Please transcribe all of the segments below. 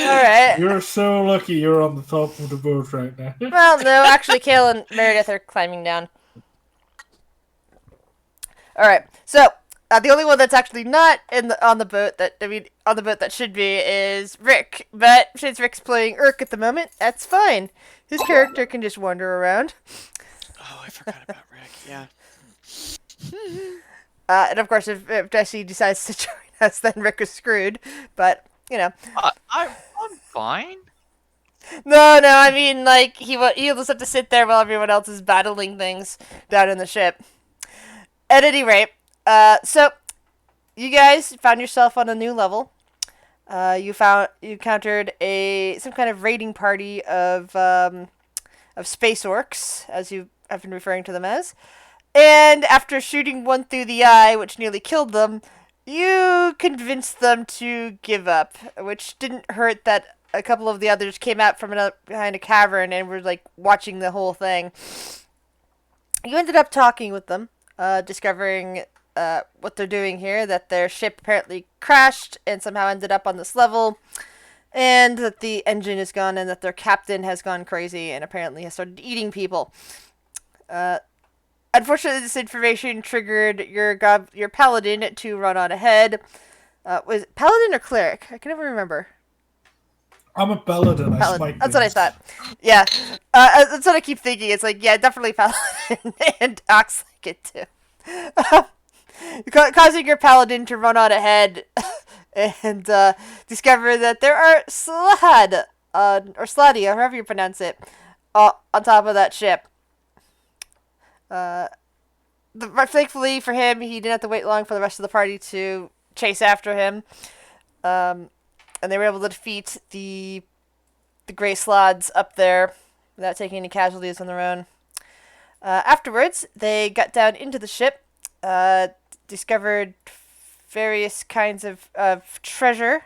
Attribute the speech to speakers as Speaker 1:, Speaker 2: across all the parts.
Speaker 1: Alright.
Speaker 2: You're so lucky you're on the top of the boat right now.
Speaker 1: Well, no, actually, Kale and Meredith are climbing down. Alright, so, the only one that's actually not on the boat on the boat that should be is Rick. But since Rick's playing Urk at the moment, that's fine. His character can just wander around.
Speaker 3: Oh, I forgot about Rick. Yeah.
Speaker 1: And of course, if Jesse decides to join us, then Rick is screwed. But, you know.
Speaker 4: I'm fine.
Speaker 1: No, I mean, like, he'll just have to sit there while everyone else is battling things down in the ship. At any rate, so, you guys found yourself on a new level. You encountered some kind of raiding party of space orcs, as you have been referring to them as. And after shooting one through the eye, which nearly killed them, you convinced them to give up, which didn't hurt that a couple of the others came out from behind a cavern and were like watching the whole thing. You ended up talking with them, discovering what they're doing here, that their ship apparently crashed and somehow ended up on this level, and that the engine is gone, and that their captain has gone crazy and apparently has started eating people. Unfortunately, this information triggered your paladin to run on ahead. Was it paladin or cleric? I can never remember.
Speaker 2: I'm a paladin. I
Speaker 1: Paladin.
Speaker 2: smite
Speaker 1: That's what I
Speaker 2: things.
Speaker 1: thought. Yeah, that's what I keep thinking. It's like, yeah, definitely paladin, and acts like it too. Causing your paladin to run on ahead and discover that there are or Sladia, however you pronounce it, on top of that ship. Thankfully for him, he didn't have to wait long for the rest of the party to chase after him. And they were able to defeat the Grey Slods up there without taking any casualties on their own. Afterwards, they got down into the ship, discovered various kinds of treasure,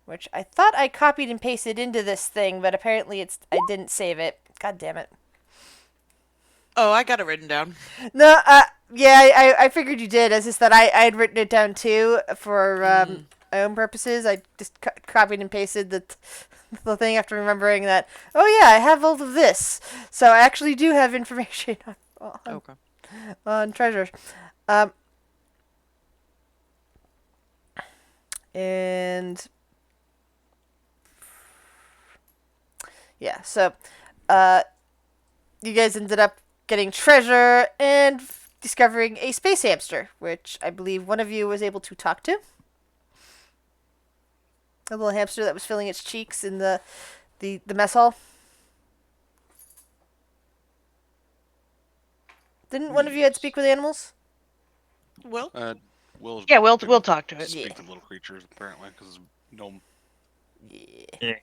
Speaker 1: which I thought I copied and pasted into this thing, but apparently I didn't save it. God damn it.
Speaker 3: Oh, I got it written down.
Speaker 1: No, yeah, I figured you did. It's just that I had written it down too for my own purposes. I just copied and pasted the thing after remembering that, oh yeah, I have all of this. So I actually do have information on treasures. And yeah, so you guys ended up getting treasure and discovering a space hamster, which I believe one of you was able to talk to. A little hamster that was filling its cheeks in the mess hall. Didn't one of you had speak with animals?
Speaker 3: Well,
Speaker 4: Will's
Speaker 5: Yeah, we'll talk to it.
Speaker 4: speak to little creatures apparently because gnome.
Speaker 1: Yeah.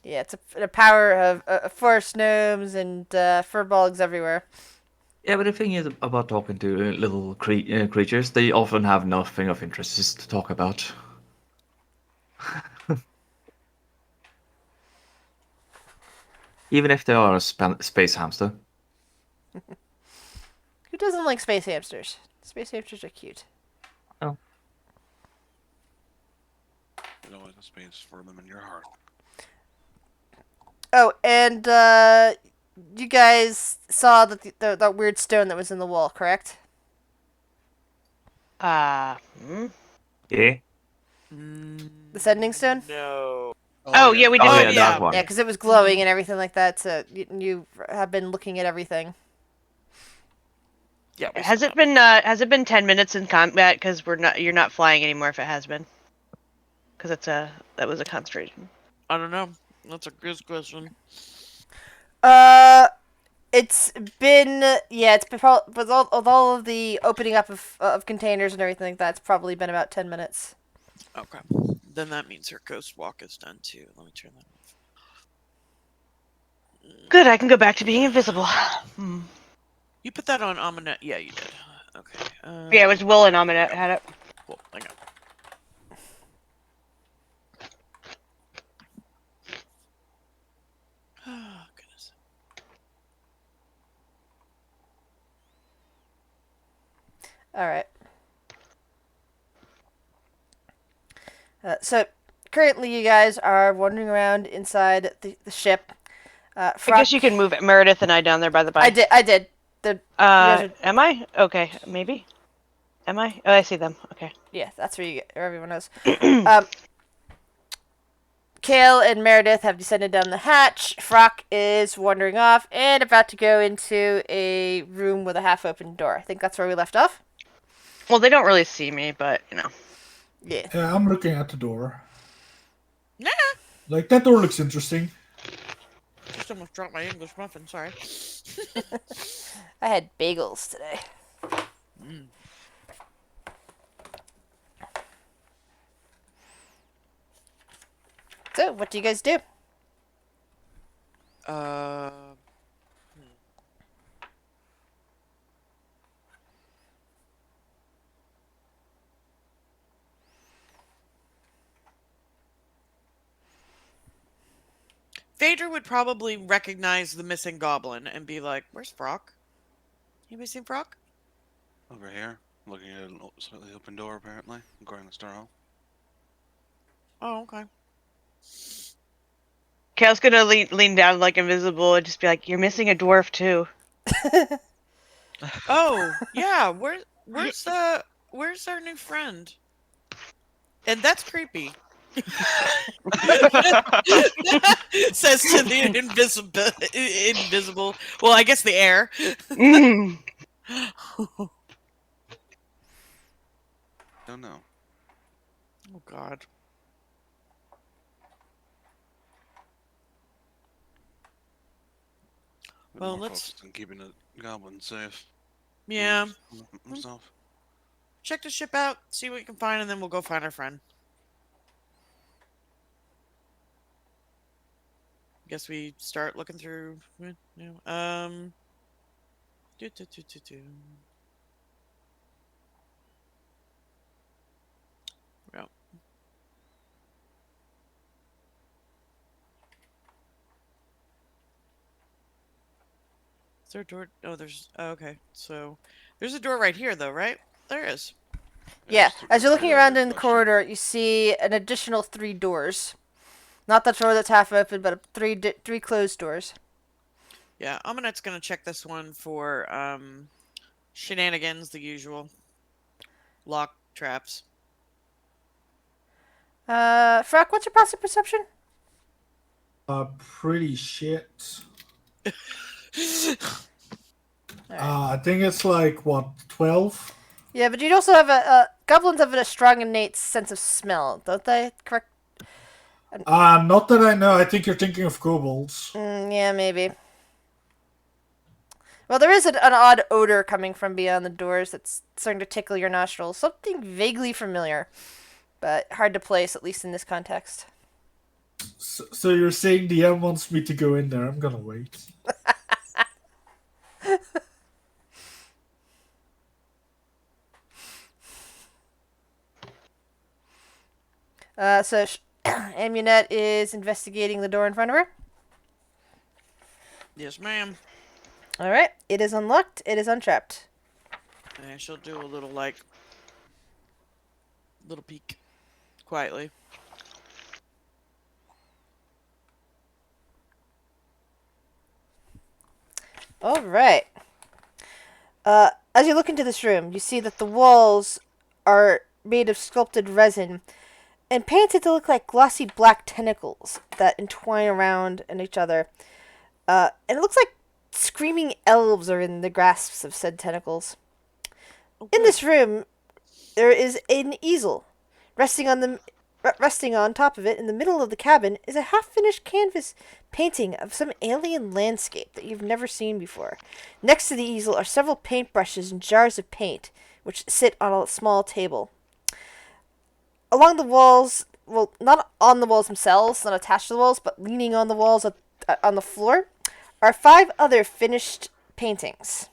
Speaker 1: Yeah, it's a power of forest gnomes and furbolgs everywhere.
Speaker 6: Yeah, but the thing is about talking to little creatures, they often have nothing of interest just to talk about. Even if they are a space hamster.
Speaker 1: Who doesn't like space hamsters? Space hamsters are cute.
Speaker 4: You know, like a space for them in your heart.
Speaker 1: Oh, and you guys saw that weird stone that was in the wall, correct?
Speaker 6: Yeah?
Speaker 1: The sending stone?
Speaker 3: no.
Speaker 5: Oh, yeah, we did.
Speaker 6: Oh,
Speaker 5: Oh,
Speaker 6: yeah, that one.
Speaker 1: Yeah, because it was glowing and everything like that, so you have been looking at everything.
Speaker 3: Yeah. we
Speaker 5: Has
Speaker 3: saw
Speaker 5: it been 10 minutes in combat? Because you're not flying anymore if it has been. Because that was a concentration.
Speaker 3: that. I don't know. That's a good question.
Speaker 1: It's been with all of the opening up of containers and everything like that, it's probably been about 10 minutes.
Speaker 3: Okay. Then that means her ghost walk is done too. Let me turn that off.
Speaker 5: Good, I can go back to being invisible.
Speaker 3: You put that on Aminette? Yeah, you did. Okay.
Speaker 5: Yeah, it was Will and Aminette had it.
Speaker 3: Cool. Hang on. Oh, goodness.
Speaker 1: All right. So currently you guys are wandering around inside the ship.
Speaker 5: I guess you can move it. Meredith and I down there by the by.
Speaker 1: I did. You guys are,
Speaker 5: Am I? Okay, maybe. Am I? Oh, I see them. Okay.
Speaker 1: yeah, that's where everyone is. Kale and Meredith have descended down the hatch. Frock is wandering off and about to go into a room with a half-open door. I think that's where we left off.
Speaker 5: Well, they don't really see me, but you know.
Speaker 1: Yeah.
Speaker 2: Yeah, I'm looking at the door.
Speaker 3: Nah.
Speaker 2: Like, that door looks interesting.
Speaker 3: Just almost dropped my English muffin. Sorry.
Speaker 1: I had bagels today. So, what do you guys do?
Speaker 3: Uh. Phaedra would probably recognize the missing goblin and be like, "Where's Frock? Anybody seen Frock?"
Speaker 4: Over here, looking at a slightly open door, apparently, going to the star hole.
Speaker 3: Oh, okay.
Speaker 5: Kale's gonna lean down like invisible and just be like, "You're missing a dwarf too."
Speaker 3: Oh, yeah. Where's our new friend? And that's creepy. Says to the invisible. Well, I guess the air.
Speaker 5: Mm.
Speaker 4: Don't know.
Speaker 3: Oh God.
Speaker 4: Bit
Speaker 3: Well,
Speaker 4: more
Speaker 3: let's-
Speaker 4: focused on keeping the goblin safe.
Speaker 3: Yeah.
Speaker 4: Himself.
Speaker 3: Check the ship out, see what you can find, and then we'll go find our friend. Guess we start looking through. Do, do, do, do, do. Well. Is there a door? Oh, there's. Oh, okay. So there's a door right here, though, right? There is.
Speaker 1: Yeah,
Speaker 4: just
Speaker 1: as you're looking
Speaker 4: through
Speaker 1: around
Speaker 4: the
Speaker 1: in the
Speaker 4: ship.
Speaker 1: corridor, you see an additional 3 doors. Not the door that's half open, but three closed doors.
Speaker 3: Yeah, Amanette's gonna check this one for shenanigans, the usual. Lock traps.
Speaker 1: Frock, what's your passive perception?
Speaker 2: Pretty shit.
Speaker 1: Alright.
Speaker 2: I think it's like, what, 12?
Speaker 1: Yeah, but you also have goblins have a strong innate sense of smell, don't they? Correct?
Speaker 2: Not that I know. I think you're thinking of kobolds.
Speaker 1: Yeah, maybe. Well, there is an odd odor coming from beyond the doors that's starting to tickle your nostrils. Something vaguely familiar, but hard to place, at least in this context.
Speaker 2: So you're saying DM wants me to go in there? I'm gonna wait.
Speaker 1: So Amunet is investigating the door in front of her.
Speaker 3: Yes, ma'am.
Speaker 1: All right, it is unlocked. It is untrapped.
Speaker 3: And she'll do a little, little peek. Quietly.
Speaker 1: All right. As you look into this room, you see that the walls are made of sculpted resin and painted to look like glossy black tentacles that entwine around in each other. And it looks like screaming elves are in the grasps of said tentacles. In this room, there is an easel. Resting on top of it in the middle of the cabin is a half-finished canvas painting of some alien landscape that you've never seen before. Next to the easel are several paintbrushes and jars of paint, which sit on a small table. Along the walls, well, not on the walls themselves, not attached to the walls, but leaning on the walls on the floor, are 5 other finished paintings.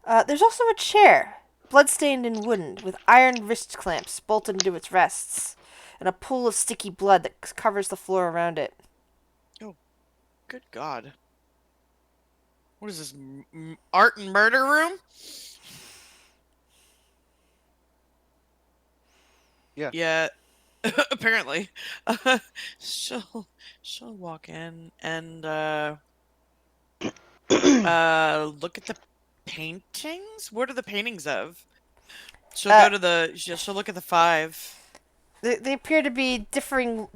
Speaker 1: There's also a chair, bloodstained and wooden, with iron wrist clamps bolted into its rests, and a pool of sticky blood that covers the floor around it.
Speaker 3: Good God. What is this? Art and murder room? Yeah. Apparently. She'll walk in and look at the paintings. What are the paintings of? She'll
Speaker 1: Uh,
Speaker 3: go to the. She'll look at the 5.
Speaker 1: they appear to be different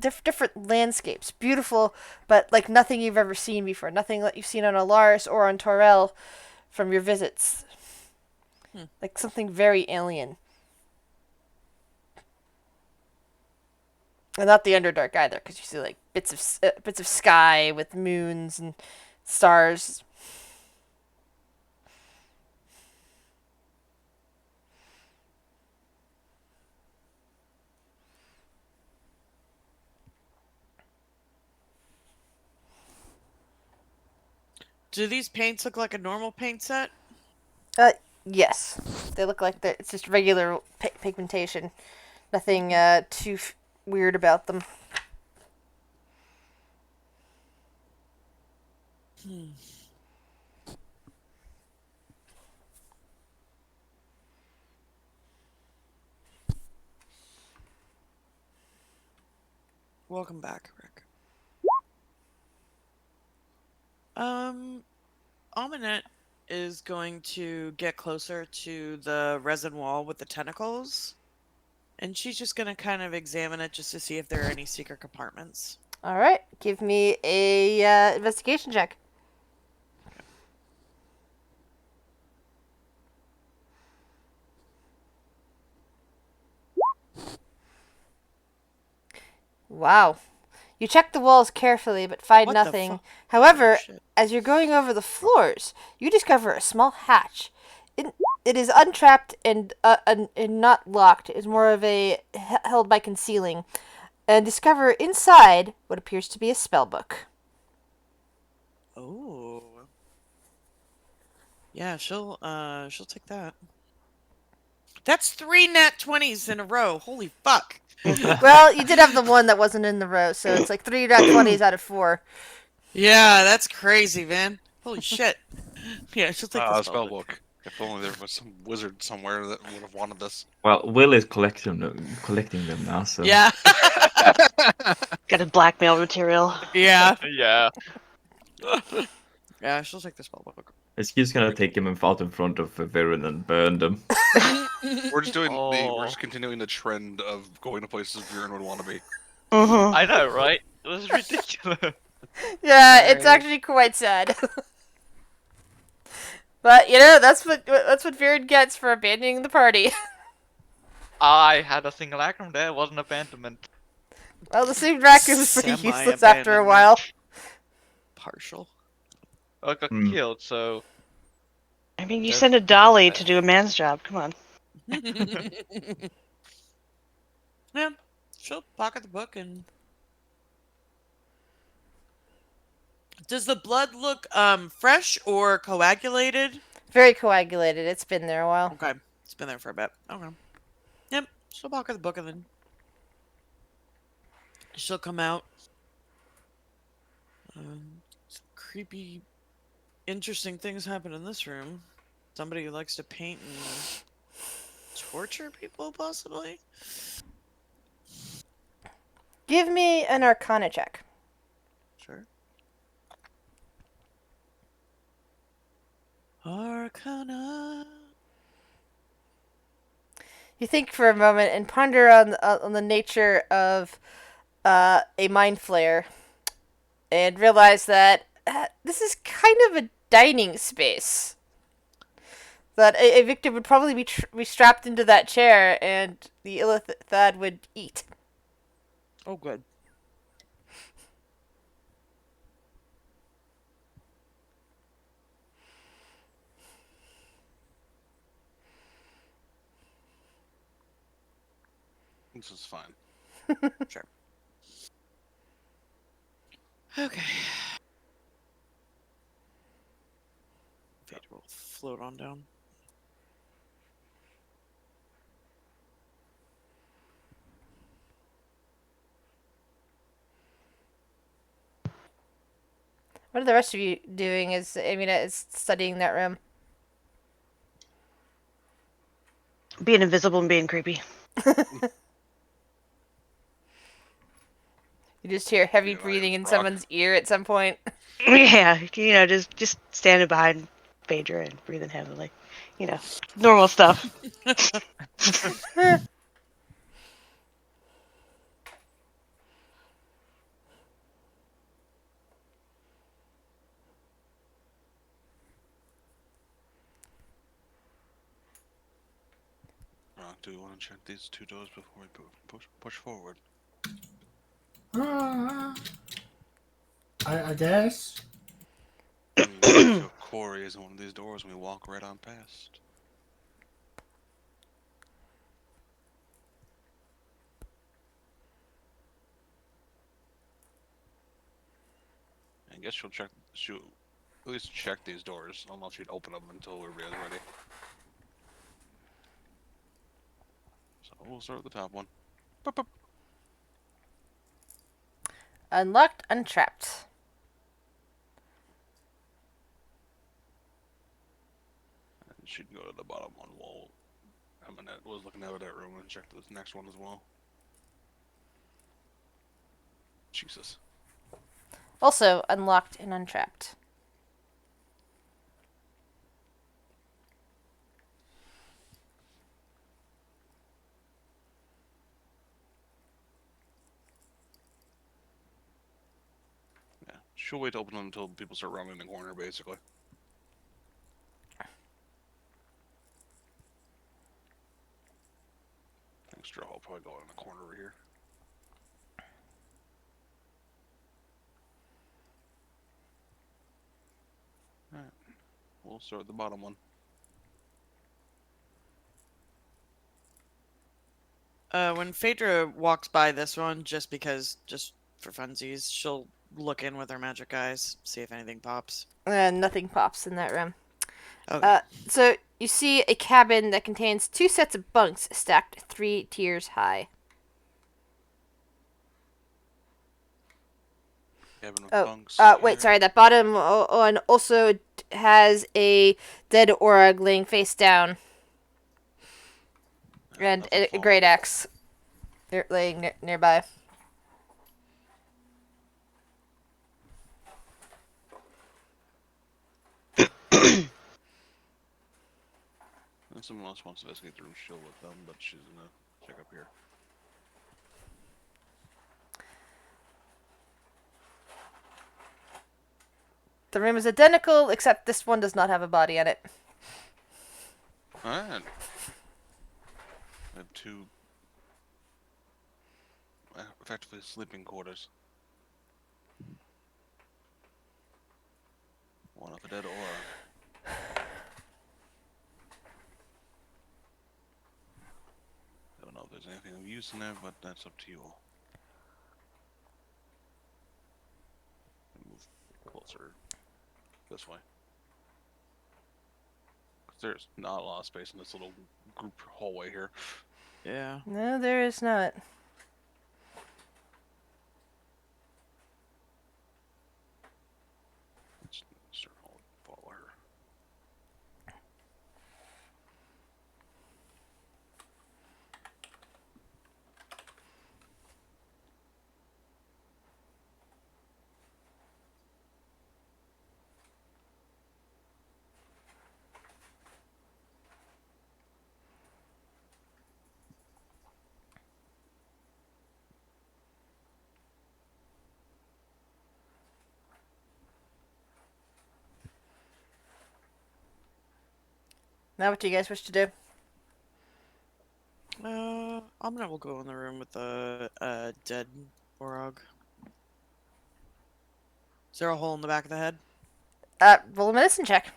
Speaker 1: landscapes, beautiful, but like nothing you've ever seen before. Nothing that you've seen on Alaris or on Torel from your visits. Like something very alien. And not the Underdark either, because you see like bits of sky with moons and stars.
Speaker 3: Do these paints look like a normal paint set?
Speaker 1: Yes, they look like it's just regular pigmentation. Nothing too weird about them.
Speaker 3: Welcome back, Rick. Aminette is going to get closer to the resin wall with the tentacles, and she's just going to kind of examine it just to see if there are any secret compartments.
Speaker 1: All right, give me a investigation check. Wow. You check the walls carefully but find
Speaker 3: What the
Speaker 1: nothing.
Speaker 3: fu-
Speaker 1: However,
Speaker 3: Oh, shit.
Speaker 1: as you're going over the floors, you discover a small hatch. It is untrapped and not locked. It's more of a held by concealing. And discover inside what appears to be a spell book.
Speaker 3: Oh. Yeah, she'll take that. That's 3 nat 20s in a row. Holy fuck.
Speaker 1: Well, you did have the one that wasn't in the row, so it's like 3 nat 20s out of 4.
Speaker 3: Yeah, that's crazy, man. Holy shit. Yeah, she'll take the spell book.
Speaker 4: Spellbook. If only there was some wizard somewhere that would have wanted this.
Speaker 6: Well, Will is collecting them now, so
Speaker 3: Yeah.
Speaker 5: Got his blackmail material.
Speaker 3: Yeah.
Speaker 7: Yeah.
Speaker 3: Yeah, she'll take the spell book.
Speaker 6: it's just gonna take him out in front of Viren and burn them.
Speaker 4: We're just doing we're
Speaker 7: Oh.
Speaker 4: just continuing the trend of going to places Viren would want to be.
Speaker 5: Mm-hmm.
Speaker 7: I know, right? This is ridiculous.
Speaker 1: Yeah, it's actually quite sad. But that's what Viren gets for abandoning the party.
Speaker 7: I had a single acronym there, it wasn't abandonment.
Speaker 1: Well, the same raccoon was pretty
Speaker 3: Semi-abandonment.
Speaker 1: useless after a while.
Speaker 3: Partial.
Speaker 7: I got
Speaker 6: Hmm.
Speaker 7: killed, so
Speaker 5: I mean, you
Speaker 7: Yes.
Speaker 5: send a dolly to do a man's job. Come on.
Speaker 3: Yeah, she'll pocket the book and. Does the blood look fresh or coagulated?
Speaker 1: Very coagulated. It's been there a while.
Speaker 3: Okay, it's been there for a bit. Okay. Yep, she'll pocket the book and then she'll come out. Some creepy, interesting things happen in this room. Somebody who likes to paint and torture people, possibly.
Speaker 1: Give me an Arcana check.
Speaker 3: Sure. Arcana.
Speaker 1: You think for a moment and ponder on the nature of a mind flayer, and realize that this is kind of a dining space. That a victim would probably be strapped into that chair, and the Illithad would eat.
Speaker 3: Oh, good.
Speaker 4: This is fine.
Speaker 3: Sure. Okay. Vader will float on down.
Speaker 1: What are the rest of you doing? Is Amina is studying that room.
Speaker 5: Being invisible and being creepy.
Speaker 1: You just hear heavy
Speaker 4: Yeah, my
Speaker 1: breathing in
Speaker 4: name's Brock.
Speaker 1: someone's ear at some point.
Speaker 5: Yeah, just standing behind Phaedra and breathing heavily. Normal stuff.
Speaker 4: Brock, do you want to check these 2 doors before we push forward?
Speaker 2: Ah, I guess.
Speaker 4: I mean, what if your quarry is in one of these doors and we walk right on past? I guess she'll at least check these doors. I don't know if she'd open them until we're ready. So we'll start with the top one. Boop, boop.
Speaker 1: Unlocked, untrapped.
Speaker 4: And she'd go to the bottom one while Eminette was looking out of that room and check this next one as well. Jesus.
Speaker 1: Also unlocked and untrapped.
Speaker 4: Yeah, she'll wait to open them until people start rounding the corner, basically. Extra, I'll probably go in the corner over here. Alright, we'll start with the bottom one.
Speaker 3: When Phaedra walks by this one, just for funsies, she'll look in with her magic eyes, see if anything pops.
Speaker 1: Nothing pops in that room.
Speaker 3: Okay.
Speaker 1: So you see a cabin that contains 2 sets of bunks stacked 3 tiers high.
Speaker 4: Cabin of
Speaker 1: Oh,
Speaker 4: bunks.
Speaker 1: wait,
Speaker 4: here.
Speaker 1: sorry. That bottom one also has a dead Orag laying face down, and
Speaker 4: Nothing
Speaker 1: a
Speaker 4: falling.
Speaker 1: great axe laying nearby.
Speaker 4: If someone else wants to investigate the room, she'll with them, but she's gonna check up here.
Speaker 1: The room is identical, except this one does not have a body in it.
Speaker 4: Alright. I have 2 effectively sleeping quarters. One of a dead aura. Don't know if there's anything of use in there, but that's up to you all. Move closer this way. 'Cause there's not a lot of space in this little group hallway here.
Speaker 3: Yeah.
Speaker 1: No, there is not.
Speaker 4: Let's start follow her.
Speaker 1: Now, what do you guys wish to do?
Speaker 3: Amina will go in the room with the dead Orog. Is there a hole in the back of the head?
Speaker 1: Roll a medicine check.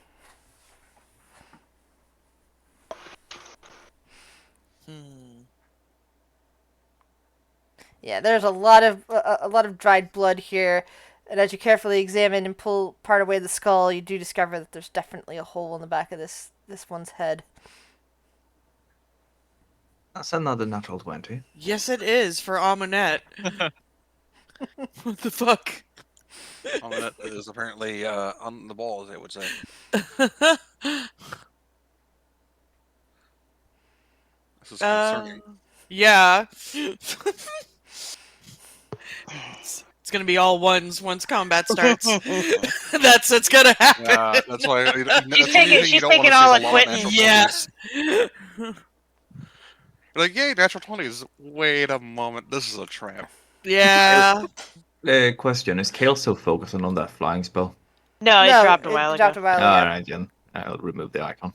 Speaker 1: Yeah, there's a lot of dried blood here, and as you carefully examine and pull part away the skull, you do discover that there's definitely a hole in the back of this one's head.
Speaker 6: That's another natural 20.
Speaker 3: Yes, it is for Amonette. What the fuck?
Speaker 4: That is apparently on the ball, as they would say. This is concerning.
Speaker 3: Yeah. It's gonna be all ones once combat starts. That's what's gonna happen.
Speaker 4: Yeah, that's why.
Speaker 5: She's taking
Speaker 4: see
Speaker 5: all
Speaker 4: is a lot of
Speaker 5: equipment.
Speaker 4: natural
Speaker 3: Yes.
Speaker 4: 20s. You're like, yay, natural 20s. Wait a moment, this is a trap.
Speaker 3: Yeah.
Speaker 6: Question: is Kale still focusing on that flying spell?
Speaker 5: No, it dropped a while
Speaker 1: dropped a
Speaker 5: ago.
Speaker 1: while ago.
Speaker 6: All right, then I'll remove the icon.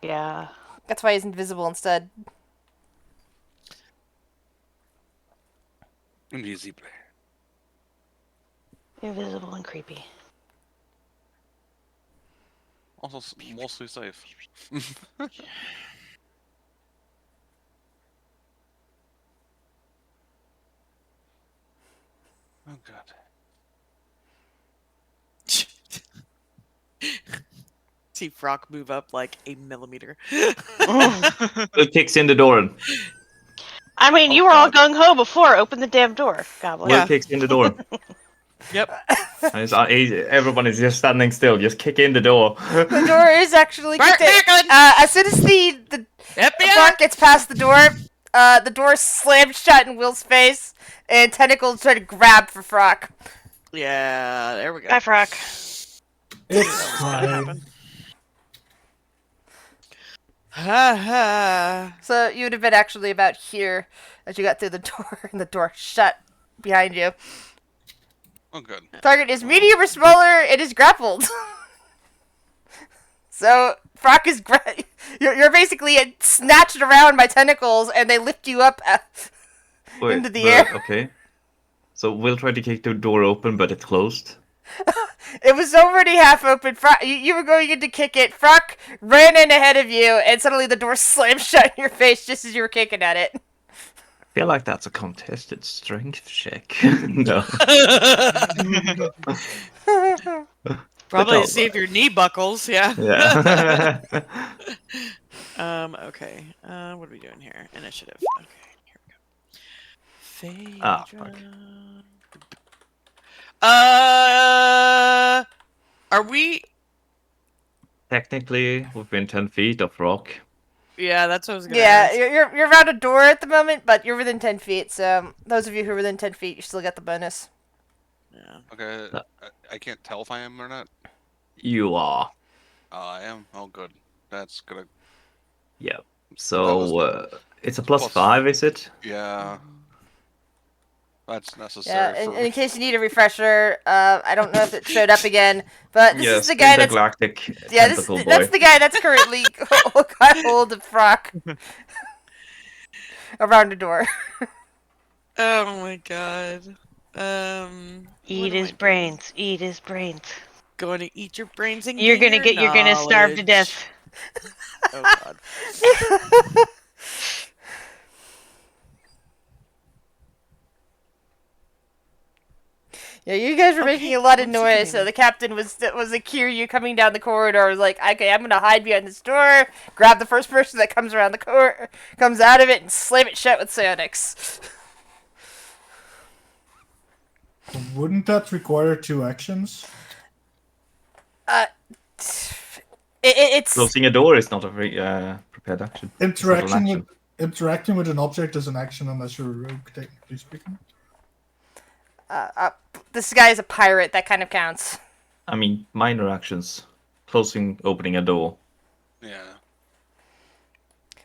Speaker 5: Yeah.
Speaker 1: That's why he's invisible instead.
Speaker 4: Easy play.
Speaker 5: Invisible and creepy.
Speaker 4: Also, mostly safe. Oh god.
Speaker 3: See Frock move up like a millimeter.
Speaker 6: It kicks in the door. And
Speaker 5: I mean,
Speaker 4: Oh,
Speaker 5: you were all
Speaker 4: God.
Speaker 5: gung ho before. Open the damn door, Goblin.
Speaker 3: Yeah.
Speaker 6: Will kicks in the door.
Speaker 3: Yep.
Speaker 6: Everyone is just standing still. Just kick in the door.
Speaker 1: The door is actually
Speaker 3: Bart
Speaker 1: kicked in.
Speaker 3: Macklin!
Speaker 1: As soon as the
Speaker 3: FBI!
Speaker 1: Brock gets past the door slams shut in Will's face, and tentacles try to grab for Frock.
Speaker 3: Yeah, there we go.
Speaker 5: Bye, Frock.
Speaker 2: It's
Speaker 3: Gonna
Speaker 2: fine.
Speaker 3: happen. Ha ha.
Speaker 1: So you would have been actually about here as you got through the door, and the door shut behind you.
Speaker 4: Oh good.
Speaker 1: Target is medium or smaller. It is grappled. So Frock is you're basically snatched around by tentacles, and they lift you up
Speaker 6: Wait,
Speaker 1: into the
Speaker 6: but-
Speaker 1: air.
Speaker 6: Okay. So Will tried to kick the door open, but it closed.
Speaker 1: It was already half open. You were going in to kick it. Frock ran in ahead of you, and suddenly the door slammed shut in your face just as you were kicking at it.
Speaker 6: I feel like that's a contested strength check. No.
Speaker 3: Probably to see if your knee buckles, yeah.
Speaker 6: Yeah.
Speaker 3: Okay. What are we doing here? Initiative. Okay, here we go.
Speaker 6: Ah,
Speaker 3: Phaedra.
Speaker 6: fuck.
Speaker 3: Are we?
Speaker 6: Technically, within 10 feet of rock.
Speaker 3: Yeah, that's what I was gonna
Speaker 1: Yeah,
Speaker 3: ask.
Speaker 1: you're around a door at the moment, but you're within 10 feet. So those of you who are within 10 feet, you still get the bonus.
Speaker 3: Yeah.
Speaker 4: Okay, I can't tell if I am or not.
Speaker 6: You are.
Speaker 4: I am. Oh good. That's gonna.
Speaker 6: Yeah.
Speaker 4: That
Speaker 6: So,
Speaker 4: was
Speaker 6: it's a plus
Speaker 4: plus-
Speaker 6: 5, is it?
Speaker 4: Yeah. That's
Speaker 1: Yeah,
Speaker 4: necessary
Speaker 1: and
Speaker 4: for.
Speaker 1: in case you need a refresher, I don't know if it showed up again, but this
Speaker 6: Yes,
Speaker 1: is the guy that's
Speaker 6: intergalactic
Speaker 1: yeah,
Speaker 6: tentacle boy.
Speaker 1: that's the guy that's currently got hold of Frock around the door.
Speaker 3: Oh my god. What
Speaker 5: Eat
Speaker 3: am I
Speaker 5: his
Speaker 3: doing?
Speaker 5: brains. Eat his brains.
Speaker 3: Going to eat your brains and
Speaker 5: You're
Speaker 3: gain
Speaker 5: gonna
Speaker 3: your
Speaker 5: you're gonna starve to
Speaker 3: knowledge.
Speaker 5: death.
Speaker 3: Oh god.
Speaker 1: Yeah, you guys were making a lot of
Speaker 3: one
Speaker 1: noise, so
Speaker 3: second.
Speaker 1: the captain was hear you coming down the corridor. Was like, okay, I'm gonna hide behind this door, grab the first person that comes around the corner, comes out of it, and slam it shut with psionics.
Speaker 2: Wouldn't that require 2 actions?
Speaker 1: It's
Speaker 6: Closing a door is not a very prepared action. It's not an action.
Speaker 2: Interacting with an object is an action unless you're a rogue, technically speaking.
Speaker 1: This guy is a pirate. That kind of counts.
Speaker 6: I mean, minor actions. Closing, opening a door.
Speaker 4: Yeah.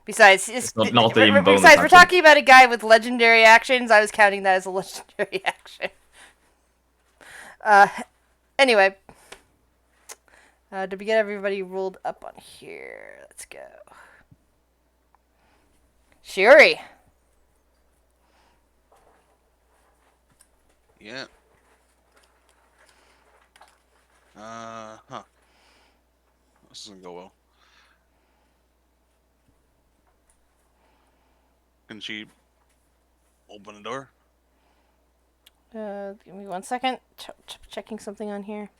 Speaker 1: Besides,
Speaker 6: not even bonus
Speaker 1: besides, we're
Speaker 6: action.
Speaker 1: talking about a guy with legendary actions. I was counting that as a legendary action. Anyway. Did we get everybody rolled up on here? Let's go. Shuri.
Speaker 4: Yeah. Huh. This doesn't go well. Can she open the door?
Speaker 1: Give me 1 second. Checking something on here.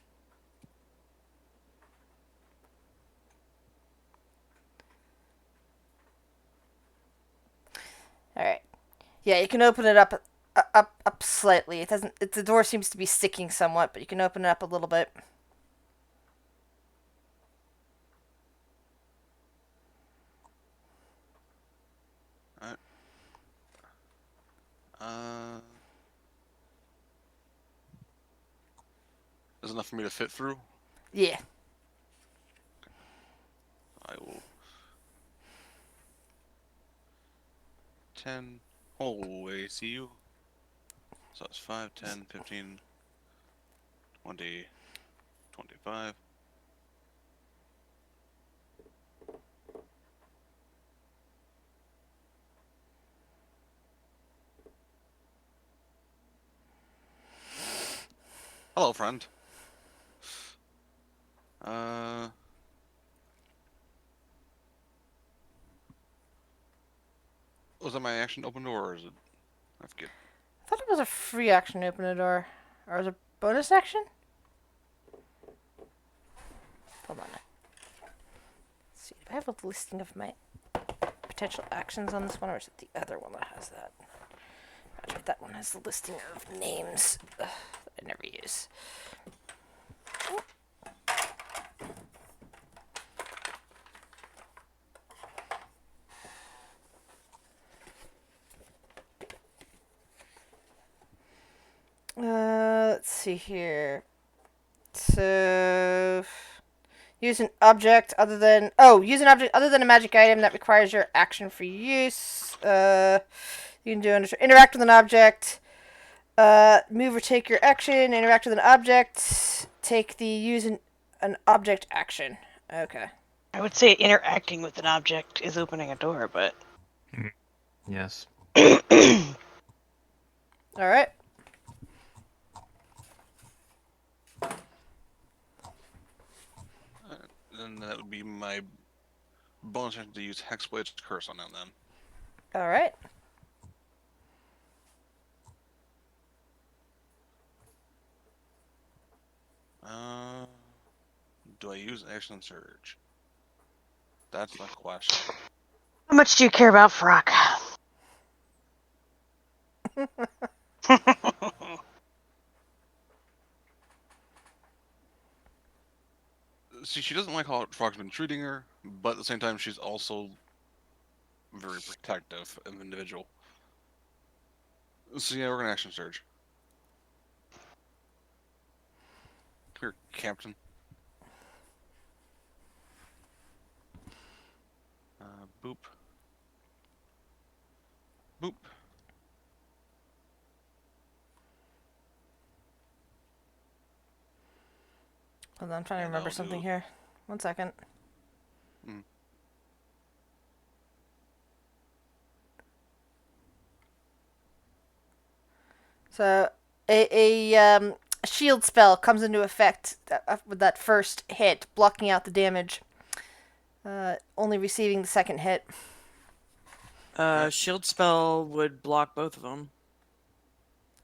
Speaker 1: All right. Yeah, you can open it up slightly. It doesn't. The door seems to be sticking somewhat, but you can open it up a little bit.
Speaker 4: is enough for me to fit through.
Speaker 1: Yeah.
Speaker 4: I will. 10. Hallway, see you. So that's 5, 10, 15, 20, 25. Hello, friend. Was that my action open door, or is it? I forget.
Speaker 1: I thought it was a free action to open a door. Or was it bonus action? Hold on. Let's see. Do I have a listing of my potential actions on this one, or is it the other one that has that? Imagine that one has the listing of names that I never use. Let's see here. So, use an object other than a magic item that requires your action for use. You can do interact with an object. Move or take your action. Interact with an object. Take the use an object action. Okay.
Speaker 5: I would say interacting with an object is opening a door, but.
Speaker 6: Yes.
Speaker 1: All right.
Speaker 4: Then that would be my bonus action to use Hexblade's Curse on them then.
Speaker 1: All right.
Speaker 4: Do I use Action Surge? That's the question.
Speaker 5: How much do you care about Frock?
Speaker 4: See, she doesn't like how Frog's been treating her, but at the same time, she's also very protective of an individual. So yeah, we're gonna Action Surge. Come here, Captain. Boop. Boop.
Speaker 1: Hold on, I'm trying to
Speaker 4: Yeah,
Speaker 1: remember
Speaker 4: that'll
Speaker 1: something
Speaker 4: do.
Speaker 1: here. 1 second. So, a shield spell comes into effect with that first hit, blocking out the damage. Only receiving the second hit.
Speaker 3: Shield spell would block both of them.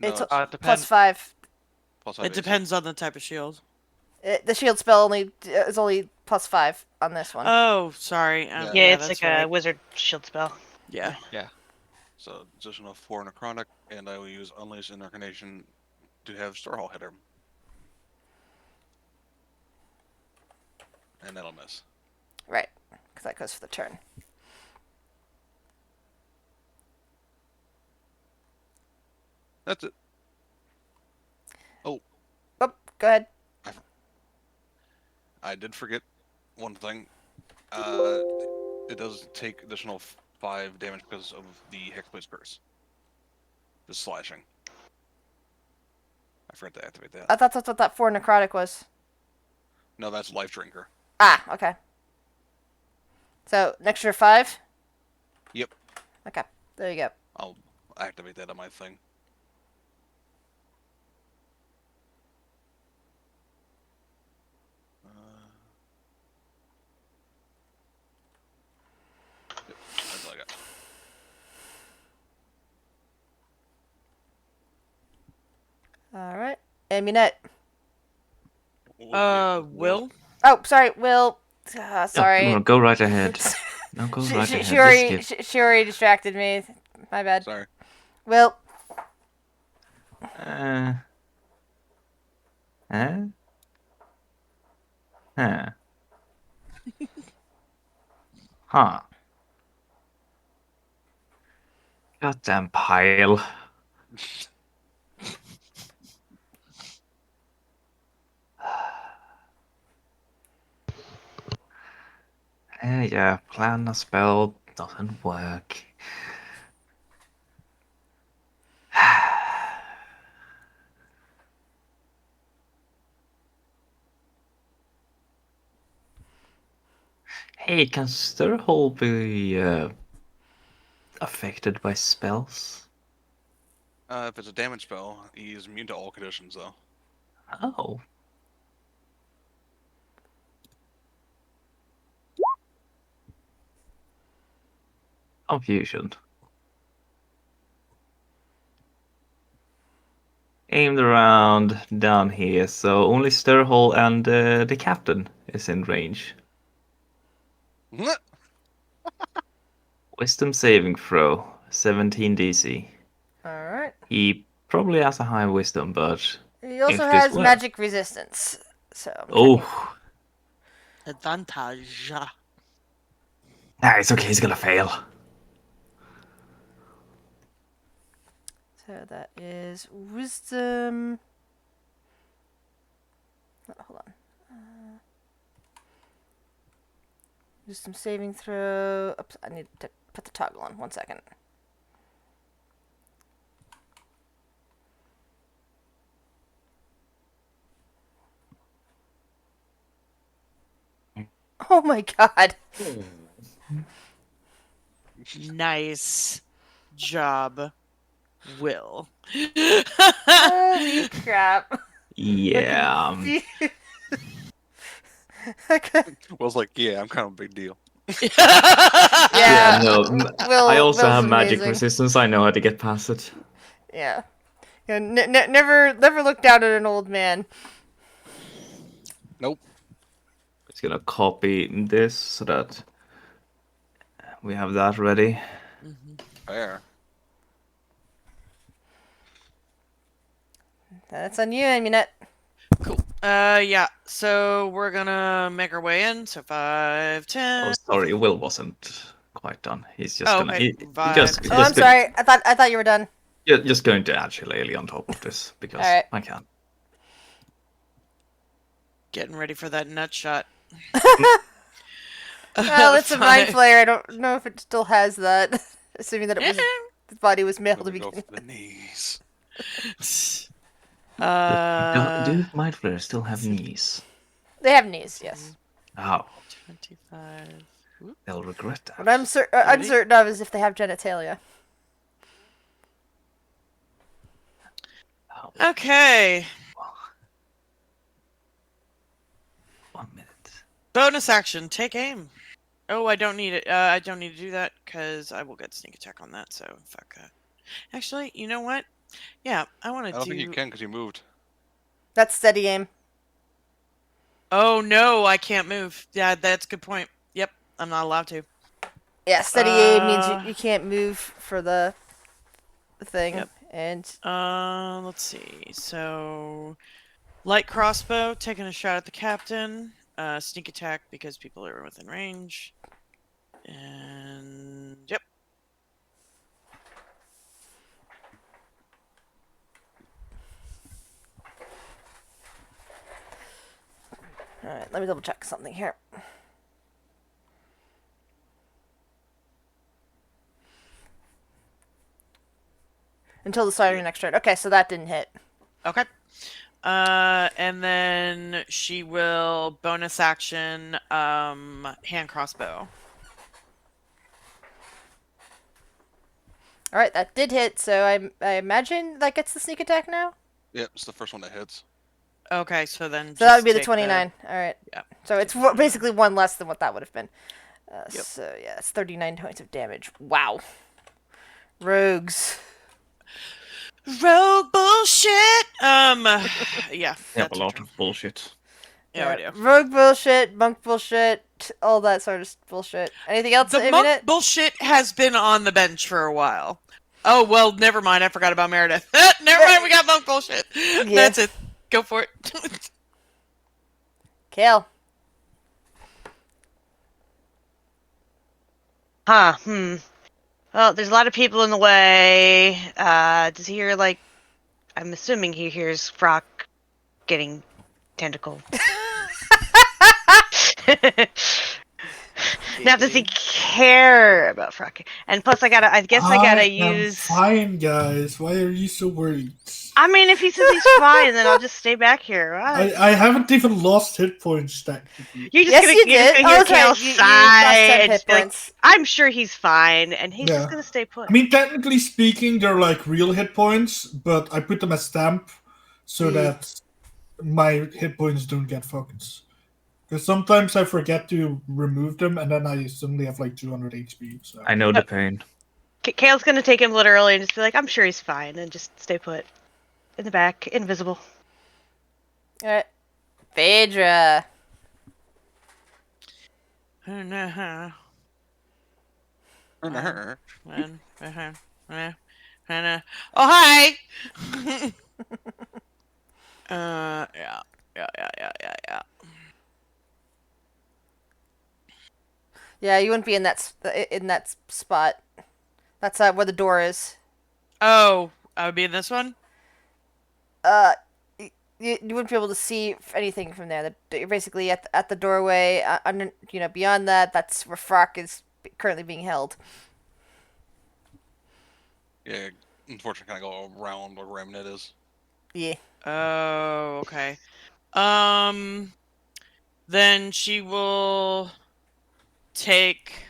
Speaker 4: No,
Speaker 1: It's
Speaker 4: it's
Speaker 1: plus 5.
Speaker 4: plus 5
Speaker 3: It
Speaker 4: AC.
Speaker 3: depends on the type of shield.
Speaker 1: The shield spell is only plus 5 on this one.
Speaker 3: Oh, sorry.
Speaker 4: Yeah.
Speaker 5: Yeah, it's
Speaker 3: that's
Speaker 5: like
Speaker 3: right.
Speaker 5: a wizard shield spell.
Speaker 3: Yeah.
Speaker 4: So, additional 4 necrotic, and I will use Unleash Incarnation to have Starhall hit her. And that'll miss.
Speaker 1: Right, because that goes for the turn.
Speaker 4: That's it.
Speaker 1: Oh, go ahead.
Speaker 4: I did forget one thing. It does take additional 5 damage because of the Hexblade's Curse. The slashing. I forgot to activate that.
Speaker 1: I thought that's what that 4 necrotic was.
Speaker 4: No, that's Life Drinker.
Speaker 1: Ah, okay. So, an extra 5?
Speaker 4: Yep.
Speaker 1: Okay, there you go.
Speaker 4: I'll activate that on my thing. Yep, that's all I got.
Speaker 1: Alright. Amunet.
Speaker 3: Will?
Speaker 1: Oh, sorry, Will. Sorry.
Speaker 6: No, go right ahead. No, go right ahead. Just skip.
Speaker 1: She already distracted me. My bad.
Speaker 4: Sorry.
Speaker 1: Will.
Speaker 6: Huh? Huh. Huh. Goddamn pile. Yeah, plan a spell doesn't work. Hey, can Stirhole be affected by spells?
Speaker 4: If it's a damage spell, he's immune to all conditions, though.
Speaker 6: Oh. Confusion. Aimed around down here, so only Stirhole and the captain is in range. Wisdom saving throw, 17 DC.
Speaker 1: Alright.
Speaker 6: He probably has a high wisdom, but
Speaker 1: He also
Speaker 6: if this
Speaker 1: has
Speaker 6: were-
Speaker 1: magic resistance. So I'm checking.
Speaker 6: Oh,
Speaker 3: Advantage.
Speaker 6: it's okay. He's gonna fail.
Speaker 1: So that is wisdom. Oh, hold on. Wisdom saving throw. Oops, I need to put the toggle on. 1 second. Oh my god.
Speaker 3: Nice job, Will.
Speaker 1: Holy crap.
Speaker 6: Yeah.
Speaker 4: Will's like, yeah, I'm kind of a big deal.
Speaker 1: Yeah,
Speaker 6: No. I also
Speaker 1: Will's
Speaker 6: have magic
Speaker 1: amazing.
Speaker 6: resistance. I know how to get past it.
Speaker 1: Yeah. Yeah, never look down at an old man.
Speaker 4: Nope.
Speaker 6: Just gonna copy this so that we have that ready.
Speaker 4: Fair.
Speaker 1: That's on you, Amunet.
Speaker 3: Cool. Yeah. So we're gonna make our way in. So 5, 10.
Speaker 6: Oh, sorry, Will wasn't quite done. He's just
Speaker 3: Oh,
Speaker 6: gonna.
Speaker 3: okay.
Speaker 6: He
Speaker 3: Five,
Speaker 6: just,
Speaker 3: ten.
Speaker 1: Oh, I'm
Speaker 6: just gonna-
Speaker 1: sorry. I thought you were done.
Speaker 6: Just going to add Shillelagh on top of this because
Speaker 1: Alright.
Speaker 6: I can.
Speaker 3: Getting ready for that nut shot.
Speaker 1: Well, it's a mind
Speaker 3: Fine.
Speaker 1: flayer. I don't know if it still has that. Assuming that it was the body was male to
Speaker 4: Gonna go
Speaker 1: begin
Speaker 4: for the knees.
Speaker 6: Do Mind Flayers still have knees?
Speaker 1: They have knees, yes.
Speaker 6: Oh,
Speaker 3: 25.
Speaker 6: they'll regret that.
Speaker 1: What I'm uncertain of is if they have genitalia.
Speaker 6: Oh,
Speaker 3: Okay.
Speaker 6: 1 minute.
Speaker 3: Bonus action. Take aim. Oh, I don't need it. I don't need to do that because I will get sneak attack on that. So fuck that. Actually, you know what? Yeah, I want
Speaker 4: I
Speaker 3: to
Speaker 4: don't
Speaker 3: do.
Speaker 4: think you can because you moved.
Speaker 1: That's steady aim.
Speaker 3: Oh no, I can't move. Yeah, that's a good point. Yep, I'm not allowed to.
Speaker 1: Yeah, steady aim means
Speaker 3: Uh,
Speaker 1: you can't move for the thing.
Speaker 3: Yep.
Speaker 1: And
Speaker 3: Let's see. So, light crossbow, taking a shot at the captain. Sneak attack because people are within range. And yep.
Speaker 1: alright, let me double check something here. Until the start of your next turn. Okay, so that didn't hit.
Speaker 3: Okay. And then she will bonus action hand crossbow.
Speaker 1: Alright, that did hit, so I imagine that gets the sneak attack now?
Speaker 4: Yep, it's the first one that hits.
Speaker 3: Okay, so then
Speaker 1: So that would
Speaker 3: just
Speaker 1: be the
Speaker 3: take
Speaker 1: 29. Alright.
Speaker 3: Yep.
Speaker 1: So it's basically one less than what that would have been.
Speaker 3: Yep.
Speaker 1: So yeah, it's 39 points of damage. Wow. Rogues.
Speaker 3: Rogue bullshit. Yeah.
Speaker 6: They have
Speaker 3: that's
Speaker 6: a
Speaker 3: her
Speaker 6: lot
Speaker 3: turn.
Speaker 6: of bullshit.
Speaker 3: Yeah, we do.
Speaker 1: Rogue bullshit, monk bullshit, all that sort of bullshit. Anything else?
Speaker 3: The monk bullshit has been on the bench for a while. Oh well, never mind. I forgot about Meredith. Never mind. We got monk bullshit. That's it. Go for it.
Speaker 1: Kale.
Speaker 5: Huh. Well, there's a lot of people in the way. Does he hear, like... I'm assuming he hears Frock getting tentacled. Now, does he care about Frock? And plus, I guess I gotta
Speaker 2: am
Speaker 5: use.
Speaker 2: fine, guys. Why are you so worried?
Speaker 5: I mean, if he says he's fine, then I'll just stay back here.
Speaker 2: I haven't even lost hit points technically.
Speaker 5: You're just
Speaker 1: Yes,
Speaker 5: gonna,
Speaker 1: you
Speaker 5: you're just
Speaker 1: did.
Speaker 5: gonna
Speaker 1: Oh,
Speaker 5: hear
Speaker 1: that's right.
Speaker 5: Kale
Speaker 1: You
Speaker 5: sigh
Speaker 1: lost 10
Speaker 5: and
Speaker 1: hit
Speaker 5: just be like,
Speaker 1: points.
Speaker 5: I'm sure he's fine, and he's
Speaker 2: Yeah.
Speaker 5: just gonna stay put.
Speaker 2: I mean, technically speaking, they're like real hit points, but I put them as stamp so that my hit points don't get fucked. Because sometimes I forget to remove them, and then I suddenly have like 200 HP. So.
Speaker 6: I know the pain.
Speaker 5: Kale's gonna take him literally and just be like, I'm sure he's fine, and just stay put. In the back, invisible.
Speaker 1: Alright. Phaedra.
Speaker 3: Oh, hi! Yeah.
Speaker 1: Yeah, you wouldn't be in that spot. That's where the door is.
Speaker 3: Oh, I would be in this one?
Speaker 1: You wouldn't be able to see anything from there. You're basically at the doorway. Under, beyond that, that's where Frock is currently being held.
Speaker 4: Yeah, unfortunately, kind of go around where Remnant is.
Speaker 1: Yeah.
Speaker 3: Oh, okay. Then she will take.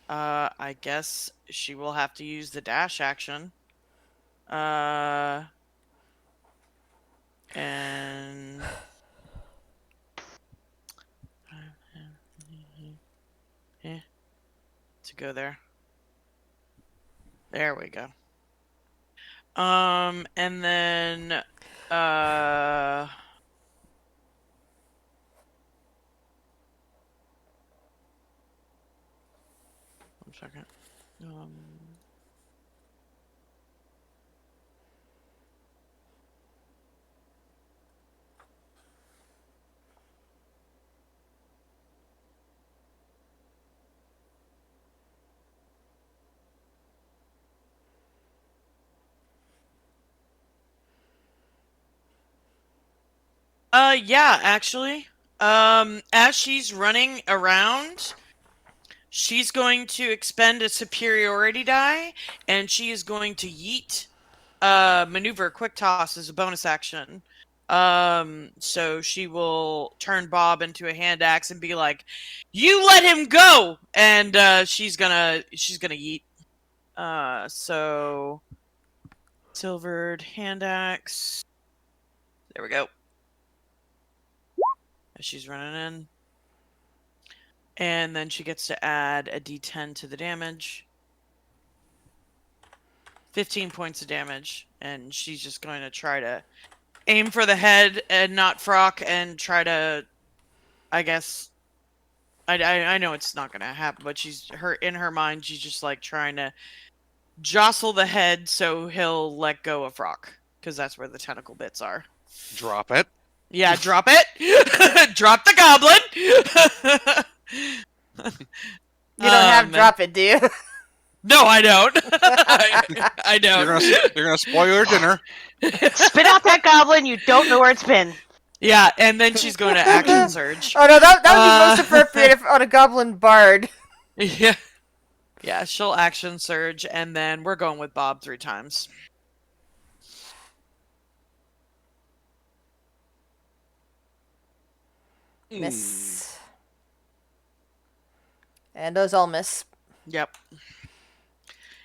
Speaker 3: I guess she will have to use the dash action. And to go there. There we go. And then one second. Yeah, actually. As she's running around, she's going to expend a superiority die, and she is going to yeet maneuver quick toss as a bonus action. So she will turn Bob into a hand axe and be like, "You let him go!" And she's gonna yeet. So silvered hand axe. There we go. As she's running in. And then she gets to add a d10 to the damage. 15 points of damage. And she's just going to try to aim for the head and not Frock and try to, I guess, I know it's not going to happen, but in her mind, she's just like trying to jostle the head so he'll let go of Frock. Because that's where the tentacle bits are.
Speaker 4: Drop it.
Speaker 3: Yeah, drop it. Drop the goblin.
Speaker 1: You don't have drop it, do you?
Speaker 3: No, I don't. I don't.
Speaker 4: You're gonna spoil your dinner.
Speaker 5: Spit out that goblin, you don't know where it's been.
Speaker 3: Yeah, and then she's going to action surge.
Speaker 1: Oh no, that would be most appropriate on a goblin bard.
Speaker 3: Yeah. Yeah, she'll action surge, and then we're going with Bob 3 times.
Speaker 1: Miss. And those all miss.
Speaker 3: Yep.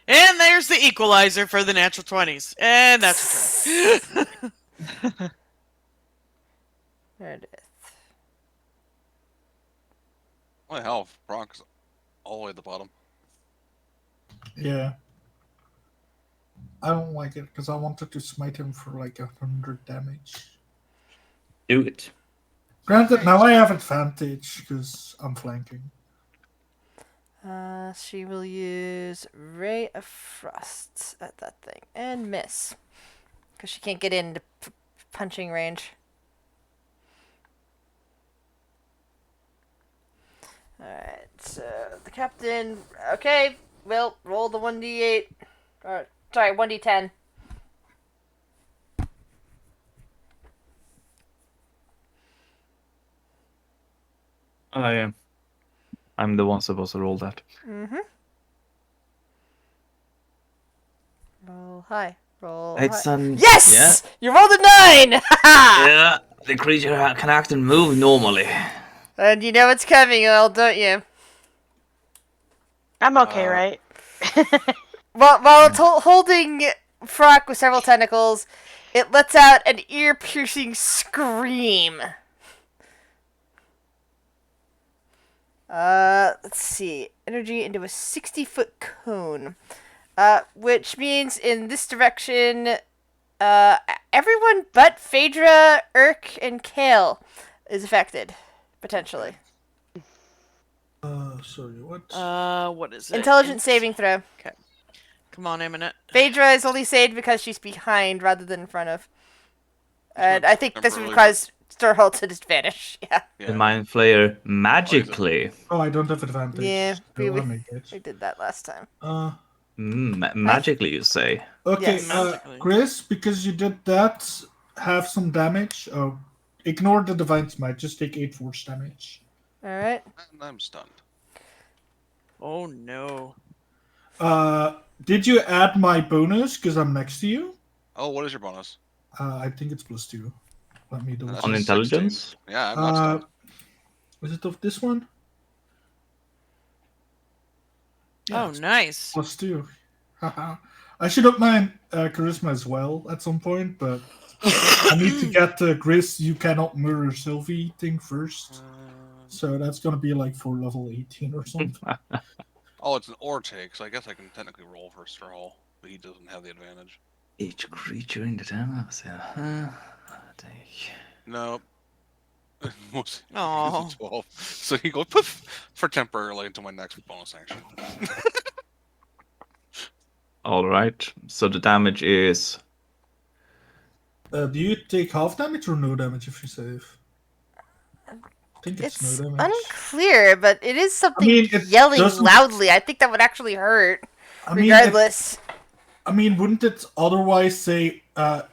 Speaker 3: And there's the equalizer for the natural 20s. And that's your turn.
Speaker 1: There it is.
Speaker 4: What the hell? Brock's all the way at the bottom.
Speaker 2: Yeah. I don't like it because I wanted to smite him for like 100 damage.
Speaker 6: Do it.
Speaker 2: Granted, now I have advantage because I'm flanking.
Speaker 1: She will use Ray of Frost at that thing and miss because she can't get into punching range. Alright, so the captain. Okay, well, roll the 1d8. Sorry, 1d10.
Speaker 6: I am. I'm the one supposed to roll that.
Speaker 1: Mm-hmm. Roll high. Roll
Speaker 6: It's
Speaker 1: high.
Speaker 6: an
Speaker 1: Yes! You rolled a 9!
Speaker 6: Yeah, the creature can act and move normally.
Speaker 1: And you know it's coming, Earl, don't you?
Speaker 5: I'm okay, right?
Speaker 1: While it's holding Frock with several tentacles, it lets out an ear-piercing scream. Let's see. Energy into a 60-foot cone. Which means in this direction, everyone but Phaedra, Urk, and Kale is affected, potentially.
Speaker 2: Sorry, what?
Speaker 3: What is it?
Speaker 1: Intelligence saving throw.
Speaker 3: Okay. Come on, Eminent.
Speaker 1: Phaedra is only saved because she's behind rather than in front of. And I think this would
Speaker 4: temporarily-
Speaker 1: cause Sturhill to just vanish. Yeah.
Speaker 6: The Mind Flayer magically.
Speaker 2: Oh, I don't have advantage.
Speaker 1: Yeah,
Speaker 2: No,
Speaker 1: we-
Speaker 2: I make it.
Speaker 1: We did that last time.
Speaker 6: Magically, you say?
Speaker 2: Okay,
Speaker 1: Yes.
Speaker 3: Magically.
Speaker 2: Chris, because you did that, have some damage. Oh, ignore the Divine Smite. Just take 8 force damage.
Speaker 1: Alright.
Speaker 4: And I'm stunned.
Speaker 3: Oh no.
Speaker 2: Did you add my bonus? Because I'm next to you.
Speaker 4: Oh, what is your bonus?
Speaker 2: I think it's +2. Let me do
Speaker 4: That's
Speaker 2: it.
Speaker 6: On
Speaker 4: a
Speaker 6: intelligence?
Speaker 4: 16. Yeah, I'm not stunned.
Speaker 2: Is it of this one?
Speaker 3: Oh,
Speaker 2: it's
Speaker 3: nice.
Speaker 2: +2. Haha. I should up my charisma as well at some point, but I need to get the Gris you cannot murder Sylvie thing first. So that's gonna be like for level 18 or something.
Speaker 4: Oh, it's an or take, so I guess I can technically roll for Sturl, but he doesn't have the advantage.
Speaker 6: Each creature in the town. Take.
Speaker 4: No. Most-
Speaker 3: Aw.
Speaker 4: it's a 12. So he goes poof for temporarily until my next bonus action.
Speaker 6: All right. So the damage is.
Speaker 2: Do you take half damage or no damage if you save? I think it's,
Speaker 1: It's
Speaker 2: no damage.
Speaker 1: unclear, but it is something
Speaker 2: mean, it
Speaker 1: yelling
Speaker 2: doesn't-
Speaker 1: loudly. I think that would actually hurt,
Speaker 2: I mean,
Speaker 1: regardless.
Speaker 2: wouldn't it otherwise say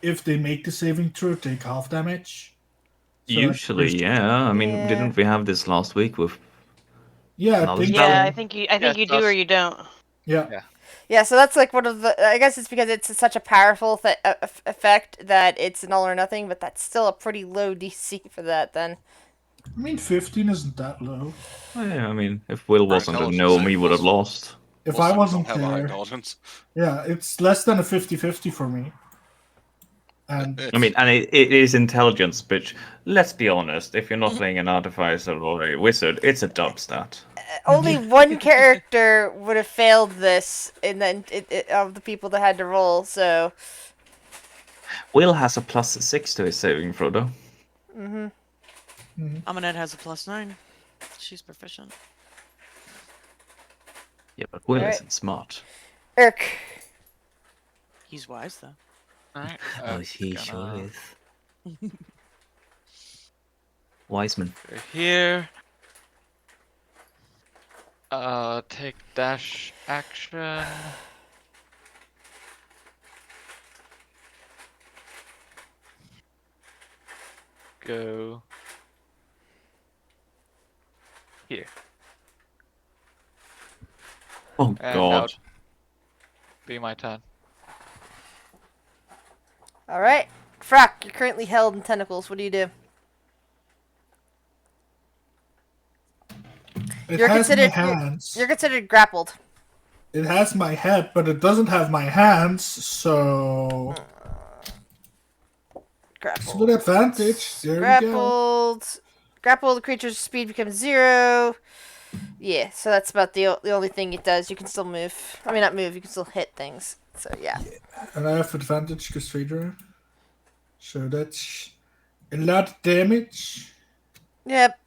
Speaker 2: if they make the saving throw, take half damage? So that's
Speaker 6: Usually,
Speaker 2: basically-
Speaker 6: yeah. I mean,
Speaker 1: Yeah.
Speaker 6: didn't we have this last week with?
Speaker 2: Yeah, I
Speaker 6: Knowledge
Speaker 2: think
Speaker 5: Yeah,
Speaker 2: so.
Speaker 5: I think you do
Speaker 7: that's-
Speaker 5: or you don't.
Speaker 2: Yeah.
Speaker 1: Yeah, so that's like one of the. I guess it's because it's such a powerful effect that it's an all or nothing, but that's still a pretty low DC for that. Then.
Speaker 2: I mean, 15 isn't that low.
Speaker 6: Yeah, I mean, if Will
Speaker 4: For
Speaker 6: wasn't a
Speaker 4: intelligence
Speaker 6: gnome,
Speaker 4: save,
Speaker 6: he would have
Speaker 4: most-
Speaker 6: lost.
Speaker 2: If
Speaker 4: Most
Speaker 2: I
Speaker 4: of them
Speaker 2: wasn't
Speaker 4: don't have a high
Speaker 2: there,
Speaker 4: intelligence.
Speaker 2: yeah, it's less than a 50-50 for me. And
Speaker 6: I mean, and it is intelligence, but let's be honest. If you're not playing an artificer or a wizard, it's a dub stat.
Speaker 1: Only one character would have failed this, and then of the people that had to roll. So.
Speaker 6: Will has a +6 to his saving throw, though.
Speaker 3: Eminent has a +9. She's proficient.
Speaker 6: Yeah, but Will
Speaker 1: Alright.
Speaker 6: isn't smart.
Speaker 1: Irk.
Speaker 3: He's wise though.
Speaker 7: Alright.
Speaker 6: he
Speaker 7: gonna
Speaker 6: sure is. Wiseman.
Speaker 7: go here. Take dash action. Go here.
Speaker 6: Oh
Speaker 7: And that
Speaker 6: God.
Speaker 7: would be my turn.
Speaker 1: All right, Frack. You're currently held in tentacles. What do you do?
Speaker 2: it
Speaker 1: You're
Speaker 2: has my
Speaker 1: considered-
Speaker 2: hands.
Speaker 1: You're considered grappled.
Speaker 2: It has my head, but it doesn't have my hands, so
Speaker 1: Grappled.
Speaker 2: with advantage. There we go.
Speaker 1: Grappled. The creature's speed becomes 0. Yeah, so that's about the only thing it does. You can still move. I mean, not move. You can still hit things. So yeah.
Speaker 2: And I have advantage because Phaedra. So that's a lot of damage.
Speaker 1: Yep.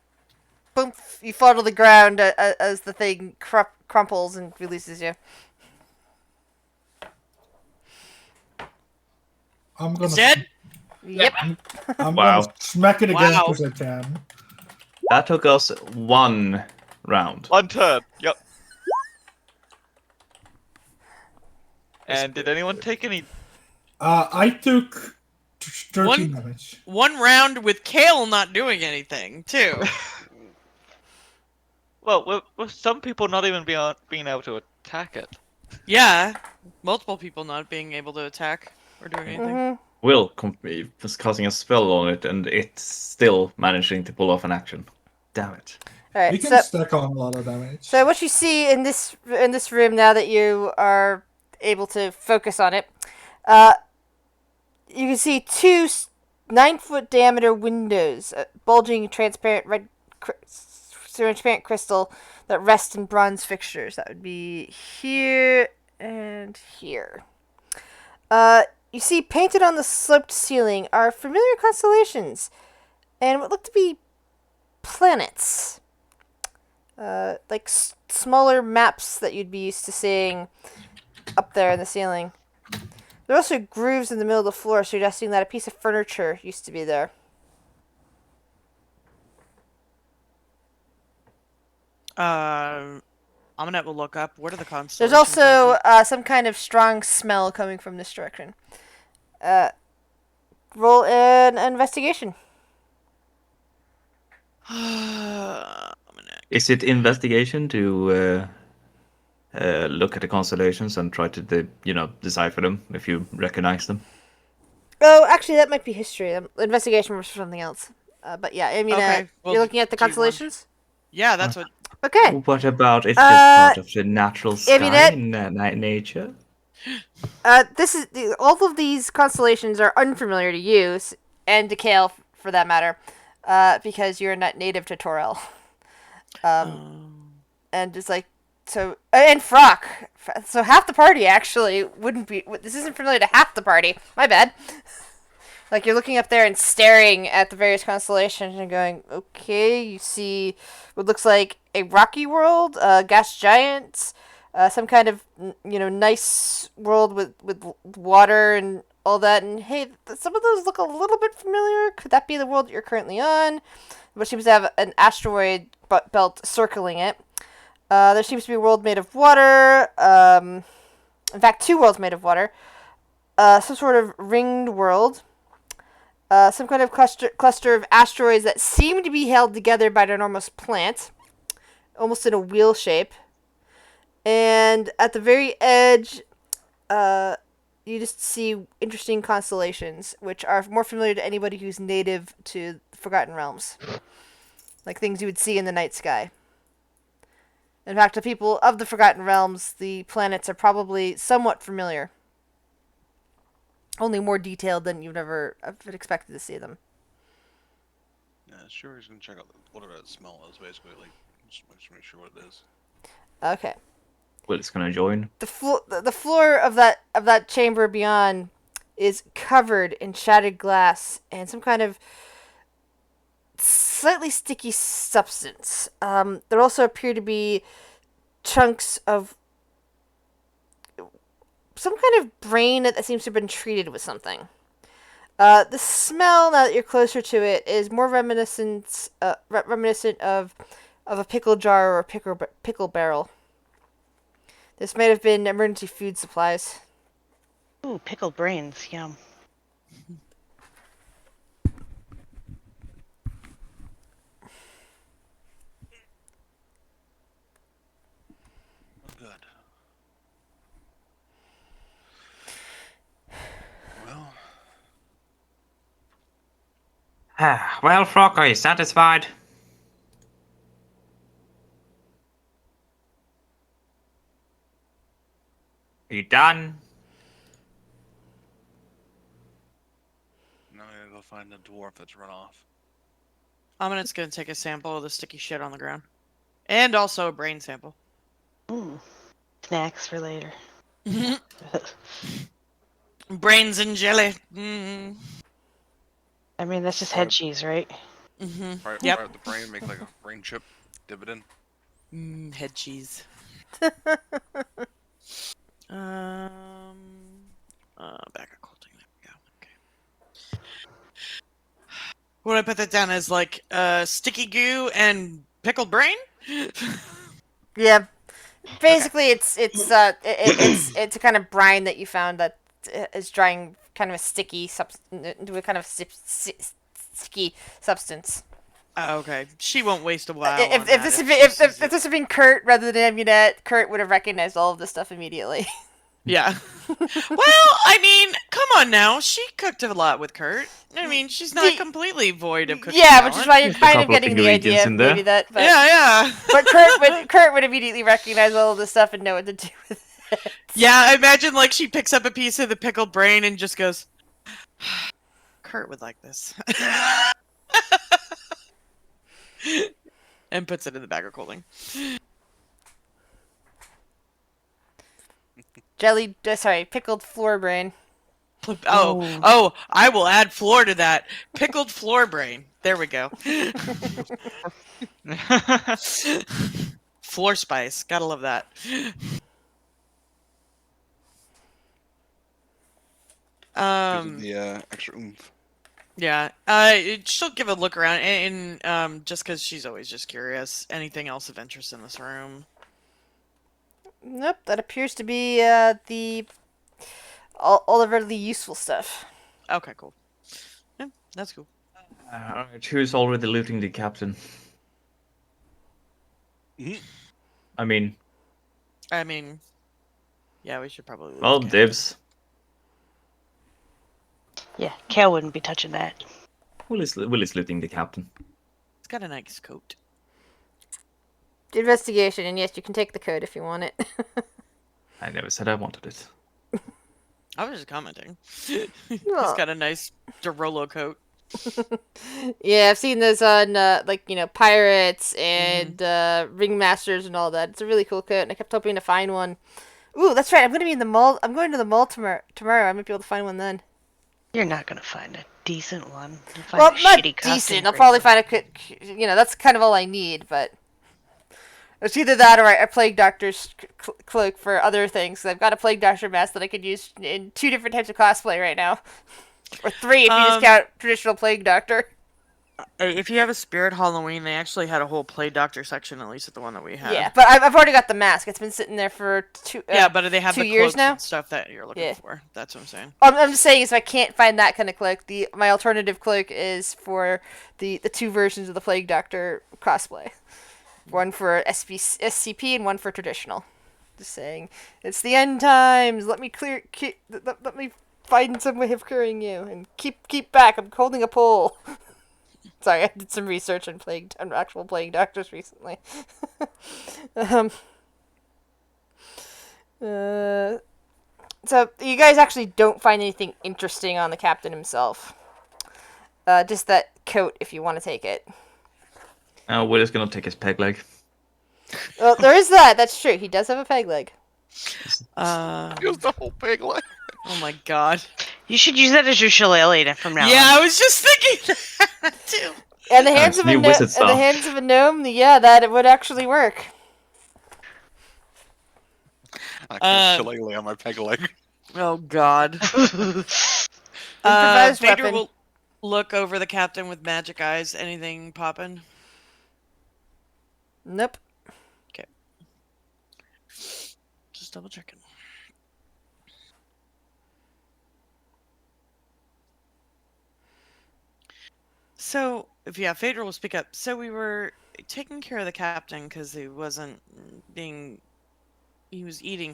Speaker 1: Boom! You fall to the ground as the thing crumples and releases you.
Speaker 2: I'm gonna.
Speaker 3: It's dead.
Speaker 1: Yep.
Speaker 2: I'm
Speaker 6: Wow.
Speaker 2: gonna smack it again
Speaker 3: Wow.
Speaker 2: because I can.
Speaker 6: That took us 1 round.
Speaker 7: One turn. Yep. And did anyone take any?
Speaker 2: I took 13
Speaker 3: One-
Speaker 2: damage.
Speaker 3: One round with Kale not doing anything too.
Speaker 7: Well, with some people not even being able to attack it.
Speaker 3: Yeah, multiple people not being able to attack or doing anything.
Speaker 1: Mm-hmm.
Speaker 6: Will was casting a spell on it, and it's still managing to pull off an action. Damn it.
Speaker 1: All right.
Speaker 2: You can
Speaker 1: So
Speaker 2: stack on a lot of damage.
Speaker 1: So what you see in this room now that you are able to focus on it, you can see two 9-foot diameter windows, bulging transparent transparent crystal that rest in bronze fixtures. That would be here and here. You see painted on the sloped ceiling are familiar constellations and what look to be planets. Like smaller maps that you'd be used to seeing up there in the ceiling. There are also grooves in the middle of the floor, suggesting that a piece of furniture used to be there.
Speaker 3: Amunet will look up. What are the constellations?
Speaker 1: There's also some kind of strong smell coming from this direction. Roll an investigation.
Speaker 3: Amunet.
Speaker 6: Is it investigation to look at the constellations and try to, decipher them if you recognize them?
Speaker 1: Oh, actually, that might be history. Investigation was for something else. But yeah, I mean,
Speaker 3: Okay, well,
Speaker 1: you're looking at the
Speaker 3: do you want-
Speaker 1: constellations?
Speaker 3: Yeah, that's what.
Speaker 1: Okay.
Speaker 6: What about it's just part of the natural sky
Speaker 1: Amunet?
Speaker 6: in nature?
Speaker 1: All of these constellations are unfamiliar to you, and to Kale, for that matter, because you're not native to Torel. And it's like, so, and Frock. So half the party actually wouldn't be, this isn't familiar to half the party. My bad. Like, you're looking up there and staring at the various constellations and going, okay, you see what looks like a rocky world, gas giants, some kind of, nice world with water and all that. And hey, some of those look a little bit familiar. Could that be the world that you're currently on? Which seems to have an asteroid belt circling it. There seems to be a world made of water. In fact, 2 worlds made of water. Some sort of ringed world. Some kind of cluster of asteroids that seem to be held together by an enormous plant, almost in a wheel shape. And at the very edge, you just see interesting constellations, which are more familiar to anybody who's native to Forgotten Realms. Like things you would see in the night sky. In fact, to people of the Forgotten Realms, the planets are probably somewhat familiar. Only more detailed than you've ever expected to see them.
Speaker 4: Yeah, sure. He's gonna check out whatever that smell is. Basically, like just make sure what it is.
Speaker 1: Okay.
Speaker 6: Well, it's gonna join.
Speaker 1: The floor of that chamber beyond is covered in shattered glass and some kind of slightly sticky substance. There also appear to be chunks of some kind of brain that seems to have been treated with something. The smell, now that you're closer to it, is more reminiscent of a pickle jar or a pickle barrel. This might have been emergency food supplies.
Speaker 5: Ooh, pickled brains, yum.
Speaker 4: Good. Well,
Speaker 6: Well, Frog, are you satisfied? Are you done?
Speaker 4: now I gotta go find the dwarf that's run off.
Speaker 3: Amunet's gonna take a sample of the sticky shit on the ground, and also a brain sample.
Speaker 5: Ooh, snacks for later.
Speaker 3: Brains and jelly. Mm.
Speaker 5: I mean, that's just head cheese, right?
Speaker 3: Mm-hmm.
Speaker 4: Right,
Speaker 3: Yep.
Speaker 4: right, the brain, make like a brain chip, dip it in.
Speaker 3: Head cheese. Back at quilting. There we go. Okay. Would I put that down as like sticky goo and pickled brain?
Speaker 1: Yeah, basically it's it's a kind of brine that you found that is drying kind of a sticky into a kind of sticky substance.
Speaker 3: Oh, okay. She won't waste a while.
Speaker 1: If,
Speaker 3: on
Speaker 1: if
Speaker 3: that
Speaker 1: this had
Speaker 3: she
Speaker 1: been if
Speaker 3: sees it.
Speaker 1: this had been Kurt rather than Amunet, Kurt would have recognized all of this stuff immediately.
Speaker 3: Yeah. Well, I mean, come on now. She cooked a lot with Kurt. I mean, she's not completely void of cooking
Speaker 1: Yeah, which is
Speaker 3: talent.
Speaker 1: why you're
Speaker 6: Just a
Speaker 1: kind of
Speaker 6: couple of
Speaker 1: getting the idea
Speaker 6: ingredients
Speaker 1: of
Speaker 6: in there.
Speaker 1: maybe that. But,
Speaker 3: Yeah.
Speaker 1: but Kurt would immediately recognize all of this stuff and know what to do with it.
Speaker 3: Yeah, I imagine like she picks up a piece of the pickled brain and just goes, Kurt would like this. And puts it in the bag of clothing.
Speaker 1: Pickled floor brain.
Speaker 3: Oh, I will add floor to that. Pickled floor brain. There we go. Floor spice. Gotta love that.
Speaker 4: The extra oomph.
Speaker 3: Yeah. She'll give a look around, and just because she's always just curious. Anything else of interest in this room?
Speaker 1: Nope, that appears to be all of the useful stuff.
Speaker 3: Okay, cool. Yeah, that's cool.
Speaker 6: Alright, who's already looting the captain?
Speaker 4: Mhm.
Speaker 6: I mean,
Speaker 3: Yeah, we should probably.
Speaker 6: well, dibs.
Speaker 5: Yeah, Kale wouldn't be touching that.
Speaker 6: Will is looting the captain.
Speaker 3: It's got a nice coat.
Speaker 1: Investigation, and yes, you can take the code if you want it.
Speaker 6: I never said I wanted it.
Speaker 3: I was just commenting. He's
Speaker 1: Well.
Speaker 3: got a nice Derolo coat.
Speaker 1: Yeah, I've seen those on pirates and ringmasters and all that. It's a really cool coat, and I kept hoping to find one. Ooh, that's right. I'm gonna be in the mall. I'm going to the mall tomorrow. I might be able to find one then.
Speaker 5: You're not gonna find a decent one. You'll find
Speaker 1: Well,
Speaker 5: a
Speaker 1: not
Speaker 5: shitty costume
Speaker 1: decent. I'll
Speaker 5: for
Speaker 1: probably
Speaker 5: you.
Speaker 1: find that's kind of all I need, but it's either that or a plague doctor's cloak for other things. I've got a plague doctor mask that I could use in 2 different types of cosplay right now, or 3 if you just count traditional plague doctor.
Speaker 3: If you have a Spirit Halloween, they actually had a whole Play Doctor section, at least at the one that we had.
Speaker 1: Yeah, but I've already got the mask. It's been sitting there for 2.
Speaker 3: Yeah, but they have
Speaker 1: 2
Speaker 3: the
Speaker 1: years
Speaker 3: cloaks
Speaker 1: now.
Speaker 3: and stuff that you're looking
Speaker 1: Yeah.
Speaker 3: for. That's what I'm saying.
Speaker 1: I'm just saying, if I can't find that kind of cloak, my alternative cloak is for the 2 versions of the Plague Doctor cosplay. One for SCP and one for traditional. Just saying, it's the end times. Let me let me find some way of curing you, and keep back. I'm holding a pole. Sorry, I did some research on actual plague doctors recently. So you guys actually don't find anything interesting on the captain himself. Just that coat, if you want to take it.
Speaker 6: Will is gonna take his peg leg.
Speaker 1: Well, there is that. That's true. He does have a peg leg.
Speaker 4: Use the whole pig leg.
Speaker 3: Oh my god.
Speaker 5: You should use that as your shillelagh from now
Speaker 3: Yeah,
Speaker 5: on.
Speaker 3: I was just thinking that too.
Speaker 1: And the hands
Speaker 6: it's
Speaker 1: of a
Speaker 6: new wizard stuff.
Speaker 1: the hands of a gnome. Yeah, that it would actually work.
Speaker 4: I can't shillelagh on my peg leg.
Speaker 3: Oh god.
Speaker 1: Improvised
Speaker 3: Vader
Speaker 1: weapon.
Speaker 3: will look over the captain with magic eyes. Anything poppin'?
Speaker 1: Nope.
Speaker 3: Just double checking. So, if Vader will speak up. So we were taking care of the captain because he was eating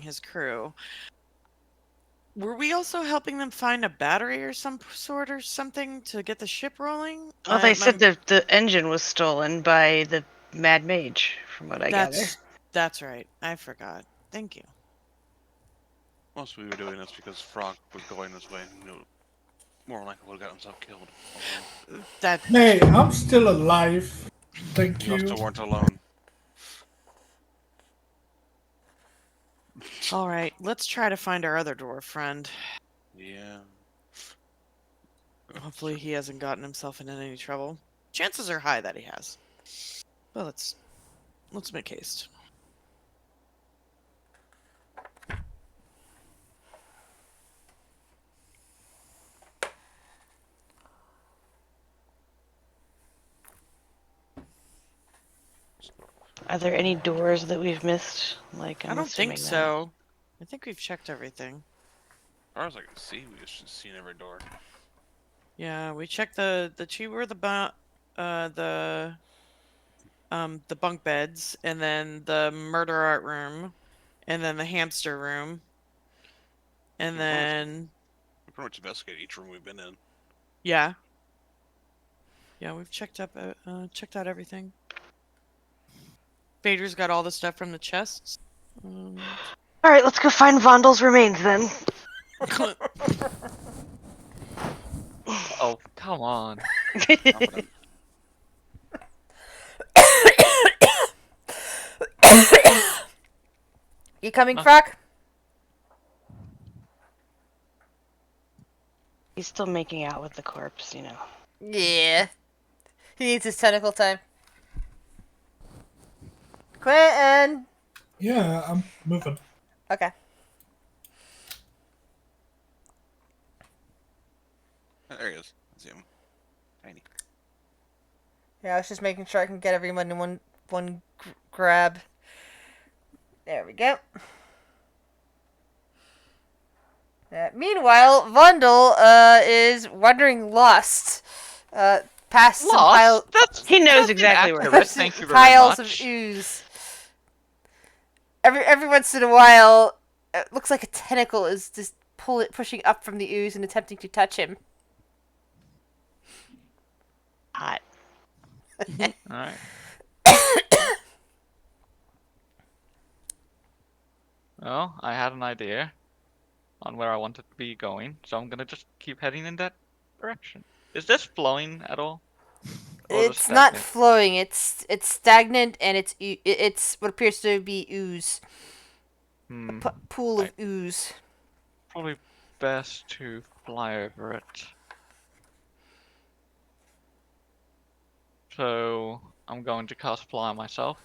Speaker 3: his crew. Were we also helping them find a battery or some sort or something to get the ship rolling?
Speaker 5: Well, they said the engine was stolen by the Mad Mage, from what I gather.
Speaker 3: That's right. I forgot. Thank you.
Speaker 4: Most we were doing this because Frog was going this way. And more likely would have gotten himself killed.
Speaker 2: Hey, I'm still alive. Thank
Speaker 4: You
Speaker 2: you.
Speaker 4: also weren't alone.
Speaker 3: All right, let's try to find our other dwarf friend.
Speaker 4: Yeah.
Speaker 3: Hopefully he hasn't gotten himself into any trouble. Chances are high that he has. Well, let's make haste.
Speaker 5: Are there any doors that we've missed? Like,
Speaker 3: I don't think so. I think we've checked everything.
Speaker 4: As far as I can see, we just seen every door.
Speaker 3: Yeah, we checked the chamber, the the bunk beds, and then the murder art room, and then the hamster room, and
Speaker 4: Yeah, pretty much.
Speaker 3: then
Speaker 4: We pretty much investigated each room we've been in.
Speaker 3: yeah, we've checked out everything. Vader's got all the stuff from the chests.
Speaker 5: All right, let's go find Vondel's remains then.
Speaker 7: Oh, come on.
Speaker 4: Confident.
Speaker 1: You coming,
Speaker 7: Huh?
Speaker 1: Frock?
Speaker 5: He's still making out with the corpse, you know.
Speaker 1: Yeah. He needs his tentacle time. Quentin!
Speaker 2: Yeah, I'm moving.
Speaker 1: Okay.
Speaker 4: There he is. I see him. Tiny.
Speaker 1: Yeah, I was just making sure I can get everyone in one grab. There we go. Meanwhile, Vundel is wandering lost past some
Speaker 7: Lost? That's
Speaker 5: He knows
Speaker 7: that's
Speaker 5: exactly where it
Speaker 7: inaccurate,
Speaker 5: is.
Speaker 7: thank you very
Speaker 1: piles
Speaker 7: much.
Speaker 1: of ooze. Every once in a while, it looks like a tentacle is just pushing up from the ooze and attempting to touch him.
Speaker 5: Hot.
Speaker 7: Alright. Well, I had an idea on where I wanted to be going, so I'm gonna just keep heading in that direction. Is this flowing at all? Or is it
Speaker 1: It's not
Speaker 7: stagnant?
Speaker 1: flowing. It's stagnant and it's what appears to be ooze.
Speaker 7: Hmm.
Speaker 1: Pool of ooze.
Speaker 7: Probably best to fly over it. So I'm going to cast fly myself.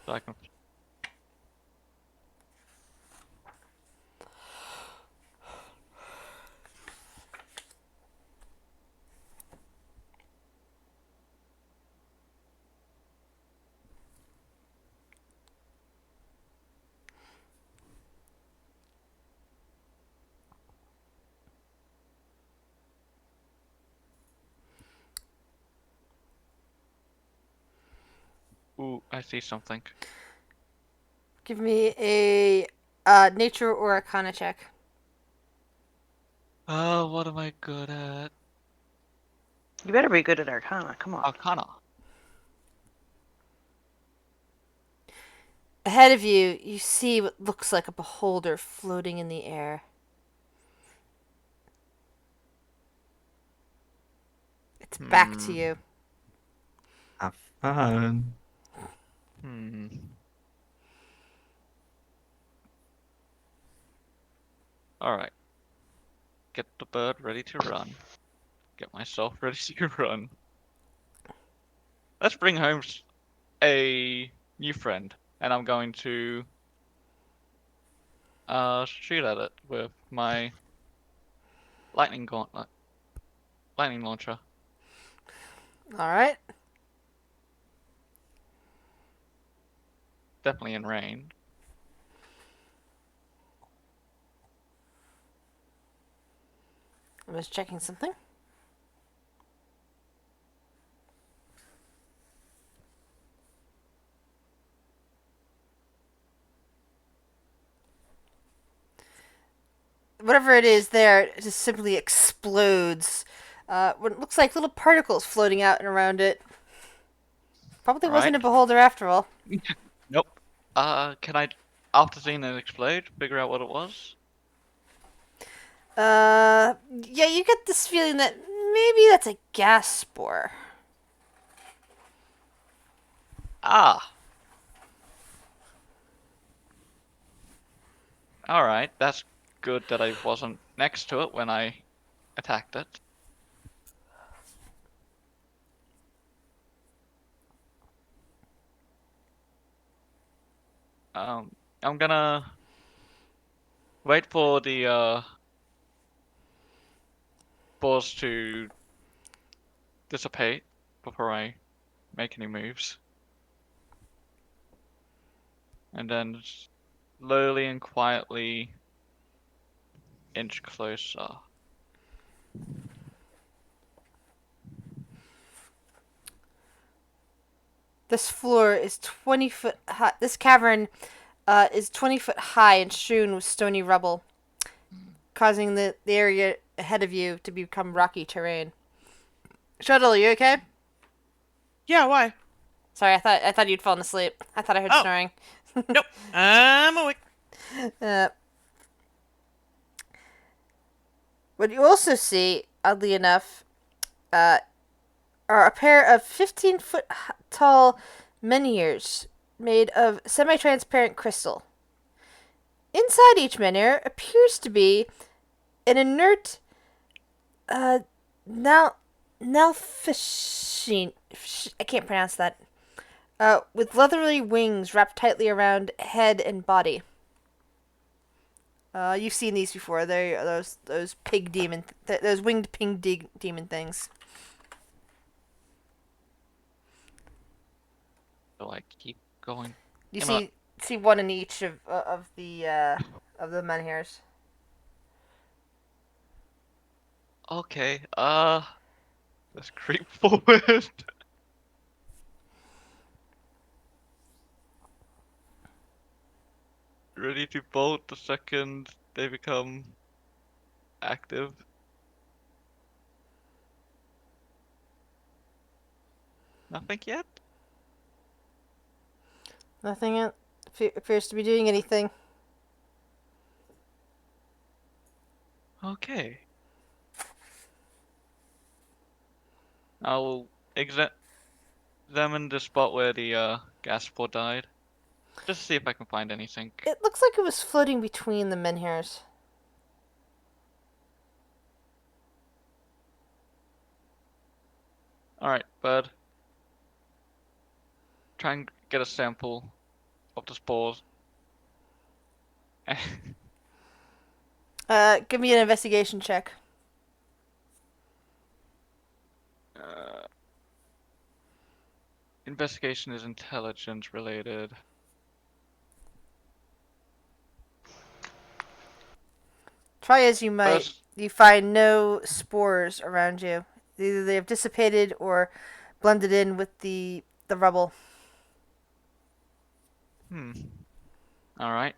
Speaker 7: So I can. Ooh, I see something.
Speaker 1: Give me a nature or arcana check.
Speaker 7: Oh, what am I good at?
Speaker 5: You better be good at Arcana. Come on.
Speaker 7: Arcana.
Speaker 1: Ahead of you, you see what looks like a beholder floating in the air. It's back to you.
Speaker 6: Have fun.
Speaker 7: Hmm. Alright. Get the bird ready to run. Get myself ready to run. Let's bring home a new friend, and I'm going to shoot at it with my lightning gauntlet, lightning launcher.
Speaker 1: All right.
Speaker 7: Definitely in range.
Speaker 1: I'm just checking something. Whatever it is there, it just simply explodes. What it looks like little particles floating out and around it. Probably wasn't a
Speaker 7: Right.
Speaker 1: beholder after all.
Speaker 7: Nope. Can I, after seeing it explode, figure out what it was?
Speaker 1: Yeah, you get this feeling that maybe that's a gas spore.
Speaker 7: Ah. Alright, that's good that I wasn't next to it when I attacked it. I'm gonna wait for the spores to dissipate before I make any moves. And then slowly and quietly inch closer.
Speaker 1: This floor is 20 foot high. This cavern is 20 foot high and strewn with stony rubble, causing the area ahead of you to become rocky terrain. Shuttle, are you okay?
Speaker 3: Yeah, why?
Speaker 1: Sorry, I thought you'd fallen asleep. I thought I heard
Speaker 3: Oh.
Speaker 1: snoring.
Speaker 3: Nope. I'm awake.
Speaker 1: Uh, what you also see, oddly enough, are a pair of 15-foot tall menhirs made of semi-transparent crystal. Inside each menhir appears to be an inert, nalfishine. I can't pronounce that. With leathery wings wrapped tightly around head and body. You've seen these before. They are those pig demon, those winged pig demon things.
Speaker 7: So I keep going.
Speaker 1: You
Speaker 7: Emma.
Speaker 1: see one in each of the menhirs.
Speaker 7: Okay, let's creep forward. Ready to bolt the second they become active. Nothing yet?
Speaker 1: Nothing appears to be doing anything.
Speaker 7: Okay. I'll examine the spot where the gas spore died. Just to see if I can find anything.
Speaker 1: It looks like it was floating between the menhirs.
Speaker 7: Alright, Bird. Try and get a sample of the spores.
Speaker 1: Give me an investigation check.
Speaker 7: Investigation is intelligence related.
Speaker 1: Try as you might,
Speaker 7: First,
Speaker 1: you find no spores around you. Either they have dissipated or blended in with the rubble.
Speaker 7: Alright.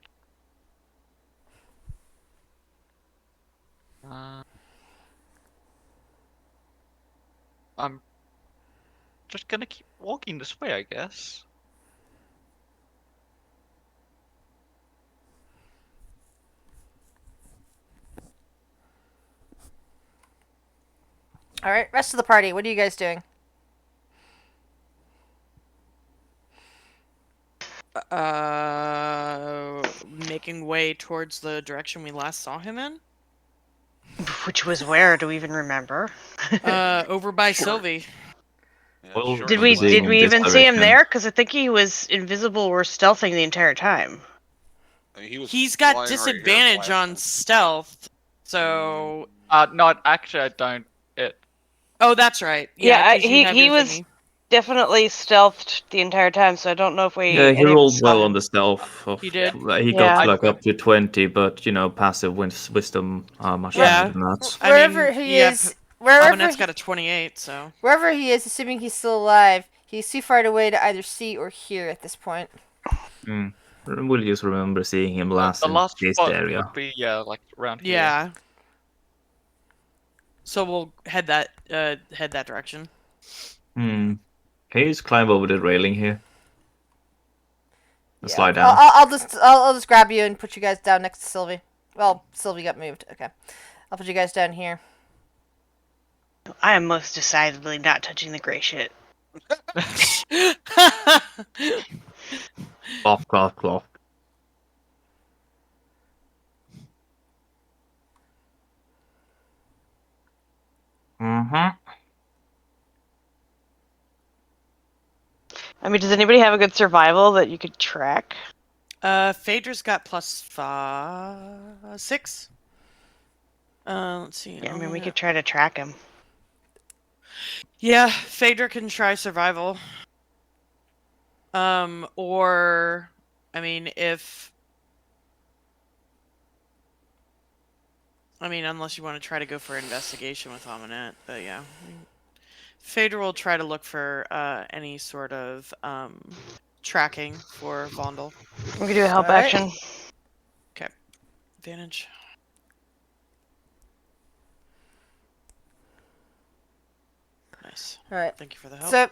Speaker 7: I'm just gonna keep walking this way, I guess.
Speaker 1: All right, rest of the party, what are you guys doing?
Speaker 3: Making way towards the direction we last saw him in.
Speaker 5: Which was where? Do we even remember?
Speaker 3: Over by
Speaker 4: Sure.
Speaker 3: Sylvie.
Speaker 4: Yeah,
Speaker 6: Well,
Speaker 4: sure.
Speaker 5: Did
Speaker 6: I'm
Speaker 5: we
Speaker 6: seeing in this
Speaker 5: even see him
Speaker 6: direction.
Speaker 5: there? Because I think he was invisible or stealthing the entire time.
Speaker 4: I mean,
Speaker 3: He's got
Speaker 4: flying right here
Speaker 3: disadvantage
Speaker 4: last
Speaker 3: on
Speaker 4: time.
Speaker 3: stealth, so.
Speaker 7: No, actually I don't.
Speaker 3: Oh, that's right.
Speaker 5: Yeah,
Speaker 3: 'cause you have
Speaker 5: he
Speaker 3: your
Speaker 5: was
Speaker 3: thingy.
Speaker 5: definitely stealthed the entire time, so I don't know if we.
Speaker 6: Yeah, he
Speaker 5: any of us
Speaker 6: rolled
Speaker 5: saw
Speaker 6: well
Speaker 5: him.
Speaker 6: on the stealth. Of,
Speaker 3: He did.
Speaker 6: He
Speaker 5: Yeah.
Speaker 6: got like up to 20, but passive wisdom much
Speaker 3: Yeah.
Speaker 6: higher than that.
Speaker 1: Wherever he is, wherever
Speaker 3: Almanette's
Speaker 1: he,
Speaker 3: got a 28, so.
Speaker 1: wherever he is, assuming he's still alive, he's too far away to either see or hear at this point.
Speaker 6: We'll just remember seeing him last
Speaker 7: The
Speaker 6: in
Speaker 7: last
Speaker 6: this
Speaker 7: spot
Speaker 6: area.
Speaker 7: would be like around here.
Speaker 3: Yeah. So we'll head that direction.
Speaker 6: Can you just climb over the railing here? And slide down.
Speaker 1: I'll just grab you and put you guys down next to Sylvie. Well, Sylvie got moved. Okay, I'll put you guys down here.
Speaker 5: I am most decidedly not touching the gray shit.
Speaker 6: Cloth, cloth, cloth. Mm-hmm.
Speaker 5: I mean, does anybody have a good survival that you could track?
Speaker 3: Phaedra's got +6. Let's see.
Speaker 5: Yeah, I mean, we could try to track him.
Speaker 3: Yeah, Phaedra can try survival. Or, I mean, unless you want to try to go for investigation with Amanette, but yeah. Phaedra will try to look for any sort of tracking for Vondel.
Speaker 5: We can do a help
Speaker 1: Alright.
Speaker 5: action.
Speaker 3: Advantage. Nice.
Speaker 1: Alright.
Speaker 3: Thank you for the help.
Speaker 1: So,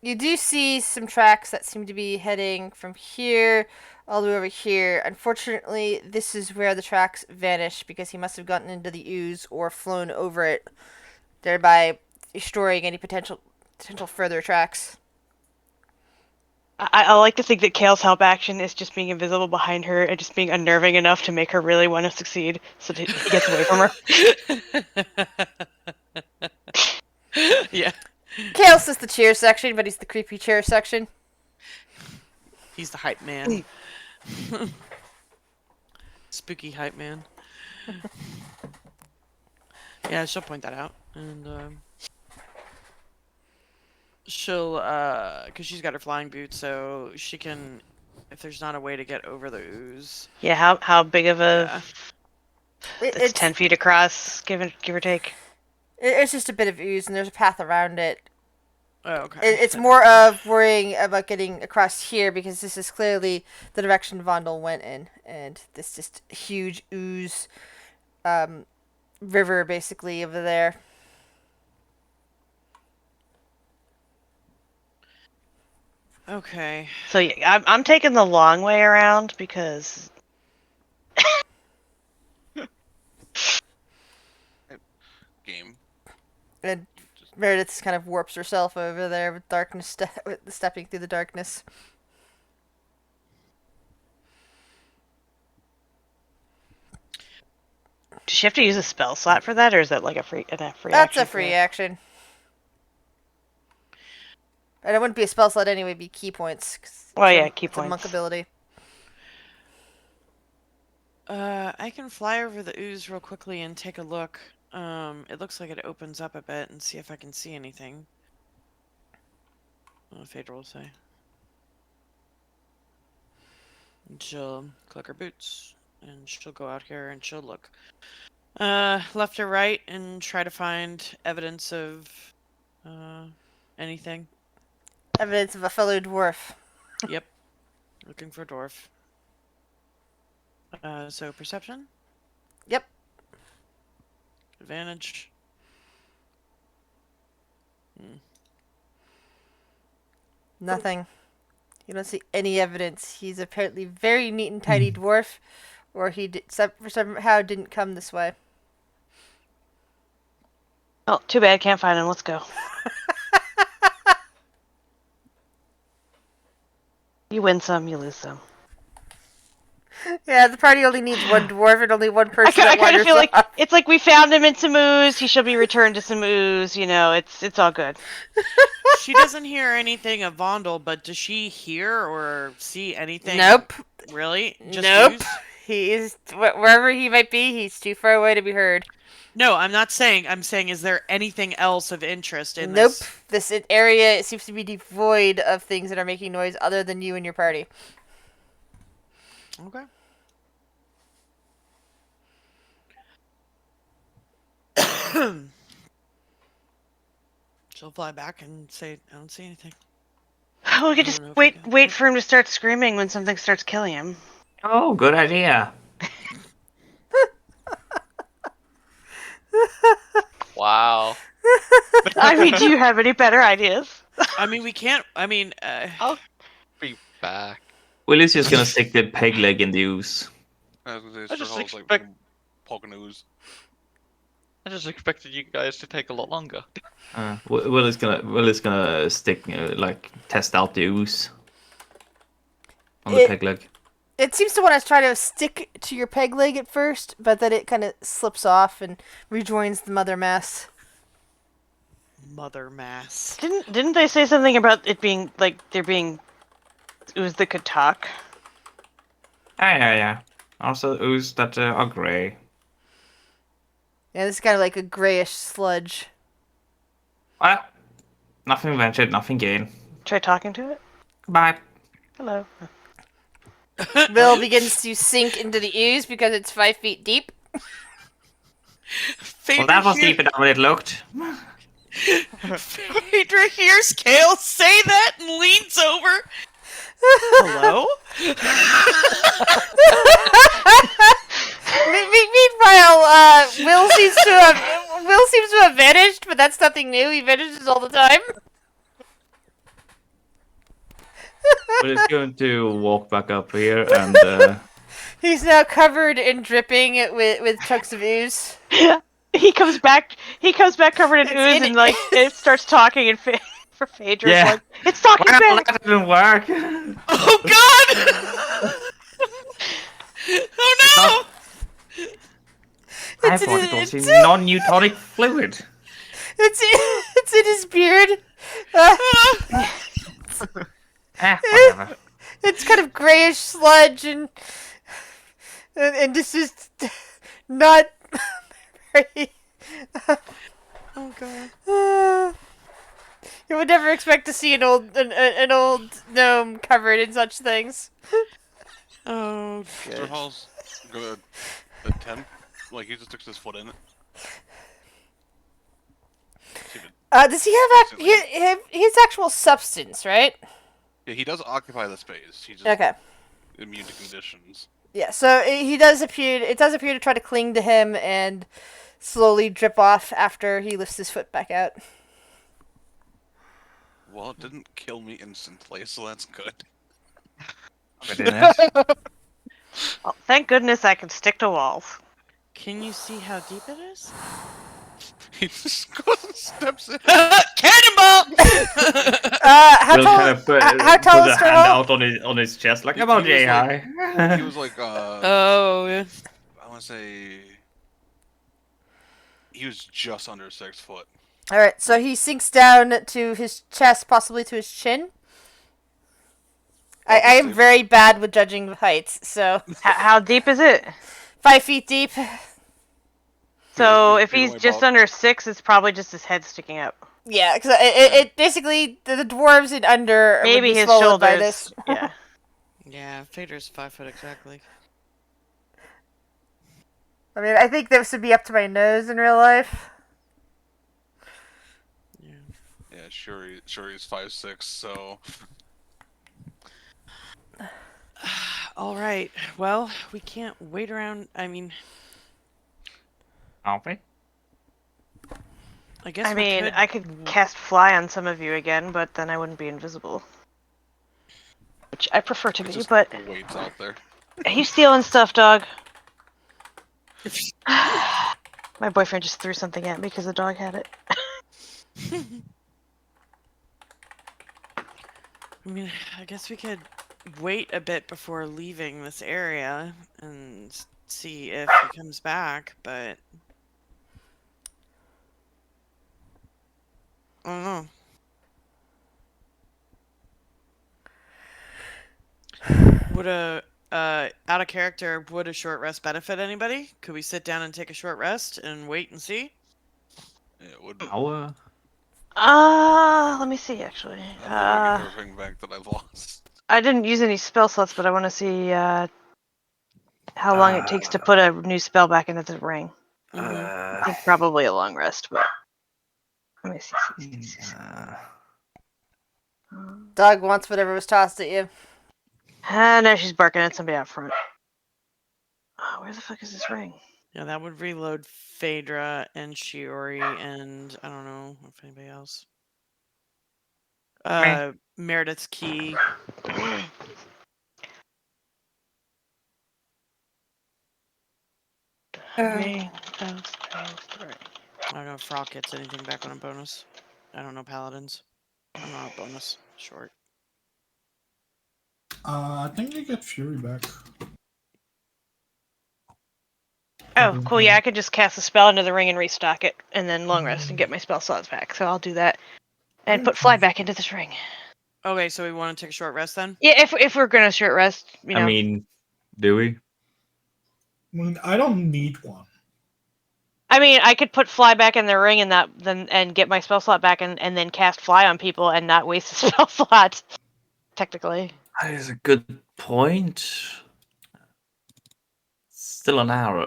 Speaker 1: you do see some tracks that seem to be heading from here all the way over here. Unfortunately, this is where the tracks vanish because he must have gotten into the ooze or flown over it, thereby destroying any potential further tracks.
Speaker 5: I like to think that Kale's help action is just being invisible behind her and just being unnerving enough to make her really want to succeed, so that he gets away from her.
Speaker 3: Yeah.
Speaker 1: Kale's is the cheer section, but he's the creepy cheer section.
Speaker 3: He's the hype man. Spooky hype man. Yeah, she'll point that out. And she'll, because she's got her flying boots, so she can, if there's not a way to get over the ooze.
Speaker 5: Yeah, how big of a...
Speaker 3: Yeah.
Speaker 5: It's 10 feet across, give or take.
Speaker 1: It's just a bit of ooze, and there's a path around it.
Speaker 3: Oh, okay.
Speaker 1: It's more of worrying about getting across here because this is clearly the direction Vondel went in, and this just huge ooze river basically over there.
Speaker 3: Okay.
Speaker 5: So yeah, I'm taking the long way around because...
Speaker 4: Game.
Speaker 1: And Meredith kind of warps herself over there with darkness, stepping through the darkness.
Speaker 5: Does she have to use a spell slot for that, or is that like a free
Speaker 1: That's
Speaker 5: action
Speaker 1: a free action. And it wouldn't be a spell slot anyway, it'd be key points.
Speaker 5: Well, yeah, key
Speaker 1: it's a monk
Speaker 5: points.
Speaker 1: ability.
Speaker 3: I can fly over the ooze real quickly and take a look. It looks like it opens up a bit and see if I can see anything. Phaedra will say. And she'll click her boots, and she'll go out here and she'll look left or right and try to find evidence of anything.
Speaker 1: Evidence of a fellow dwarf.
Speaker 3: Yep. Looking for a dwarf. So perception?
Speaker 1: Yep.
Speaker 3: Advantage.
Speaker 1: Nothing. You don't see any evidence. He's apparently very neat and tidy dwarf, or he somehow didn't come this way.
Speaker 5: Oh, too bad, can't find him. Let's go. You win some, you lose some.
Speaker 1: Yeah, the party only needs one dwarf and only one person.
Speaker 5: I kind of feel like
Speaker 1: off.
Speaker 5: it's like we found him in some ooze. He shall be returned to some ooze. You know, it's all good.
Speaker 3: She doesn't hear anything of Vondel, but does she hear or see anything?
Speaker 1: Nope.
Speaker 3: Really? Just
Speaker 1: Nope.
Speaker 3: ooze?
Speaker 1: He is wherever he might be. He's too far away to be heard.
Speaker 3: No, I'm not saying. I'm saying, is there anything else of interest in
Speaker 1: Nope.
Speaker 3: this?
Speaker 1: This area seems to be devoid of things that are making noise other than you and your party.
Speaker 3: Okay. She'll fly back and say, "I don't see anything."
Speaker 5: We could just
Speaker 3: don't know if we can-
Speaker 5: wait for him to start screaming when something starts killing him.
Speaker 6: Oh, good idea.
Speaker 7: Wow.
Speaker 5: I mean, do you have any better ideas?
Speaker 3: I mean, we can't. I mean,
Speaker 7: I'll be back.
Speaker 6: Willie's just gonna stick the peg leg in the ooze.
Speaker 4: I was gonna
Speaker 7: I
Speaker 4: say,
Speaker 7: just
Speaker 4: Strahov's like
Speaker 7: expect-
Speaker 4: poking ooze.
Speaker 7: I just expected you guys to take a lot longer.
Speaker 6: Willie's gonna stick like test out the ooze on the peg leg.
Speaker 1: It seems to want to try to stick to your peg leg at first, but then it kind of slips off and rejoins the mother mass.
Speaker 3: mother mass.
Speaker 5: Didn't they say something about it being like there being ooze that could talk?
Speaker 6: Yeah. Also ooze that are grey.
Speaker 1: Yeah, this is kind of like a grayish sludge.
Speaker 6: Well, nothing ventured, nothing gained.
Speaker 5: Try talking to it.
Speaker 6: Goodbye.
Speaker 5: Hello.
Speaker 1: Bill begins to sink into the ooze because it's 5 feet deep.
Speaker 6: Well, that was deeper than it looked.
Speaker 3: Phaedra hears Kale say that and leans over. Hello?
Speaker 1: Meanwhile, Will seems to have vanished, but that's nothing new. He vanishes all the time.
Speaker 6: But it's going to walk back up here and
Speaker 1: He's now covered and dripping with chunks of ooze.
Speaker 5: He comes back covered in
Speaker 1: It's
Speaker 5: ooze
Speaker 1: in
Speaker 5: and
Speaker 1: it.
Speaker 5: like it starts talking and for Phaedra's
Speaker 6: Yeah.
Speaker 5: like, it's talking
Speaker 6: well,
Speaker 5: back.
Speaker 6: that didn't work.
Speaker 3: Oh God! Oh no!
Speaker 6: I
Speaker 1: It's in
Speaker 6: thought
Speaker 1: his-
Speaker 6: it was
Speaker 1: it's-
Speaker 6: in non-Newtonic fluid.
Speaker 1: It's in his beard.
Speaker 6: Whatever.
Speaker 1: It's kind of grayish sludge and this is not very.
Speaker 3: Oh God.
Speaker 1: You would never expect to see an old gnome covered in such things.
Speaker 3: Oh
Speaker 4: Mr.
Speaker 3: good.
Speaker 4: Hall's good attempt. Like he just sticks his foot in it. See if it-
Speaker 1: Does he have his actual substance, right?
Speaker 4: Yeah, he does occupy the space. He's just
Speaker 1: Okay.
Speaker 4: immune to conditions.
Speaker 1: Yeah, so he does appear. It does appear to try to cling to him and slowly drip off after he lifts his foot back out.
Speaker 4: Well, it didn't kill me instantly, so that's good.
Speaker 6: But in it.
Speaker 5: Well, thank goodness I can stick to walls.
Speaker 3: Can you see how deep it is?
Speaker 4: He just goes and steps in.
Speaker 3: Cannonball!
Speaker 1: How
Speaker 6: Will
Speaker 1: tall?
Speaker 6: kind of put,
Speaker 1: how tall
Speaker 6: put
Speaker 1: is
Speaker 6: a hand
Speaker 1: Turtle?
Speaker 6: out on his chest, like
Speaker 4: He-
Speaker 6: about
Speaker 4: he was
Speaker 6: yay
Speaker 4: like-
Speaker 6: high.
Speaker 4: He was like,
Speaker 3: Oh, yeah.
Speaker 4: I want to say, he was just under 6 foot.
Speaker 1: All right, so he sinks down to his chest, possibly to his chin. I am
Speaker 4: Obviously.
Speaker 1: very bad with judging heights, so
Speaker 5: How deep is it?
Speaker 1: 5 feet deep.
Speaker 5: So
Speaker 4: Yeah,
Speaker 5: if he's
Speaker 4: only
Speaker 5: just
Speaker 4: about-
Speaker 5: under 6, it's probably just his head sticking up.
Speaker 1: Yeah, because it basically the dwarves in under would
Speaker 5: Maybe
Speaker 1: be
Speaker 5: his
Speaker 1: swallowed by
Speaker 5: shoulders.
Speaker 1: this.
Speaker 5: Yeah.
Speaker 3: Yeah, Phaedra's 5 foot exactly.
Speaker 1: I mean, I think this would be up to my nose in real life.
Speaker 3: Yeah.
Speaker 4: Yeah, sure he's 5'6", so
Speaker 3: All right. Well, we can't wait around. I mean,
Speaker 6: Aren't we?
Speaker 3: I guess
Speaker 5: I
Speaker 3: we
Speaker 5: mean,
Speaker 3: could...
Speaker 5: I could cast fly on some of you again, but then I wouldn't be invisible. Which I prefer to
Speaker 4: it
Speaker 5: be,
Speaker 4: just
Speaker 5: but
Speaker 4: waits out there.
Speaker 5: you stealing stuff, dog. My boyfriend just threw something at me because the dog had it.
Speaker 3: I mean, I guess we could wait a bit before leaving this area and see if he comes back, but I don't know. Would out of character, would a short rest benefit anybody? Could we sit down and take a short rest and wait and see?
Speaker 4: Yeah, it would be.
Speaker 6: Our
Speaker 5: Let me see actually.
Speaker 4: I'll get everything back that I've lost.
Speaker 5: I didn't use any spell slots, but I want to see how long it takes to put a new spell back into the ring. I think probably a long rest, but let me see.
Speaker 1: Dog wants whatever was tossed at you.
Speaker 5: No, she's barking at somebody out front. Oh, where the fuck is this ring?
Speaker 3: Yeah, that would reload Phaedra and Shiori and I don't know if anybody else. Meredith's key.
Speaker 5: Ring.
Speaker 3: I don't know if Frog gets anything back on a bonus. I don't know Paladins. I'm not a bonus. Short.
Speaker 2: I think they get Fury back.
Speaker 5: Oh, cool. Yeah, I could just cast a spell into the ring and restock it, and then long rest and get my spell slots back. So I'll do that, and put fly back into this ring.
Speaker 3: Okay, so we want to take a short rest then?
Speaker 5: Yeah, if we're gonna short rest, you know.
Speaker 6: I mean, do we?
Speaker 2: I mean, I don't need one.
Speaker 5: I could put fly back in the ring and and get my spell slot back and then cast fly on people and not waste a spell slot. Technically.
Speaker 6: That is a good point. Still an hour.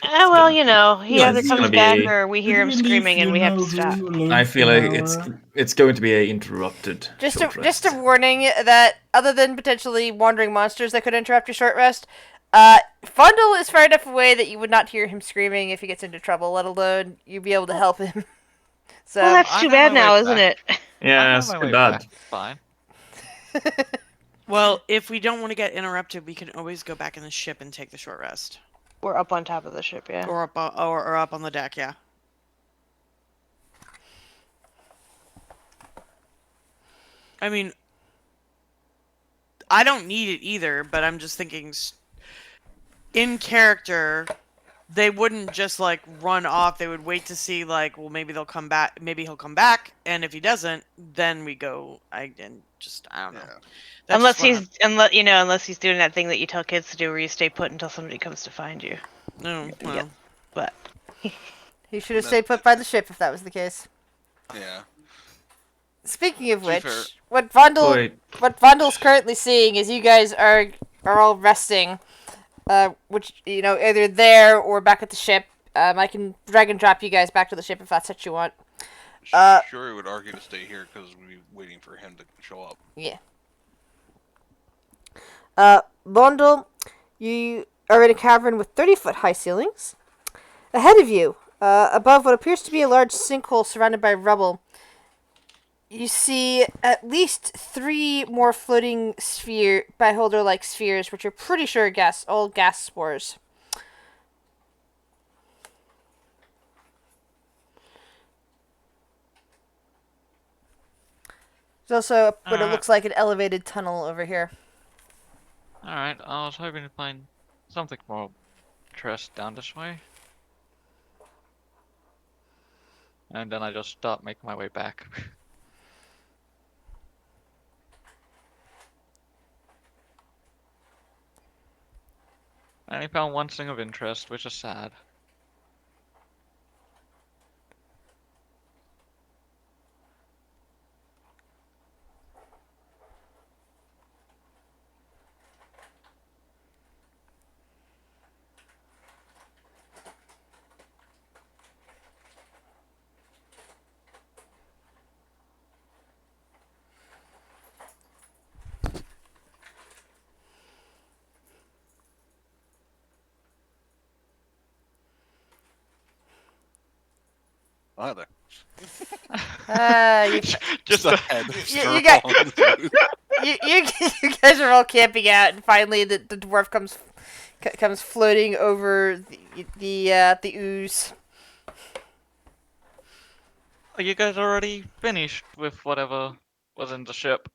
Speaker 5: Well, you know, he
Speaker 6: Yeah,
Speaker 5: either
Speaker 6: it's
Speaker 5: comes
Speaker 6: gonna
Speaker 5: back
Speaker 6: be-
Speaker 5: or we hear him
Speaker 2: Did we leave
Speaker 5: screaming and we have to
Speaker 2: Fiona
Speaker 5: stop.
Speaker 2: alone
Speaker 6: I
Speaker 2: for
Speaker 6: feel
Speaker 2: an
Speaker 6: like
Speaker 2: hour?
Speaker 6: it's going to be a interrupted
Speaker 1: Just
Speaker 6: short
Speaker 1: just a
Speaker 6: rest.
Speaker 1: warning that other than potentially wandering monsters that could interrupt your short rest, Fundle is far enough away that you would not hear him screaming if he gets into trouble. Let alone you be able to help him. So
Speaker 5: Well, that's
Speaker 7: I'm
Speaker 5: too
Speaker 7: on
Speaker 5: bad
Speaker 7: my way
Speaker 5: now, isn't
Speaker 7: back.
Speaker 5: it?
Speaker 6: Yeah,
Speaker 7: I'm on
Speaker 6: it's
Speaker 7: my
Speaker 6: too
Speaker 7: way
Speaker 6: bad.
Speaker 7: back. It's fine.
Speaker 3: Well, if we don't want to get interrupted, we can always go back in the ship and take the short rest,
Speaker 5: We're up on top of the ship, yeah.
Speaker 3: or up on the deck. Yeah. I mean, I don't need it either, but I'm just thinking, in character, they wouldn't just like run off. They would wait to see, like, well, maybe they'll come back. Maybe he'll come back, and if he doesn't, then we go. I don't know.
Speaker 4: Yeah.
Speaker 3: That's
Speaker 5: Unless
Speaker 3: just
Speaker 5: he's unless he's doing that thing that you tell kids to do, where you stay put until somebody comes to find you.
Speaker 3: no. Well,
Speaker 5: Yep. But
Speaker 1: he should have stayed put by the ship if that was the case.
Speaker 4: Yeah.
Speaker 1: Speaking of
Speaker 4: To be
Speaker 1: which,
Speaker 4: fair-
Speaker 1: what
Speaker 6: Wait,
Speaker 1: Vondal's currently seeing is you guys are all resting, which either there or back at the ship. I can drag and drop you guys back to the ship if that's what you want.
Speaker 4: Sure, he would argue to stay here because we'd be waiting for him to show up.
Speaker 1: Yeah. Vondal, you are in a cavern with 30-foot high ceilings. Ahead of you, above what appears to be a large sinkhole surrounded by rubble, you see at least 3 more floating beholder-like spheres, which are pretty sure all gas spores. There's also what it looks like an elevated tunnel over here.
Speaker 7: Alright, I was hoping to find something more interest down this way. And then I just start making my way back. I only found one thing of interest, which is sad.
Speaker 4: Hi there.
Speaker 7: Just
Speaker 4: a
Speaker 7: a-
Speaker 4: head.
Speaker 1: You got- you guys are all camping out, and finally the dwarf comes floating over the ooze.
Speaker 7: Are you guys already finished with whatever was in the ship?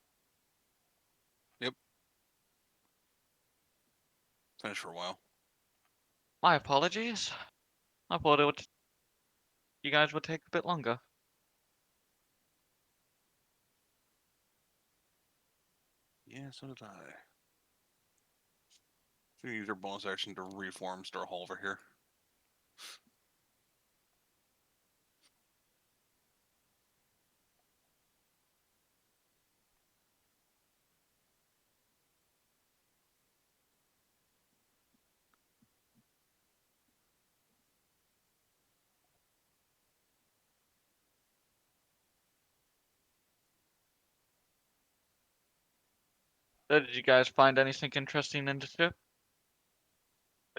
Speaker 4: Finished for a while.
Speaker 7: My apologies. I thought you guys would take a bit longer.
Speaker 4: Yeah, so did I. So you use your bonus action to reform Starhall over here.
Speaker 7: So did you guys find anything interesting in the ship?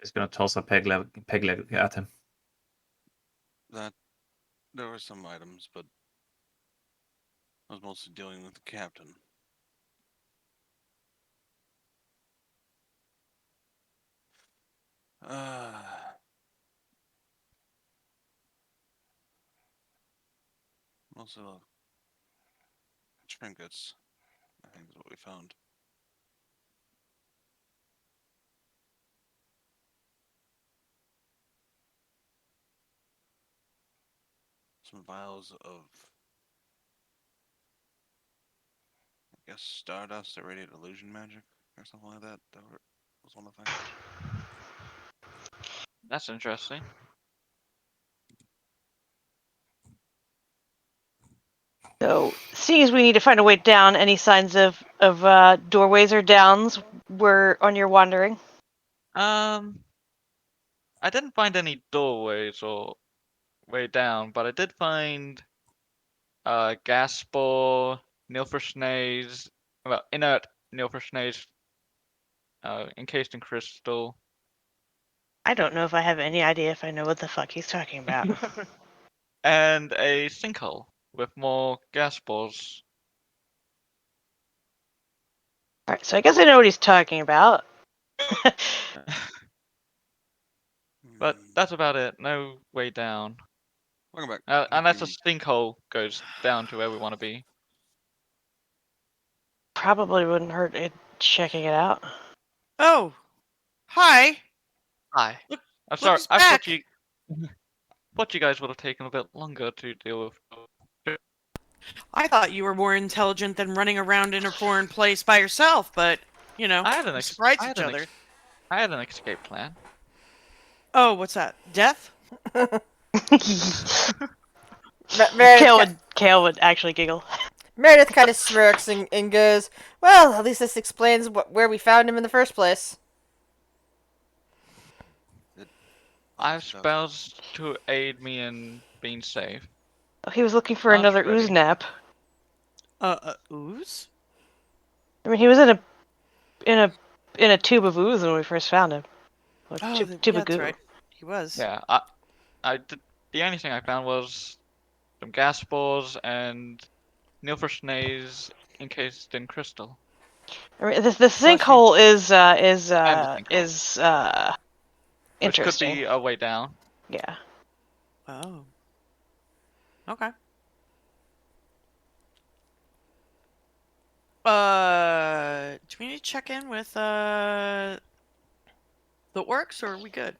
Speaker 6: he's gonna toss a peg leg at him.
Speaker 4: That there were some items, but I was mostly dealing with the captain. Mostly trinkets, I think is what we found. Some vials of, I guess, stardust that radiate illusion magic or something like that. That was one of the things.
Speaker 7: That's interesting.
Speaker 5: so, seeing as we need to find a way down, any signs of doorways or downs were on your wandering?
Speaker 7: Um, I didn't find any doorways or way down, but I did find gas spore, nilfreshnaze, well, inert nilfreshnaze, encased in crystal,
Speaker 5: I don't know if I have any idea if I know what the fuck he's talking about.
Speaker 7: and a sinkhole with more gas spores.
Speaker 5: Alright, so I guess I know what he's talking about.
Speaker 7: But
Speaker 4: Hmm.
Speaker 7: that's about it. No way down.
Speaker 4: Welcome back.
Speaker 7: Unless a
Speaker 4: Thinking-
Speaker 7: sinkhole goes down to where we want to be.
Speaker 5: Probably wouldn't hurt it checking it out.
Speaker 1: Oh, hi.
Speaker 7: Hi.
Speaker 1: Look-
Speaker 7: I'm sorry.
Speaker 1: who's
Speaker 7: I
Speaker 1: back?
Speaker 7: thought you guys would have taken a bit longer to deal with.
Speaker 1: I thought you were more intelligent than running around in a foreign place by yourself, but you know,
Speaker 7: I had an
Speaker 1: we
Speaker 7: ex-
Speaker 1: surprise
Speaker 7: I had
Speaker 1: each
Speaker 7: an
Speaker 1: other.
Speaker 7: ex- I had an escape plan.
Speaker 1: Oh, what's that? Death?
Speaker 5: Kale would actually giggle.
Speaker 1: Meredith kind of smirks and goes, "Well, at least this explains where we found him in the first place."
Speaker 7: I have spells to aid me in being safe.
Speaker 5: He was looking for
Speaker 7: Not
Speaker 5: another
Speaker 7: ready.
Speaker 5: ooze nap.
Speaker 1: Ooze?
Speaker 5: I mean, he was in a tube of ooze when we first found him. Or tube
Speaker 1: yeah,
Speaker 5: of
Speaker 1: that's
Speaker 5: goo.
Speaker 1: right. He was.
Speaker 7: Yeah, I did. The only thing I found was some gas spores and nilfreshnaze encased in crystal.
Speaker 5: I mean, the
Speaker 1: Bless you.
Speaker 5: sinkhole is
Speaker 7: Which could
Speaker 5: interesting.
Speaker 7: be a way down.
Speaker 5: Yeah.
Speaker 1: Oh. Okay. Do we need to check in with the orcs, or are we good?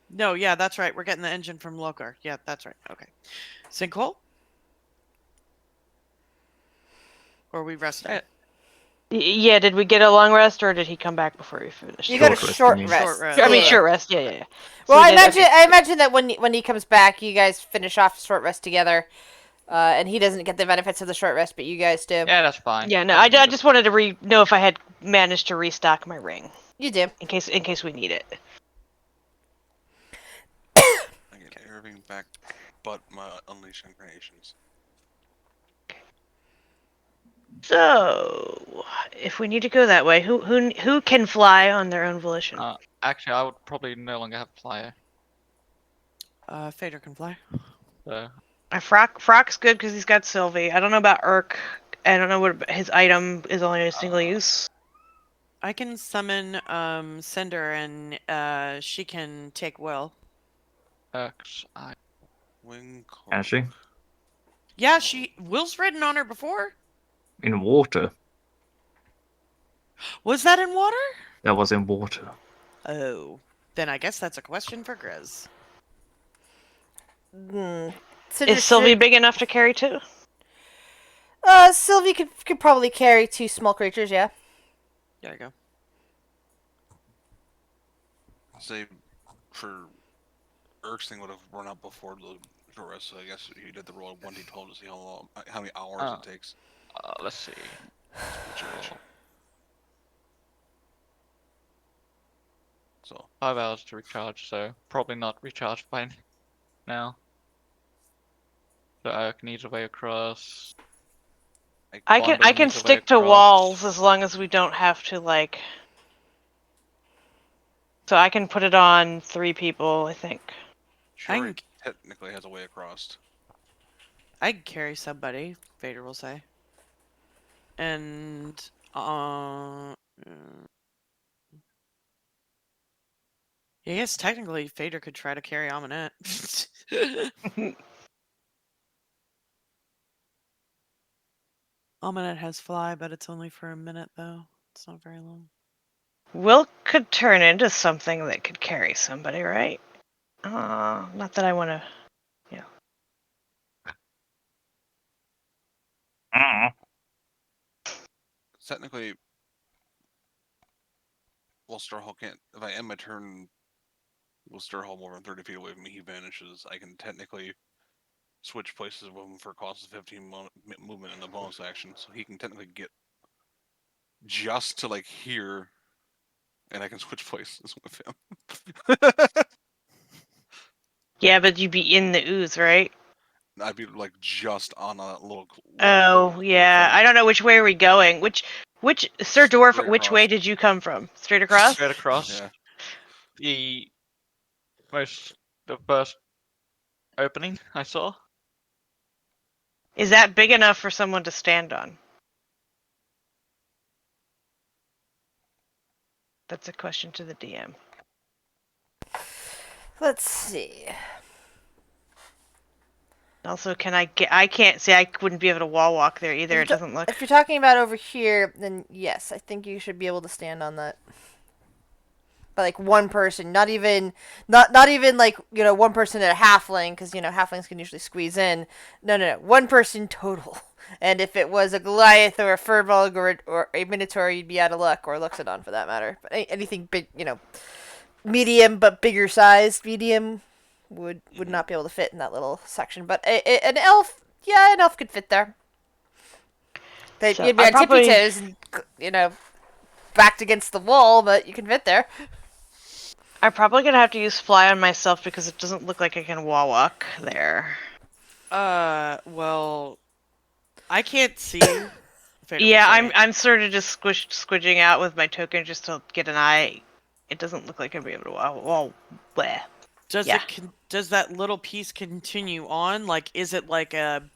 Speaker 1: No, yeah, that's right. We're getting the engine from Lokar. Yeah, that's right. Okay. Sinkhole? Or are we resting?
Speaker 7: Eh,
Speaker 5: Yeah, did we get a long rest or did he come back before we finished?
Speaker 1: You got a
Speaker 6: Short rest,
Speaker 1: short
Speaker 6: you mean.
Speaker 1: rest.
Speaker 3: Short rest.
Speaker 5: I mean,
Speaker 1: Yeah.
Speaker 5: short rest. Yeah.
Speaker 1: Well,
Speaker 5: So
Speaker 1: I
Speaker 5: we did-
Speaker 1: imagine I imagine that when he comes back, you guys finish off short rest together, and he doesn't get the benefits of the short rest, but you guys do.
Speaker 7: Yeah, that's fine.
Speaker 5: Yeah, no, I just wanted to know if I had managed to restock my ring
Speaker 1: You do.
Speaker 5: in case we need it.
Speaker 4: I get everything back but my unleash incarnations.
Speaker 5: So, if we need to go that way, who can fly on their own volition?
Speaker 7: Actually, I would probably no longer have flyer.
Speaker 1: Fader can fly.
Speaker 7: So
Speaker 5: Frock's good because he's got Sylvie. I don't know about Urk. I don't know what his item is only a single use.
Speaker 1: I can summon Cinder, and she can take Will.
Speaker 7: I
Speaker 4: Wing cloak.
Speaker 6: Can she?
Speaker 1: Yeah, Will's ridden on her before.
Speaker 6: In water.
Speaker 1: Was that in water?
Speaker 6: That was in water.
Speaker 1: Oh, then I guess that's a question for Grizz. Cinder
Speaker 5: Is Sylvie big enough to carry two?
Speaker 1: Sylvie could probably carry 2 small creatures. Yeah. There you go.
Speaker 4: Say, for Erk's thing would have run out before the short rest, so I guess he did the roll 1d12 to see how many hours it takes.
Speaker 7: let's see.
Speaker 4: So
Speaker 7: 5 hours to recharge, so probably not recharged by now. So Urk needs a way across.
Speaker 5: I
Speaker 7: Wanda
Speaker 5: can
Speaker 7: needs a way
Speaker 5: stick to
Speaker 7: across.
Speaker 5: walls as long as we don't have to like. So I can put it on 3 people, I think.
Speaker 4: sure, he technically has a way across.
Speaker 1: I can carry somebody. Vader will say. And yeah, I guess technically Fader could try to carry Aminette. Aminette has fly, but it's only for a minute though. It's not very long.
Speaker 5: Will could turn into something that could carry somebody, right? Not that I want to.
Speaker 4: Technically, well, Starhawk can't. If I end my turn, will Starhawk more than 30 feet away from me, he vanishes. I can technically switch places with him for a cost of 15 movement in the bonus action, so he can technically get just to like here, and I can switch places with him.
Speaker 5: Yeah, but you'd be in the ooze, right?
Speaker 4: I'd be like just on a little.
Speaker 5: Oh, yeah.
Speaker 4: thing.
Speaker 5: I don't know which way are we going. Which Sir Dwarf?
Speaker 4: Straight
Speaker 5: Which way
Speaker 4: across.
Speaker 5: did you come from? Straight across?
Speaker 7: Straight across.
Speaker 4: Yeah.
Speaker 7: The first opening I saw.
Speaker 5: Is that big enough for someone to stand on? That's a question to the DM.
Speaker 1: Let's see.
Speaker 5: Also, can I get? I can't see. I wouldn't be able to wall walk there either. It doesn't look.
Speaker 1: If you're talking about over here, then yes, I think you should be able to stand on that. But like one person, not even like one person at a halfling, because halflings can usually squeeze in. No, one person total. And if it was a Goliath or a Furbolg or a Minotaur, you'd be out of luck, or Luxodon for that matter. But anything big, medium but bigger sized medium would not be able to fit in that little section. But an elf, yeah, an elf could fit there.
Speaker 5: So
Speaker 1: You'd be
Speaker 5: I
Speaker 1: on
Speaker 5: probably-
Speaker 1: tippy toes and backed against the wall, but you can fit there.
Speaker 5: I'm probably gonna have to use fly on myself because it doesn't look like I can wall walk there.
Speaker 3: Well, I can't see you. Fatal
Speaker 5: Yeah,
Speaker 3: will say.
Speaker 5: I'm sort of just squidging out with my token just to get an eye. It doesn't look like I'll be able to wall. Bleh.
Speaker 3: Does
Speaker 5: Yeah.
Speaker 3: does that little piece continue on? Like, is it like an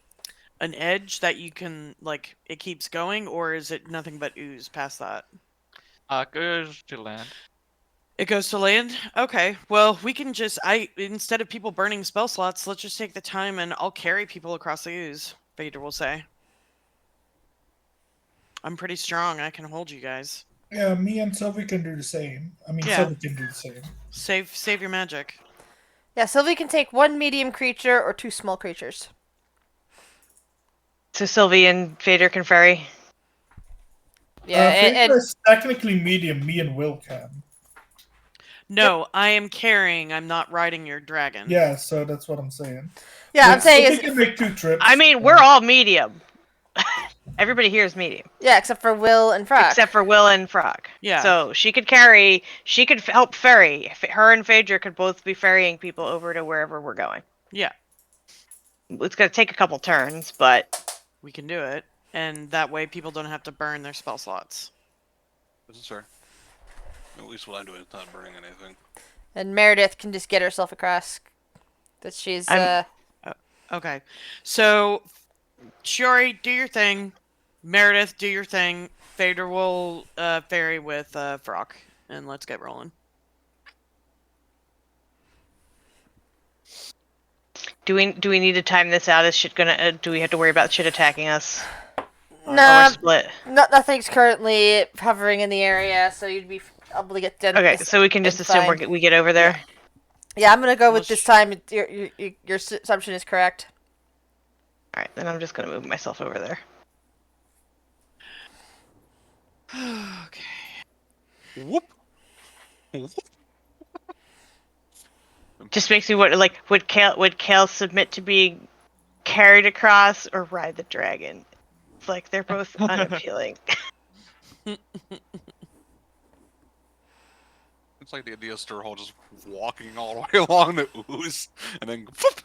Speaker 3: edge that you can like it keeps going, or is it nothing but ooze past that?
Speaker 7: Goes to land.
Speaker 3: It goes to land? Okay. Well, we can just instead of people burning spell slots, let's just take the time and I'll carry people across the ooze, Vader will say. I'm pretty strong, I can hold you guys.
Speaker 2: Yeah, me and Sylvie can do the same. I mean,
Speaker 3: Yeah.
Speaker 2: Sylvie can do the same.
Speaker 3: Save your magic.
Speaker 1: Yeah, Sylvie can take one medium creature or two small creatures.
Speaker 5: So Sylvie and Vader can ferry.
Speaker 1: Yeah,
Speaker 2: Fader is technically medium. Me and Will can.
Speaker 3: No, I am carrying, I'm not riding your dragon.
Speaker 2: Yeah, so that's what I'm saying.
Speaker 1: yeah, I'm saying
Speaker 2: Sylvie can make 2 trips.
Speaker 5: I mean, we're all medium. Everybody here is medium,
Speaker 1: yeah, except for Will and Frog.
Speaker 5: except for Will and Frog.
Speaker 3: Yeah.
Speaker 5: So she could carry. She could help ferry. Her and Phaedra could both be ferrying people over to wherever we're going.
Speaker 3: Yeah,
Speaker 5: It's gonna take a couple turns, but
Speaker 3: we can do it. And that way people don't have to burn their spell slots.
Speaker 4: This is fair. At least what I'm doing is not burning anything.
Speaker 1: And Meredith can just get herself across. That she's
Speaker 3: Okay. So, Shiori, do your thing. Meredith, do your thing. Vader will ferry with Frog. And let's get rolling.
Speaker 5: do we need to time this out? Is shit gonna? Do we have to worry about shit attacking us? Or
Speaker 1: no,
Speaker 5: split.
Speaker 1: nothing's currently hovering in the area, so you'd be able to get done.
Speaker 5: Okay, so we can just assume
Speaker 1: fine.
Speaker 5: we get over there.
Speaker 1: Yeah, I'm gonna go with
Speaker 3: Let's-
Speaker 1: this time. Your assumption is correct.
Speaker 5: All right, then I'm just gonna move myself over there.
Speaker 3: Okay.
Speaker 4: Whoop. Whoop.
Speaker 5: Just makes me wonder, like, would Kale submit to being carried across or ride the dragon? It's like they're both unappealing.
Speaker 4: It's like the idea of Sturhole just walking all the way along the ooze and then. Whoop.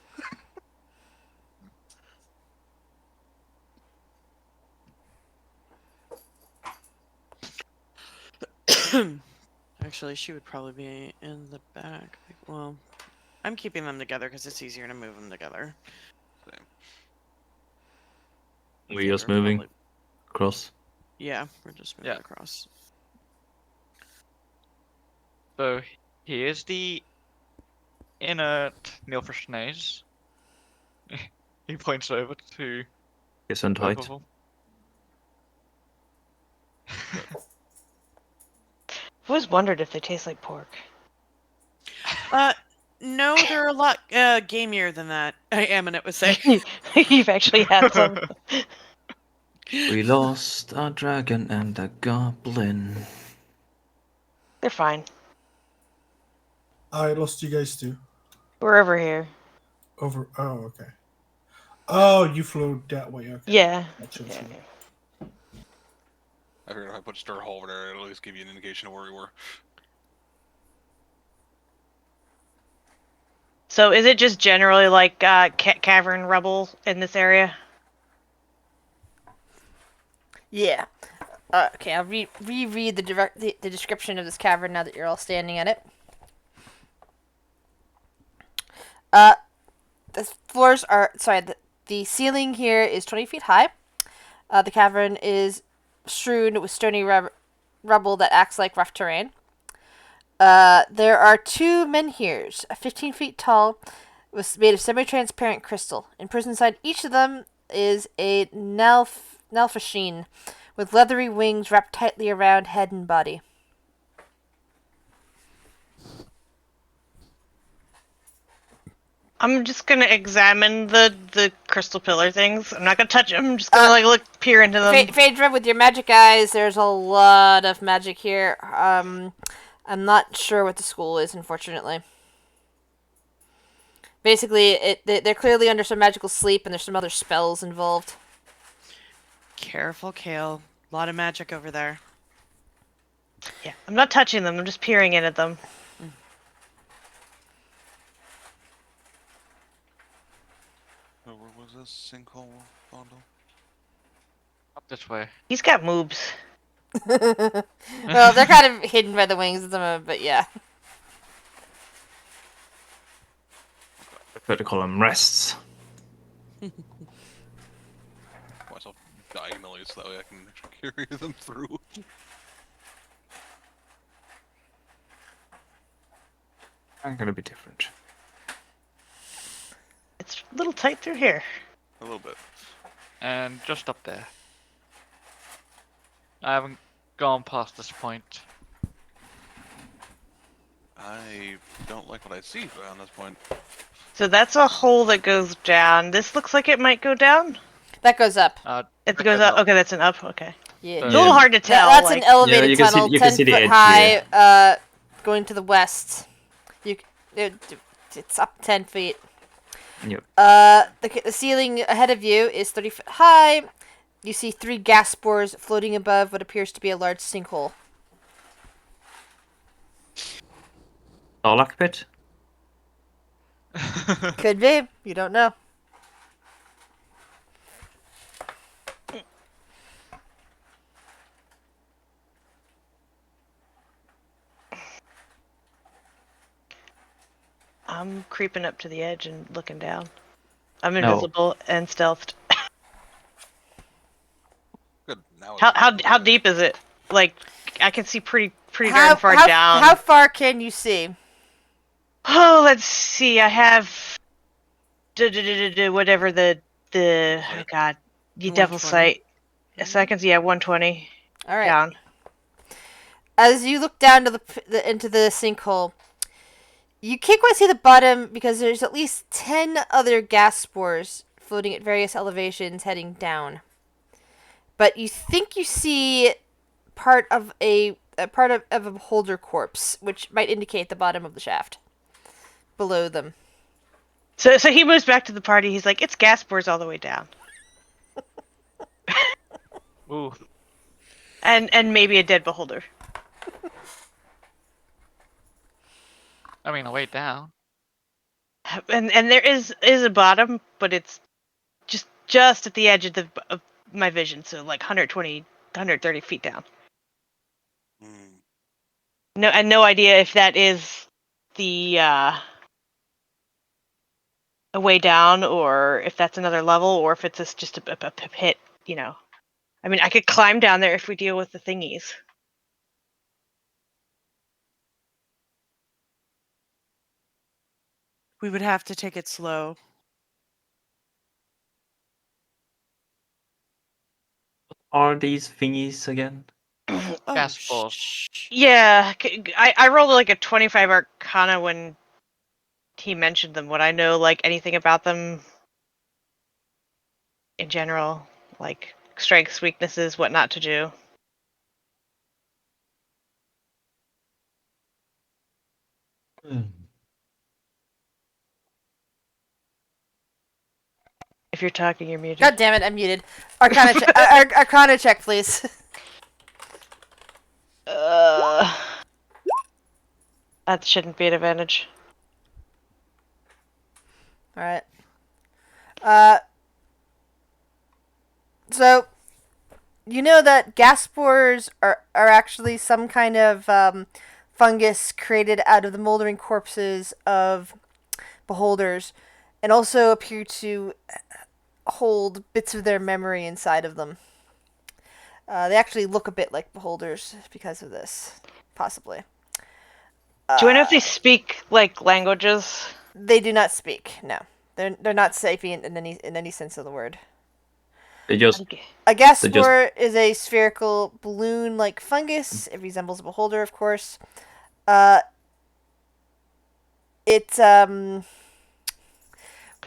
Speaker 3: Actually, she would probably be in the back. Well, I'm keeping them together because it's easier to move them together.
Speaker 6: We're just
Speaker 3: Vader
Speaker 6: moving
Speaker 3: probably-
Speaker 6: across.
Speaker 3: Yeah, we're just moving
Speaker 7: Yeah.
Speaker 3: across.
Speaker 7: So here's the inert Nilfrishnaze. He points over to
Speaker 6: Isn't
Speaker 7: both
Speaker 6: height.
Speaker 7: of them.
Speaker 5: I've always wondered if they taste like pork.
Speaker 3: No, they're a lot gamier than that. I am, and it would say.
Speaker 5: You've actually had some.
Speaker 6: We lost a dragon and a goblin.
Speaker 5: They're fine.
Speaker 2: I lost you guys too.
Speaker 5: We're over here.
Speaker 2: Over. Oh, okay. Oh, you flew that way. Okay.
Speaker 5: Yeah.
Speaker 2: Gotcha.
Speaker 5: Yeah.
Speaker 4: I figured if I put Sturhole over there, it'll at least give you an indication of where we were.
Speaker 5: So is it just generally like cavern rubble in this area?
Speaker 1: Yeah. Okay, I'll reread the description of this cavern now that you're all standing in it. The floors are the ceiling here is 20 feet high. The cavern is strewn with stony rubble that acts like rough terrain. There are two menhirs, 15 feet tall, made of semi-transparent crystal. Imprisoned inside each of them is a Nelfasheen with leathery wings wrapped tightly around head and body.
Speaker 5: I'm just gonna examine the crystal pillar things. I'm not gonna touch them. I'm just gonna peer into them.
Speaker 1: Phaedra, with your magic eyes, there's a lot of magic here. I'm not sure what the school is, unfortunately. Basically, they're clearly under some magical sleep, and there's some other spells involved.
Speaker 3: Careful, Kale. A lot of magic over there.
Speaker 5: Yeah, I'm not touching them. I'm just peering in at them.
Speaker 4: Where was this sinkhole bundle?
Speaker 7: Up this way.
Speaker 5: He's got moobs.
Speaker 1: Well, they're kind of hidden by the wings of them, but yeah.
Speaker 6: I prefer to call them rests.
Speaker 4: Myself diagonally so that way I can actually carry them through.
Speaker 6: I'm gonna be different.
Speaker 5: It's a little tight through here.
Speaker 4: A little bit.
Speaker 7: And just up there. I haven't gone past this point.
Speaker 4: I don't like what I see on this point.
Speaker 5: So that's a hole that goes down. This looks like it might go down.
Speaker 1: That goes up.
Speaker 5: It goes up. Okay, that's an up. Okay.
Speaker 1: Yeah.
Speaker 5: It's a little hard to tell.
Speaker 1: That's an elevated
Speaker 6: you can see-
Speaker 1: tunnel,
Speaker 6: you can
Speaker 1: 10
Speaker 6: see the
Speaker 1: foot
Speaker 6: edge,
Speaker 1: high, going to the west. It's up 10 feet.
Speaker 6: Yep.
Speaker 1: The ceiling ahead of you is 30 feet high. You see 3 gas spores floating above what appears to be a large sinkhole.
Speaker 6: Starlock pit?
Speaker 1: Could be. You don't know.
Speaker 5: I'm creeping up to the edge and looking down. I'm
Speaker 6: No.
Speaker 5: invisible and stealthed.
Speaker 4: Good. Now
Speaker 5: How deep is it? Like, I can see pretty
Speaker 1: How
Speaker 5: darn far down.
Speaker 1: How far can you see?
Speaker 5: Oh, let's see. I have whatever the oh god, the devil's
Speaker 3: 120.
Speaker 5: sight. So I can see 120
Speaker 1: All right.
Speaker 5: down.
Speaker 1: As you look down to into the sinkhole, you can't quite see the bottom because there's at least 10 other gas spores floating at various elevations heading down. But you think you see part of a beholder corpse, which might indicate the bottom of the shaft below them.
Speaker 5: So he moves back to the party. He's like, it's gas spores all the way down,
Speaker 7: Ooh.
Speaker 5: and maybe a dead beholder.
Speaker 7: I mean, the way down.
Speaker 5: And there is a bottom, but it's just at the edge of my vision, so like 120, 130 feet down. No idea if that is the a way down, or if that's another level, or if it's just a pit. You know, I mean, I could climb down there if we deal with the thingies.
Speaker 3: We would have to take it slow.
Speaker 6: Are these thingies again?
Speaker 3: Oh,
Speaker 7: Gas balls.
Speaker 3: shh.
Speaker 5: Yeah, I rolled like a 25 Arcana when he mentioned them. Would I know like anything about them in general, like strengths, weaknesses, what not to do? If you're talking, you're muted.
Speaker 1: God damn it, I'm muted. Arcana, Arcana check, please.
Speaker 5: That shouldn't be an advantage.
Speaker 1: All right. So you know that gas spores are actually some kind of fungus created out of the moldering corpses of beholders, and also appear to hold bits of their memory inside of them. They actually look a bit like beholders because of this, possibly.
Speaker 5: Do I know if they speak like languages?
Speaker 1: They do not speak. No, they're not sapient in any sense of the word.
Speaker 6: They just
Speaker 1: A gas
Speaker 6: They just-
Speaker 1: spore is a spherical balloon-like fungus. It resembles a beholder, of course. It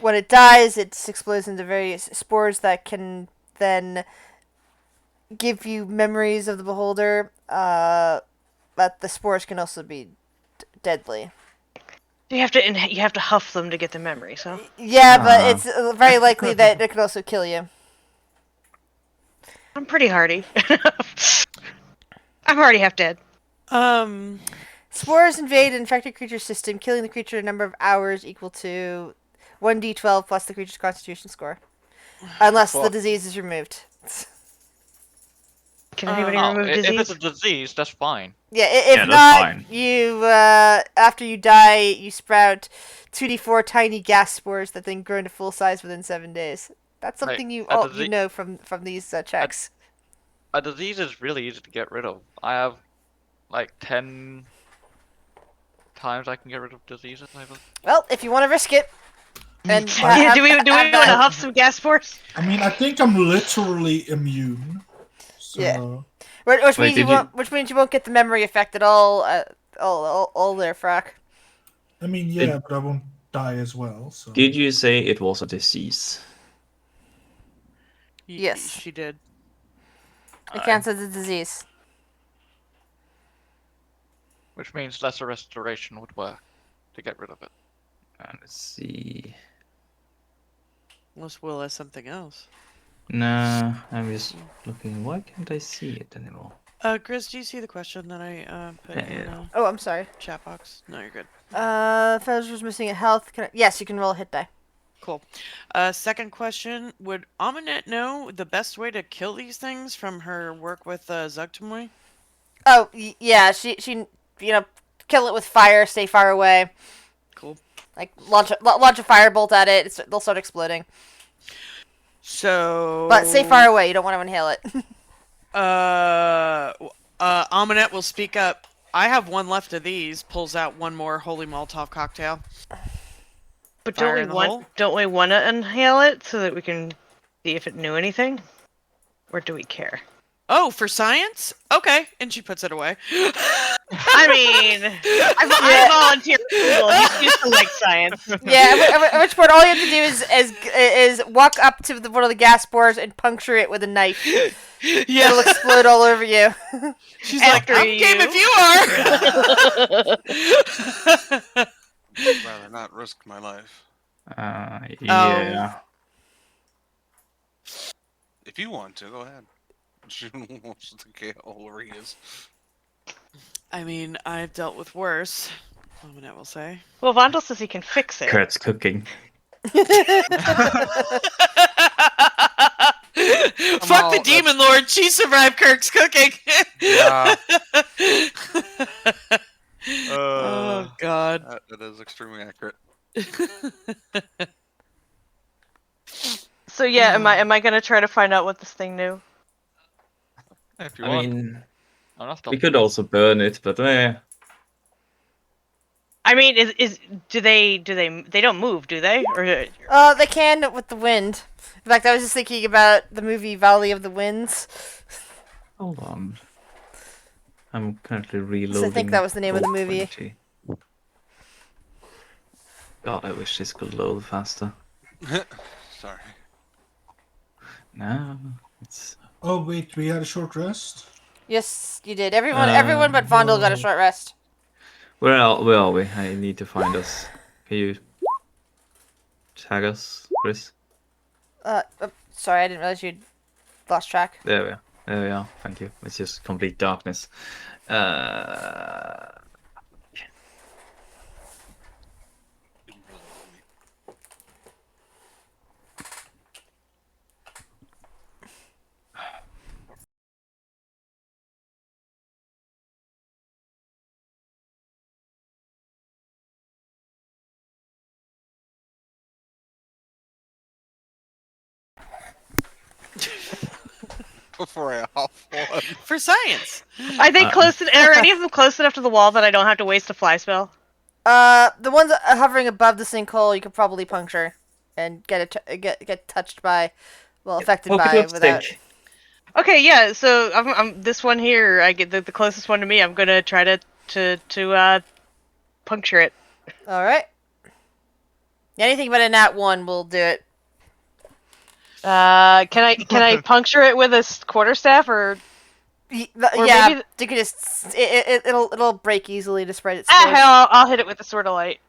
Speaker 1: when it dies, it explodes into various spores that can then give you memories of the beholder. But the spores can also be deadly.
Speaker 5: You have to huff them to get the memories, huh?
Speaker 1: Yeah, but it's very likely that it could also kill you.
Speaker 5: I'm pretty hardy. I'm already half dead.
Speaker 1: Spores invade an infected creature's system, killing the creature in a number of hours equal to 1d12 plus the creature's constitution score. Unless the disease is removed.
Speaker 5: Can anybody
Speaker 7: Oh,
Speaker 5: remove
Speaker 7: if
Speaker 5: disease?
Speaker 7: it's a disease, that's fine.
Speaker 1: Yeah, if
Speaker 6: Yeah, that's
Speaker 1: not,
Speaker 6: fine.
Speaker 1: you, after you die, you sprout 2d4 tiny gas spores that then grow into full size within 7 days. That's
Speaker 7: Right,
Speaker 1: something you
Speaker 7: a
Speaker 1: you know from these checks.
Speaker 7: A disease is really easy to get rid of. I have like 10 times I can get rid of diseases, I believe.
Speaker 1: Well, if you want to risk it, and
Speaker 5: Yeah, do we want to
Speaker 1: that-
Speaker 5: huff some gas spores?
Speaker 2: I mean, I think I'm literally immune. So,
Speaker 1: Yeah. Which
Speaker 6: Wait,
Speaker 1: means you
Speaker 6: did you-
Speaker 1: won't. Which means you won't get the memory effect at all. All there, Frack.
Speaker 2: I mean, yeah, but I won't die as well. So.
Speaker 6: Did you say it was a disease?
Speaker 1: Yes.
Speaker 3: She did.
Speaker 1: It counts as a disease.
Speaker 7: Which means lesser restoration would work to get rid of it.
Speaker 6: Let's see.
Speaker 3: Unless Will has something else.
Speaker 6: Nah, I'm just looking. Why can't I see it anymore?
Speaker 3: Grizz, do you see the question that I put in
Speaker 6: Yeah.
Speaker 3: the
Speaker 1: Oh, I'm sorry.
Speaker 3: chat box? No, you're good.
Speaker 1: Feathers was missing a health. Yes, you can roll a hit die.
Speaker 3: Cool. Second question: would Aminette know the best way to kill these things from her work with Zugtamoy?
Speaker 1: Oh, yeah. She kill it with fire. Stay far away.
Speaker 3: Cool.
Speaker 1: Like launch a firebolt at it. They'll start exploding.
Speaker 3: So.
Speaker 1: But stay far away. You don't want to inhale it.
Speaker 3: Aminette will speak up. I have one left of these. Pulls out one more holy Molotov cocktail.
Speaker 5: But
Speaker 3: Fire in the hole?
Speaker 5: don't we want to inhale it so that we can see if it knew anything? Or do we care?
Speaker 3: Oh, for science? Okay. And she puts it away.
Speaker 5: I mean, I volunteer. Well, you used to like science.
Speaker 1: Yeah. At which point, all you have to do is walk up to one of the gas spores and puncture it with a knife.
Speaker 3: Yeah.
Speaker 1: It'll explode all over you.
Speaker 3: She's
Speaker 5: After
Speaker 3: like, I'm game
Speaker 5: you.
Speaker 3: if you are.
Speaker 4: I'd rather not risk my life.
Speaker 6: Yeah.
Speaker 4: If you want to, go ahead. She wants to get whoever he is.
Speaker 3: I mean, I've dealt with worse. Aminette will say.
Speaker 5: Well, Vondel says he can fix it.
Speaker 6: Kurt's cooking.
Speaker 3: Fuck the demon lord. She survived Kirk's cooking.
Speaker 4: Yeah.
Speaker 3: Oh God.
Speaker 4: That is extremely accurate.
Speaker 5: So yeah, am I gonna try to find out what this thing knew?
Speaker 7: If you
Speaker 6: I
Speaker 7: want.
Speaker 6: mean,
Speaker 7: I'm not
Speaker 6: we could also burn it, but
Speaker 5: I mean, do they don't move, do they? Or
Speaker 1: They can with the wind. In fact, I was just thinking about the movie Valley of the Winds.
Speaker 6: hold on. I'm currently reloading.
Speaker 1: I think that was the name of the
Speaker 6: Roll
Speaker 1: movie.
Speaker 6: 20. God, I wish this could load faster.
Speaker 4: Sorry.
Speaker 6: No, it's
Speaker 2: Oh wait, we had a short rest.
Speaker 1: Yes, you did. Everyone but Vondel got a short rest.
Speaker 6: where are we? I need to find us. Can you tag us, Chris?
Speaker 1: Sorry, I didn't realize you'd lost track.
Speaker 6: There we are. There we are. Thank you. It's just complete darkness.
Speaker 4: before I off one.
Speaker 3: For science.
Speaker 5: Are they are any of them close enough to the wall that I don't have to waste a fly spell?
Speaker 1: The ones hovering above the sinkhole, you could probably puncture and get touched by, well, affected
Speaker 6: Poke it
Speaker 1: by
Speaker 6: with
Speaker 1: without.
Speaker 6: stick.
Speaker 5: Okay, yeah. So I'm this one here. I get the closest one to me. I'm gonna try to puncture it.
Speaker 1: All right. Anything but a nat 1 will do it.
Speaker 5: Can I puncture it with a quarterstaff or? Or
Speaker 1: Yeah,
Speaker 5: maybe
Speaker 1: you could just it'll break easily to spread its
Speaker 5: Ah,
Speaker 1: force.
Speaker 5: hell, I'll hit it with the sword of light.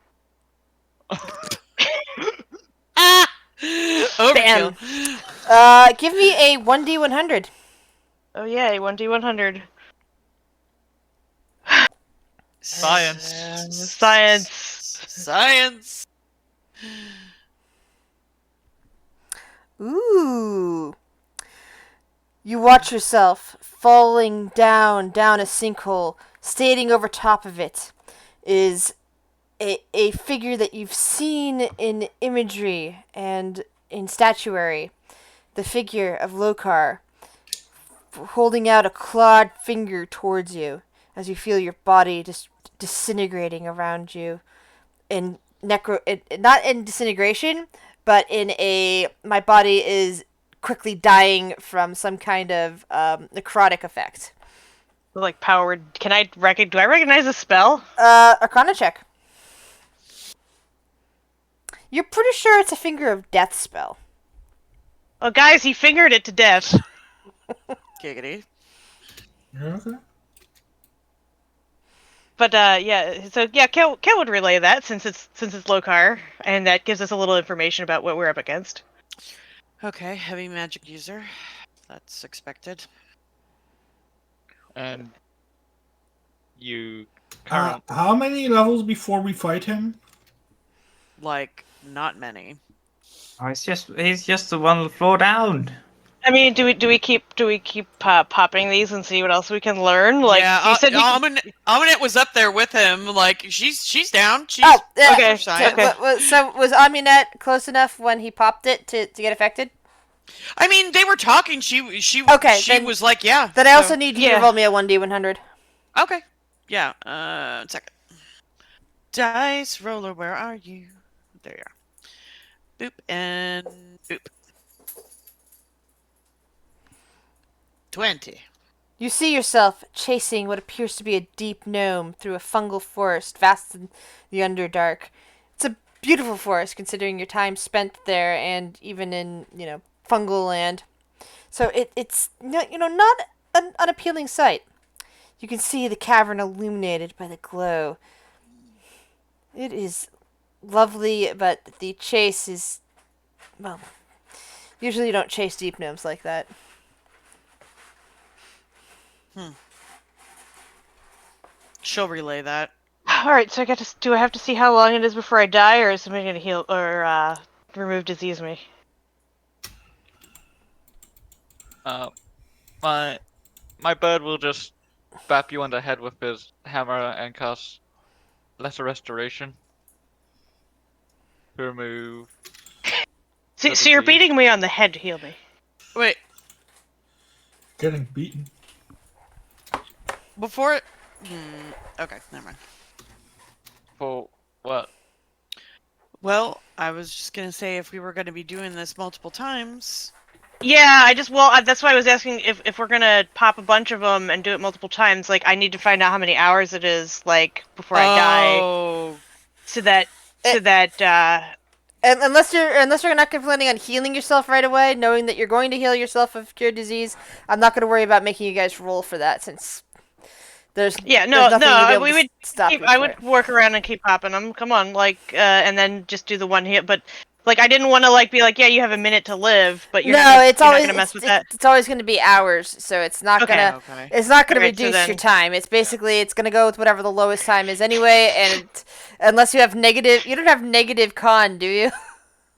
Speaker 3: Ah!
Speaker 1: Bam.
Speaker 3: Overkill.
Speaker 1: Give me a 1d100.
Speaker 5: Oh yay, 1d100.
Speaker 7: Science.
Speaker 5: Science.
Speaker 3: Science.
Speaker 1: Ooh. You watch yourself falling down a sinkhole. Standing over top of it is a figure that you've seen in imagery and in statuary. The figure of Lokar holding out a clawed finger towards you as you feel your body just disintegrating around you in not in disintegration, but in my body is quickly dying from some kind of necrotic effect.
Speaker 5: Like powered. Do I recognize a spell?
Speaker 1: Arcana check. You're pretty sure it's a finger of death spell.
Speaker 5: Oh, guys, he fingered it to death.
Speaker 3: Giggity.
Speaker 2: Okay.
Speaker 5: But yeah, so yeah, Kel would relay that since it's Lokar, and that gives us a little information about what we're up against.
Speaker 3: Okay, heavy magic user. That's expected.
Speaker 7: And you
Speaker 2: How many levels before we fight him?
Speaker 3: Like, not many.
Speaker 6: Oh, he's just the one floor down.
Speaker 5: I mean, do we keep popping these and see what else we can learn? Like
Speaker 3: yeah,
Speaker 5: you said,
Speaker 3: Aminet was up there with him. Like, she's down. She's
Speaker 5: okay.
Speaker 3: for science.
Speaker 1: So was Aminet close enough when he popped it to get affected?
Speaker 3: I mean, they were talking. She
Speaker 1: Okay,
Speaker 3: she
Speaker 1: then-
Speaker 3: was like, yeah.
Speaker 1: Then I
Speaker 3: so-
Speaker 1: also need you to roll me a 1d100.
Speaker 3: Okay. Yeah. Second. Dice roller, where are you? There you are. Boop and boop. 20.
Speaker 1: You see yourself chasing what appears to be a deep gnome through a fungal forest vast in the Underdark. It's a beautiful forest considering your time spent there and even in, fungal land. So it's not an unappealing sight. You can see the cavern illuminated by the glow. It is lovely, but the chase is, well, usually you don't chase deep gnomes like that.
Speaker 3: She'll relay that.
Speaker 5: all right, so do I have to see how long it is before I die, or is somebody gonna heal or remove disease me?
Speaker 7: My bird will just bap you on the head with his hammer and cast Lesser Restoration to remove.
Speaker 5: So you're beating me on the head to heal me.
Speaker 3: Wait,
Speaker 2: Getting beaten.
Speaker 3: before. Okay, never mind.
Speaker 7: For what?
Speaker 3: Well, I was just gonna say if we were gonna be doing this multiple times.
Speaker 5: Yeah, that's why I was asking if we're gonna pop a bunch of them and do it multiple times. Like, I need to find out how many hours it is, like, before I die,
Speaker 3: Oh.
Speaker 5: so that
Speaker 1: And unless you're not planning on healing yourself right away, knowing that you're going to heal yourself of cure disease, I'm not going to worry about making you guys roll for that since there's nothing to be able
Speaker 5: we
Speaker 1: to
Speaker 5: would
Speaker 1: stop you
Speaker 5: I
Speaker 1: for
Speaker 5: would
Speaker 1: it.
Speaker 5: work around and keep popping them. Come on, like, and then just do the one hit. But like, I didn't want to be like, yeah, you have a minute to live, but you're not gonna mess with that.
Speaker 1: It's always going to be hours, so it's not
Speaker 5: Okay.
Speaker 1: gonna it's not gonna
Speaker 5: Alright, so
Speaker 1: reduce
Speaker 5: then-
Speaker 1: your time. It's basically it's gonna go with whatever the lowest time is anyway, and unless you have negative, you don't have negative con, do you?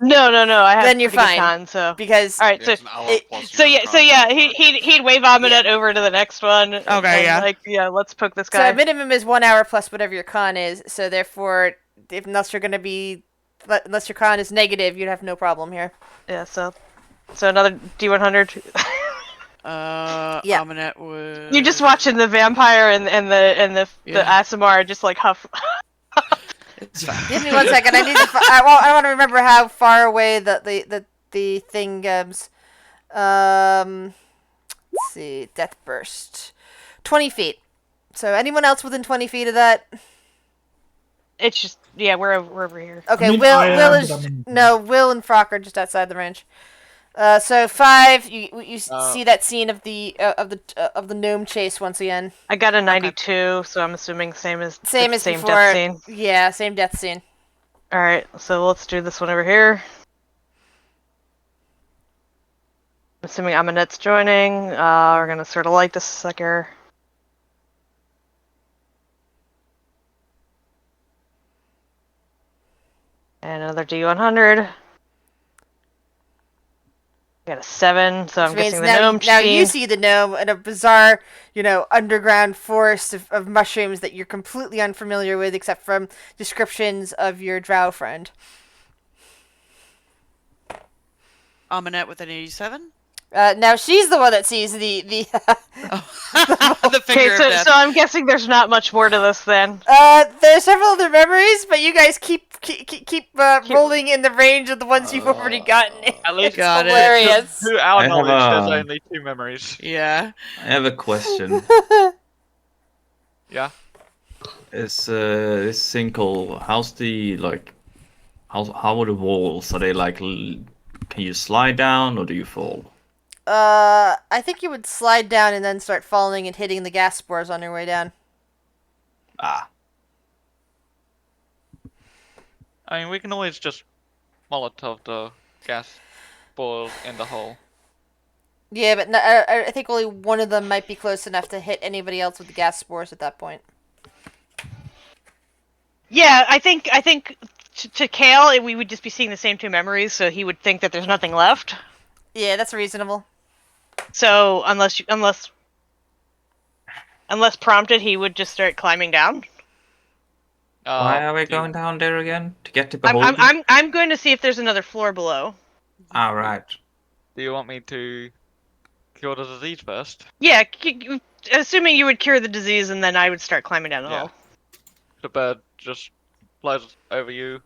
Speaker 5: No, I have
Speaker 1: Then you're
Speaker 5: pretty good
Speaker 1: fine.
Speaker 5: con, so
Speaker 1: Because
Speaker 5: all right,
Speaker 4: Yeah,
Speaker 5: so
Speaker 4: it's an hour plus
Speaker 5: so
Speaker 4: your
Speaker 5: yeah,
Speaker 4: con modifier.
Speaker 5: he'd wave Aminet over to the next one.
Speaker 3: Okay, yeah.
Speaker 5: Like, yeah, let's poke this
Speaker 1: so
Speaker 5: guy.
Speaker 1: minimum is 1 hour plus whatever your con is. So therefore, unless your con is negative, you'd have no problem here.
Speaker 5: Yeah, so another D100.
Speaker 1: Yeah.
Speaker 3: Aminette would.
Speaker 5: You're just watching the vampire and the
Speaker 3: Yeah.
Speaker 5: Asimar just like huff.
Speaker 3: It's fine.
Speaker 1: Give me 1 second. I need to. I want to remember how far away the thing goes. Let's see. Death burst. 20 feet. So anyone else within 20 feet of that?
Speaker 5: It's just we're over here.
Speaker 1: Okay,
Speaker 2: I mean,
Speaker 1: Will
Speaker 2: I
Speaker 1: Will
Speaker 2: am,
Speaker 1: is
Speaker 2: but I'm-
Speaker 1: no Will and Frock are just outside the range. So 5. You see that scene of the gnome chase once again.
Speaker 5: I got a 92, so I'm assuming same as
Speaker 1: Same
Speaker 5: the
Speaker 1: as
Speaker 5: same
Speaker 1: before.
Speaker 5: death scene.
Speaker 1: Yeah, same death scene.
Speaker 5: All right, so let's do this one over here. Assuming Aminette's joining, we're gonna sort of light this sucker. And another D100. Got a 7, so I'm
Speaker 1: Which means
Speaker 5: guessing the
Speaker 1: now,
Speaker 5: gnome
Speaker 1: now you
Speaker 5: team.
Speaker 1: see the gnome in a bizarre, underground forest of mushrooms that you're completely unfamiliar with, except from descriptions of your drow friend.
Speaker 3: Aminette with an 87.
Speaker 1: Now she's the one that sees the
Speaker 3: The
Speaker 5: Okay,
Speaker 3: finger of
Speaker 5: so,
Speaker 3: death.
Speaker 5: so I'm guessing there's not much more to this then.
Speaker 1: There's several other memories, but you guys keep rolling in the range of the ones you've already gotten.
Speaker 7: At least
Speaker 3: Got it.
Speaker 1: hilarious.
Speaker 7: To our
Speaker 6: I have
Speaker 7: knowledge, there's
Speaker 6: a-
Speaker 7: only 2 memories.
Speaker 3: Yeah.
Speaker 6: I have a question.
Speaker 7: Yeah.
Speaker 6: Is this single? How's the how are the walls? Are they can you slide down or do you fall?
Speaker 1: I think you would slide down and then start falling and hitting the gas spores on your way down.
Speaker 6: Ah,
Speaker 7: I mean, we can always just Molotov the gas balls in the hole.
Speaker 1: Yeah, but no, I think only one of them might be close enough to hit anybody else with the gas spores at that point.
Speaker 5: Yeah, I think to Kale, we would just be seeing the same 2 memories, so he would think that there's nothing left.
Speaker 1: Yeah, that's reasonable.
Speaker 5: So unless prompted, he would just start climbing down.
Speaker 6: why are we
Speaker 7: do you-
Speaker 6: going down there again to get to behold?
Speaker 5: I'm going to see if there's another floor below.
Speaker 6: All right.
Speaker 7: Do you want me to cure the disease first?
Speaker 5: Yeah, assuming you would cure the disease, and then I would start climbing down the
Speaker 7: Yeah.
Speaker 5: hole.
Speaker 7: The bird just flies over you,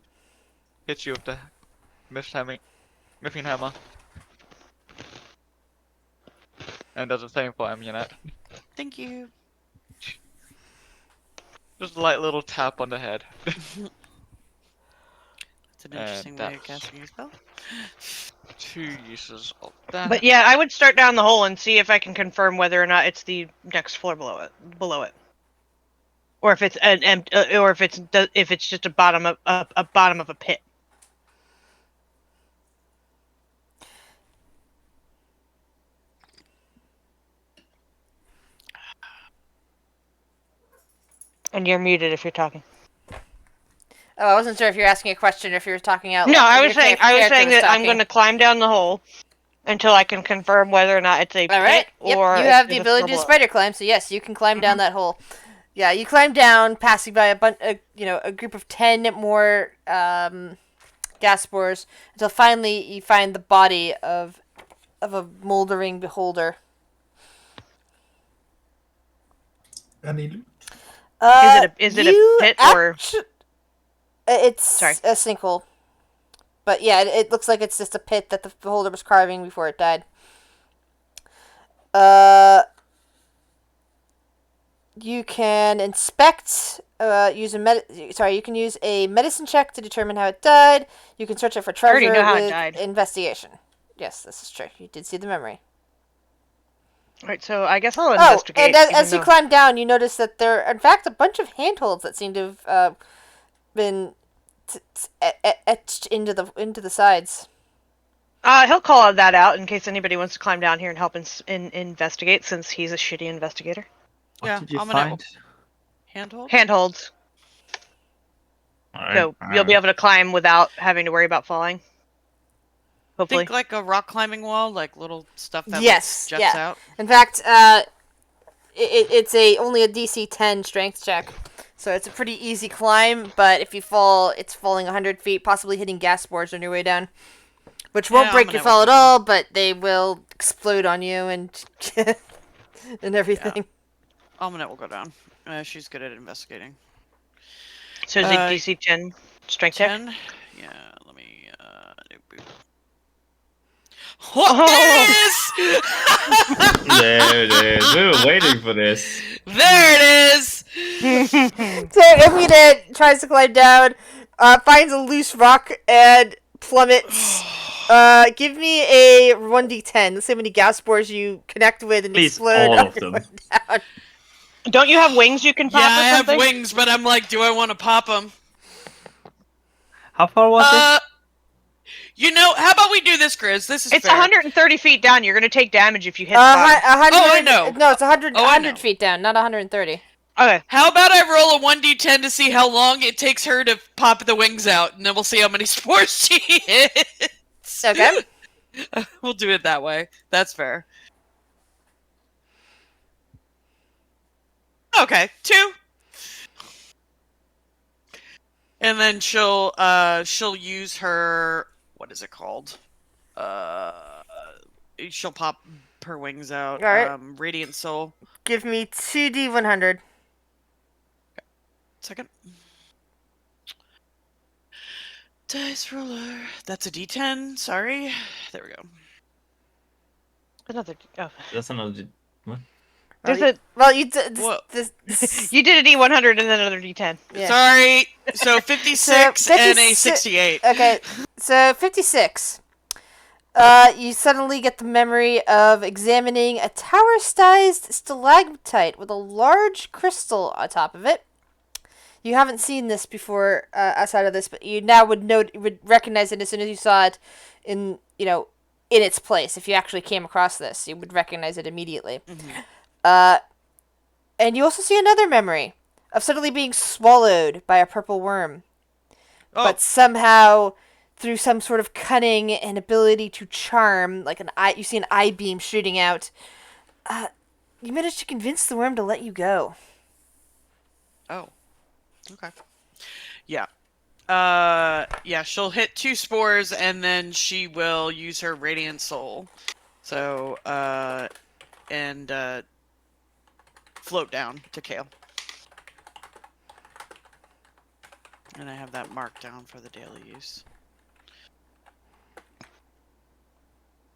Speaker 7: hits you with the miffing hammer, and does the same for Aminette.
Speaker 3: Thank you.
Speaker 7: Just a light little tap on the head.
Speaker 3: It's an interesting way of
Speaker 7: that's-
Speaker 3: casting your spell.
Speaker 7: 2 uses of that.
Speaker 5: But yeah, I would start down the hole and see if I can confirm whether or not it's the next floor below it, or if it's or if it's just a bottom of a pit. And you're muted if you're talking.
Speaker 1: Oh, I wasn't sure if you were asking a question or if you were talking out loud.
Speaker 5: No, I
Speaker 1: Your
Speaker 5: was saying
Speaker 1: character was
Speaker 5: that I'm
Speaker 1: talking.
Speaker 5: going to climb down the hole until I can confirm whether or not it's a
Speaker 1: All right.
Speaker 5: pit
Speaker 1: Yep.
Speaker 5: or
Speaker 1: You
Speaker 5: if
Speaker 1: have
Speaker 5: there's
Speaker 1: the
Speaker 5: a
Speaker 1: ability
Speaker 5: floor
Speaker 1: to
Speaker 5: below.
Speaker 1: spider climb, so yes, you can climb down that hole. Yeah, you climb down, passing by a group of 10 more gas spores until finally you find the body of a moldering beholder.
Speaker 2: Any loot?
Speaker 5: Is it a
Speaker 1: you
Speaker 5: pit or-
Speaker 1: It's
Speaker 5: Sorry.
Speaker 1: a sinkhole. But yeah, it looks like it's just a pit that the beholder was carving before it died. You can inspect. You can use a medicine check to determine how it died. You can search it for
Speaker 5: I already
Speaker 1: treasure
Speaker 5: know how it
Speaker 1: with
Speaker 5: died.
Speaker 1: investigation. Yes, this is true. You did see the memory.
Speaker 5: Right, so I guess I'll
Speaker 1: Oh,
Speaker 5: investigate.
Speaker 1: and as
Speaker 5: even
Speaker 1: you
Speaker 5: though-
Speaker 1: climb down, you notice that there are, in fact, a bunch of handholds that seem to have been etched into the sides.
Speaker 5: He'll call that out in case anybody wants to climb down here and help investigate, since he's a shitty investigator.
Speaker 6: What
Speaker 3: Yeah,
Speaker 6: did you
Speaker 3: Aminette
Speaker 6: find?
Speaker 3: Handhold?
Speaker 5: Handholds,
Speaker 6: Alright,
Speaker 5: so you'll be able to climb without having to worry about falling. Hopefully.
Speaker 3: Think like a rock climbing wall, like little stuff that
Speaker 1: Yes,
Speaker 3: jets
Speaker 1: yeah.
Speaker 3: out.
Speaker 1: In fact, it's only a DC 10 strength check, so it's a pretty easy climb. But if you fall, it's falling 100 feet, possibly hitting gas spores on your way down, which won't
Speaker 3: Yeah,
Speaker 1: break
Speaker 3: I'm
Speaker 1: your
Speaker 3: gonna
Speaker 1: fall
Speaker 3: work
Speaker 1: at
Speaker 3: on
Speaker 1: all, but they will explode on you and and everything.
Speaker 3: Almanac will go down. She's good at investigating.
Speaker 5: So is it DC 10 strength check?
Speaker 3: 10? Yeah, let me, Oh,
Speaker 6: There it is. We were waiting for this.
Speaker 3: there it is!
Speaker 1: So Amina tries to climb down, finds a loose rock and plummets. Give me a 1d10. Let's see how many gas spores you connect with and
Speaker 6: Please,
Speaker 1: explode
Speaker 6: all
Speaker 1: on
Speaker 6: of
Speaker 1: your
Speaker 6: them.
Speaker 1: way down.
Speaker 5: Don't you have wings you can pop
Speaker 3: Yeah,
Speaker 5: or
Speaker 3: I have
Speaker 5: something?
Speaker 3: wings, but I'm like, do I want to pop them?
Speaker 6: How far was it?
Speaker 3: You know, how about we do this, Grizz? This is
Speaker 5: It's
Speaker 3: fair.
Speaker 5: 130 feet down. You're going to take damage if you hit the
Speaker 1: Uh,
Speaker 5: bottom.
Speaker 1: 100,
Speaker 3: Oh, I know.
Speaker 1: No, it's 100,
Speaker 3: Oh, I
Speaker 1: 100
Speaker 3: know.
Speaker 1: feet down, not 130.
Speaker 5: Okay.
Speaker 3: How about I roll a 1d10 to see how long it takes her to pop the wings out, and then we'll see how many spores she hits.
Speaker 1: Okay.
Speaker 3: We'll do it that way. That's fair. Okay, 2. And then she'll use her, what is it called? She'll pop her wings out.
Speaker 1: All right.
Speaker 3: Radiant Soul.
Speaker 1: Give me 2d100.
Speaker 3: Second. Dice roller. That's a d10. Sorry. There we go.
Speaker 5: Another. Oh.
Speaker 6: That's another. What?
Speaker 5: There's
Speaker 1: Well,
Speaker 5: a.
Speaker 3: Whoa.
Speaker 5: You did a D100 and then another D10.
Speaker 1: Yeah.
Speaker 3: Sorry. So 56 and a 68.
Speaker 1: Okay, so 56. You suddenly get the memory of examining a tower-sized stalagmite with a large crystal on top of it. You haven't seen this before outside of this, but you now would recognize it as soon as you saw it in its place. If you actually came across this, you would recognize it immediately.
Speaker 3: Mm-hmm.
Speaker 1: And you also see another memory of suddenly being swallowed by a purple worm.
Speaker 3: Oh.
Speaker 1: But somehow, through some sort of cunning and ability to charm, like you see an eye beam shooting out, you manage to convince the worm to let you go.
Speaker 3: Oh. Okay. Yeah. Yeah, she'll hit 2 spores and then she will use her Radiant Soul. So, and float down to Kale. And I have that marked down for the daily use.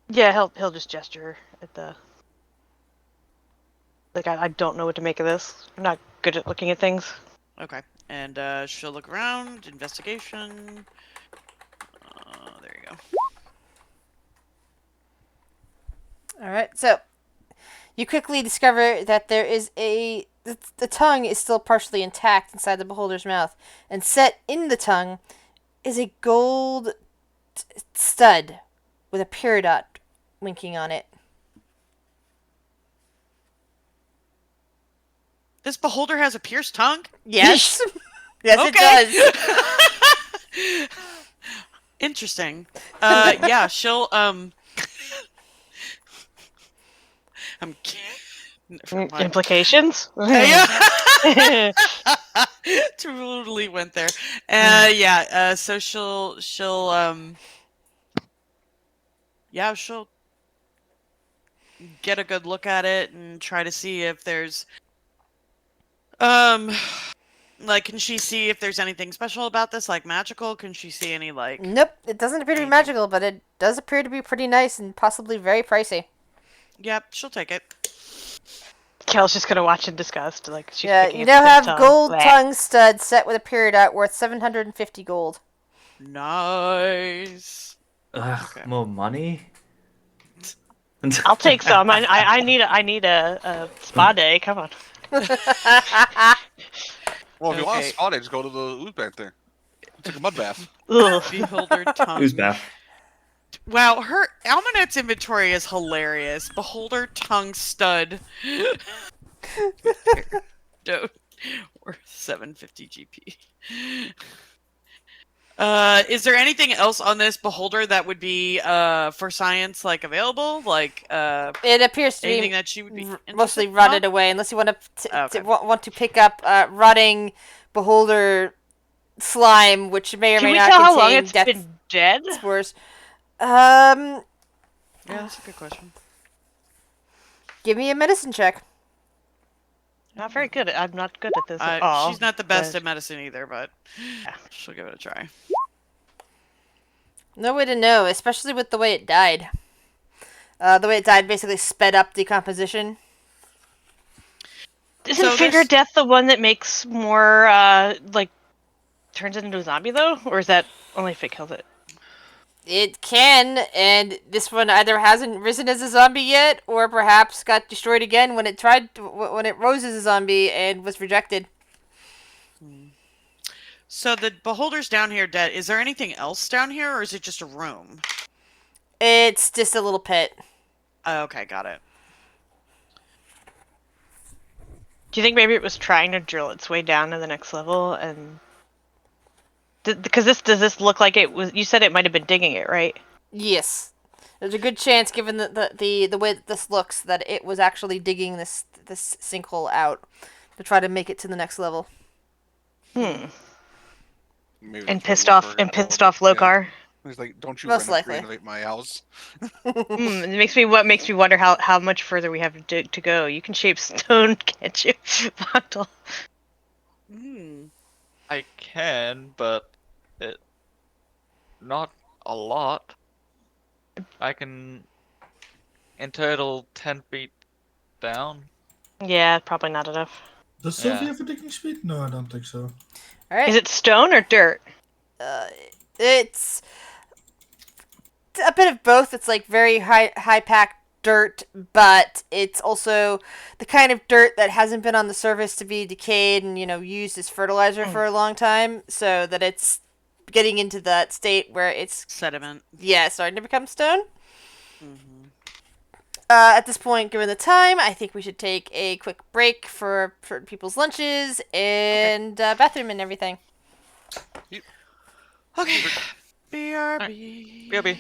Speaker 5: Yeah, he'll just gesture at the. Like I don't know what to make of this. I'm not good at looking at things.
Speaker 3: Okay. And she'll look around, investigation. There you go.
Speaker 1: Alright, so you quickly discover that there is the tongue is still partially intact inside the beholder's mouth, and set in the tongue is a gold stud with a peridot winking on it.
Speaker 3: This beholder has a pierced tongue?
Speaker 1: Yes. Yes, it does.
Speaker 3: Interesting. Yeah, she'll, I'm never mind.
Speaker 5: Implications?
Speaker 3: Yeah. Totally went there. Yeah, so she'll get a good look at it and try to see if there's like, can she see if there's anything special about this, like magical? Can she see any, like...
Speaker 1: Nope, it doesn't appear to be magical, but it does appear to be pretty nice and possibly very pricey.
Speaker 3: Yep, she'll take it.
Speaker 5: Kel's just gonna watch in disgust. Like she's
Speaker 1: Yeah,
Speaker 5: picking
Speaker 1: you
Speaker 5: at
Speaker 1: now
Speaker 5: the
Speaker 1: have
Speaker 5: tongue.
Speaker 1: gold
Speaker 5: Bleh.
Speaker 1: tongue stud set with a peridot worth 750 gold.
Speaker 3: Nice.
Speaker 6: Ugh,
Speaker 3: Okay.
Speaker 6: more money?
Speaker 5: I'll take some. I need a spa day. Come on.
Speaker 4: Well, if you want
Speaker 3: Okay.
Speaker 4: a spot, just go to the ooze bath there. Take a mud bath.
Speaker 5: Ugh.
Speaker 3: Beholder tongue.
Speaker 6: Who's back?
Speaker 3: Wow, her Almanet's inventory is hilarious. Beholder tongue stud. Don't. Worth 750 GP. Is there anything else on this beholder that would be for science available?
Speaker 1: It appears to
Speaker 3: Anything
Speaker 1: be
Speaker 3: that she would be
Speaker 1: mostly
Speaker 3: interested in?
Speaker 1: rotted away, unless you want to
Speaker 3: Okay.
Speaker 1: want to pick up rotting beholder slime, which may or
Speaker 5: Can
Speaker 1: may
Speaker 5: we
Speaker 1: not
Speaker 5: tell how long
Speaker 1: contain
Speaker 5: it's
Speaker 1: death
Speaker 5: been dead?
Speaker 1: spores.
Speaker 3: Yeah, that's a good question.
Speaker 1: Give me a medicine check.
Speaker 5: Not very good. I'm not good at this at all.
Speaker 3: She's not the best
Speaker 5: but-
Speaker 3: at medicine either, but she'll give it a try.
Speaker 1: No way to know, especially with the way it died. The way it died basically sped up decomposition.
Speaker 5: Isn't
Speaker 3: So
Speaker 5: finger
Speaker 3: there's-
Speaker 5: death the one that makes more, like, turns it into a zombie, though? Or is that only if it kills it?
Speaker 1: It can, and this one either hasn't risen as a zombie yet, or perhaps got destroyed again when it when it rose as a zombie and was rejected.
Speaker 3: So the beholder's down here dead. Is there anything else down here, or is it just a room?
Speaker 1: It's just a little pit.
Speaker 3: Okay, got it.
Speaker 5: Do you think maybe it was trying to drill its way down to the next level and because does this look like it was? You said it might have been digging it, right?
Speaker 1: Yes, there's a good chance, given the way that this looks, that it was actually digging this sinkhole out to try to make it to the next level.
Speaker 5: Hmm.
Speaker 4: Maybe
Speaker 5: And
Speaker 4: that's why
Speaker 5: pissed
Speaker 4: Lokar
Speaker 5: off
Speaker 4: built it. Yeah.
Speaker 5: Lokar.
Speaker 4: He's like, don't you
Speaker 1: Most likely.
Speaker 4: renovate my house?
Speaker 5: It makes me wonder how much further we have to go. You can shape stone, can't you, Voctal?
Speaker 7: I can, but it not a lot. I can in total 10 feet down.
Speaker 5: Yeah, probably not enough.
Speaker 2: Does Sylvie
Speaker 7: Yeah.
Speaker 2: have a digging speed? No, I don't think so.
Speaker 1: All right.
Speaker 5: Is it stone or dirt?
Speaker 1: It's a bit of both. It's like very high packed dirt, but it's also the kind of dirt that hasn't been on the surface to be decayed and used as fertilizer for a long time, so that it's getting into that state where it's
Speaker 3: Sediment.
Speaker 1: starting to become stone. At this point, given the time, I think we should take a quick break for people's lunches and bathroom and everything.
Speaker 3: Okay. BRB.
Speaker 7: BRB.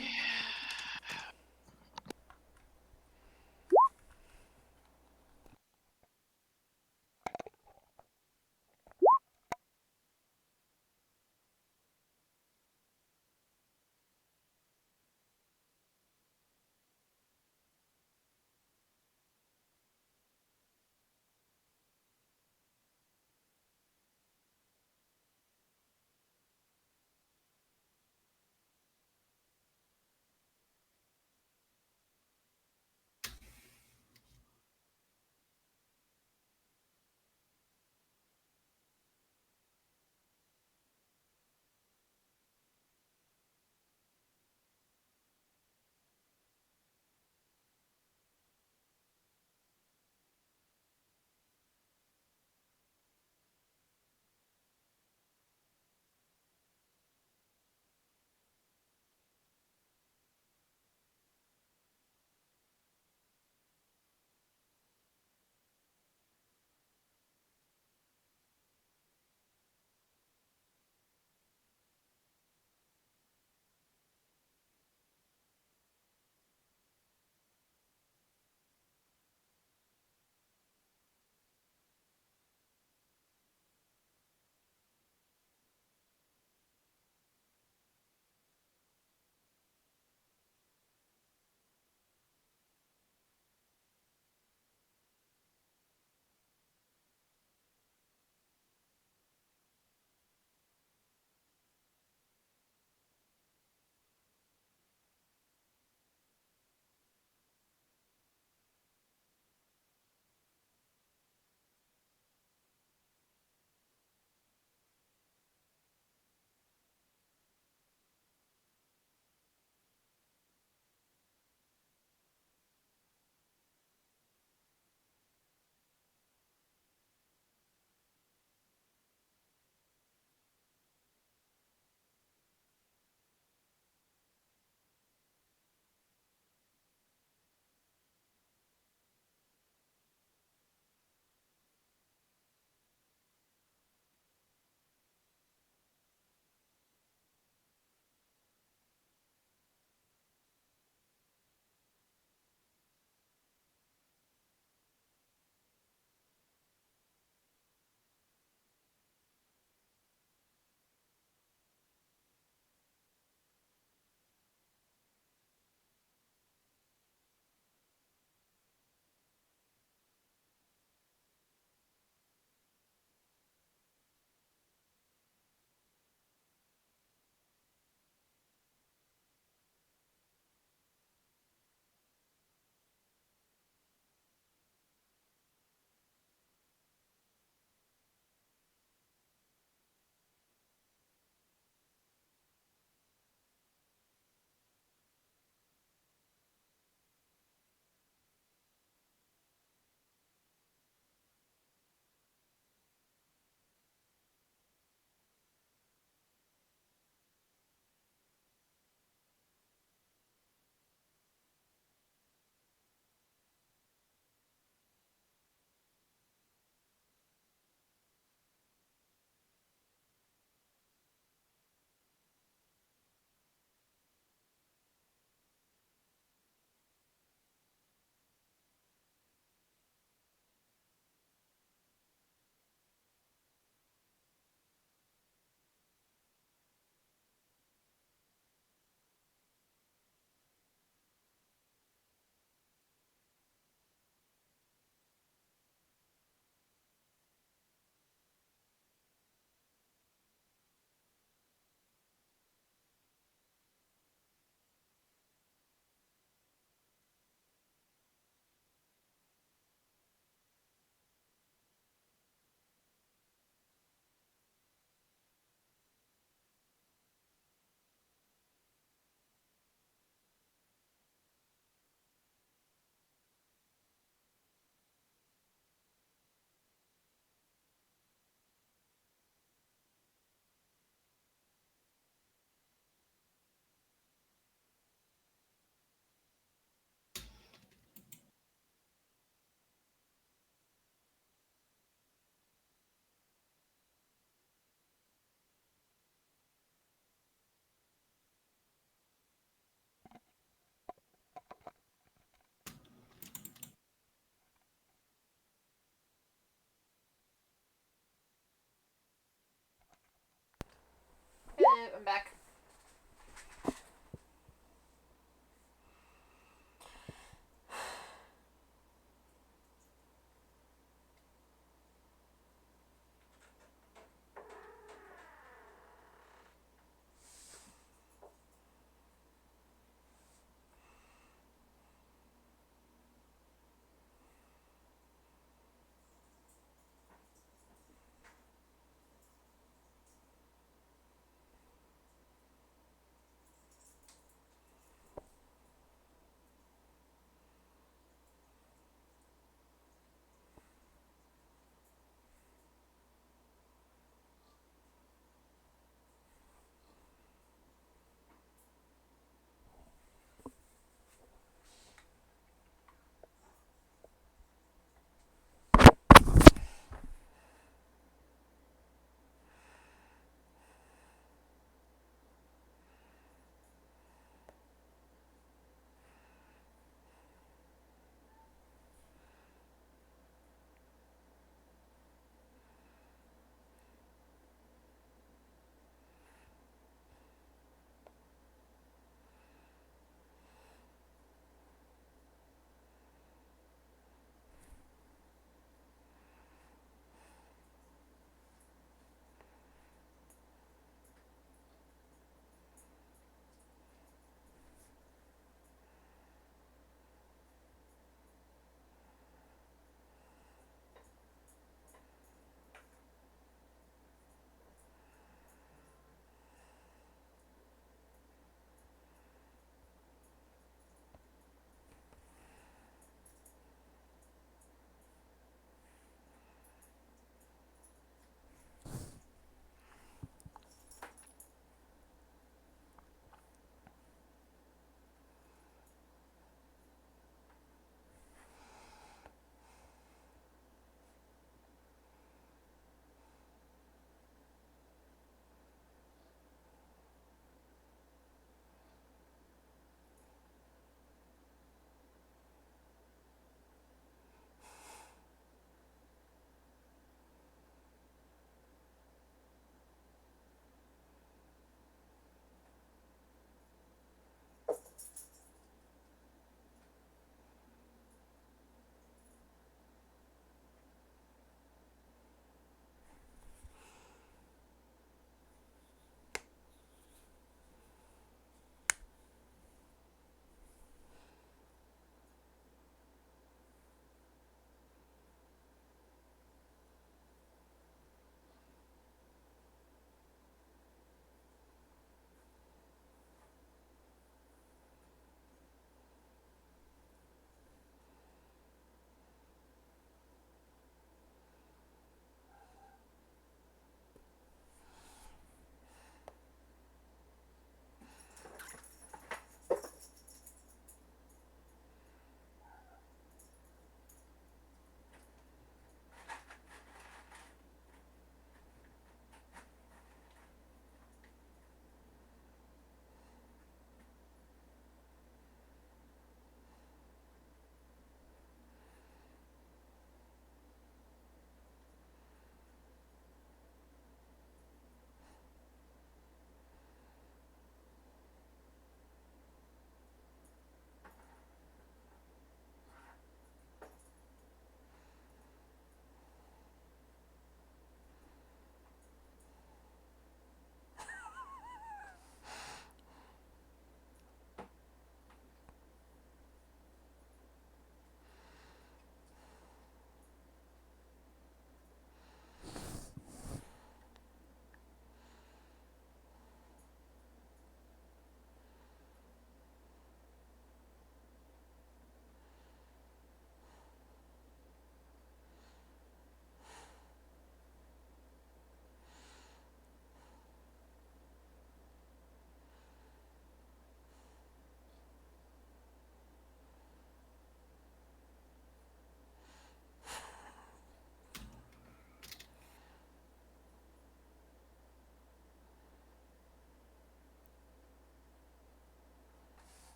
Speaker 1: I'm back.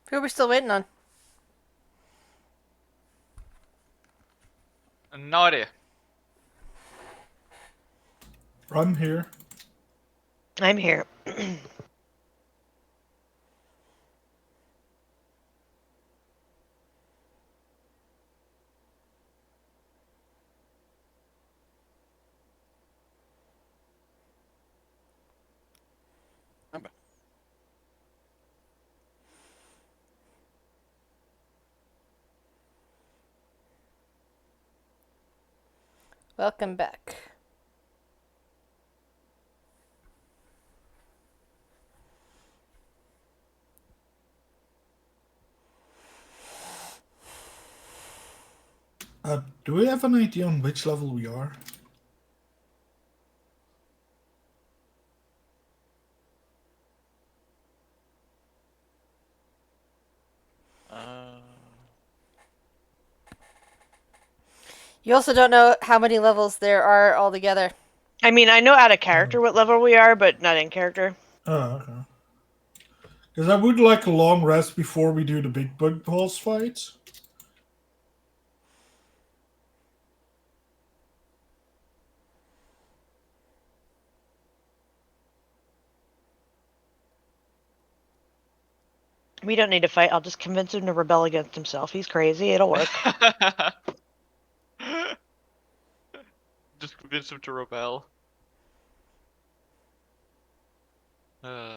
Speaker 1: Who are we still waiting on?
Speaker 7: No idea.
Speaker 2: I'm here.
Speaker 5: I'm here.
Speaker 1: Welcome back.
Speaker 2: Do we have an idea on which level we are?
Speaker 1: You also don't know how many levels there are altogether.
Speaker 5: I mean, I know out of character what level we are, but not in character.
Speaker 2: Oh, okay. Because I would like a long rest before we do the big bug boss fight.
Speaker 5: We don't need to fight. I'll just convince him to rebel against himself. He's crazy. It'll work.
Speaker 7: Just convince him to rebel.
Speaker 4: I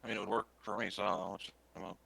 Speaker 4: mean, it would work for me, so I'll just come up.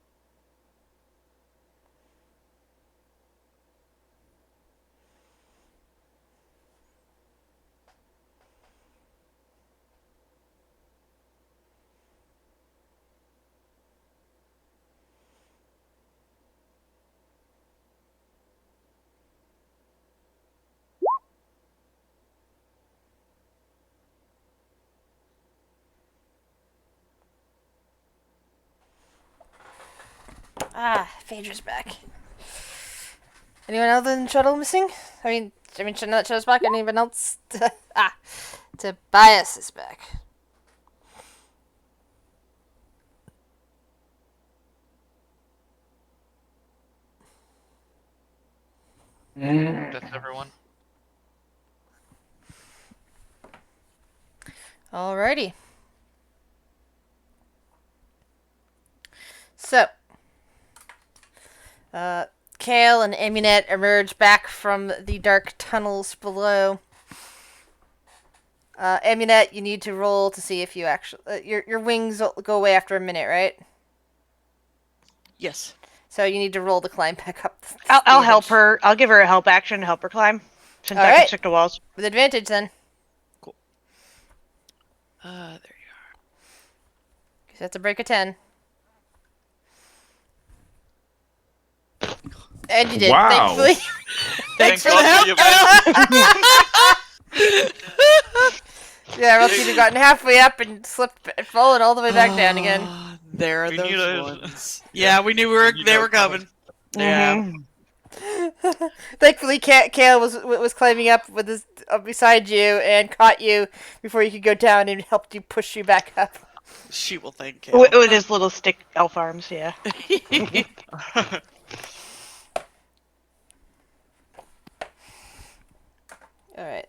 Speaker 1: Ah, Phaedra's back. Anyone other than Shuttle missing? I mean, not Shuttle's back. Anyone else? Tobias is back.
Speaker 7: That's everyone.
Speaker 1: Alrighty. So, Kale and Amunet emerge back from the dark tunnels below. Amunet, you need to roll to see if you actually... your wings go away after a minute, right?
Speaker 3: Yes.
Speaker 1: So you need to roll to climb back up.
Speaker 5: I'll help her. I'll give her a help action to help her climb. Since I can
Speaker 1: Alright.
Speaker 5: stick to walls.
Speaker 1: With advantage, then.
Speaker 3: There you are.
Speaker 1: Because that's a break of 10. And you did,
Speaker 6: Wow.
Speaker 1: thankfully.
Speaker 3: Thanks for the
Speaker 7: God
Speaker 3: help.
Speaker 7: you,
Speaker 1: Yeah, or else you'd have gotten halfway up and slipped and fallen all the way back down again.
Speaker 3: Ah, there are
Speaker 7: We knew
Speaker 3: those
Speaker 7: those.
Speaker 3: ones. Yeah, we knew they were coming. Yeah.
Speaker 1: Thankfully, Kale was climbing up with his beside you and caught you before you could go down and helped you push you back up.
Speaker 3: She will thank him.
Speaker 5: With his little stick elf arms, yeah.
Speaker 1: All right.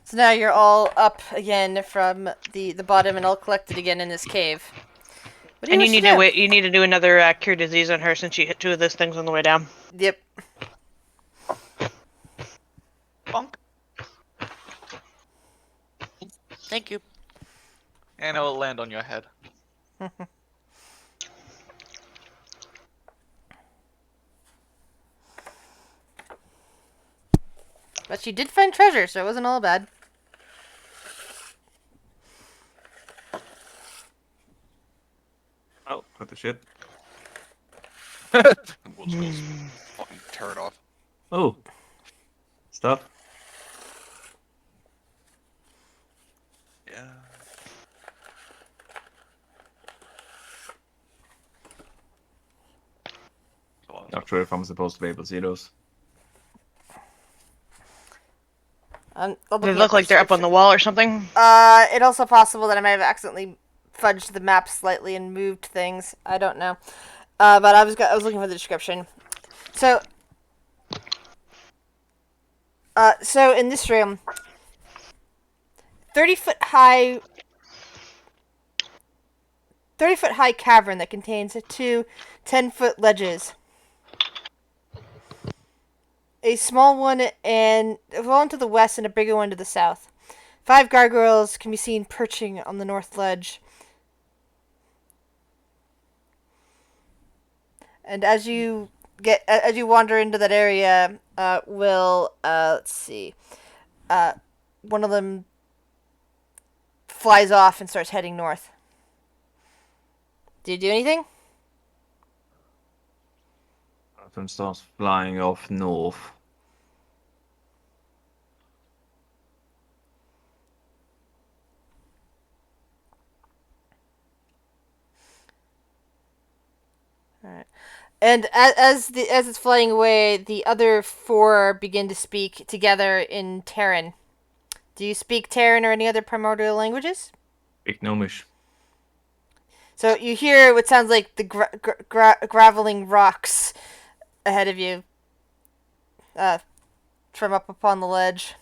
Speaker 1: So now you're all up again from the bottom and all collected again in this cave. What do
Speaker 5: And you
Speaker 1: wish
Speaker 5: need
Speaker 1: to
Speaker 5: to
Speaker 1: do?
Speaker 5: wait. You need to do another cure disease on her since she hit 2 of those things on the way down.
Speaker 1: Yep.
Speaker 7: Bonk.
Speaker 3: Thank you.
Speaker 7: And it will land on your head.
Speaker 1: But she did find treasure, so it wasn't all bad.
Speaker 6: Oh, what the shit?
Speaker 4: We'll just fucking tear it off.
Speaker 6: Oh. Stuff.
Speaker 4: Yeah.
Speaker 6: Not sure if I'm supposed to be able to see those.
Speaker 5: They
Speaker 1: looking
Speaker 5: look
Speaker 1: at
Speaker 5: like they're up on the
Speaker 1: description.
Speaker 5: wall or something.
Speaker 1: It's also possible that I might have accidentally fudged the map slightly and moved things. I don't know. But I was looking for the description. So, so in this room, 30-foot high 30-foot high cavern that contains two 10-foot ledges. A small one and one to the west and a bigger one to the south. 5 gargoyles can be seen perching on the north ledge. And as you wander into that area, let's see, one of them flies off and starts heading north. Do you do anything?
Speaker 6: One of them starts flying off north.
Speaker 1: All right. And as it's flying away, the other 4 begin to speak together in Terran. Do you speak Terran or any other primordial languages?
Speaker 6: Big gnomish.
Speaker 1: So you hear what sounds like the graveling rocks ahead of you, from up upon the ledge.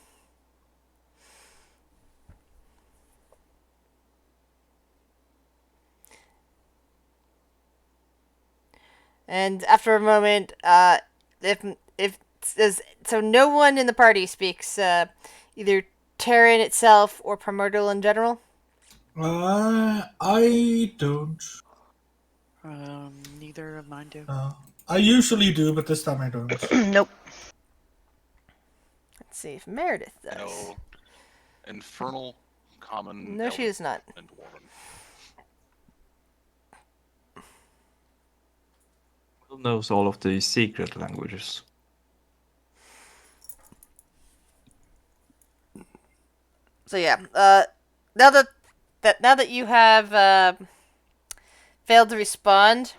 Speaker 1: And after a moment, so no one in the party speaks either Terran itself or primordial in general.
Speaker 2: I don't.
Speaker 3: Neither of mine do.
Speaker 2: I usually do, but this time I don't.
Speaker 5: Nope.
Speaker 1: Let's see if Meredith does.
Speaker 4: No. Infernal, common.
Speaker 1: No, she does not.
Speaker 4: And dwarven.
Speaker 6: Will knows all of the secret languages.
Speaker 1: So yeah, now that you have failed to respond,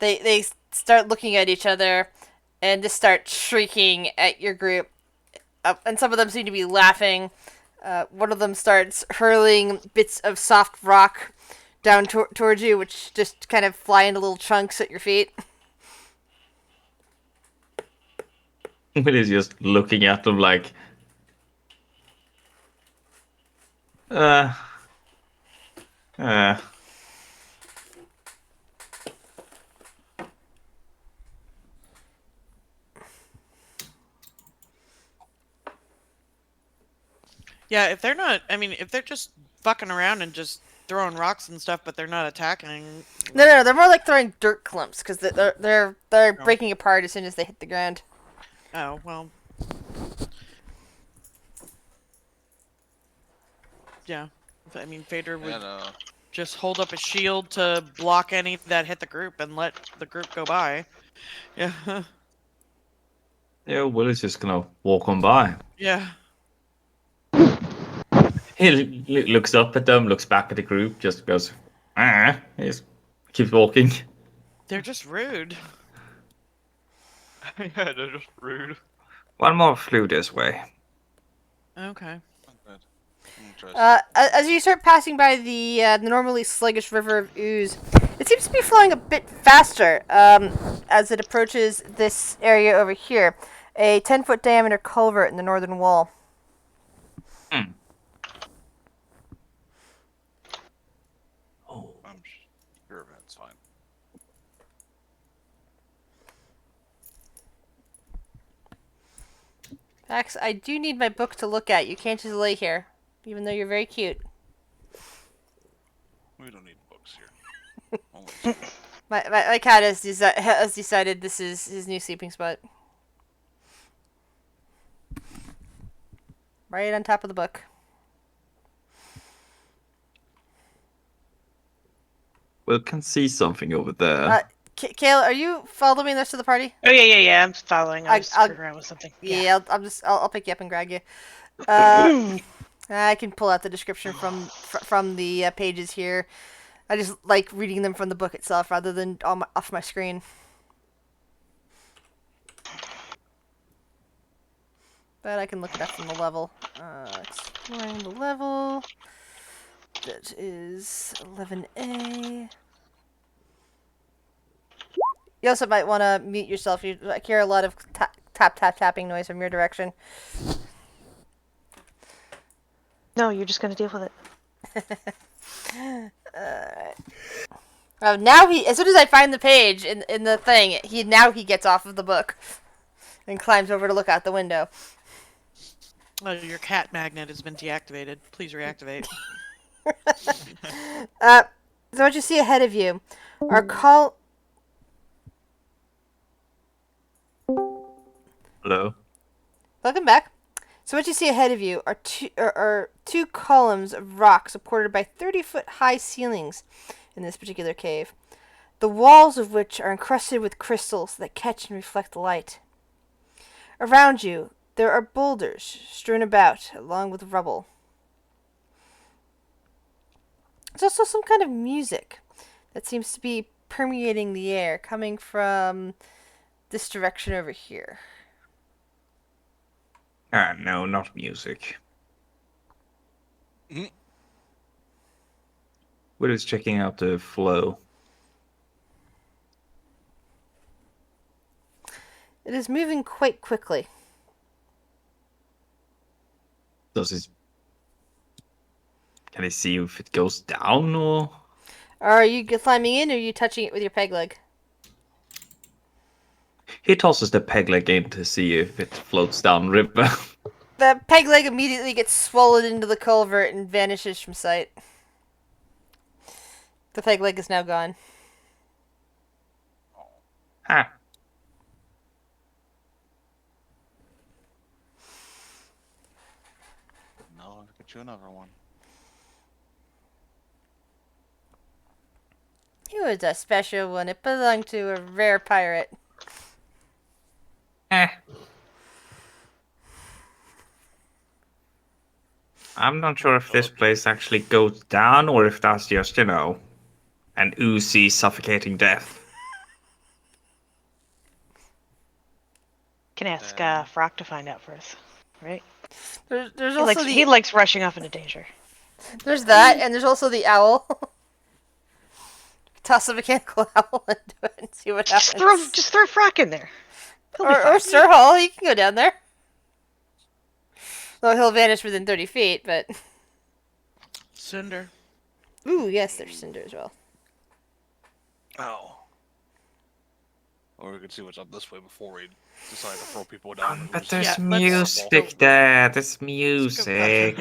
Speaker 1: they start looking at each other and just start shrieking at your group. And some of them seem to be laughing. One of them starts hurling bits of soft rock down towards you, which just kind of fly into little chunks at your feet.
Speaker 6: Willie's just looking at them like, uh.
Speaker 3: Yeah, if they're not, I mean, if they're just fucking around and just throwing rocks and stuff, but they're not attacking.
Speaker 1: No, they're more like throwing dirt clumps because they're breaking apart as soon as they hit the ground.
Speaker 3: Oh well. Yeah, I mean, Phaedra would just hold up a shield to block any that hit the group and let the group go by. Yeah.
Speaker 6: Yeah, Willie's just gonna walk on by.
Speaker 3: Yeah.
Speaker 6: He looks up at them, looks back at the group, just goes, he just keeps walking.
Speaker 3: They're just rude.
Speaker 7: Yeah, they're just rude.
Speaker 6: One more flew this way.
Speaker 3: Okay.
Speaker 4: Not bad.
Speaker 1: As you start passing by the normally sluggish river of ooze, it seems to be flowing a bit faster as it approaches this area over here. A 10-foot diameter culvert in the northern wall.
Speaker 4: I'm sure that's fine.
Speaker 1: Max, I do need my book to look at. You can't just lay here, even though you're very cute.
Speaker 4: We don't need books here. Only
Speaker 1: My cat has decided this is his new sleeping spot. Right on top of the book.
Speaker 6: Will can see something over there.
Speaker 1: Kayla, are you following the rest of the party?
Speaker 5: Oh yeah. I'm following. I was
Speaker 1: I'll-
Speaker 5: screwing around with something.
Speaker 1: Yeah, I'll pick you up and grab you. I can pull out the description from the pages here. I just like reading them from the book itself rather than off my screen. but I can look it up from the level. Exploring the level. That is 11A. You also might want to mute yourself. You hear a lot of tapping noise from your direction.
Speaker 5: No, you're just gonna deal with it.
Speaker 1: Now as soon as I find the page in the thing, he gets off of the book and climbs over to look out the window.
Speaker 3: Oh, your cat magnet has been deactivated. Please reactivate.
Speaker 1: So what you see ahead of you are
Speaker 6: Hello.
Speaker 1: Welcome back. So what you see ahead of you are two columns of rock supported by 30-foot high ceilings in this particular cave, the walls of which are encrusted with crystals that catch and reflect the light. Around you, there are boulders strewn about, along with rubble. There's also some kind of music that seems to be permeating the air, coming from this direction over here.
Speaker 6: No, not music.
Speaker 4: Mhm.
Speaker 6: We're just checking out the flow.
Speaker 1: It is moving quite quickly.
Speaker 6: Can I see if it goes down or?
Speaker 1: Are you climbing in, or are you touching it with your peg leg?
Speaker 6: He tosses the peg leg in to see if it floats down river.
Speaker 1: The peg leg immediately gets swallowed into the culvert and vanishes from sight. The peg leg is now gone.
Speaker 6: Ha.
Speaker 4: No, I'll get you another one.
Speaker 1: It was a special one. It belonged to a rare pirate.
Speaker 6: I'm not sure if this place actually goes down or if that's just, an oozy, suffocating death.
Speaker 5: Can ask Frock to find out for us, right?
Speaker 1: There's
Speaker 5: He
Speaker 1: also
Speaker 5: he likes rushing off into danger.
Speaker 1: There's that, and there's also the owl. Toss a mechanical owl into it and see what happens.
Speaker 5: Just throw Frock in there.
Speaker 1: Or Sir Hall, he can go down there. Though he'll vanish within 30 feet, but...
Speaker 3: Cinder.
Speaker 1: Ooh, yes, there's Cinder as well.
Speaker 4: Oh. Or we could see what's up this way before we decide to throw people down.
Speaker 6: But there's
Speaker 3: Yeah, let's
Speaker 6: music there. There's music.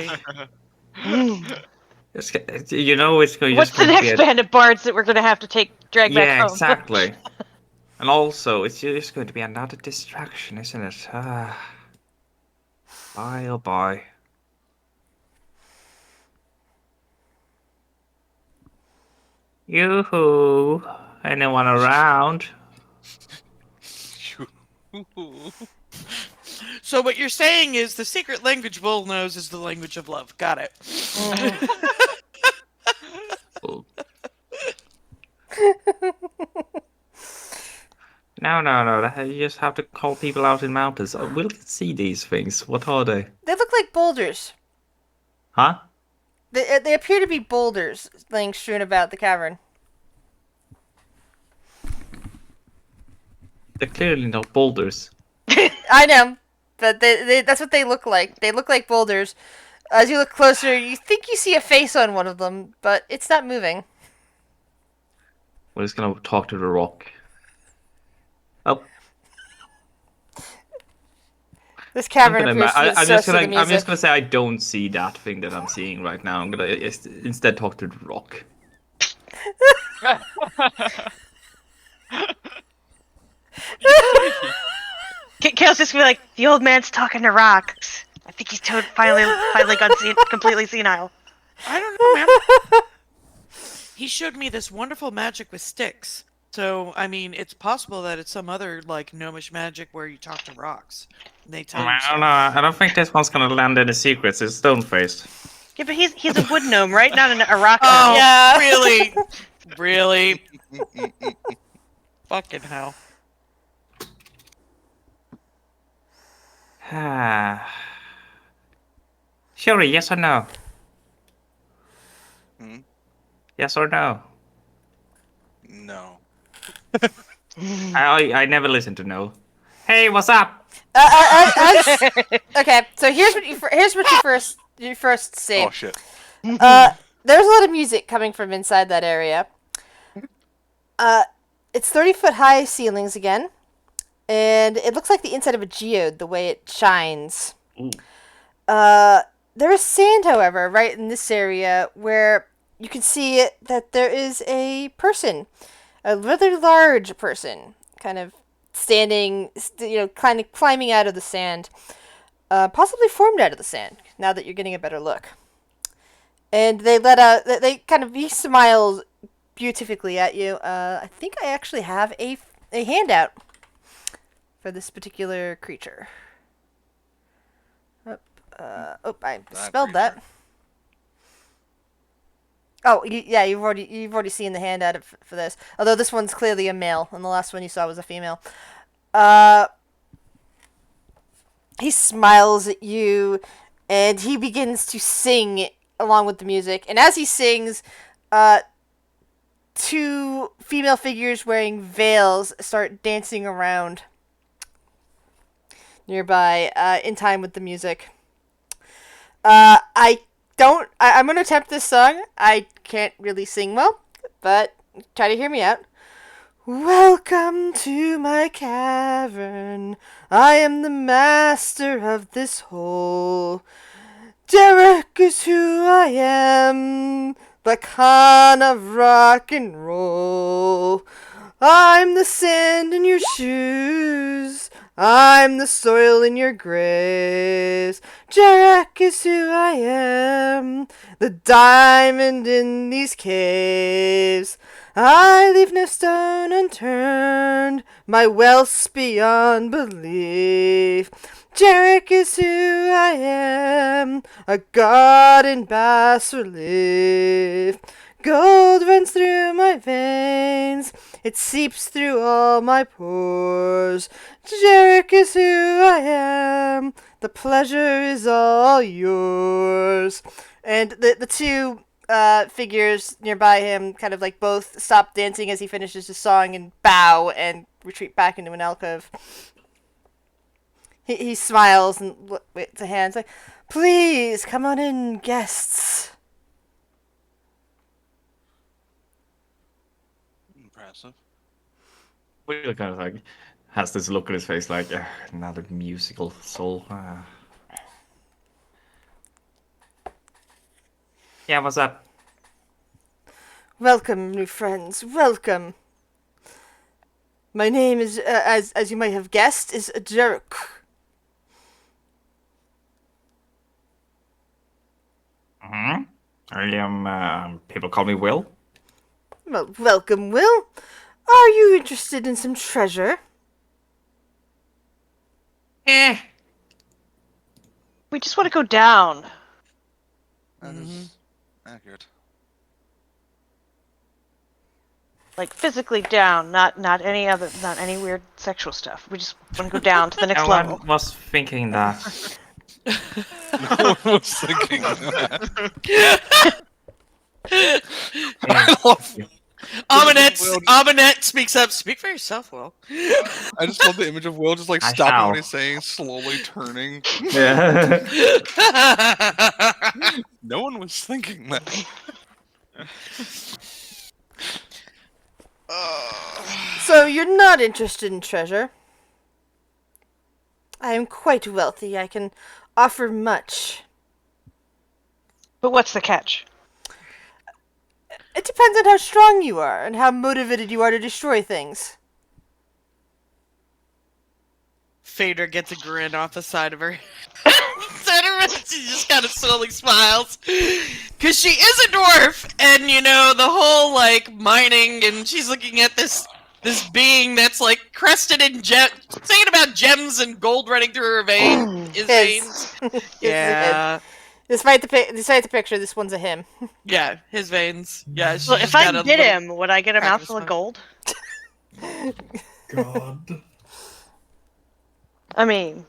Speaker 6: It's going.
Speaker 5: What's the next band of bards that we're gonna have to drag back
Speaker 6: Yeah,
Speaker 5: home?
Speaker 6: exactly. And also, it's just going to be another distraction, isn't it? Bye, oh bye. Yoo-hoo! Anyone around?
Speaker 3: So what you're saying is the secret language Bull knows is the language of love. Got it.
Speaker 6: No. You just have to call people out in mountains. We'll see these things. What are they?
Speaker 1: They look like boulders.
Speaker 6: Huh?
Speaker 1: They appear to be boulders laying strewn about the cavern.
Speaker 6: They're clearly not boulders.
Speaker 1: I know, but that's what they look like. They look like boulders. As you look closer, you think you see a face on one of them, but it's not moving.
Speaker 6: We're just gonna talk to the rock. Oh.
Speaker 1: This cavern appears to be
Speaker 6: I'm just
Speaker 1: the music.
Speaker 6: I'm just gonna say I don't see that thing that I'm seeing right now. I'm gonna instead talk to the rock.
Speaker 5: Kale's just gonna be like, the old man's talking to rocks. I think he's finally gone completely senile.
Speaker 3: I don't know, man. He showed me this wonderful magic with sticks. So, I mean, it's possible that it's some other, like, gnomish magic where you talk to rocks. And they tell you
Speaker 6: I don't know. I don't think this one's gonna land any secrets. It's stone-faced.
Speaker 5: Yeah, but he's a wood gnome, right? Not a rock gnome.
Speaker 3: Oh,
Speaker 1: Yeah.
Speaker 3: really? Really? Fucking hell.
Speaker 6: Surely, yes or no?
Speaker 4: Hmm?
Speaker 6: Yes or no?
Speaker 4: No.
Speaker 6: I never listen to no. Hey, what's up?
Speaker 1: Okay, so here's what you first see.
Speaker 4: Oh shit.
Speaker 1: There's a lot of music coming from inside that area. It's 30-foot high ceilings again, and it looks like the inside of a geode the way it shines.
Speaker 6: Ooh.
Speaker 1: There is sand, however, right in this area where you can see that there is a person, a rather large person, kind of standing, kind of climbing out of the sand, possibly formed out of the sand. Now that you're getting a better look, and he smiles beautifully at you. I think I actually have a handout for this particular creature. I spelled that. Oh, yeah, you've already seen the handout for this. Although this one's clearly a male, and the last one you saw was a female. He smiles at you, and he begins to sing along with the music. And as he sings, two female figures wearing veils start dancing around nearby, in time with the music. I'm gonna attempt this song. I can't really sing well, but try to hear me out. Welcome to my cavern. I am the master of this hole. Derek is who I am, the Khan of rock and roll. I'm the sand in your shoes. I'm the soil in your graves. Jarek is who I am, the diamond in these caves. I leave no stone unturned, my wealth's beyond belief. Jarek is who I am, a god in bas relief. Gold runs through my veins, it seeps through all my pores. Jarek is who I am, the pleasure is all yours. And the two figures nearby him kind of like both stop dancing as he finishes his song and bow and retreat back into an alcove. He smiles and waves a hand like, please come on in, guests.
Speaker 4: Impressive.
Speaker 6: Will kind of like has this look on his face like another musical soul. Yeah, what's up?
Speaker 1: Welcome, new friends. Welcome. My name is, as you might have guessed, is Derek.
Speaker 6: Mm-hmm. I am. People call me Will.
Speaker 1: Well, welcome, Will. Are you interested in some treasure?
Speaker 6: Eh.
Speaker 5: We just want to go down.
Speaker 4: That is accurate.
Speaker 5: Like physically down, not any weird sexual stuff. We just want to go down to the next
Speaker 6: No
Speaker 5: level.
Speaker 6: one was thinking that.
Speaker 4: No one was thinking that. I love.
Speaker 3: Aminette speaks up. Speak for yourself, Will.
Speaker 4: I just love the image of Will just like
Speaker 6: I
Speaker 4: stopping
Speaker 6: shall.
Speaker 4: what he's saying, slowly turning.
Speaker 6: Yeah.
Speaker 4: No one was thinking that.
Speaker 1: So you're not interested in treasure? I am quite wealthy. I can offer much.
Speaker 5: But what's the catch?
Speaker 1: It depends on how strong you are and how motivated you are to destroy things.
Speaker 3: Fader gets a grin off the side of her. She just kind of slowly smiles. Because she is a dwarf, and you know, the whole like mining, and she's looking at this being that's like crested in saying about gems and gold running through her veins.
Speaker 1: His.
Speaker 3: Yeah.
Speaker 1: Despite the picture, this one's a him.
Speaker 3: Yeah, his veins. Yeah, she's
Speaker 5: Well, if
Speaker 3: just
Speaker 5: I
Speaker 3: got a
Speaker 5: bit
Speaker 3: little
Speaker 5: him, would I get a
Speaker 3: crack of
Speaker 5: mouthful of
Speaker 3: smoke.
Speaker 5: gold?
Speaker 2: God.
Speaker 5: I mean,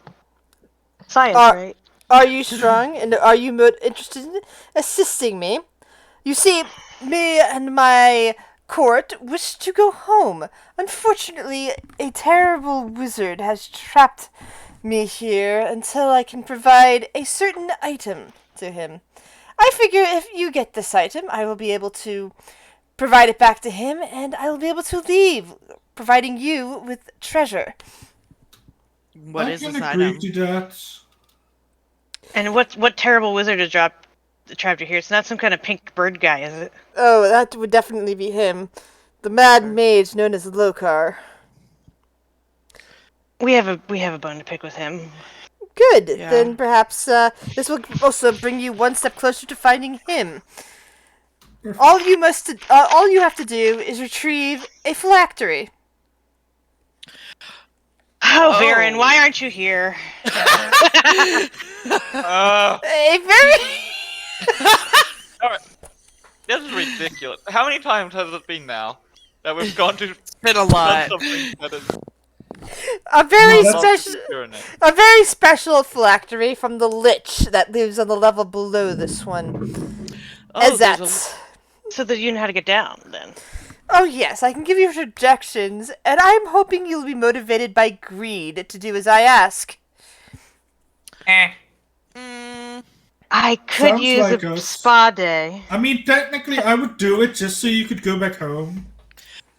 Speaker 5: Science,
Speaker 1: Are-
Speaker 5: right?
Speaker 1: Are you strong, and are you interested in assisting me? You see, me and my court wish to go home. Unfortunately, a terrible wizard has trapped me here until I can provide a certain item to him. I figure if you get this item, I will be able to provide it back to him, and I will be able to leave, providing you with treasure.
Speaker 3: What
Speaker 2: I
Speaker 3: is
Speaker 2: can
Speaker 3: this
Speaker 2: agree
Speaker 3: item?
Speaker 2: to that.
Speaker 5: And what terrible wizard has trapped you here? It's not some kind of pink bird guy, is it?
Speaker 1: Oh, that would definitely be him. The mad mage known as Lokar.
Speaker 5: We have a bone to pick with him.
Speaker 1: Good.
Speaker 3: Yeah.
Speaker 1: Then perhaps this will also bring you one step closer to finding him. All you have to do is retrieve a phylactery.
Speaker 5: Oh, Baron, why aren't you here?
Speaker 1: A very
Speaker 7: This is ridiculous. How many times has it been now that we've gone to
Speaker 3: Been a
Speaker 7: done
Speaker 3: lot.
Speaker 7: something that is
Speaker 1: a very
Speaker 2: Well,
Speaker 7: not
Speaker 1: special
Speaker 7: urinate?
Speaker 1: a very special phylactery from the lich that lives on the level below this one.
Speaker 3: Oh, there's
Speaker 1: Ezat.
Speaker 5: So that you know how to get down, then.
Speaker 1: Oh yes, I can give you projections, and I'm hoping you'll be motivated by greed to do as I ask.
Speaker 3: Mm,
Speaker 5: I could
Speaker 2: Sounds
Speaker 5: use
Speaker 2: like
Speaker 5: a
Speaker 2: us.
Speaker 5: spa day.
Speaker 2: I mean, technically, I would do it just so you could go back home.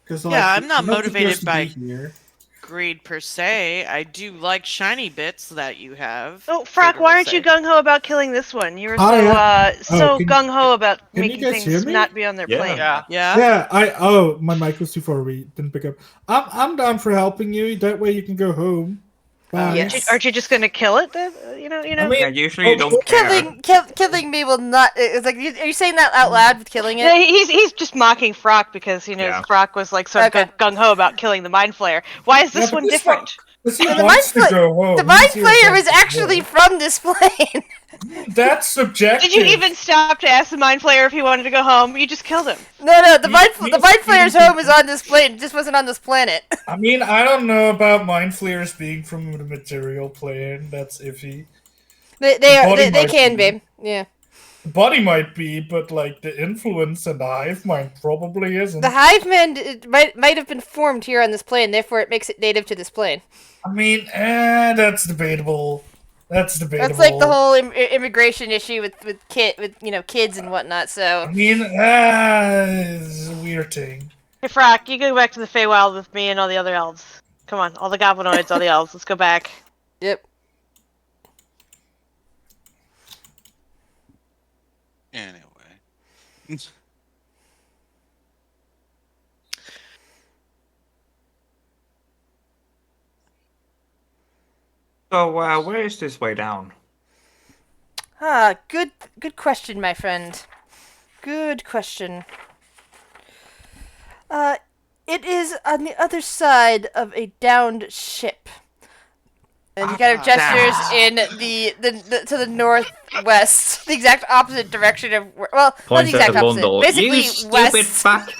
Speaker 2: Because
Speaker 3: Yeah, I'm not motivated
Speaker 2: supposed to
Speaker 3: by-
Speaker 2: be here.
Speaker 3: greed per se. I do like shiny bits that you have.
Speaker 5: Oh, Frock, why aren't you gung ho about killing this one? You were so
Speaker 2: Oh, can-
Speaker 5: gung ho about
Speaker 2: can you
Speaker 5: making
Speaker 2: guys hear
Speaker 5: things
Speaker 2: me?
Speaker 5: not be on their
Speaker 6: Yeah.
Speaker 5: plate.
Speaker 7: Yeah.
Speaker 3: Yeah.
Speaker 2: Yeah, my mic was too far away. Didn't pick up. I'm down for helping you. That way you can go home. Bye.
Speaker 1: Yes.
Speaker 5: Aren't you just gonna kill it? Then? You know.
Speaker 2: I mean,
Speaker 6: Yeah, usually you
Speaker 2: oh,
Speaker 6: don't care.
Speaker 1: Killing me will not. It's like, are you saying that out loud with killing
Speaker 5: Yeah,
Speaker 1: it?
Speaker 5: he's just mocking Frock because
Speaker 6: Yeah.
Speaker 5: Frock was like sort
Speaker 1: Okay.
Speaker 5: of gung ho about killing the mind flayer. Why is this
Speaker 2: Yeah, but
Speaker 5: one
Speaker 2: this
Speaker 5: different?
Speaker 2: because he
Speaker 1: The
Speaker 2: wants to
Speaker 1: mind
Speaker 2: go home.
Speaker 1: The mind
Speaker 2: He's here
Speaker 1: flayer
Speaker 2: against
Speaker 1: is
Speaker 2: his
Speaker 1: actually
Speaker 2: will.
Speaker 1: from this plane.
Speaker 2: That's subjective.
Speaker 5: Did you even stop to ask the mind flayer if he wanted to go home? You just killed him.
Speaker 1: No, the
Speaker 2: You-
Speaker 1: mind
Speaker 2: you-
Speaker 1: the mind flayer's
Speaker 2: you-
Speaker 1: home is on this plane. It just wasn't on this planet.
Speaker 2: I mean, I don't know about mind flayers being from the material plane. That's iffy.
Speaker 1: They
Speaker 2: body might
Speaker 1: can
Speaker 2: be.
Speaker 1: be. Yeah.
Speaker 2: The body might be, but like the influence and the hive mind probably isn't.
Speaker 1: The hive mind might have been formed here on this plane, therefore it makes it native to this plane.
Speaker 2: I mean, that's debatable. That's debatable.
Speaker 1: That's like the whole immigration issue with kids and whatnot.
Speaker 2: I
Speaker 1: So
Speaker 2: mean, it's a weird thing.
Speaker 5: Hey, Frock, you go back to the Feywild with me and all the other elves. Come on, all the goblinoids, all the elves. Let's go back.
Speaker 1: yep.
Speaker 4: Anyway.
Speaker 6: So, where is this way down?
Speaker 1: Good question, my friend. Good question. It is on the other side of a downed ship. And he kind of gestures in the to the northwest, the exact opposite direction of well, not
Speaker 6: Points
Speaker 1: the
Speaker 6: at
Speaker 1: exact
Speaker 6: the
Speaker 1: opposite,
Speaker 6: Londor.
Speaker 1: basically
Speaker 6: You stupid
Speaker 1: west.
Speaker 6: fuck!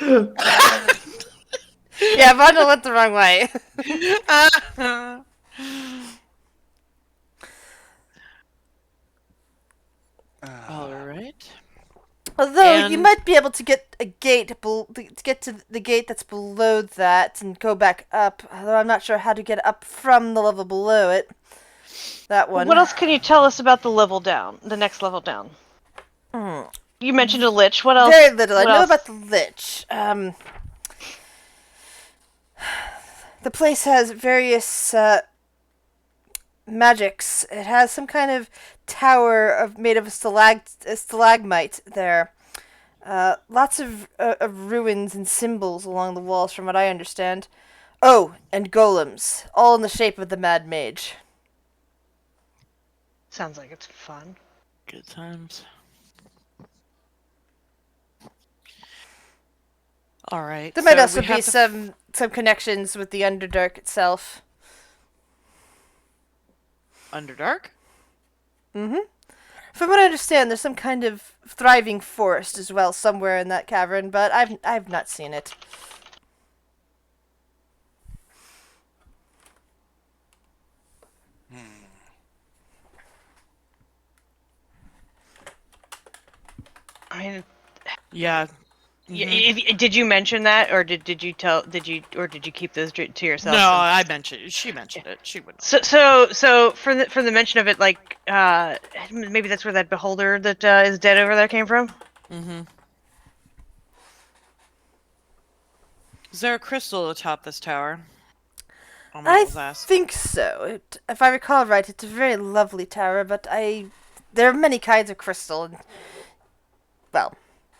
Speaker 1: Yeah, Vondel went the wrong way.
Speaker 3: All right.
Speaker 1: Although you
Speaker 3: And-
Speaker 1: might be able to get a gate to get to the gate that's below that and go back up. Although I'm not sure how to get up from the level below it. That one.
Speaker 5: What else can you tell us about the level down? The next level down. You mentioned a lich. What else?
Speaker 1: Very little. I
Speaker 5: what
Speaker 1: know
Speaker 5: else?
Speaker 1: about the lich. The place has various magics. It has some kind of tower made of a stalagmite there. Lots of ruins and symbols along the walls, from what I understand. Oh, and golems, all in the shape of the Mad Mage.
Speaker 5: Sounds like it's fun.
Speaker 3: Good times. All right.
Speaker 1: There might
Speaker 3: so
Speaker 1: also
Speaker 3: we
Speaker 1: be
Speaker 3: have to
Speaker 1: some connections with the Underdark itself.
Speaker 3: Underdark.
Speaker 1: Mm-hmm. From what I understand, there's some kind of thriving forest as well somewhere in that cavern, but I've not seen it.
Speaker 5: I mean,
Speaker 3: Yeah.
Speaker 5: did you mention that, or did you keep those to yourself?
Speaker 3: No, I mentioned. She mentioned it. She would.
Speaker 5: So from the mention of it, like maybe that's where that beholder that is dead over there came from.
Speaker 3: Mm-hmm. Is there a crystal atop this tower?
Speaker 1: I
Speaker 3: Was asked.
Speaker 1: think so. If I recall right, it's a very lovely tower, but there are many kinds of crystal, and well,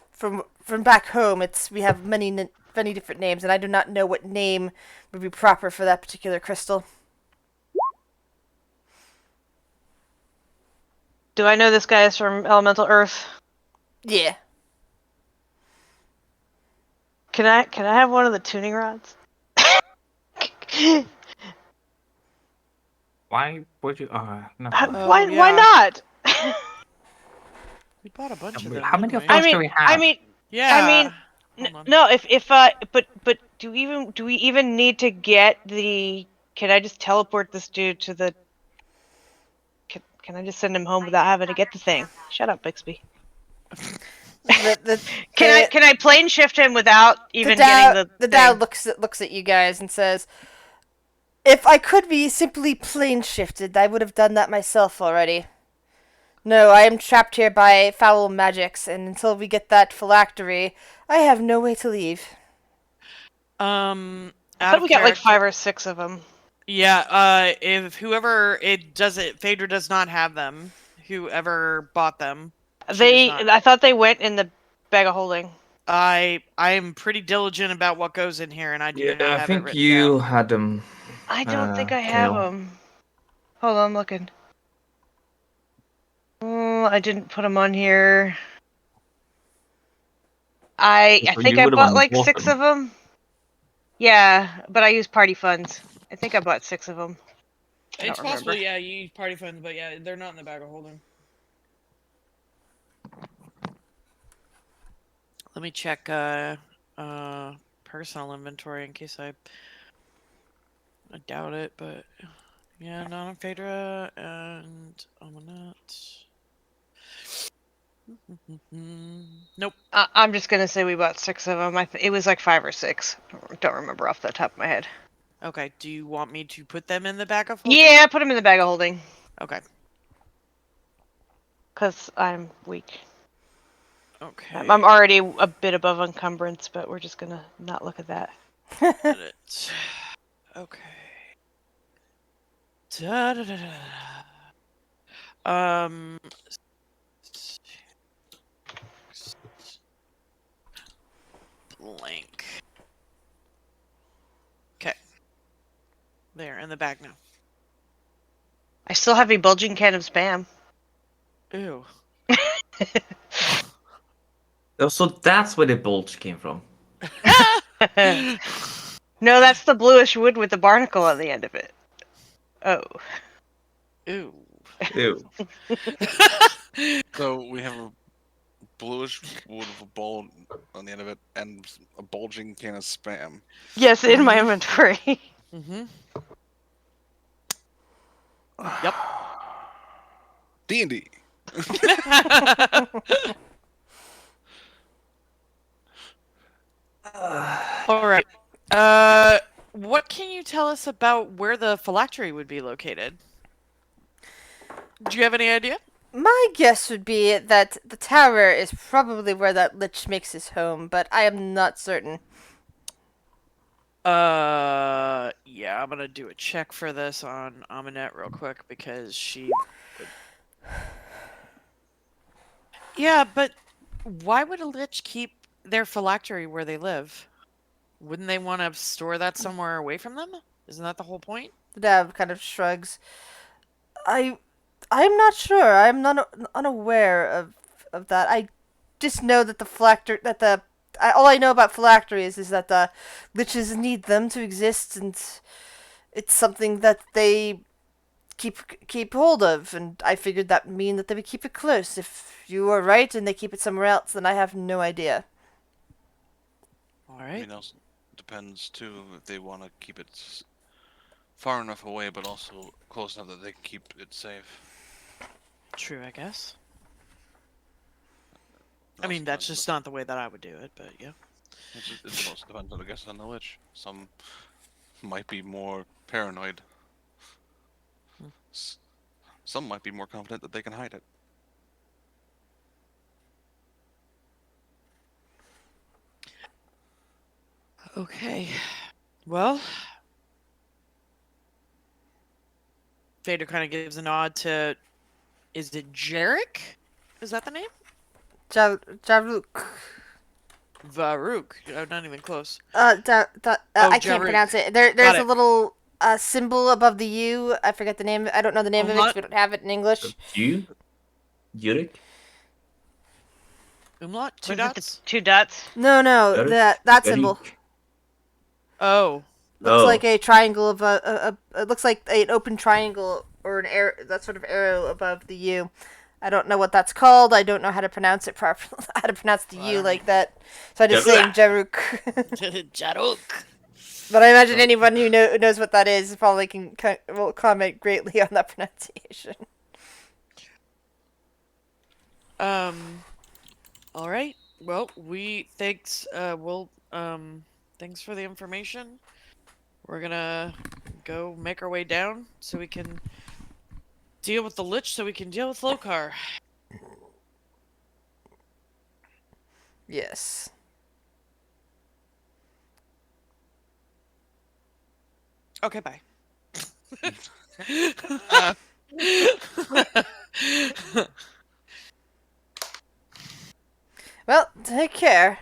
Speaker 1: from back home, we have many different names, and I do not know what name would be proper for that particular crystal.
Speaker 5: Do I know this guy is from Elemental Earth?
Speaker 1: Yeah.
Speaker 5: Can I have one of the tuning rods?
Speaker 6: Why would you? No.
Speaker 5: Why not?
Speaker 3: We bought a bunch of them.
Speaker 6: How many of
Speaker 3: didn't we?
Speaker 6: those do we have?
Speaker 3: Yeah. Hold on.
Speaker 5: No. If but do we even need to get the? Can I just teleport this dude to the? Can I just send him home without having to get the thing? Shut up, Bixby. Can I plane shift him without even getting the
Speaker 1: Dow
Speaker 5: thing?
Speaker 1: looks at you guys and says, "If I could be simply plane shifted, I would have done that myself already. No, I am trapped here by foul magics, and until we get that phylactery, I have no way to leave."
Speaker 5: I thought we got like 5 or 6 of them.
Speaker 3: Yeah. If whoever Phaedra does not have them. Whoever bought them.
Speaker 5: I thought they went in the bag of holding.
Speaker 3: I am pretty diligent about what goes in here, and I do not have
Speaker 6: I
Speaker 3: it
Speaker 6: think
Speaker 3: written
Speaker 6: you
Speaker 3: down.
Speaker 6: had them.
Speaker 5: I don't think I have them. Hold on, I'm looking. I didn't put them on here. I think I bought like 6 of them. Yeah, but I used party funds. I think I bought 6 of them.
Speaker 3: It's possible, yeah, you use party funds, but yeah, they're not in the bag of holding. Let me check personal inventory in case I doubt it, but yeah, not on Phaedra and Amanat. Nope.
Speaker 5: I'm just gonna say we bought 6 of them. It was like 5 or 6. Don't remember off the top of my head.
Speaker 3: Okay. Do you want me to put them in the bag of holding?
Speaker 5: Yeah, put them in the bag of holding.
Speaker 3: Okay.
Speaker 5: Cause I'm weak.
Speaker 3: Okay.
Speaker 5: I'm already a bit above encumbrance, but we're just gonna not look at that.
Speaker 3: Edit. Okay. Da, da, da, da. Blank. Okay. There, in the bag now.
Speaker 5: I still have a bulging can of spam.
Speaker 3: Ew.
Speaker 6: Oh, so that's where the bulge came from.
Speaker 5: No, that's the bluish wood with the barnacle on the end of it. Oh.
Speaker 3: Ew.
Speaker 6: Ew.
Speaker 4: So we have a bluish wood with a ball on the end of it and a bulging can of spam.
Speaker 5: Yes, in my inventory.
Speaker 3: Mm-hmm. Yep.
Speaker 4: DnD.
Speaker 3: All right. What can you tell us about where the phylactery would be located? Do you have any idea?
Speaker 1: My guess would be that the tower is probably where that lich makes his home, but I am not certain.
Speaker 3: Yeah, I'm gonna do a check for this on Aminette real quick because she would... Yeah, but why would a lich keep their phylactery where they live? Wouldn't they want to store that somewhere away from them? Isn't that the whole point?
Speaker 1: The Dav kind of shrugs. I'm not sure. I'm not unaware of that. I just know that all I know about phylacteries is that the liches need them to exist, and it's something that they keep hold of. And I figured that would mean that they would keep it close. If you are right and they keep it somewhere else, then I have no idea.
Speaker 3: All
Speaker 4: I
Speaker 3: right.
Speaker 4: mean, also depends too if they want to keep it far enough away, but also close enough that they can keep it safe.
Speaker 3: True, I guess. I mean, that's just not the way that I would do it, but yeah.
Speaker 4: It also depends, I guess, on the lich. Some might be more paranoid. Some might be more confident that they can hide it.
Speaker 3: Okay. Well, Vader kind of gives a nod to. Is it Jarek? Is that the name?
Speaker 1: Jaruk.
Speaker 3: Varuk. Not even close.
Speaker 1: I can't
Speaker 3: Jaruk.
Speaker 1: pronounce it. There's a
Speaker 3: it.
Speaker 1: little symbol above the U. I forget the name. I don't know the name of it 'cause we don't have it in English.
Speaker 6: You? Yurik?
Speaker 3: Umlaut? Two
Speaker 5: Was it the
Speaker 3: dots?
Speaker 5: 2 dots?
Speaker 1: No,
Speaker 6: Yurik?
Speaker 1: that symbol
Speaker 6: Yurik?
Speaker 3: Oh.
Speaker 1: looks
Speaker 6: Oh.
Speaker 1: like a triangle of it looks like an open triangle or an arrow, that sort of arrow above the U. I don't know what that's called. I don't know how to pronounce it properly. How to pronounce the U like that. So I just say Jaruk.
Speaker 3: Jaruk.
Speaker 1: But I imagine anyone who knows what that is probably will comment greatly on that pronunciation.
Speaker 3: All right. Well, thanks for the information. We're gonna go make our way down so we can deal with the lich, so we can deal with Lokar.
Speaker 1: Yes.
Speaker 3: Okay, bye.
Speaker 1: Well, take care.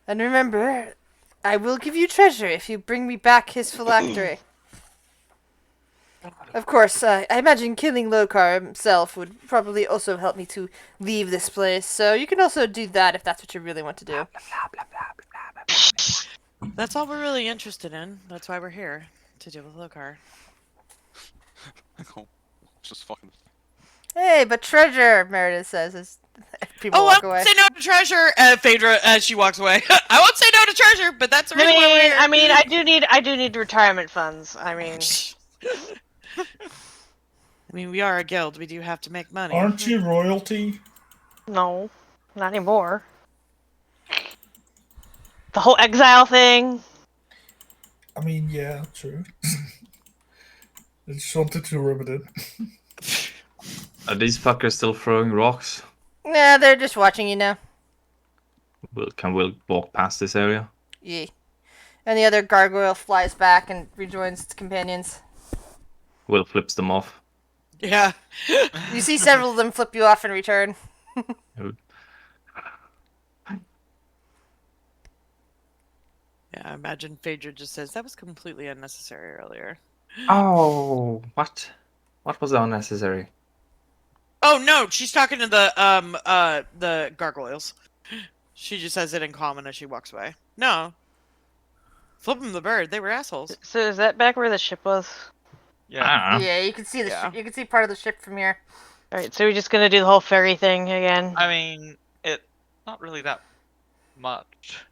Speaker 1: And remember, I will give you treasure if you bring me back his phylactery. Of course, I imagine killing Lokar himself would probably also help me to leave this place, so you can also do that if that's what you really want to do.
Speaker 3: That's all we're really interested in. That's why we're here, to deal with Lokar.
Speaker 4: Just fucking.
Speaker 1: Hey, but treasure, Meredith says as people walk
Speaker 3: I
Speaker 1: away.
Speaker 3: won't say no to treasure, Phaedra, as she walks away. I won't say no to treasure, but that's the reason why we're here.
Speaker 5: I do need retirement funds. I mean,
Speaker 3: we are a guild. We do have to make money.
Speaker 2: Aren't you royalty?
Speaker 5: no, not anymore. The whole exile thing.
Speaker 2: I mean, yeah, true. I just wanted to rub it in.
Speaker 6: Are these fuckers still throwing rocks?
Speaker 1: Nah, they're just watching you now.
Speaker 6: Can we walk past this area?
Speaker 1: Yeah. And the other gargoyle flies back and rejoins its companions.
Speaker 6: Will flips them off.
Speaker 3: Yeah.
Speaker 1: You see several of them flip you off in return.
Speaker 3: Yeah, I imagine Phaedra just says, that was completely unnecessary earlier.
Speaker 6: Oh, what? What was unnecessary?
Speaker 3: Oh, no, she's talking to the gargoyles. She just says it in common as she walks away. No. Flip them the bird. They were assholes.
Speaker 5: So is that back where the ship was?
Speaker 7: Yeah.
Speaker 1: Yeah, you can see
Speaker 3: Yeah.
Speaker 1: you can see part of the ship from here.
Speaker 5: All right, so we're just gonna do the whole ferry thing again.
Speaker 7: I mean, it's not really that much.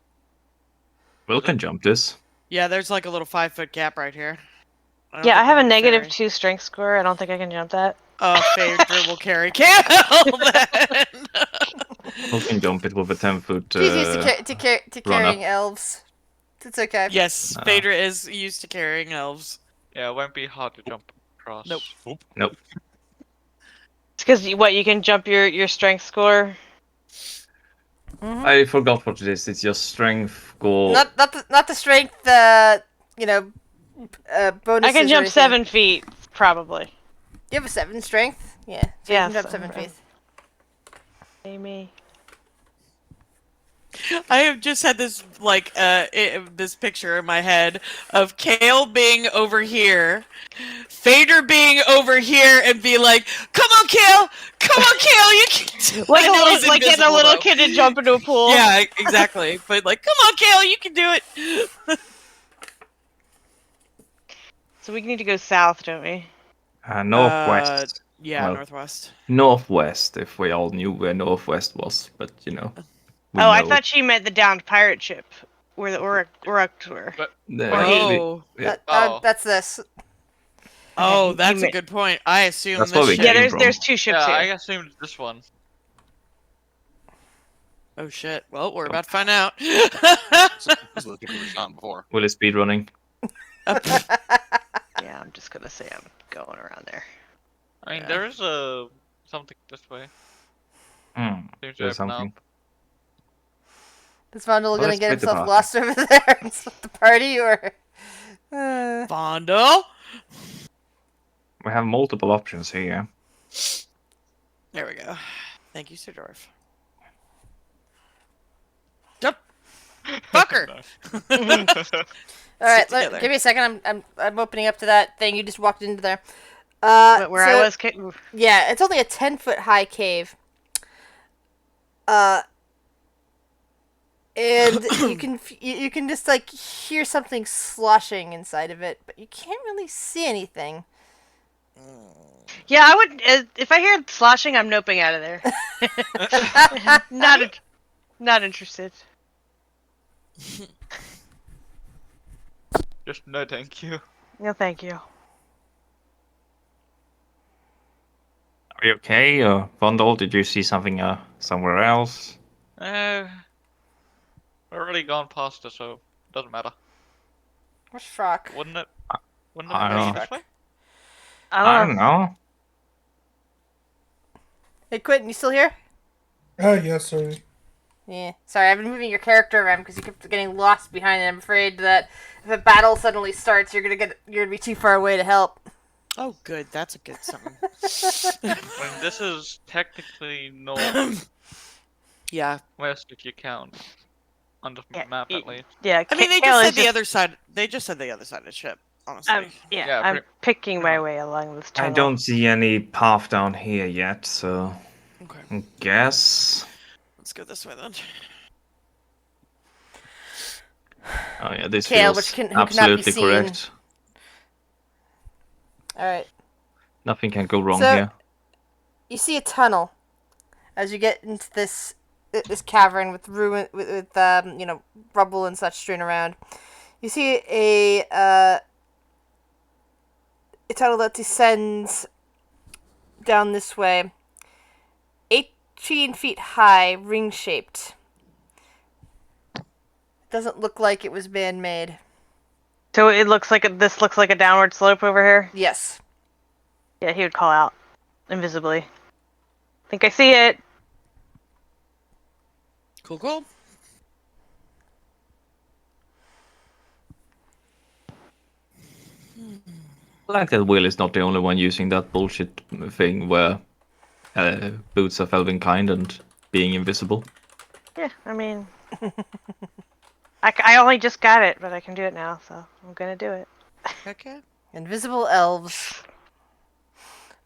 Speaker 6: Will can jump this.
Speaker 3: Yeah, there's like a little 5-foot gap right here. don't
Speaker 5: Yeah, I
Speaker 3: think
Speaker 5: have
Speaker 3: we
Speaker 5: a
Speaker 3: need
Speaker 5: negative
Speaker 3: ferry.
Speaker 5: 2 strength score. I don't think I can jump that.
Speaker 3: Phaedra will carry Camel then.
Speaker 6: Will can jump it with a 10-foot.
Speaker 1: She's used to
Speaker 6: run up.
Speaker 1: carrying elves. It's okay.
Speaker 3: Yes, Phaedra is used to carrying elves.
Speaker 7: Yeah, it won't be hard to jump across.
Speaker 3: Nope.
Speaker 6: Nope.
Speaker 5: It's because you can jump your strength score.
Speaker 1: Mhm.
Speaker 6: I forgot what it is. It's your strength goal.
Speaker 1: Not the strength. Bonuses.
Speaker 5: I can
Speaker 1: or
Speaker 5: jump
Speaker 1: anything.
Speaker 5: 7 feet, probably.
Speaker 1: You have a 7 strength. Yeah. So
Speaker 5: Yeah,
Speaker 1: you can jump 7
Speaker 5: 7.
Speaker 1: feet.
Speaker 5: Amy.
Speaker 3: I have just had this this picture in my head of Kale being over here, Phaedra being over here, and be like, "Come on, Kale! Come on, Kale! You can."
Speaker 5: Like
Speaker 3: I know he's
Speaker 5: getting a
Speaker 3: invisible,
Speaker 5: little
Speaker 3: though.
Speaker 5: kid to jump into a pool.
Speaker 3: Yeah, exactly. But like, come on, Kale! You can do it.
Speaker 5: So we need to go south, don't we?
Speaker 6: Northwest.
Speaker 3: Yeah,
Speaker 6: Well,
Speaker 3: northwest.
Speaker 6: Northwest, if we all knew where Northwest was, but you know. we
Speaker 5: I
Speaker 6: know.
Speaker 5: thought she meant the downed pirate ship, where the Uruks were.
Speaker 3: Oh,
Speaker 6: Yeah.
Speaker 1: That's this.
Speaker 3: oh,
Speaker 5: He
Speaker 3: that's a
Speaker 5: meant-
Speaker 3: good point. I assume
Speaker 6: That's
Speaker 3: this
Speaker 6: what we
Speaker 3: ship.
Speaker 5: Yeah,
Speaker 6: came from.
Speaker 5: there's 2 ships
Speaker 7: Yeah, I
Speaker 5: here.
Speaker 7: assumed this one.
Speaker 3: Oh shit. Well, we're about to find out.
Speaker 4: Those are the people who shot him before.
Speaker 6: Will it speed running?
Speaker 5: Yeah, I'm just gonna say I'm going around there.
Speaker 7: I mean,
Speaker 3: Yeah.
Speaker 7: there is something this way.
Speaker 6: Hmm.
Speaker 7: Seems to
Speaker 6: There's
Speaker 7: open
Speaker 6: something.
Speaker 7: up.
Speaker 1: Is Vondel gonna
Speaker 6: let's
Speaker 1: get
Speaker 6: split the
Speaker 1: himself
Speaker 6: party.
Speaker 1: lost over there and split the party, or?
Speaker 3: Bondo.
Speaker 6: We have multiple options here.
Speaker 3: There we go. Thank you, Sir Dwarf. Jump, fucker.
Speaker 1: All right,
Speaker 3: Sit together.
Speaker 1: give me a second. I'm opening up to that thing you just walked into there.
Speaker 5: But where I
Speaker 1: so-
Speaker 5: was,
Speaker 1: Yeah, it's only a 10-foot high cave. And you can just like hear something sloshing inside of it, but you can't really see anything.
Speaker 5: yeah, I would. If I hear sloshing, I'm noping out of there. Not interested.
Speaker 7: Just no, thank you.
Speaker 5: No, thank you.
Speaker 6: Are you okay? Vondel, did you see something somewhere else?
Speaker 7: We're already gone past it, so it doesn't matter.
Speaker 1: Where's Frock?
Speaker 7: Wouldn't it? Wouldn't
Speaker 6: I
Speaker 7: it
Speaker 6: don't
Speaker 7: be
Speaker 1: know.
Speaker 7: this way?
Speaker 6: I don't know.
Speaker 1: Hey, Quentin, you still here?
Speaker 2: Yeah, sorry.
Speaker 1: Yeah. Sorry, I've been moving your character around because you kept getting lost behind it. I'm afraid that if a battle suddenly starts, you're gonna be too far away to help.
Speaker 3: Oh, good. That's a good sign.
Speaker 7: I mean, this is technically north
Speaker 3: Yeah.
Speaker 7: west if you count on the
Speaker 5: Yeah,
Speaker 7: map at least.
Speaker 5: Yeah,
Speaker 3: I mean, they
Speaker 5: Kale
Speaker 3: just
Speaker 5: is
Speaker 3: said the other side. They just said the other side of the ship. Honestly.
Speaker 7: Yeah,
Speaker 5: I'm
Speaker 7: pretty-
Speaker 5: picking my way along this tunnel.
Speaker 6: I don't see any path down here yet, so
Speaker 3: Okay.
Speaker 6: I guess.
Speaker 3: Let's go this way then.
Speaker 6: Oh yeah, this
Speaker 1: Kale,
Speaker 6: feels
Speaker 1: who cannot be
Speaker 6: absolutely
Speaker 1: seen.
Speaker 6: correct.
Speaker 1: All right.
Speaker 6: Nothing can go wrong
Speaker 1: So-
Speaker 6: here.
Speaker 1: You see a tunnel as you get into this cavern with rubble and such strewn around. You see a tunnel that descends down this way, 18 feet high, ring shaped. Doesn't look like it was man-made.
Speaker 5: So it looks like this looks like a downward slope over here.
Speaker 1: Yes.
Speaker 5: Yeah, he would call out invisibly. Think I see it.
Speaker 3: Cool.
Speaker 6: I like that Will is not the only one using that bullshit thing where boots of elven kind and being invisible.
Speaker 5: Yeah, I mean, I only just got it, but I can do it now, so I'm gonna do it.
Speaker 3: Okay.
Speaker 1: Invisible elves.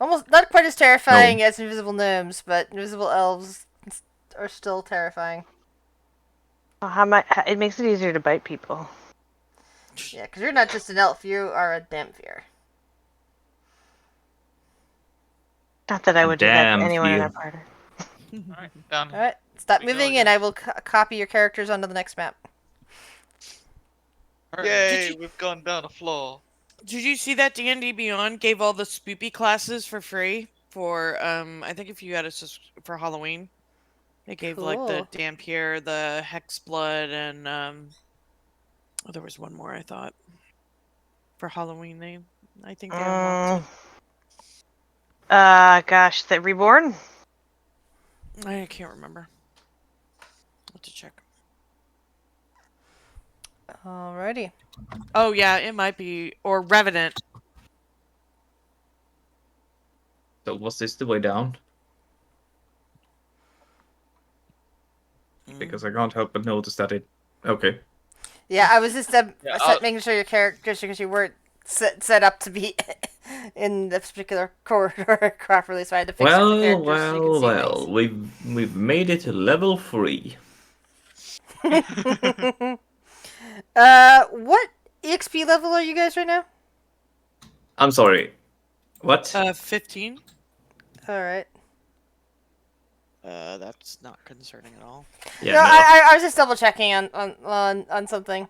Speaker 1: Almost not quite as terrifying as invisible gnomes, but invisible elves are still terrifying.
Speaker 5: Oh, it makes it easier to bite people.
Speaker 1: Yeah, because you're not just an elf, you are a Dampier.
Speaker 5: Not that I would do that
Speaker 6: Damn
Speaker 5: to anyone in
Speaker 6: you.
Speaker 5: our party.
Speaker 7: Alright, down here.
Speaker 1: Alright, stop
Speaker 7: We go
Speaker 1: moving
Speaker 7: again.
Speaker 1: and I will copy your characters onto the next map.
Speaker 7: Yay,
Speaker 3: Did you-
Speaker 7: we've gone down a floor.
Speaker 3: Did you see that D&D Beyond gave all the spoopy classes for free for I think if you had for Halloween, they gave like the
Speaker 1: Cool.
Speaker 3: Dampier, the Hexblood, and oh, there was one more I thought for Halloween. I think they unlocked
Speaker 5: Gosh, the Reborn?
Speaker 3: it. I can't remember. I'll have to check.
Speaker 1: Alrighty.
Speaker 3: Oh yeah, it might be or Revenant.
Speaker 6: So was this the way down? Because I can't help but notice that it. Okay.
Speaker 1: Yeah, I was just
Speaker 7: I'll-
Speaker 1: making sure your characters, because you weren't set up to be in this particular corridor properly, so I had to fix your characters so you could see
Speaker 6: We've made it to level 3.
Speaker 1: things. What EXP level are you guys right now?
Speaker 6: I'm sorry. What?
Speaker 3: 15.
Speaker 1: Alright.
Speaker 3: That's not concerning at all.
Speaker 6: Yeah,
Speaker 1: no,
Speaker 6: no.
Speaker 1: I was just double checking on something.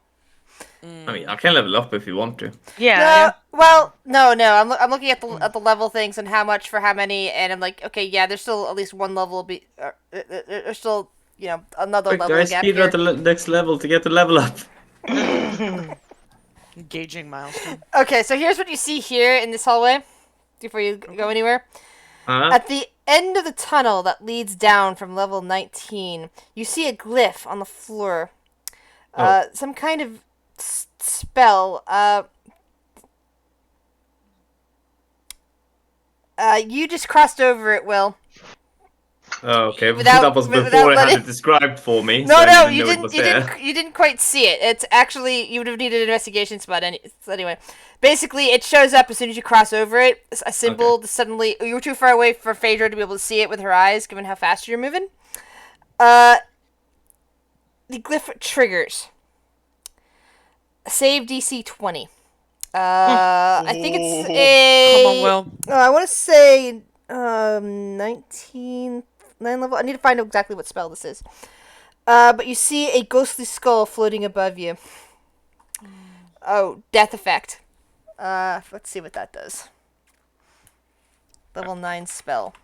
Speaker 6: I mean, I can level up if you want to.
Speaker 5: Yeah.
Speaker 1: Well, no. I'm looking at the level things and how much for how many, and I'm like, okay, yeah, there's still at least one level. There's still another
Speaker 6: Quick,
Speaker 1: level
Speaker 6: guys,
Speaker 1: gap
Speaker 6: speed
Speaker 1: here.
Speaker 6: at the next level to get the level up.
Speaker 3: Engaging milestone.
Speaker 1: Okay, so here's what you see here in this hallway before you go anywhere.
Speaker 6: Uh-huh.
Speaker 1: At the end of the tunnel that leads down from level 19, you see a glyph on the floor. Some kind of spell. You just crossed over it, Will.
Speaker 6: Oh, okay.
Speaker 1: Without-
Speaker 6: that was
Speaker 1: without
Speaker 6: before I had
Speaker 1: letting-
Speaker 6: it described for me.
Speaker 1: No,
Speaker 6: so I
Speaker 1: no,
Speaker 6: didn't
Speaker 1: you
Speaker 6: know it
Speaker 1: didn't.
Speaker 6: was
Speaker 1: You
Speaker 6: there.
Speaker 1: didn't. You didn't quite see it. It's actually you would have needed an investigation spot. Anyway, basically, it shows up as soon as you cross over it. A symbol suddenly. You were too far away for Phaedra to be able to see it with her eyes, given how fast you're moving. The glyph triggers. Save DC 20. I think it's a.
Speaker 3: Come on, Will.
Speaker 1: I want to say 19 level. I need to find out exactly what spell this is. But you see a ghostly skull floating above you. Oh, death effect. Let's see what that does. Level 9 spell.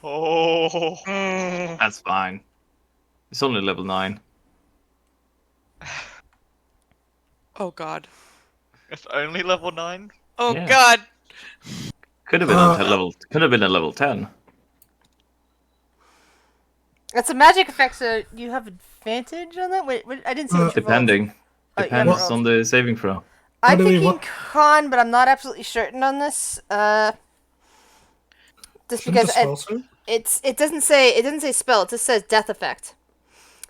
Speaker 7: Oh.
Speaker 6: That's fine. It's only level 9.
Speaker 3: Oh God.
Speaker 7: It's only level 9?
Speaker 3: Oh
Speaker 6: Yeah.
Speaker 3: God.
Speaker 6: Could have been until level. Could have been a level 10.
Speaker 1: It's a magic effect, so you have advantage on that? Wait, I didn't see what you rolled.
Speaker 6: Depending.
Speaker 1: Oh, you haven't
Speaker 6: Depends
Speaker 1: rolled.
Speaker 6: on the saving throw.
Speaker 1: I'm
Speaker 2: By the way,
Speaker 1: thinking
Speaker 2: what-
Speaker 1: con, but I'm not absolutely certain on this. Just
Speaker 2: Shouldn't
Speaker 1: because
Speaker 2: the spell save?
Speaker 1: it doesn't say spell. It just says death effect,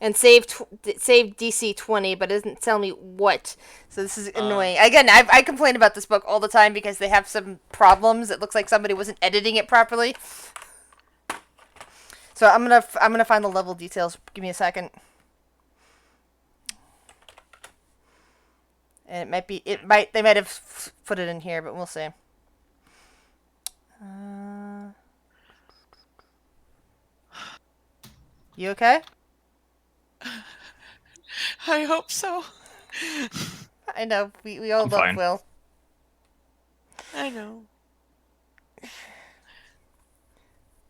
Speaker 1: and save DC 20, but it doesn't tell me what. So this is annoying. Again, I complain about this book all the time because they have some problems. It looks like somebody wasn't editing it properly. So I'm gonna find the level details. Give me a second. And they might have put it in here, but we'll see. You okay?
Speaker 3: I hope so.
Speaker 1: I know we all
Speaker 6: I'm
Speaker 1: love
Speaker 6: fine.
Speaker 1: Will.
Speaker 3: I know.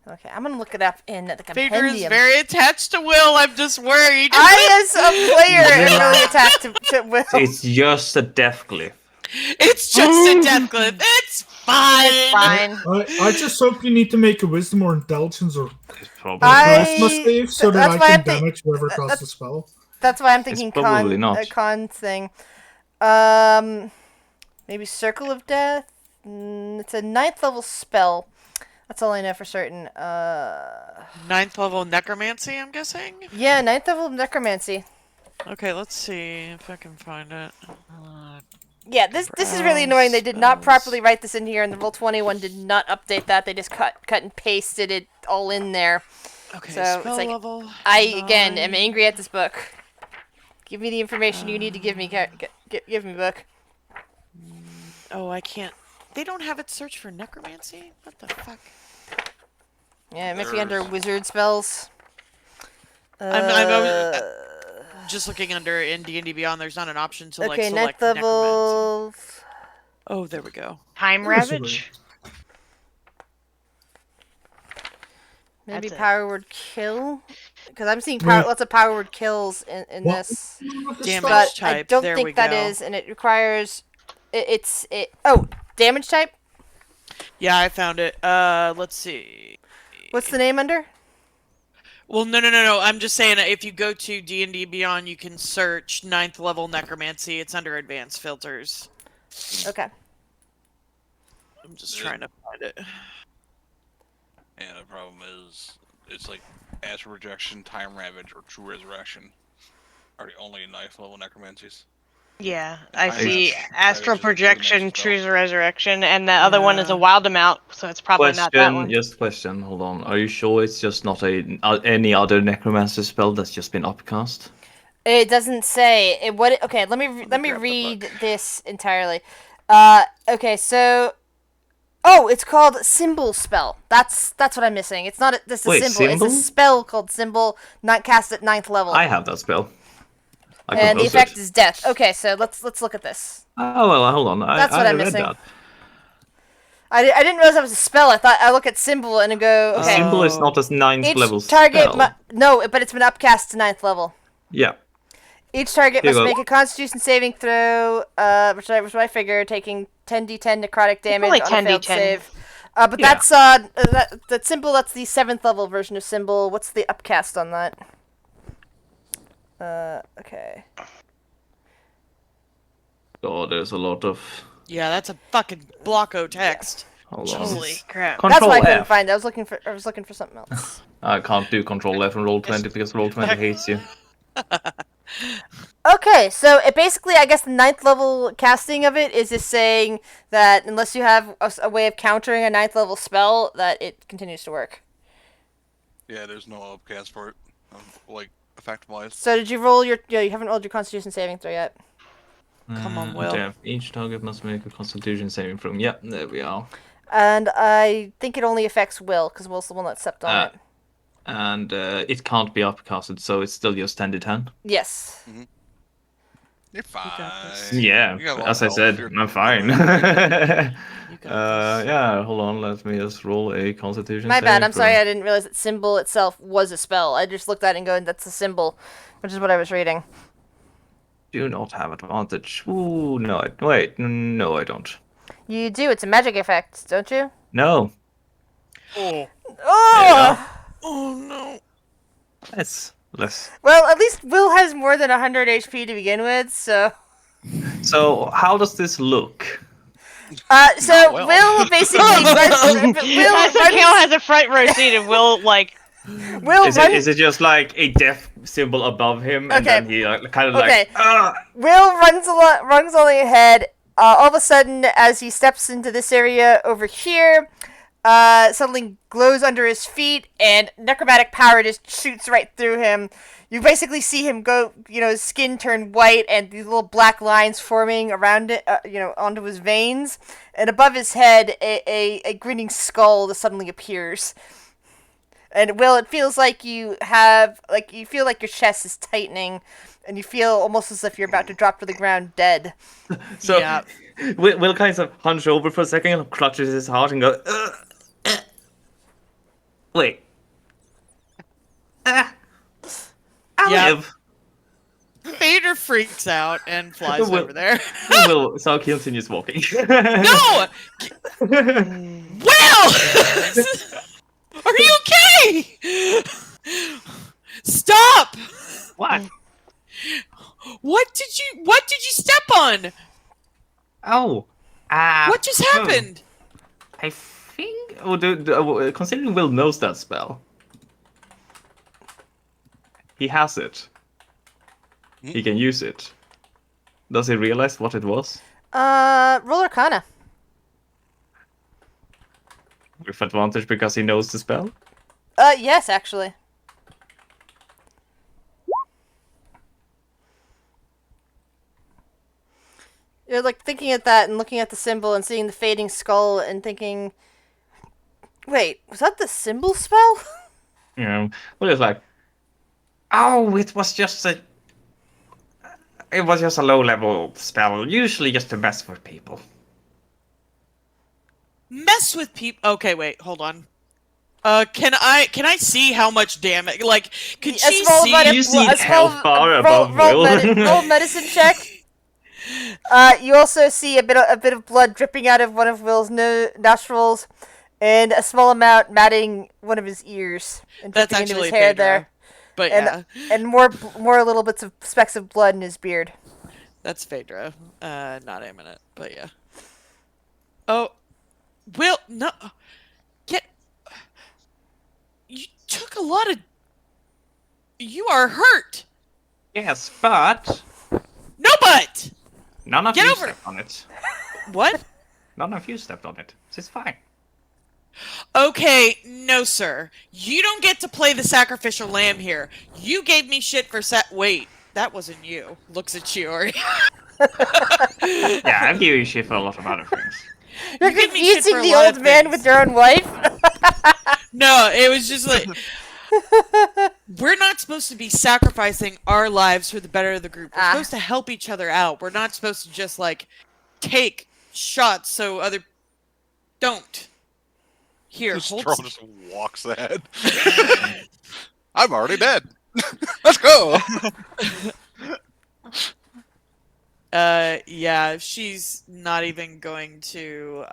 Speaker 1: Okay, I'm gonna look it up in the
Speaker 3: Phaedra is
Speaker 1: compendium.
Speaker 3: very attached to Will. I'm just worried.
Speaker 1: I, as a player, am really attached to Will.
Speaker 6: It's just a death glyph.
Speaker 3: It's just a death glyph. It's fine.
Speaker 1: It's fine.
Speaker 2: I just hope you need to make a wisdom or intelligence or
Speaker 6: It's probably
Speaker 2: charisma save so that
Speaker 1: that's
Speaker 2: I
Speaker 1: why
Speaker 2: can
Speaker 1: I'm thi-
Speaker 2: damage whoever casts
Speaker 1: that's-
Speaker 2: the spell.
Speaker 1: That's why I'm thinking
Speaker 6: probably
Speaker 1: con
Speaker 6: not.
Speaker 1: con thing. Maybe Circle of Death. It's a 9th level spell. That's all I know for certain.
Speaker 3: 9th level necromancy, I'm guessing.
Speaker 1: Yeah, 9th level necromancy.
Speaker 3: Okay, let's see if I can find it.
Speaker 1: Yeah, this is really annoying. They did not properly write this in here, and the Roll21 did not update that. They just cut and pasted it all in there.
Speaker 3: Okay,
Speaker 1: So, it's
Speaker 3: spell
Speaker 1: like,
Speaker 3: level.
Speaker 1: Again, am
Speaker 3: 9.
Speaker 1: angry at this book. Give me the information you need to give me. Give me, book.
Speaker 3: Oh, I can't. They don't have it search for necromancy? What the fuck?
Speaker 1: Yeah, it might be under wizard spells.
Speaker 3: I'm just looking under in D&D Beyond. There's not an option to like
Speaker 1: Okay,
Speaker 3: select
Speaker 1: 9th
Speaker 3: necromancy.
Speaker 1: level.
Speaker 3: Oh, there we go.
Speaker 5: Time
Speaker 2: That's
Speaker 5: Ravage?
Speaker 1: Maybe
Speaker 5: That's it.
Speaker 1: power word kill? Because I'm seeing
Speaker 2: Wait.
Speaker 1: lots of power word kills in
Speaker 2: What?
Speaker 1: this.
Speaker 3: Damage
Speaker 1: But I
Speaker 3: type.
Speaker 1: don't
Speaker 3: there
Speaker 1: think
Speaker 3: we
Speaker 1: that
Speaker 3: go.
Speaker 1: is, and it requires. Oh, damage type?
Speaker 3: Yeah, I found it. Let's see.
Speaker 1: What's the name under?
Speaker 3: Well, no. I'm just saying if you go to D&D Beyond, you can search 9th level necromancy. It's under advanced filters.
Speaker 1: Okay.
Speaker 3: I'm just trying to find it.
Speaker 4: And the problem is, it's like Astral Rejection, Time Ravage, or True Resurrection are the only 9th level necromancies.
Speaker 5: Yeah, I
Speaker 4: Time
Speaker 5: see
Speaker 4: Ravage.
Speaker 5: Astral
Speaker 4: Ravage is a
Speaker 5: Projection,
Speaker 4: rudimentary spell.
Speaker 5: True Resurrection, and the other one is a
Speaker 3: Yeah.
Speaker 5: Wild Amount, so it's probably not that one.
Speaker 6: Just question. Hold on. Are you sure it's just not any other necromancer spell that's just been upcast?
Speaker 1: It doesn't say okay, let me
Speaker 3: grab the
Speaker 1: read
Speaker 3: book.
Speaker 1: this entirely. Okay, so it's called Symbol Spell. That's what I'm missing. It's not just a
Speaker 6: Wait,
Speaker 1: symbol.
Speaker 6: symbol?
Speaker 1: It's a spell called Symbol, not cast at 9th level.
Speaker 6: I have that spell. I can
Speaker 1: And the
Speaker 6: post
Speaker 1: effect
Speaker 6: it.
Speaker 1: is death. Okay, so let's look at this.
Speaker 6: Oh well, hold on.
Speaker 1: That's what
Speaker 6: I
Speaker 1: I'm
Speaker 6: read
Speaker 1: missing.
Speaker 6: that.
Speaker 1: I didn't realize that was a spell. I thought I look at symbol and I go,
Speaker 6: The
Speaker 1: okay.
Speaker 6: symbol is not a 9th
Speaker 1: Each
Speaker 6: level
Speaker 1: target
Speaker 6: spell.
Speaker 1: No, but it's been upcast to 9th level.
Speaker 6: Yeah.
Speaker 1: Each target
Speaker 6: Here
Speaker 1: must
Speaker 6: you go.
Speaker 1: make a Constitution saving throw, which I figure, taking 10d10 necrotic damage
Speaker 5: only
Speaker 1: on a failed
Speaker 5: 10d10.
Speaker 1: save. But
Speaker 6: Yeah.
Speaker 1: that's that symbol. That's the 7th level version of symbol. What's the upcast on that? Okay.
Speaker 6: Oh, there's a lot of.
Speaker 3: Yeah, that's a fucking blocko text.
Speaker 6: Hold on.
Speaker 3: Holy crap.
Speaker 1: That's why I
Speaker 6: Control
Speaker 1: couldn't
Speaker 6: F.
Speaker 1: find it. I was looking for something else.
Speaker 6: I can't do Control F and roll 20 because roll 20 hates you.
Speaker 1: Okay, so it basically, I guess, the 9th level casting of it is just saying that unless you have a way of countering a 9th level spell, that it continues to work.
Speaker 4: Yeah, there's no upcast for it, like effect-wise.
Speaker 1: So did you roll your? You haven't rolled your Constitution saving throw yet.
Speaker 3: Come on, Will.
Speaker 6: Damn. Each target must make a Constitution saving throw. Yep, there we are.
Speaker 1: And I think it only affects Will, because Will's the one that stepped on it.
Speaker 6: And it can't be upcasted, so it's still just 10d10.
Speaker 1: Yes.
Speaker 4: You're fine.
Speaker 3: this.
Speaker 6: Yeah,
Speaker 4: You got a lot
Speaker 6: as
Speaker 4: of
Speaker 6: I
Speaker 4: health.
Speaker 6: said,
Speaker 4: You're
Speaker 6: I'm fine.
Speaker 3: You got this.
Speaker 6: Yeah, hold on, let me just roll a Constitution
Speaker 1: My bad.
Speaker 6: saving
Speaker 1: I'm sorry.
Speaker 6: throw.
Speaker 1: I didn't realize that symbol itself was a spell. I just looked at it and going, "That's a symbol," which is what I was reading.
Speaker 6: Do not have advantage. Ooh, no, wait, no, I don't.
Speaker 1: You do. It's a magic effect, don't you?
Speaker 6: No,
Speaker 3: Oh.
Speaker 1: Oh.
Speaker 3: Oh no.
Speaker 6: less.
Speaker 1: Well, at least Will has more than 100 HP to begin with, so.
Speaker 6: So, how does this look?
Speaker 1: So
Speaker 4: Not well.
Speaker 1: Will basically
Speaker 5: Kale has a front row seat and will like.
Speaker 1: Will
Speaker 6: Is it just like a death symbol above him, and
Speaker 1: Okay.
Speaker 6: then he kind of
Speaker 1: Okay.
Speaker 6: like, "Ah!"
Speaker 1: Will runs along ahead. All of a sudden, as he steps into this area over here, something glows under his feet, and necromantic power just shoots right through him. You basically see him go, his skin turn white, and these little black lines forming around it, onto his veins. And above his head, a grinning skull just suddenly appears. And Will, it feels like you feel like your chest is tightening, and you feel almost as if you're about to drop to the ground dead.
Speaker 6: So
Speaker 3: Yeah.
Speaker 6: Will kind of hunch over for a second and clutches his heart and goes, wait. I
Speaker 3: Yeah.
Speaker 6: live.
Speaker 3: Vader freaks out and flies
Speaker 6: Will-
Speaker 3: over there.
Speaker 6: Will, so he continues walking.
Speaker 3: No! Will! Are you okay? Stop!
Speaker 6: What?
Speaker 3: What did you step on?
Speaker 6: Oh.
Speaker 3: What just happened?
Speaker 6: I think. Considering Will knows that spell, he has it. He can use it. Does he realize what it was?
Speaker 1: Roll Arcana.
Speaker 6: With advantage because he knows the spell?
Speaker 1: Yes, actually. You're like thinking at that and looking at the symbol and seeing the fading skull and thinking, wait, was that the symbol spell?
Speaker 6: Yeah. Well, it's like, oh, it was just a low-level spell, usually just to mess with people.
Speaker 3: Mess with people. Okay, wait, hold on. Can I see how much damage? Like, could she see?
Speaker 6: You see health bar above Will.
Speaker 1: Roll medicine check. You also see a bit of blood dripping out of one of Will's nostrils, and a small amount matting one of his ears and
Speaker 3: That's
Speaker 1: dripping into
Speaker 3: actually
Speaker 1: his hair
Speaker 3: Phaedra.
Speaker 1: there,
Speaker 3: But
Speaker 1: and
Speaker 3: yeah,
Speaker 1: and more little bits of specks of blood in his beard.
Speaker 3: that's Phaedra. Not aiming it, but yeah. Oh, Will, no, get. You took a lot of. You are hurt.
Speaker 6: Yes, but
Speaker 3: No, but
Speaker 6: none of
Speaker 3: Get
Speaker 6: you
Speaker 3: over
Speaker 6: stepped on it.
Speaker 3: what?
Speaker 6: None of you stepped on it. It's fine.
Speaker 3: Okay, no, sir. You don't get to play the sacrificial lamb here. You gave me shit for Wait, that wasn't you. Looks at you, Ori.
Speaker 6: Yeah, I've given you shit for a lot of other things.
Speaker 1: You're
Speaker 3: You give me shit
Speaker 1: confusing
Speaker 3: for a
Speaker 1: the
Speaker 3: lot
Speaker 1: old
Speaker 3: of
Speaker 1: man
Speaker 3: things.
Speaker 1: with your own wife.
Speaker 3: No, it was just like we're not supposed to be sacrificing our lives for the better of the group. We're supposed to help each other out. We're not supposed to just like take shots so other don't. Here, hold.
Speaker 4: Stroll just walks ahead. I'm already dead. Let's go.
Speaker 3: Yeah, she's not even going to,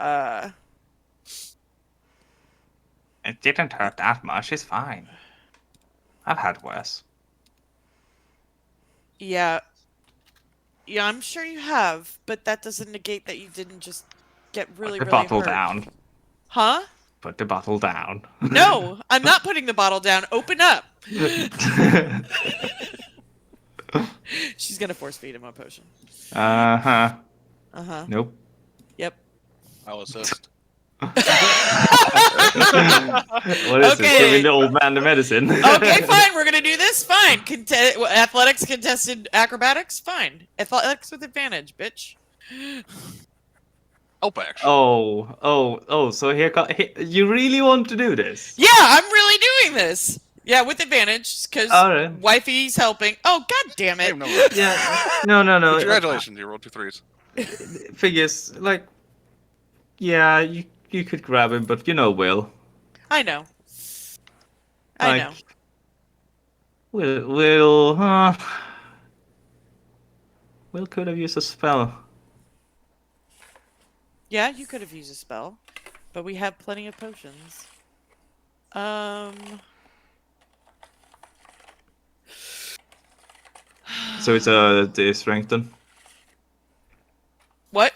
Speaker 6: It didn't hurt that much. It's fine. I've had worse.
Speaker 3: yeah. Yeah, I'm sure you have, but that doesn't negate that you didn't just get
Speaker 6: Put
Speaker 3: really,
Speaker 6: the
Speaker 3: really
Speaker 6: bottle
Speaker 3: hurt.
Speaker 6: down.
Speaker 3: Huh?
Speaker 6: Put the bottle down.
Speaker 3: No, I'm not putting the bottle down. Open up. She's gonna force feed him a potion.
Speaker 6: Uh-huh.
Speaker 3: Uh-huh.
Speaker 6: Nope.
Speaker 3: Yep.
Speaker 4: I'll assist.
Speaker 6: What is this?
Speaker 3: Okay.
Speaker 6: Giving the old man the medicine.
Speaker 3: Okay, fine. We're gonna do this. Fine. Athletics contested acrobatics. Fine. Athletics with advantage, bitch.
Speaker 4: Help action.
Speaker 6: Oh. So you really want to do this?
Speaker 3: Yeah, I'm really doing this. Yeah, with advantage, because
Speaker 6: Alright.
Speaker 3: wifey's helping. Oh, god damn it.
Speaker 4: No.
Speaker 6: Yeah. No.
Speaker 4: Congratulations, you rolled 2 3s.
Speaker 6: Figures like. Yeah, you could grab him, but you know Will.
Speaker 3: I know. I
Speaker 6: Like,
Speaker 3: know.
Speaker 6: Will could have used a spell.
Speaker 3: Yeah, you could have used a spell, but we have plenty of potions.
Speaker 6: So it's the strength then?
Speaker 3: What?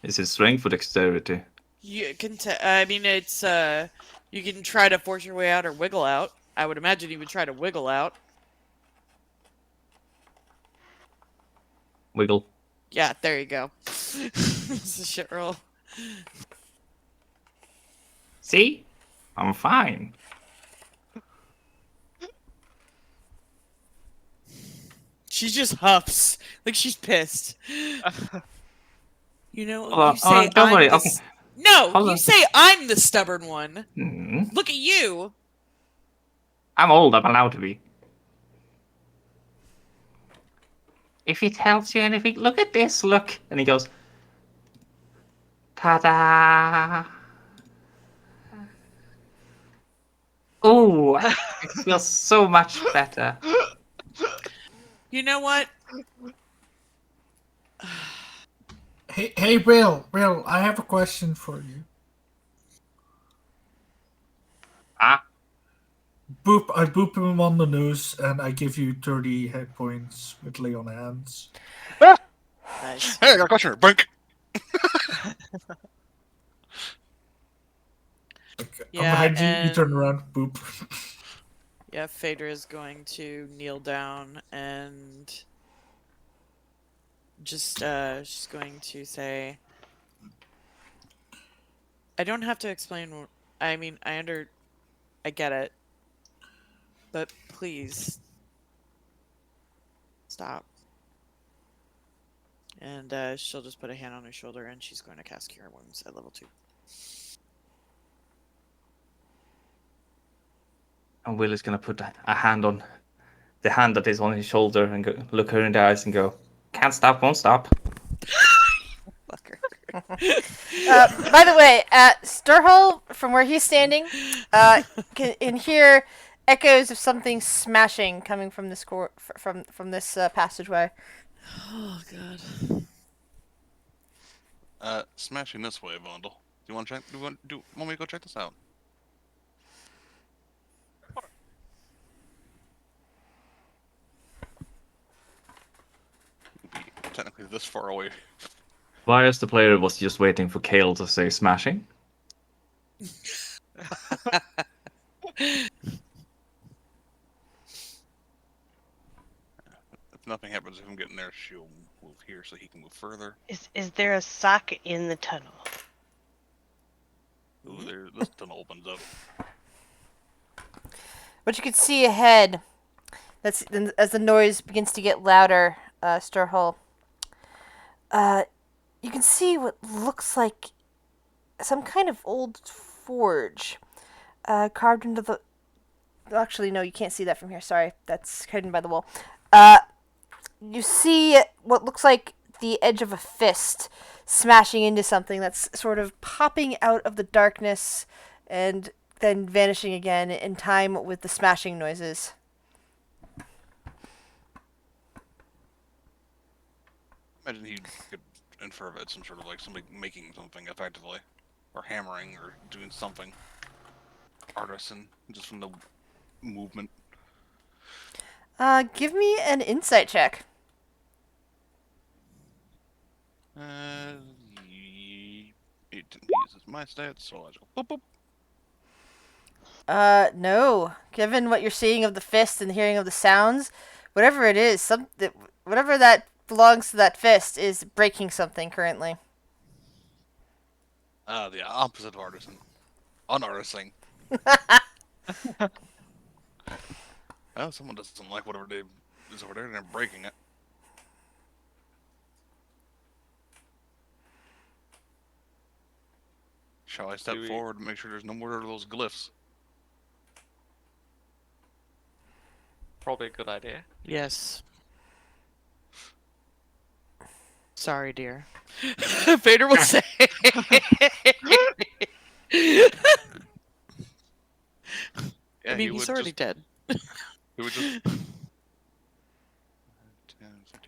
Speaker 6: Is it strength or dexterity?
Speaker 3: You can. I mean, it's. You can try to force your way out or wiggle out. I would imagine you would try to wiggle out.
Speaker 6: Wiggle.
Speaker 3: Yeah, there you go. It's a shit roll.
Speaker 6: See? I'm fine.
Speaker 3: She just huffs like she's pissed. You know,
Speaker 6: Well,
Speaker 3: you say
Speaker 6: don't
Speaker 3: I'm
Speaker 6: worry.
Speaker 3: the
Speaker 6: Okay.
Speaker 3: No,
Speaker 6: Hold
Speaker 3: you
Speaker 6: on.
Speaker 3: say I'm the stubborn one.
Speaker 6: Hmm.
Speaker 3: Look at you.
Speaker 6: I'm old. I'm allowed to be. If it helps you anything, look at this. Look, and he goes, ta-da! Oh, it feels so much better.
Speaker 3: You know what?
Speaker 2: Hey, Will, I have a question for you.
Speaker 6: Ah,
Speaker 2: I boop him on the nose, and I give you 30 hit points with lay on hands.
Speaker 3: Nice.
Speaker 4: Hey, I got a question. Brink.
Speaker 2: Like,
Speaker 3: Yeah,
Speaker 2: I'm behind you, you turn
Speaker 3: and-
Speaker 2: around, boop.
Speaker 3: Yeah, Phaedra is going to kneel down and just she's going to say, I don't have to explain. I mean, I get it, but please stop. And she'll just put a hand on her shoulder and she's going to cast Cure Wounds at level 2.
Speaker 6: and Will is gonna put a hand on the hand that is on his shoulder and look her in the eyes and go, "Can't stop, won't stop."
Speaker 3: Fucker.
Speaker 1: By the way, Sturhol, from where he's standing, can hear echoes of something smashing coming from this from this passageway.
Speaker 3: Oh god.
Speaker 4: Smashing this way, Vondel. Do you want to check? Want me to go check this out? Be technically this far away.
Speaker 6: Whereas the player was just waiting for Kale to say smashing.
Speaker 4: If nothing happens, if I'm getting there, she'll move here so he can move further.
Speaker 5: Is there a sock in the tunnel?
Speaker 4: Ooh, there, this tunnel opens up.
Speaker 1: But you can see ahead. That's as the noise begins to get louder. Sturhol. You can see what looks like some kind of old forge, carved into the. Actually, no, you can't see that from here. Sorry, that's hidden by the wall. You see what looks like the edge of a fist smashing into something that's sort of popping out of the darkness and then vanishing again in time with the smashing noises.
Speaker 4: Imagine he could infer of it some sort of like somebody making something effectively, or hammering, or doing something. Artisan, just from the movement.
Speaker 1: Give me an insight check.
Speaker 4: He uses my stats, so I just go boop boop.
Speaker 1: No. Given what you're seeing of the fist and hearing of the sounds, whatever it is, whatever that belongs to that fist is breaking something currently.
Speaker 4: The opposite of artisan. Unartising. Oh, someone doesn't like whatever they is over there, and they're breaking it. Shall I step
Speaker 7: Do we-
Speaker 4: forward and make sure there's no more of those glyphs?
Speaker 7: Probably a good idea.
Speaker 3: Yes. Sorry, dear. Vader will say.
Speaker 4: Yeah,
Speaker 3: I mean, he's already dead.
Speaker 4: He would just.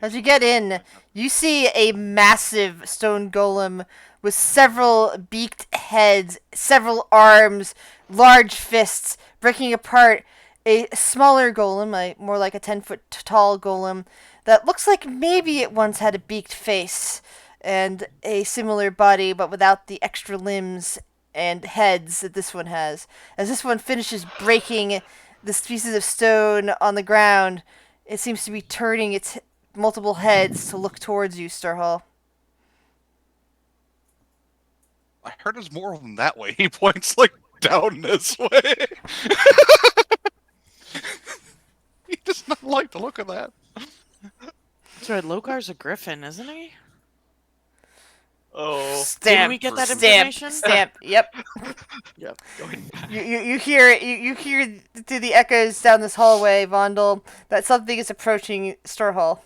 Speaker 1: As you get in, you see a massive stone golem with several beaked heads, several arms, large fists, breaking apart a smaller golem, more like a 10-foot tall golem, that looks like maybe it once had a beaked face and a similar body, but without the extra limbs and heads that this one has. As this one finishes breaking the pieces of stone on the ground, it seems to be turning its multiple heads to look towards you, Starhall.
Speaker 4: I heard there's more of them that way. He points like down this way. He does not like the look of that.
Speaker 3: That's right, Lokar's a griffin, isn't he?
Speaker 7: Oh.
Speaker 1: Stamp.
Speaker 3: Didn't we get that
Speaker 1: Stamp.
Speaker 3: information?
Speaker 1: Stamp. Yep.
Speaker 7: Yep. Going back.
Speaker 1: You hear it. You hear through the echoes down this hallway, Vondel, that something is approaching Starhall.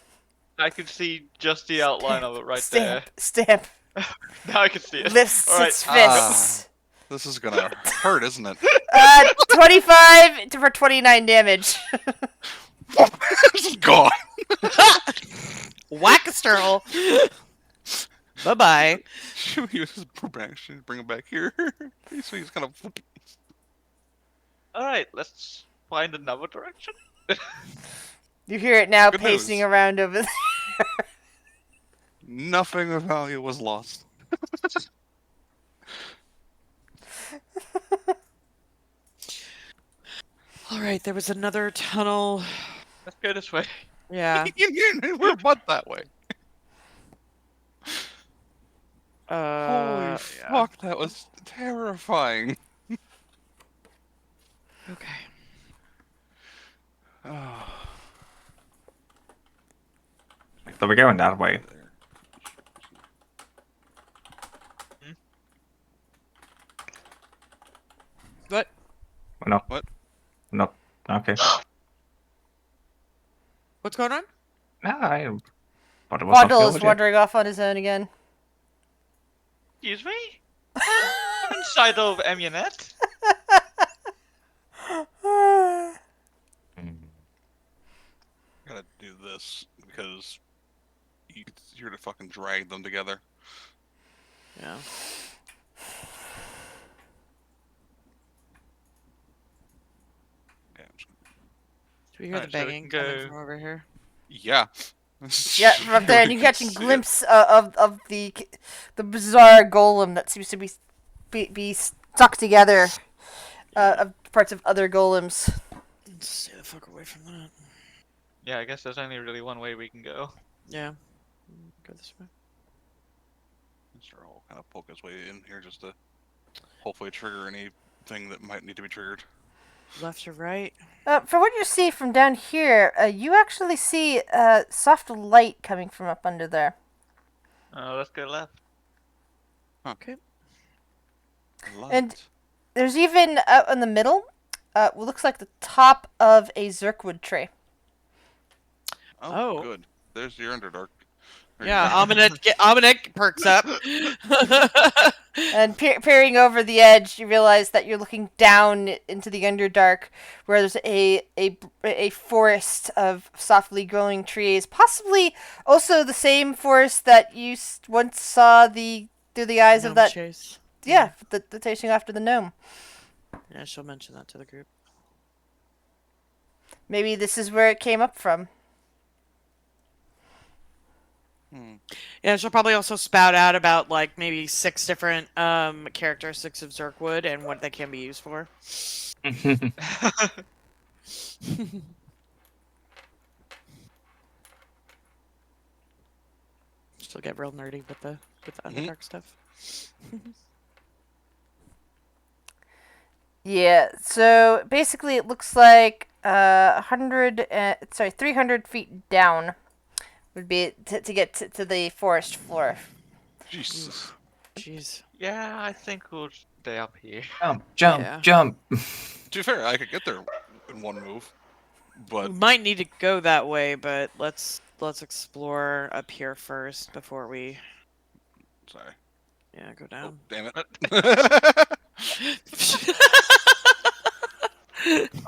Speaker 7: I can see just the outline of it right
Speaker 1: Stamp. Stamp.
Speaker 7: there. Now I can see it.
Speaker 1: Lifts
Speaker 7: All right.
Speaker 1: its fists.
Speaker 4: This is gonna hurt, isn't it?
Speaker 1: 25 for 29 damage.
Speaker 4: This is gone.
Speaker 3: Whack a Sturl. Bye-bye.
Speaker 4: Should we use his bring him back here? So he's kind of.
Speaker 7: All right, let's find another direction.
Speaker 1: You hear it now
Speaker 4: Good
Speaker 1: pacing
Speaker 4: news.
Speaker 1: around over there.
Speaker 4: Nothing of value was lost.
Speaker 3: All right, there was another tunnel.
Speaker 7: Let's go this way.
Speaker 3: Yeah.
Speaker 4: We're butt that way. Holy
Speaker 3: Yeah.
Speaker 4: fuck, that was terrifying.
Speaker 3: Okay.
Speaker 4: Oh.
Speaker 6: So we're going that way.
Speaker 3: What?
Speaker 6: No.
Speaker 4: What?
Speaker 6: No. Okay.
Speaker 3: What's going on?
Speaker 6: No, I thought it was
Speaker 1: Vondel is
Speaker 6: archaeology.
Speaker 1: wandering off on his own again.
Speaker 7: Excuse me? I'm inside of Amunet.
Speaker 6: Mm.
Speaker 4: Gotta do this because you're to fucking drag them together.
Speaker 3: Yeah.
Speaker 4: Yeah.
Speaker 3: Do we hear
Speaker 7: Alright,
Speaker 3: the
Speaker 7: so we
Speaker 3: banging
Speaker 7: can
Speaker 3: coming
Speaker 7: go-
Speaker 3: from over here?
Speaker 4: Yeah.
Speaker 1: Yeah, from up there, and you catch a
Speaker 4: See it.
Speaker 1: glimpse of the bizarre golem that seems to be stuck together of parts of other golems.
Speaker 3: Let's stay the fuck away from that.
Speaker 7: Yeah, I guess there's only really one way we can go.
Speaker 3: Yeah. Go this way.
Speaker 4: Mr. will kind of poke his way in here just to hopefully trigger anything that might need to be triggered.
Speaker 3: Left or right?
Speaker 1: For what you see from down here, you actually see soft light coming from up under there.
Speaker 7: Let's go left.
Speaker 3: Okay.
Speaker 1: And- There's even out in the middle, what looks like the top of a zirkwood tree.
Speaker 3: Oh.
Speaker 4: Good. There's your Underdark.
Speaker 3: Yeah, Almanac perks up.
Speaker 1: And peering over the edge, you realize that you're looking down into the Underdark, where there's a forest of softly growing trees, possibly also the same forest that you once saw through the eyes of
Speaker 3: Gnome
Speaker 1: that.
Speaker 3: chase.
Speaker 1: Yeah, the chasing after the gnome.
Speaker 3: Yeah, she'll mention that to the group.
Speaker 1: Maybe this is where it came up from.
Speaker 3: Yeah, she'll probably also spout out about like maybe 6 different characteristics of Zerkwood and what they can be used for. She'll get real nerdy with the Underdark stuff.
Speaker 1: Yeah, so basically it looks like 300 feet down would be to get to the forest floor.
Speaker 4: Jesus.
Speaker 3: Jeez.
Speaker 7: Yeah, I think we'll stay up here.
Speaker 6: Jump,
Speaker 3: Yeah.
Speaker 6: jump.
Speaker 4: To be fair, I could get there in one move, but
Speaker 3: We might need to go that way, but let's explore up here first before we
Speaker 4: sorry.
Speaker 3: go
Speaker 4: Oh,
Speaker 3: down.
Speaker 4: damn it.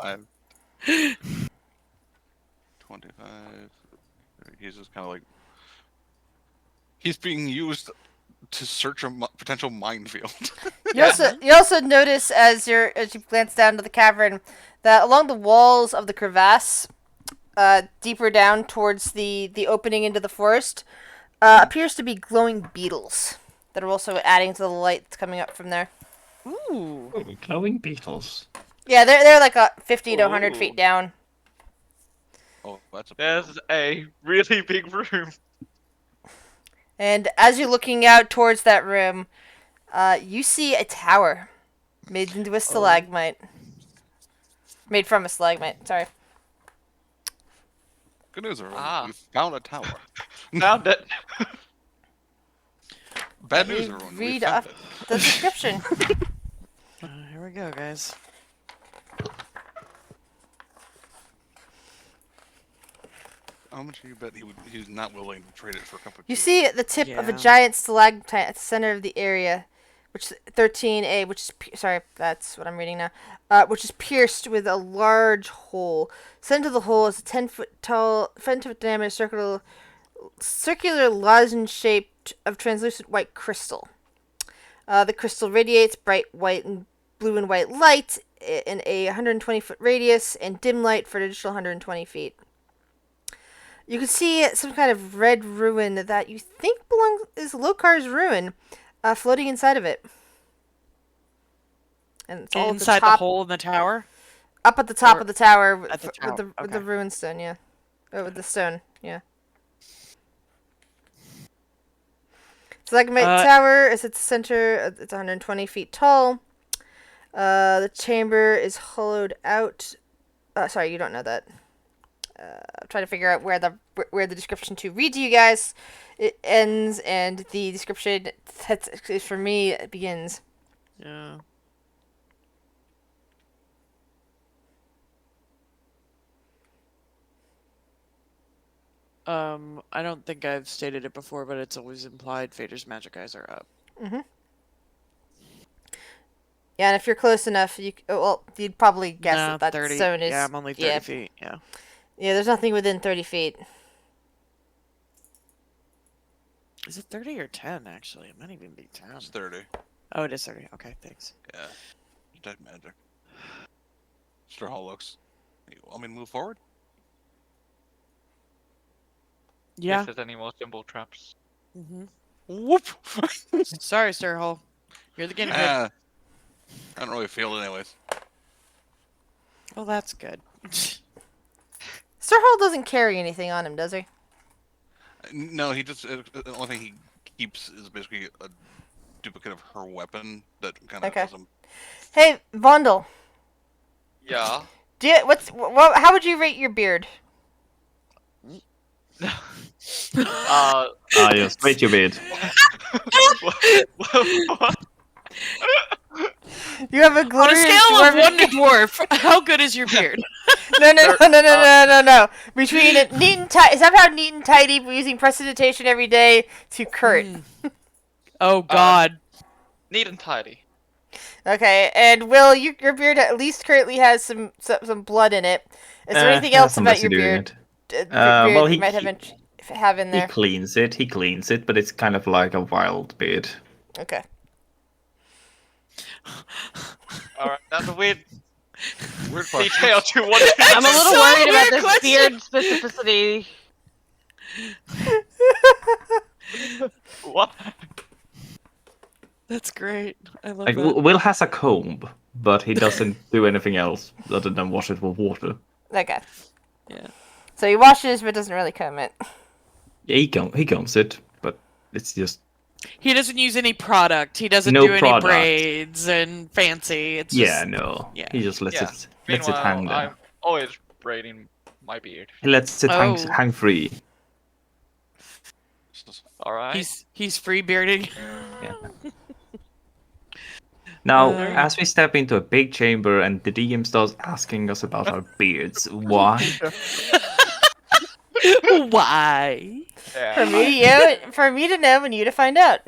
Speaker 4: 5, 25. He's just kind of like he's being used to search a potential minefield.
Speaker 1: You also notice as you glance down to the cavern that along the walls of the crevasse, deeper down towards the opening into the forest, appears to be glowing beetles that are also adding to the light that's coming up from there.
Speaker 3: Ooh.
Speaker 6: Glowing beetles.
Speaker 1: Yeah, they're like 50 to 100
Speaker 7: Ooh.
Speaker 1: feet down.
Speaker 4: Oh, that's a
Speaker 7: There's a really big room.
Speaker 1: And as you're looking out towards that room, you see a tower made into a stalagmite. Made from a stalagmite, sorry.
Speaker 4: good news, everyone.
Speaker 7: Ah.
Speaker 4: We found a tower.
Speaker 7: Found it.
Speaker 4: Bad news,
Speaker 1: You
Speaker 4: everyone. We
Speaker 1: read
Speaker 4: found
Speaker 1: up
Speaker 4: it.
Speaker 1: the description.
Speaker 3: Here we go, guys.
Speaker 4: How much do you bet he's not willing to trade it for a cup of
Speaker 1: You
Speaker 4: tea?
Speaker 1: see at the tip of a
Speaker 3: Yeah.
Speaker 1: giant stalagmite at the center of the area, which 13A, which is sorry, that's what I'm reading now. Which is pierced with a large hole. Center of the hole is a 10-foot tall, 10-foot diameter circular lozenge shaped of translucent white crystal. The crystal radiates bright white and blue and white light in a 120-foot radius and dim light for an additional 120 feet. You can see some kind of red ruin that you think is Lokar's ruin, floating inside of it. And it's all
Speaker 3: Inside
Speaker 1: at the top,
Speaker 3: hole in the tower.
Speaker 1: up at the top
Speaker 3: or
Speaker 1: of the tower
Speaker 3: at the
Speaker 1: with
Speaker 3: tower,
Speaker 1: with the
Speaker 3: okay.
Speaker 1: ruin stone, yeah. With the stone, yeah. Stalagmite tower is at the center. It's 120 feet tall. The chamber is hollowed out. Sorry, you don't know that. I'm trying to figure out where the description to read to you guys it ends and the description that for me it begins.
Speaker 3: Yeah. I don't think I've stated it before, but it's always implied Vader's magic eyes are up.
Speaker 1: Mm-hmm. Yeah, and if you're close enough, you'd probably guess
Speaker 3: No,
Speaker 1: that
Speaker 3: 30.
Speaker 1: zone is.
Speaker 3: Yeah, I'm only 30 feet. Yeah.
Speaker 1: Yeah, there's nothing within 30 feet.
Speaker 3: Is it 30 or 10, actually? It might even be 10.
Speaker 4: It's 30.
Speaker 3: Oh, it is 30. Okay, thanks.
Speaker 4: Yeah. Dead magic. Mr. Hall looks. You want me to move forward?
Speaker 3: Yeah.
Speaker 7: If there's any more symbol traps.
Speaker 3: Mm-hmm.
Speaker 4: Whoop!
Speaker 3: Sorry, Sir Hole. You're the guinea pig.
Speaker 4: I don't really feel it anyways.
Speaker 3: Well, that's good.
Speaker 1: Sir Hall doesn't carry anything on him, does he?
Speaker 4: No, he just the only thing he keeps is basically a duplicate of her weapon that kind of
Speaker 1: Okay.
Speaker 4: does him.
Speaker 1: Hey, Vondel.
Speaker 7: Yeah.
Speaker 1: How would you rate your beard?
Speaker 6: Yes, wait your beard.
Speaker 7: What?
Speaker 1: You have a
Speaker 3: On a
Speaker 1: glorious
Speaker 3: scale of
Speaker 1: dwarven
Speaker 3: 1 to dwarf, how good is your beard?
Speaker 1: No. Between it, neat and tidy, somehow neat and tidy, using prestidigitation every day to Kurt.
Speaker 3: Oh God.
Speaker 7: Neat and tidy.
Speaker 1: Okay, and Will, your beard at least currently has some blood in it. Is there anything else about your beard? Beard
Speaker 6: Well,
Speaker 1: you might have in
Speaker 6: he
Speaker 1: there?
Speaker 6: cleans it, but it's kind of like a wild beard.
Speaker 1: Okay.
Speaker 7: Alright, that's a weird
Speaker 4: Weird
Speaker 7: detail
Speaker 4: question.
Speaker 7: to what
Speaker 5: I'm a little
Speaker 3: so
Speaker 5: worried about
Speaker 3: weird
Speaker 5: this
Speaker 3: question.
Speaker 5: beard specificity.
Speaker 7: What?
Speaker 3: That's great. I love
Speaker 6: Like
Speaker 3: that.
Speaker 6: Will has a comb, but he doesn't do anything else other than wash it with water.
Speaker 1: Okay.
Speaker 3: Yeah.
Speaker 1: So he washes but doesn't really comb it.
Speaker 6: Yeah, he combs it, but it's just
Speaker 3: He doesn't use any product. He doesn't
Speaker 6: No
Speaker 3: do any
Speaker 6: product.
Speaker 3: braids and fancy. It's
Speaker 6: yeah,
Speaker 3: just
Speaker 6: no.
Speaker 3: yeah.
Speaker 6: He just lets
Speaker 7: Yeah.
Speaker 6: it lets it
Speaker 7: Meanwhile,
Speaker 6: hang there.
Speaker 7: I'm always braiding my beard.
Speaker 6: He lets it
Speaker 3: Oh.
Speaker 6: hang free.
Speaker 7: Alright.
Speaker 3: He's free bearding.
Speaker 6: Now,
Speaker 3: Uh.
Speaker 6: as we step into a big chamber and the DM starts asking us about our beards, why?
Speaker 3: Why?
Speaker 7: Yeah.
Speaker 1: For me to know and you to find out.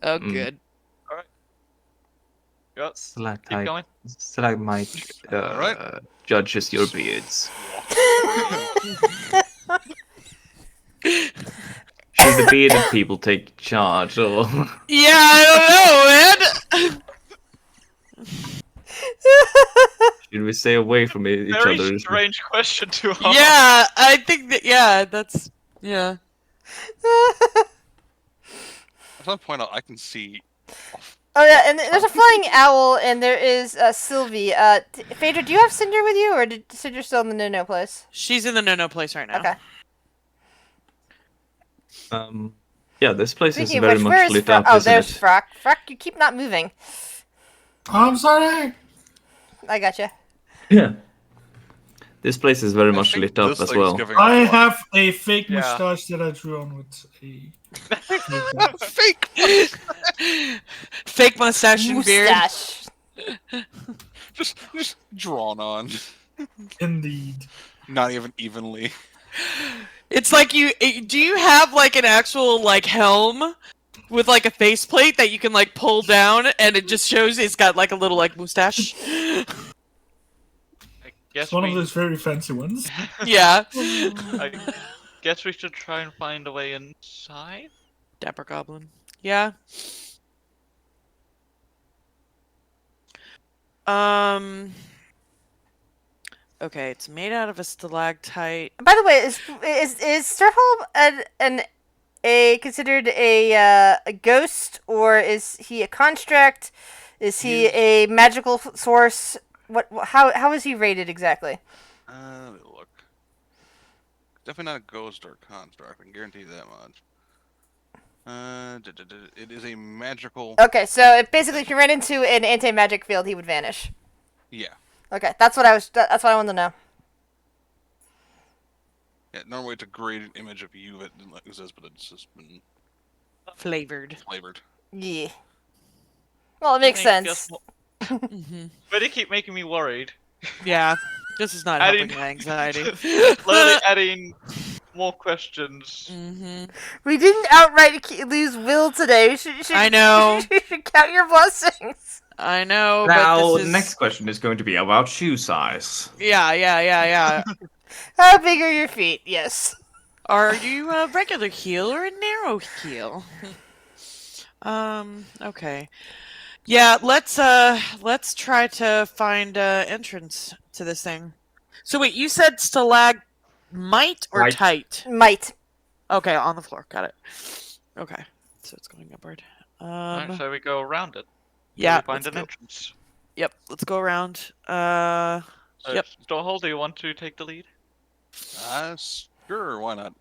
Speaker 3: Oh,
Speaker 6: Mm.
Speaker 3: good.
Speaker 7: Yep. Keep
Speaker 6: Stalactite,
Speaker 7: going.
Speaker 6: stalagmite
Speaker 4: Alright.
Speaker 6: judges your beards. Should the bearded people take charge, or
Speaker 3: Yeah, I don't know, man.
Speaker 6: should we stay away from each
Speaker 7: Very
Speaker 6: other?
Speaker 7: strange question to ask.
Speaker 3: Yeah, I think that. Yeah, that's. Yeah.
Speaker 4: I just want to point out I can see.
Speaker 1: Oh yeah, and there's a flying owl, and there is Sylvie. Phaedra, do you have Cinder with you, or did Cinder still in the no place?
Speaker 3: She's in the no place right now.
Speaker 1: Okay.
Speaker 6: Yeah, this place
Speaker 1: Speaking
Speaker 6: is
Speaker 1: of
Speaker 6: very
Speaker 1: which,
Speaker 6: much
Speaker 1: where is
Speaker 6: lit
Speaker 1: Frock?
Speaker 6: up,
Speaker 1: Oh,
Speaker 6: isn't
Speaker 1: there's
Speaker 6: it?
Speaker 1: Frock. Frock, you keep not moving.
Speaker 2: I'm sorry.
Speaker 1: I gotcha.
Speaker 6: Yeah. This place is very
Speaker 4: I
Speaker 6: much
Speaker 4: think
Speaker 6: lit up
Speaker 4: this
Speaker 6: as
Speaker 4: thing's
Speaker 6: well.
Speaker 4: giving
Speaker 2: I
Speaker 4: off
Speaker 2: have a fake
Speaker 7: Yeah.
Speaker 2: mustache that I drew on with a.
Speaker 4: fake.
Speaker 3: Fake mustache and beard.
Speaker 1: Mustache.
Speaker 4: just drawn on,
Speaker 2: Indeed.
Speaker 4: not even evenly.
Speaker 3: It's like do you have like an actual like helm with like a faceplate that you can like pull down and it just shows it's got like a little like mustache?
Speaker 7: I guess
Speaker 2: It's one of
Speaker 7: we-
Speaker 2: those very fancy ones.
Speaker 3: Yeah.
Speaker 7: I guess we should try and find a way inside.
Speaker 3: Dapper Goblin. Yeah. Okay, it's made out of a stalactite.
Speaker 1: By the way, is Sturholm a considered a ghost, or is he a construct? Is he a magical source? How is he rated exactly?
Speaker 4: Let me look. Definitely not a ghost or construct. I can guarantee you that much. It is a magical.
Speaker 1: Okay, so it basically, if you ran into an anti-magic field, he would vanish.
Speaker 4: Yeah.
Speaker 1: Okay, that's what I wanted to know.
Speaker 4: Yeah. Normally it's a great image of you that exists, but it's just been
Speaker 3: Flavored.
Speaker 4: flavored.
Speaker 1: Yeah. Well, it makes sense.
Speaker 3: Mm-hmm.
Speaker 7: But they keep making me worried.
Speaker 3: Yeah. This is not
Speaker 7: I
Speaker 3: helping
Speaker 7: didn't-
Speaker 3: my anxiety.
Speaker 7: Slowly adding more questions.
Speaker 3: Mm-hmm.
Speaker 1: We didn't outright lose Will today.
Speaker 3: I know.
Speaker 1: You should count your blessings.
Speaker 3: I know,
Speaker 6: Now,
Speaker 3: but
Speaker 6: the
Speaker 3: this is...
Speaker 6: next question is going to be about shoe size.
Speaker 3: Yeah.
Speaker 1: How big are your feet? Yes.
Speaker 3: Are you a regular heel or a narrow heel? Okay. Yeah, let's try to find entrance to this thing. So wait, you said stalagmite or
Speaker 6: Right.
Speaker 3: tight?
Speaker 1: Might.
Speaker 3: Okay, on the floor. Got it. Okay. So it's going upward.
Speaker 7: Alright, so we go around it.
Speaker 3: Yeah,
Speaker 7: We find
Speaker 3: let's
Speaker 7: an
Speaker 3: go.
Speaker 7: entrance.
Speaker 3: Yep, let's go around.
Speaker 7: So,
Speaker 3: Yep.
Speaker 7: Storehole, do you want to take the lead?
Speaker 4: Sure. Why not?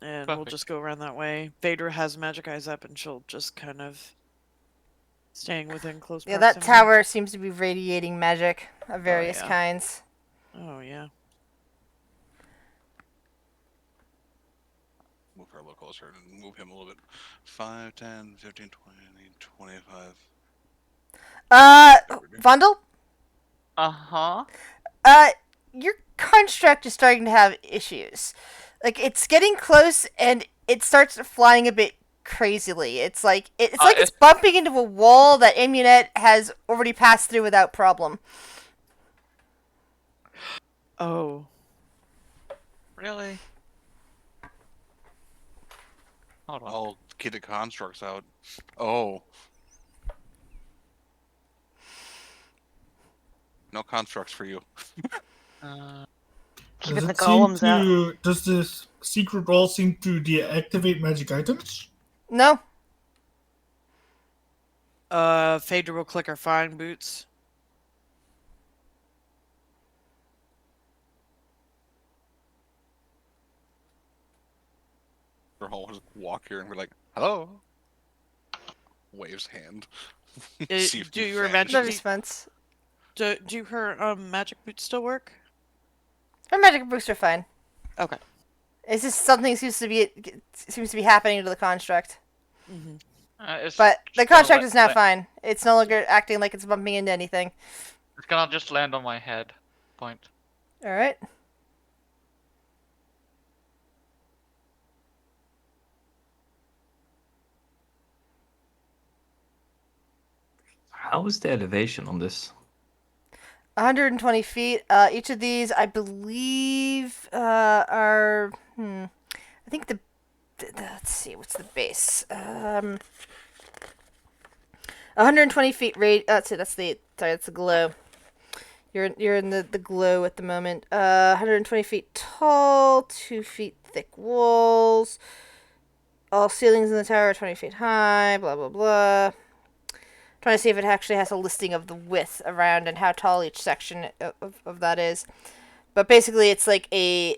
Speaker 3: And we'll
Speaker 7: Perfect.
Speaker 3: just go around that way. Vader has magic eyes up, and she'll just kind of staying within close
Speaker 1: Yeah, that
Speaker 3: proximity.
Speaker 1: tower seems to be radiating magic of various
Speaker 3: yeah.
Speaker 1: kinds.
Speaker 3: Oh yeah.
Speaker 4: Move her a little closer and move him a little bit. 5, 10, 15, 20, 25.
Speaker 1: Vondel?
Speaker 7: Uh-huh.
Speaker 1: Your construct is starting to have issues. Like, it's getting close, and it starts flying a bit crazily. It's like it's bumping into a wall that Immunet has already passed through without problem.
Speaker 3: Oh.
Speaker 7: Really? Hold on.
Speaker 4: I'll get the constructs out. Oh. No constructs for you.
Speaker 5: Keeping the golems out.
Speaker 2: Does this secret wall seem to deactivate magic items?
Speaker 1: No.
Speaker 3: Phaedra will click her fine boots.
Speaker 4: I'll just walk here and be like, hello. Waves hand. See if
Speaker 3: Do
Speaker 4: you
Speaker 3: your
Speaker 4: vanish.
Speaker 1: No
Speaker 3: magic
Speaker 1: response.
Speaker 3: do her magic boots still work?
Speaker 1: Her magic boots are fine.
Speaker 3: Okay.
Speaker 1: It's just something seems to be happening to the construct.
Speaker 3: Mm-hmm.
Speaker 1: But the construct is now fine. It's no longer acting like it's bumping into anything.
Speaker 7: It's gonna just land on my head. Point.
Speaker 1: All right.
Speaker 6: How is the elevation on this?
Speaker 1: 120 feet. Each of these, I believe, are. I think let's see. What's the base? 120 feet rate. That's it. That's the glow. You're in the glow at the moment. 120 feet tall, 2 feet thick walls. All ceilings in the tower are 20 feet high. Blah blah blah. Trying to see if it actually has a listing of the width around and how tall each section of that is. But basically, it's like a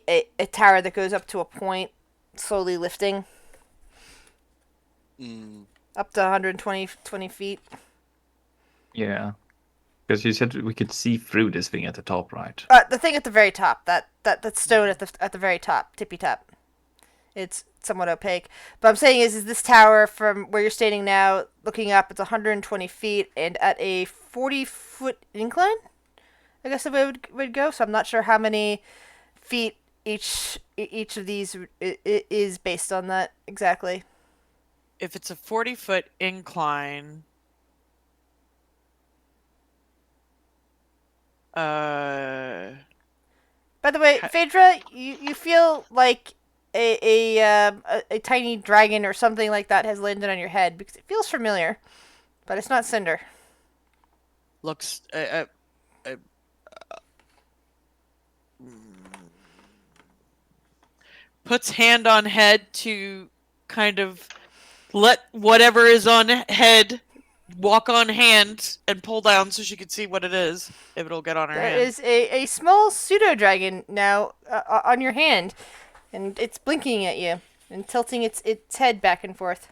Speaker 1: tower that goes up to a point, slowly lifting. Up to 120 feet.
Speaker 6: Yeah. Because you said we could see through this thing at the top, right?
Speaker 1: The thing at the very top, that stone at the very top, tippy top. It's somewhat opaque. But I'm saying is this tower from where you're standing now, looking up, it's 120 feet and at a 40-foot incline. I guess the way it would go. So I'm not sure how many feet each of these is based on that exactly.
Speaker 3: If it's a 40-foot incline,
Speaker 1: By the way, Phaedra, you feel like a tiny dragon or something like that has landed on your head because it feels familiar, but it's not Cinder.
Speaker 3: looks puts hand on head to kind of let whatever is on head walk on hand and pull down so she can see what it is if it'll get on her
Speaker 1: There
Speaker 3: hand.
Speaker 1: is a small pseudo dragon now on your hand, and it's blinking at you and tilting its head back and forth.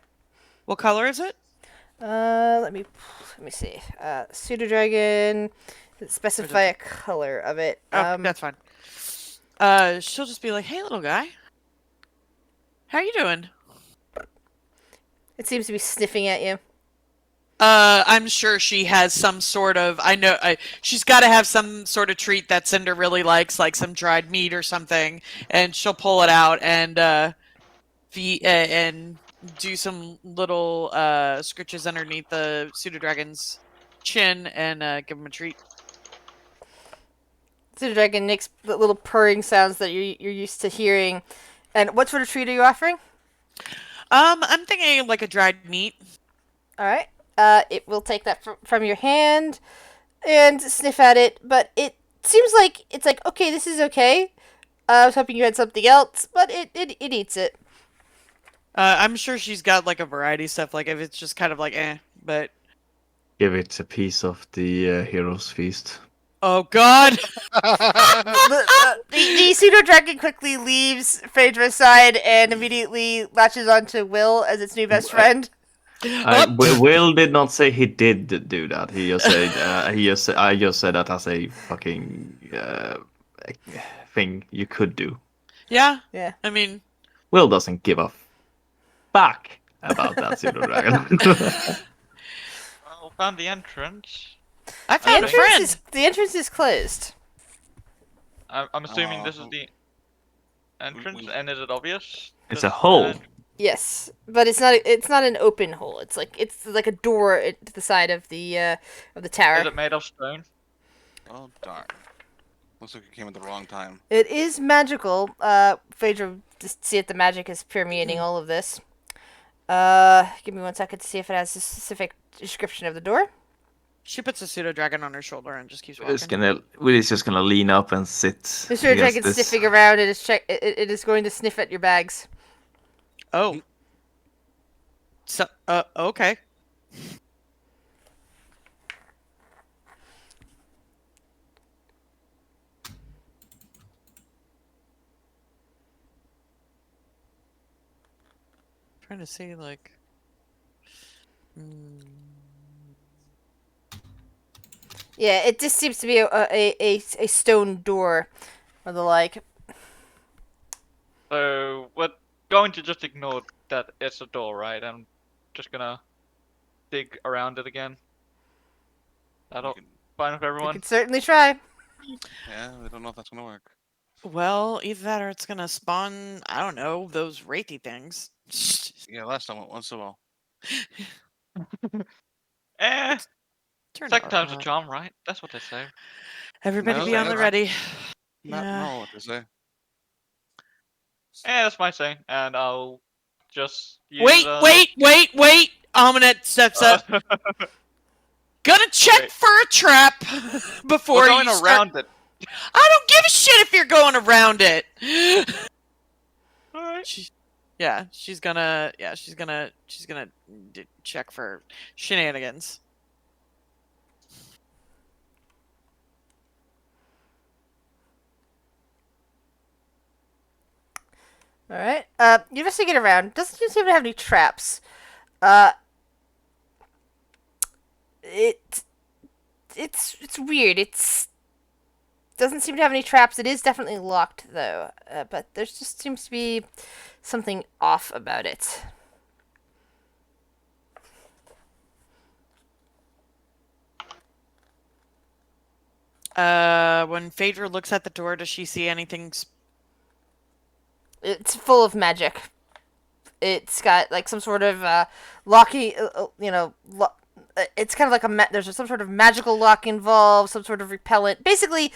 Speaker 3: What color is it?
Speaker 1: Let me see. Pseudo dragon. Specify a color of it.
Speaker 3: Oh, that's fine. She'll just be like, "Hey, little guy, how you doing?"
Speaker 1: It seems to be sniffing at you.
Speaker 3: I'm sure she has some sort of. She's got to have some sort of treat that Cinder really likes, like some dried meat or something, and she'll pull it out and and do some little scritches underneath the pseudo dragon's chin and give him a treat.
Speaker 1: Pseudo dragon makes the little purring sounds that you're used to hearing. And what sort of treat are you offering?
Speaker 3: I'm thinking like a dried meat.
Speaker 1: All right. It will take that from your hand and sniff at it, but it seems like it's like, okay, this is okay. I was hoping you had something else, but it eats it.
Speaker 3: I'm sure she's got like a variety of stuff. Like if it's just kind of like but
Speaker 6: Give it a piece of the hero's feast.
Speaker 3: oh god.
Speaker 1: The pseudo dragon quickly leaves Phaedra's side and immediately latches onto Will as its new best friend.
Speaker 6: Will did not say he did do that. He just said I just said that as a fucking thing you could do.
Speaker 3: Yeah.
Speaker 1: Yeah.
Speaker 3: I mean,
Speaker 6: Will doesn't give a fuck about that pseudo dragon.
Speaker 7: Well, found the entrance.
Speaker 3: I
Speaker 1: The
Speaker 3: found a
Speaker 1: entrance
Speaker 3: friend.
Speaker 1: is the entrance is closed.
Speaker 7: I'm assuming this is
Speaker 4: Uh,
Speaker 7: the entrance,
Speaker 4: we-
Speaker 7: and is it obvious?
Speaker 6: It's
Speaker 7: This
Speaker 6: a
Speaker 7: is
Speaker 6: hole.
Speaker 7: an
Speaker 1: Yes, but it's not an open hole. It's like a door to the side of the tower.
Speaker 7: Is it made of stone?
Speaker 4: oh darn! Looks like it came at the wrong time.
Speaker 1: It is magical. Phaedra, just see if the magic is permeating all of this. Give me 1 second to see if it has a specific description of the door.
Speaker 3: She puts a pseudo dragon on her shoulder and just keeps
Speaker 6: It's
Speaker 3: walking.
Speaker 6: Willie's just gonna lean up and sit
Speaker 1: The Sir
Speaker 6: against
Speaker 1: Dragon
Speaker 6: this.
Speaker 1: sniffing around. It is going to sniff at your bags.
Speaker 3: Oh. So, okay. Trying to see, like.
Speaker 1: Yeah, it just seems to be a stone door, or the like.
Speaker 7: So we're going to just ignore that it's a door, right? I'm just gonna dig around it again. That
Speaker 4: We
Speaker 7: all
Speaker 4: can-
Speaker 7: fine with
Speaker 1: You
Speaker 7: everyone?
Speaker 1: could certainly try.
Speaker 4: yeah, I don't know if that's gonna work.
Speaker 3: Well, either that or it's gonna spawn, I don't know, those wraithy things.
Speaker 4: Yeah, last time it went so well.
Speaker 7: Eh,
Speaker 3: Turn
Speaker 7: second
Speaker 3: out
Speaker 7: time's a
Speaker 3: alright.
Speaker 7: charm, right? That's what they say.
Speaker 3: Everybody
Speaker 4: No,
Speaker 3: be on the
Speaker 4: that's-
Speaker 3: ready.
Speaker 4: Not
Speaker 3: Yeah.
Speaker 4: no, what to say.
Speaker 7: That's my saying, and I'll just use,
Speaker 3: Wait! Ominette steps up. Gonna check
Speaker 7: Wait.
Speaker 3: for a trap before
Speaker 7: We're going
Speaker 3: you start.
Speaker 7: around it.
Speaker 3: I don't give a shit if you're going around it.
Speaker 7: Alright.
Speaker 3: She's gonna check for shenanigans.
Speaker 1: All right. You investigate around. Doesn't seem to have any traps. Uh, it's weird. It's doesn't seem to have any traps. It is definitely locked though. But there just seems to be something off about it.
Speaker 3: When Phaedra looks at the door, does she see anything?
Speaker 1: It's full of magic. It's got like some sort of locking. It's kind of like there's some sort of magical lock involved, some sort of repellent. Basically,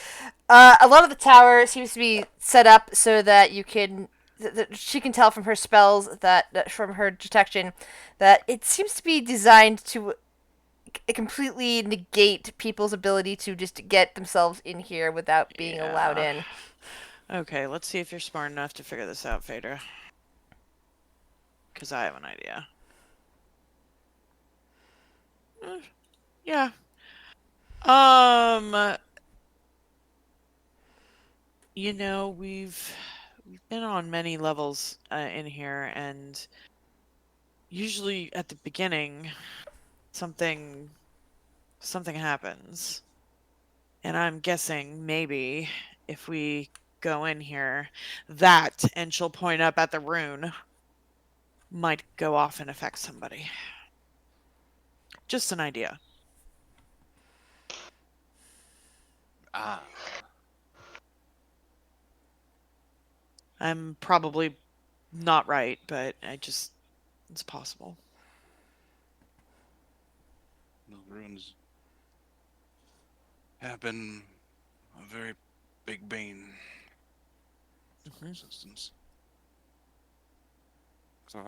Speaker 1: a lot of the tower seems to be set up so that you can. She can tell from her spells that from her detection that it seems to be designed to completely negate people's ability to just get themselves in here without being allowed
Speaker 3: Yeah.
Speaker 1: in.
Speaker 3: Okay, let's see if you're smart enough to figure this out, Phaedra. Because I have an idea. Yeah. You know, we've been on many levels in here, and usually at the beginning, something happens. And I'm guessing maybe if we go in here, that, and she'll point up at the rune, might go off and affect somebody. Just an idea.
Speaker 4: Ah,
Speaker 3: I'm probably not right, but it's possible.
Speaker 4: the runes have been a very big bane for existence. So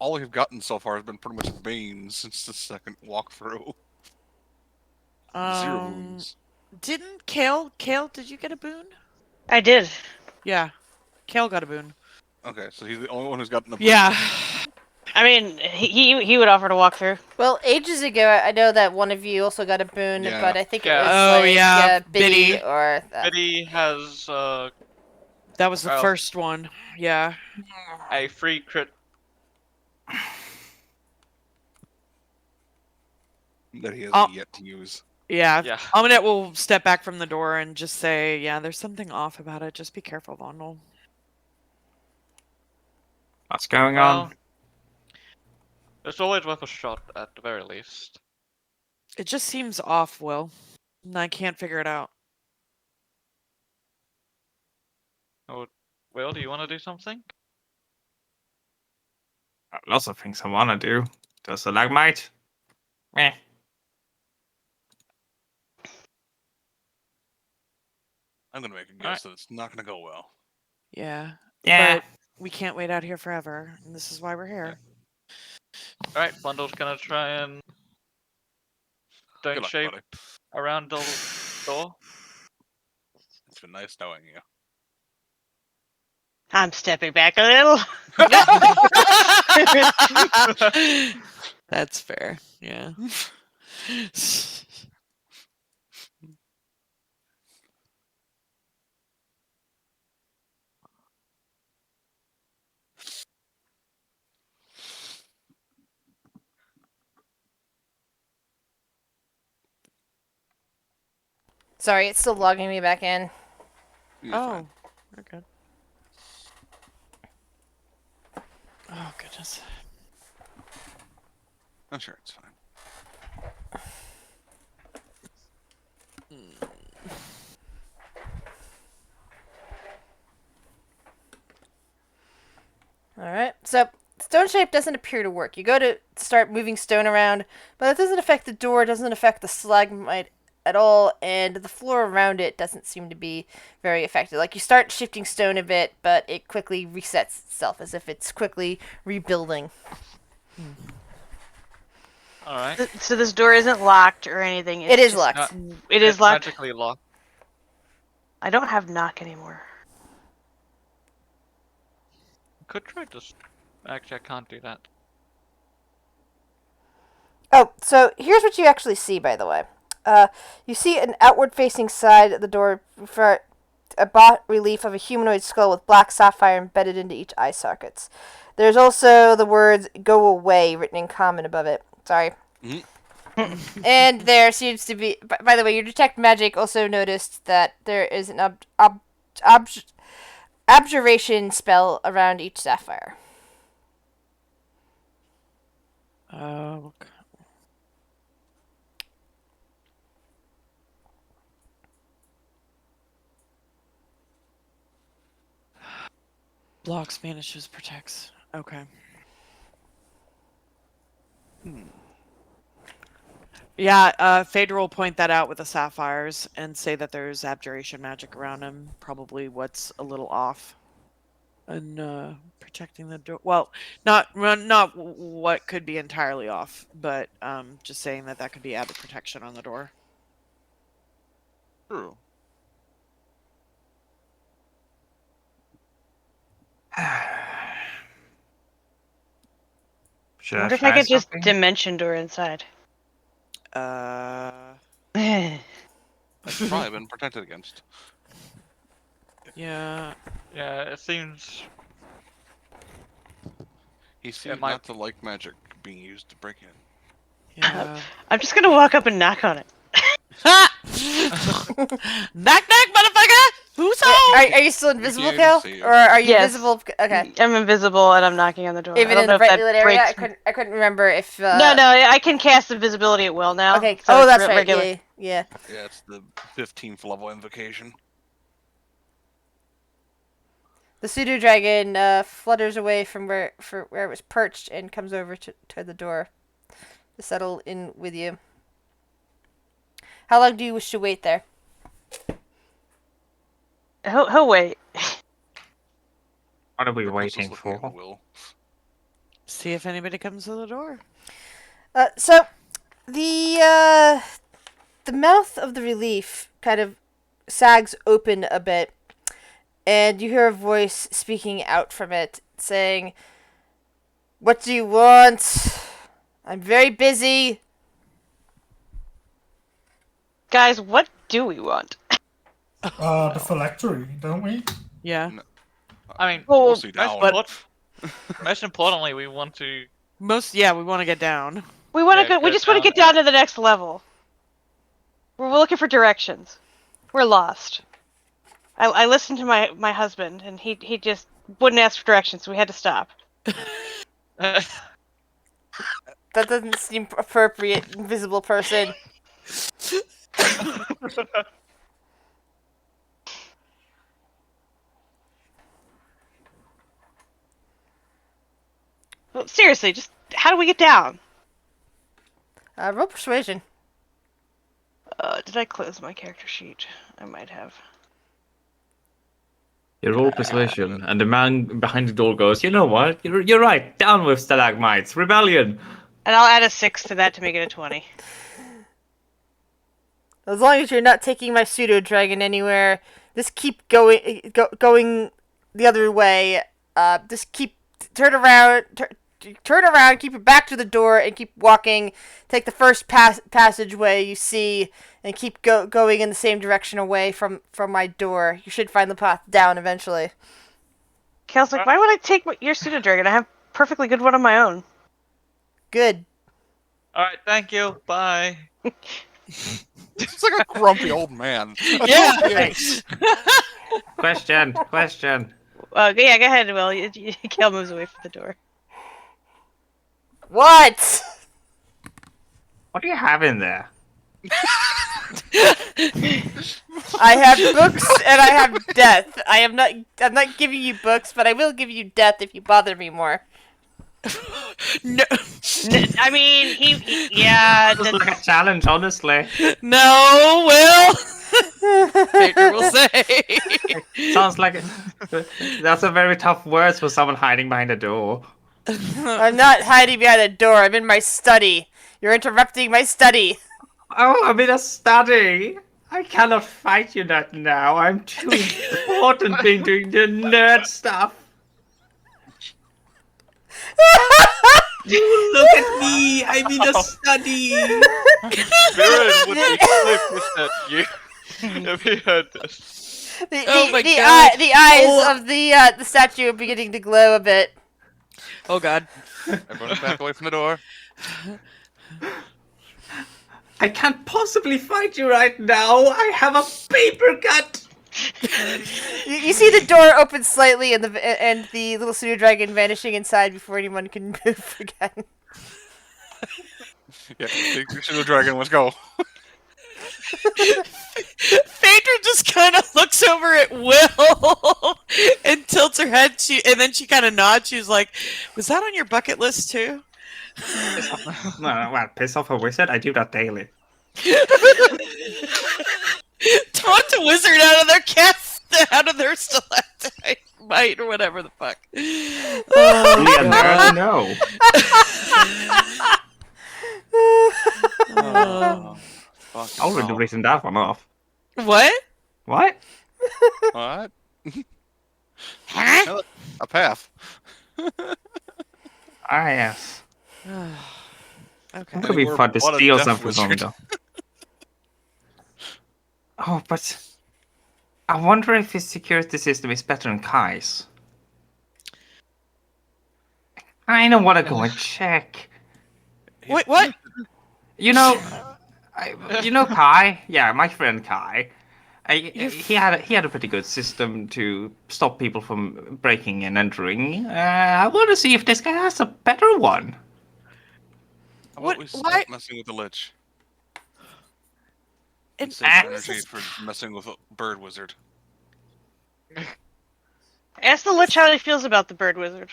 Speaker 4: all we've gotten so far has been pretty much bane since the second walkthrough. Zero wounds.
Speaker 3: Didn't Kale, did you get a boon?
Speaker 5: I did.
Speaker 3: Yeah. Kale got a boon.
Speaker 4: Okay, so he's the only one who's gotten a boon.
Speaker 3: Yeah.
Speaker 5: I mean, he would offer to walk through.
Speaker 1: Well, ages ago, I know that one of you also got a boon,
Speaker 4: Yeah.
Speaker 1: but I think it
Speaker 7: Yeah.
Speaker 1: was
Speaker 3: Oh, yeah,
Speaker 1: Biddy
Speaker 3: Biddy.
Speaker 1: or
Speaker 7: Biddy has
Speaker 3: That was the
Speaker 7: Well-
Speaker 3: first one. Yeah.
Speaker 7: a free crit.
Speaker 4: That he hasn't yet to use.
Speaker 3: Yeah.
Speaker 7: Yeah.
Speaker 3: Ominette will step back from the door and just say, yeah, there's something off about it. Just be careful, Vondel.
Speaker 6: What's going
Speaker 7: Well,
Speaker 6: on?
Speaker 7: it's always worth a shot at the very least.
Speaker 3: It just seems off, Will. And I can't figure it out.
Speaker 7: Oh, Will, do you want to do something?
Speaker 6: Lots of things I wanna do. Does a lagmite? Meh.
Speaker 4: I'm gonna make a guess that it's not gonna go well.
Speaker 3: Yeah.
Speaker 6: Yeah.
Speaker 3: But we can't wait out here forever, and this is why we're here.
Speaker 7: Alright, Bundle's gonna try and
Speaker 4: Good
Speaker 7: don't
Speaker 4: luck,
Speaker 7: shape
Speaker 4: buddy.
Speaker 7: around the door.
Speaker 4: It's been nice knowing you.
Speaker 5: I'm stepping back a little.
Speaker 3: That's fair. Yeah.
Speaker 1: Sorry, it's still logging me back in.
Speaker 4: You're
Speaker 3: Oh,
Speaker 4: fine.
Speaker 3: we're good. Oh goodness.
Speaker 4: I'm sure it's fine.
Speaker 1: Alright, so stone shape doesn't appear to work. You go to start moving stone around, but that doesn't affect the door, doesn't affect the stalagmite at all, and the floor around it doesn't seem to be very affected. Like, you start shifting stone a bit, but it quickly resets itself as if it's quickly rebuilding.
Speaker 7: Alright.
Speaker 5: So this door isn't locked or anything.
Speaker 1: It is
Speaker 5: just-
Speaker 1: locked.
Speaker 5: It is
Speaker 7: It's
Speaker 5: locked.
Speaker 7: magically locked.
Speaker 5: I don't have knock anymore.
Speaker 7: Could try to. Actually, I can't do that.
Speaker 1: Oh, so here's what you actually see, by the way. You see an outward-facing side of the door for a bas-relief of a humanoid skull with black sapphire embedded into each eye sockets. There's also the words "Go away" written in common above it. Sorry. And there seems to be... By the way, your detect magic also noticed that there is an abjuration spell around each sapphire.
Speaker 3: Okay. Blocks, vanishes, protects. Okay. Yeah, Phaedra will point that out with the sapphires and say that there's abjuration magic around him. Probably what's a little off. And protecting the door. Well, not what could be entirely off, but just saying that could be added protection on the door.
Speaker 4: True.
Speaker 5: I wonder if I could just dimension door inside.
Speaker 4: It's probably been protected against.
Speaker 3: Yeah.
Speaker 7: Yeah, it seems.
Speaker 4: He seems
Speaker 7: might-
Speaker 4: not to like magic being used to break in.
Speaker 3: Yeah.
Speaker 5: I'm just gonna walk up and knock on it.
Speaker 3: Ha! Knock knock, motherfucker! Who's home?
Speaker 1: Are you still invisible,
Speaker 4: can
Speaker 1: Cal?
Speaker 4: see you.
Speaker 1: Or are you
Speaker 5: Yes.
Speaker 1: visible? Okay.
Speaker 5: I'm invisible and I'm knocking on the door. I
Speaker 1: Even
Speaker 5: don't
Speaker 1: in
Speaker 5: know
Speaker 1: the
Speaker 5: if that
Speaker 1: brightly lit area?
Speaker 5: breaks-
Speaker 1: I couldn't remember if...
Speaker 5: No, I can cast invisibility at will now.
Speaker 1: Okay.
Speaker 5: so
Speaker 1: Oh,
Speaker 5: it's
Speaker 1: that's right.
Speaker 5: regular.
Speaker 1: Yeah.
Speaker 4: Yeah, it's the 15th level invocation.
Speaker 1: The pseudo dragon flutters away from where it was perched and comes over to the door to settle in with you. How long do you wish to wait there?
Speaker 5: He'll wait.
Speaker 6: What are we
Speaker 4: Reckless is
Speaker 6: waiting
Speaker 4: looking at
Speaker 6: for?
Speaker 4: Will.
Speaker 3: See if anybody comes to the door.
Speaker 1: So the mouth of the relief kind of sags open a bit, and you hear a voice speaking out from it, saying, "What do you want? I'm very busy."
Speaker 5: Guys, what do we want?
Speaker 2: The phylactery, don't we?
Speaker 3: Yeah.
Speaker 7: I mean,
Speaker 5: Well,
Speaker 4: We'll see now.
Speaker 7: most importantly, we want to.
Speaker 3: We want to get down.
Speaker 5: we want to
Speaker 7: Yeah,
Speaker 5: go. We
Speaker 7: go
Speaker 5: just want to
Speaker 7: down
Speaker 5: get down to the next level. We're looking for directions. We're lost. I listened to my husband, and he just wouldn't ask for directions, so we had to stop.
Speaker 1: That's That doesn't seem appropriate, invisible person.
Speaker 5: Well, seriously, just how do we get down?
Speaker 1: Roll persuasion.
Speaker 5: Did I close my character sheet? I might have.
Speaker 6: You roll persuasion, and the man behind the door goes, "You know what? You're right. Down with stalagmites. Rebellion."
Speaker 5: And I'll add a 6 to that to make it a 20.
Speaker 1: As long as you're not taking my pseudo dragon anywhere, just keep going the other way. Just turn around, keep your back to the door, and keep walking. Take the first passageway you see, and keep going in the same direction away from my door. You should find the path down eventually.
Speaker 5: Kale's like, why would I take your pseudo dragon? I have a perfectly good one of my own.
Speaker 1: Good.
Speaker 7: All right, thank you. Bye.
Speaker 4: It's like a grumpy old man.
Speaker 3: Yeah.
Speaker 4: Yes.
Speaker 6: Question.
Speaker 5: Yeah, go ahead, Will. Kale moves away from the door.
Speaker 1: What?
Speaker 6: What do you have in there?
Speaker 1: I have books and I have death. I'm not giving you books, but I will give you death if you bother me more.
Speaker 3: No,
Speaker 5: I mean, yeah.
Speaker 6: It's like a challenge, honestly.
Speaker 3: no, Will. Baker will say.
Speaker 6: Sounds like that's a very tough words for someone hiding behind a door.
Speaker 1: I'm not hiding behind a door. I'm in my study. You're interrupting my study.
Speaker 6: Oh, I'm in a study. I cannot fight you that now. I'm too important being doing the nerd stuff. Look at me. I'm in a study.
Speaker 7: Viren would be so pissed at you if he heard this.
Speaker 3: Oh my God.
Speaker 1: The eyes of the statue are beginning to glow a bit.
Speaker 3: Oh God.
Speaker 4: Everyone back away from the door.
Speaker 6: I can't possibly fight you right now. I have a paper cut.
Speaker 1: You see the door open slightly and the little pseudo dragon vanishing inside before anyone can move again.
Speaker 4: Yeah, take your pseudo dragon. Let's go.
Speaker 3: Phaedra just kind of looks over at Will and tilts her head. And then she kind of nods. She's like, "Was that on your bucket list too?"
Speaker 6: No, what? Piss off a wizard? I do that daily.
Speaker 3: Taunt a wizard out of their stalactite or whatever the fuck.
Speaker 6: Yeah, no. I already written that one off.
Speaker 3: What?
Speaker 6: What?
Speaker 4: What?
Speaker 3: Huh?
Speaker 4: A path.
Speaker 6: Ah, yes.
Speaker 3: Okay.
Speaker 6: It could be
Speaker 4: We're
Speaker 6: fun to
Speaker 4: what a
Speaker 6: steal
Speaker 4: death
Speaker 6: something from me,
Speaker 4: wizard.
Speaker 6: though. Oh, but I wonder if his security system is better than Kai's. I don't want to go and check.
Speaker 3: Wait, what?
Speaker 6: You know, Kai. Yeah, my friend Kai. He had a pretty good system to stop people from breaking and entering. I want to see if this guy has a better one.
Speaker 4: How
Speaker 3: What-
Speaker 4: about we
Speaker 3: why-
Speaker 4: stop messing with the lich?
Speaker 3: And-
Speaker 4: Save
Speaker 3: Ah.
Speaker 4: energy for messing with a bird wizard.
Speaker 5: Ask the Lich how he feels about the bird wizard.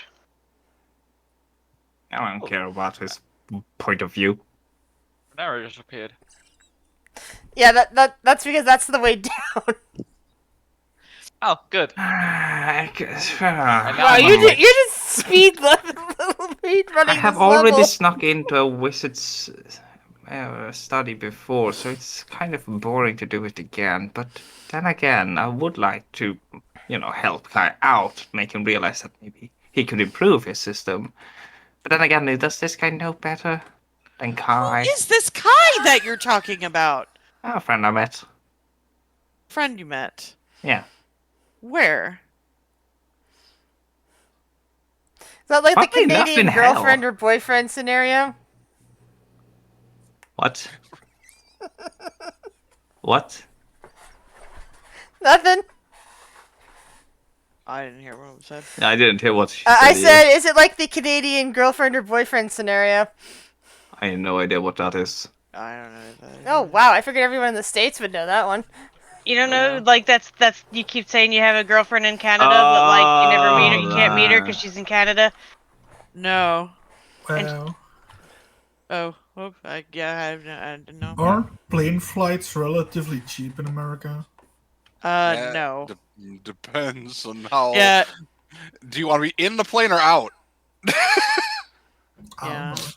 Speaker 6: I don't care about his point of view.
Speaker 7: Renara just appeared.
Speaker 1: Yeah, that's because that's the way down.
Speaker 7: Oh, good.
Speaker 6: Wow,
Speaker 1: Wow, you're just speed running.
Speaker 6: I have
Speaker 1: this
Speaker 6: already
Speaker 1: level.
Speaker 6: snuck into a wizard's study before, so it's kind of boring to do it again. But then again, I would like to, help Kai out, make him realize that maybe he could improve his system. But then again, does this guy know better than Kai?
Speaker 3: Who is this Kai that you're talking about?
Speaker 6: A friend I met.
Speaker 3: Friend you met?
Speaker 6: Yeah.
Speaker 3: Where?
Speaker 1: Is that like the
Speaker 6: Funnily enough,
Speaker 1: Canadian
Speaker 6: in hell.
Speaker 1: girlfriend or boyfriend scenario?
Speaker 6: What? What?
Speaker 1: Nothing.
Speaker 3: I didn't hear what was said.
Speaker 6: I didn't hear what she
Speaker 1: I
Speaker 6: said.
Speaker 1: said, is it like the Canadian girlfriend or boyfriend scenario?
Speaker 6: I have no idea what that is.
Speaker 3: I don't know. That
Speaker 1: Oh wow, I figured everyone in the States would know that one.
Speaker 5: You don't know,
Speaker 3: Yeah.
Speaker 5: like that's you keep saying you have a girlfriend in Canada, but like you never meet her, you can't meet her because she's in Canada.
Speaker 3: No.
Speaker 2: Well,
Speaker 3: Oh, I didn't know.
Speaker 2: aren't plane flights relatively cheap in America?
Speaker 3: No.
Speaker 4: Depends on how.
Speaker 3: Yeah,
Speaker 4: Do you want to be in the plane or out?
Speaker 2: I
Speaker 3: Yeah.
Speaker 2: don't know.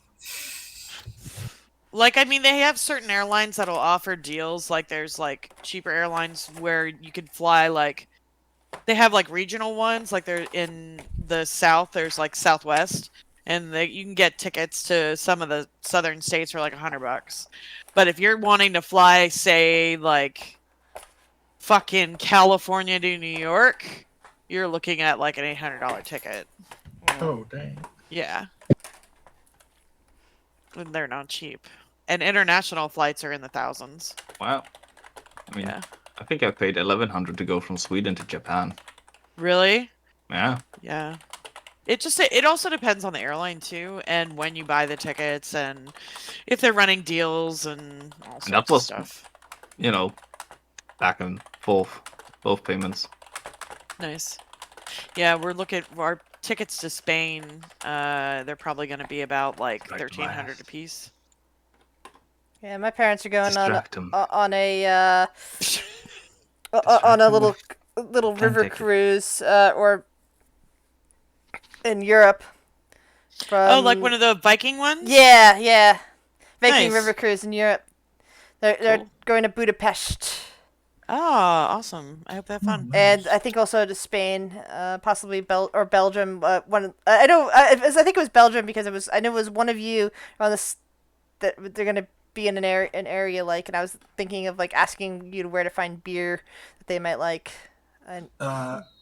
Speaker 3: like I mean, they have certain airlines that'll offer deals. Like there's like cheaper airlines where you can fly like they have like regional ones. Like they're in the South. There's like Southwest, and you can get tickets to some of the southern states for like $100. But if you're wanting to fly, say like fucking California to New York, you're looking at like an $800 ticket.
Speaker 2: Oh, dang.
Speaker 3: Yeah. And they're not cheap. And international flights are in the thousands.
Speaker 6: Wow. I mean,
Speaker 3: Yeah.
Speaker 6: I think I paid 1,100 to go from Sweden to Japan.
Speaker 3: Really?
Speaker 6: Yeah.
Speaker 3: Yeah. It also depends on the airline too, and when you buy the tickets, and if they're running deals and all sorts
Speaker 6: that
Speaker 3: of
Speaker 6: was-
Speaker 3: stuff.
Speaker 6: You know, back and forth, both payments.
Speaker 3: Nice. Yeah, we're looking our tickets to Spain. They're probably going to be about like
Speaker 6: Right,
Speaker 3: 1,300
Speaker 6: last.
Speaker 3: a piece.
Speaker 1: Yeah, my parents are going
Speaker 6: Distract 'em.
Speaker 1: on a on
Speaker 6: Distract
Speaker 1: a
Speaker 6: 'em
Speaker 1: little
Speaker 6: with plane
Speaker 1: river
Speaker 6: ticket.
Speaker 1: cruise or in Europe.
Speaker 3: Oh, like one of the Viking ones?
Speaker 1: Yeah. Viking
Speaker 3: Nice.
Speaker 1: river cruise in Europe. They're
Speaker 3: Cool.
Speaker 1: going to Budapest.
Speaker 3: Oh, awesome. I hope they have fun.
Speaker 1: And I think also to Spain, possibly Belgium. I know. I think it was Belgium because I know it was one of you on this that they're gonna be in an area like, and I was thinking of like asking you to where to find beer that they might like. And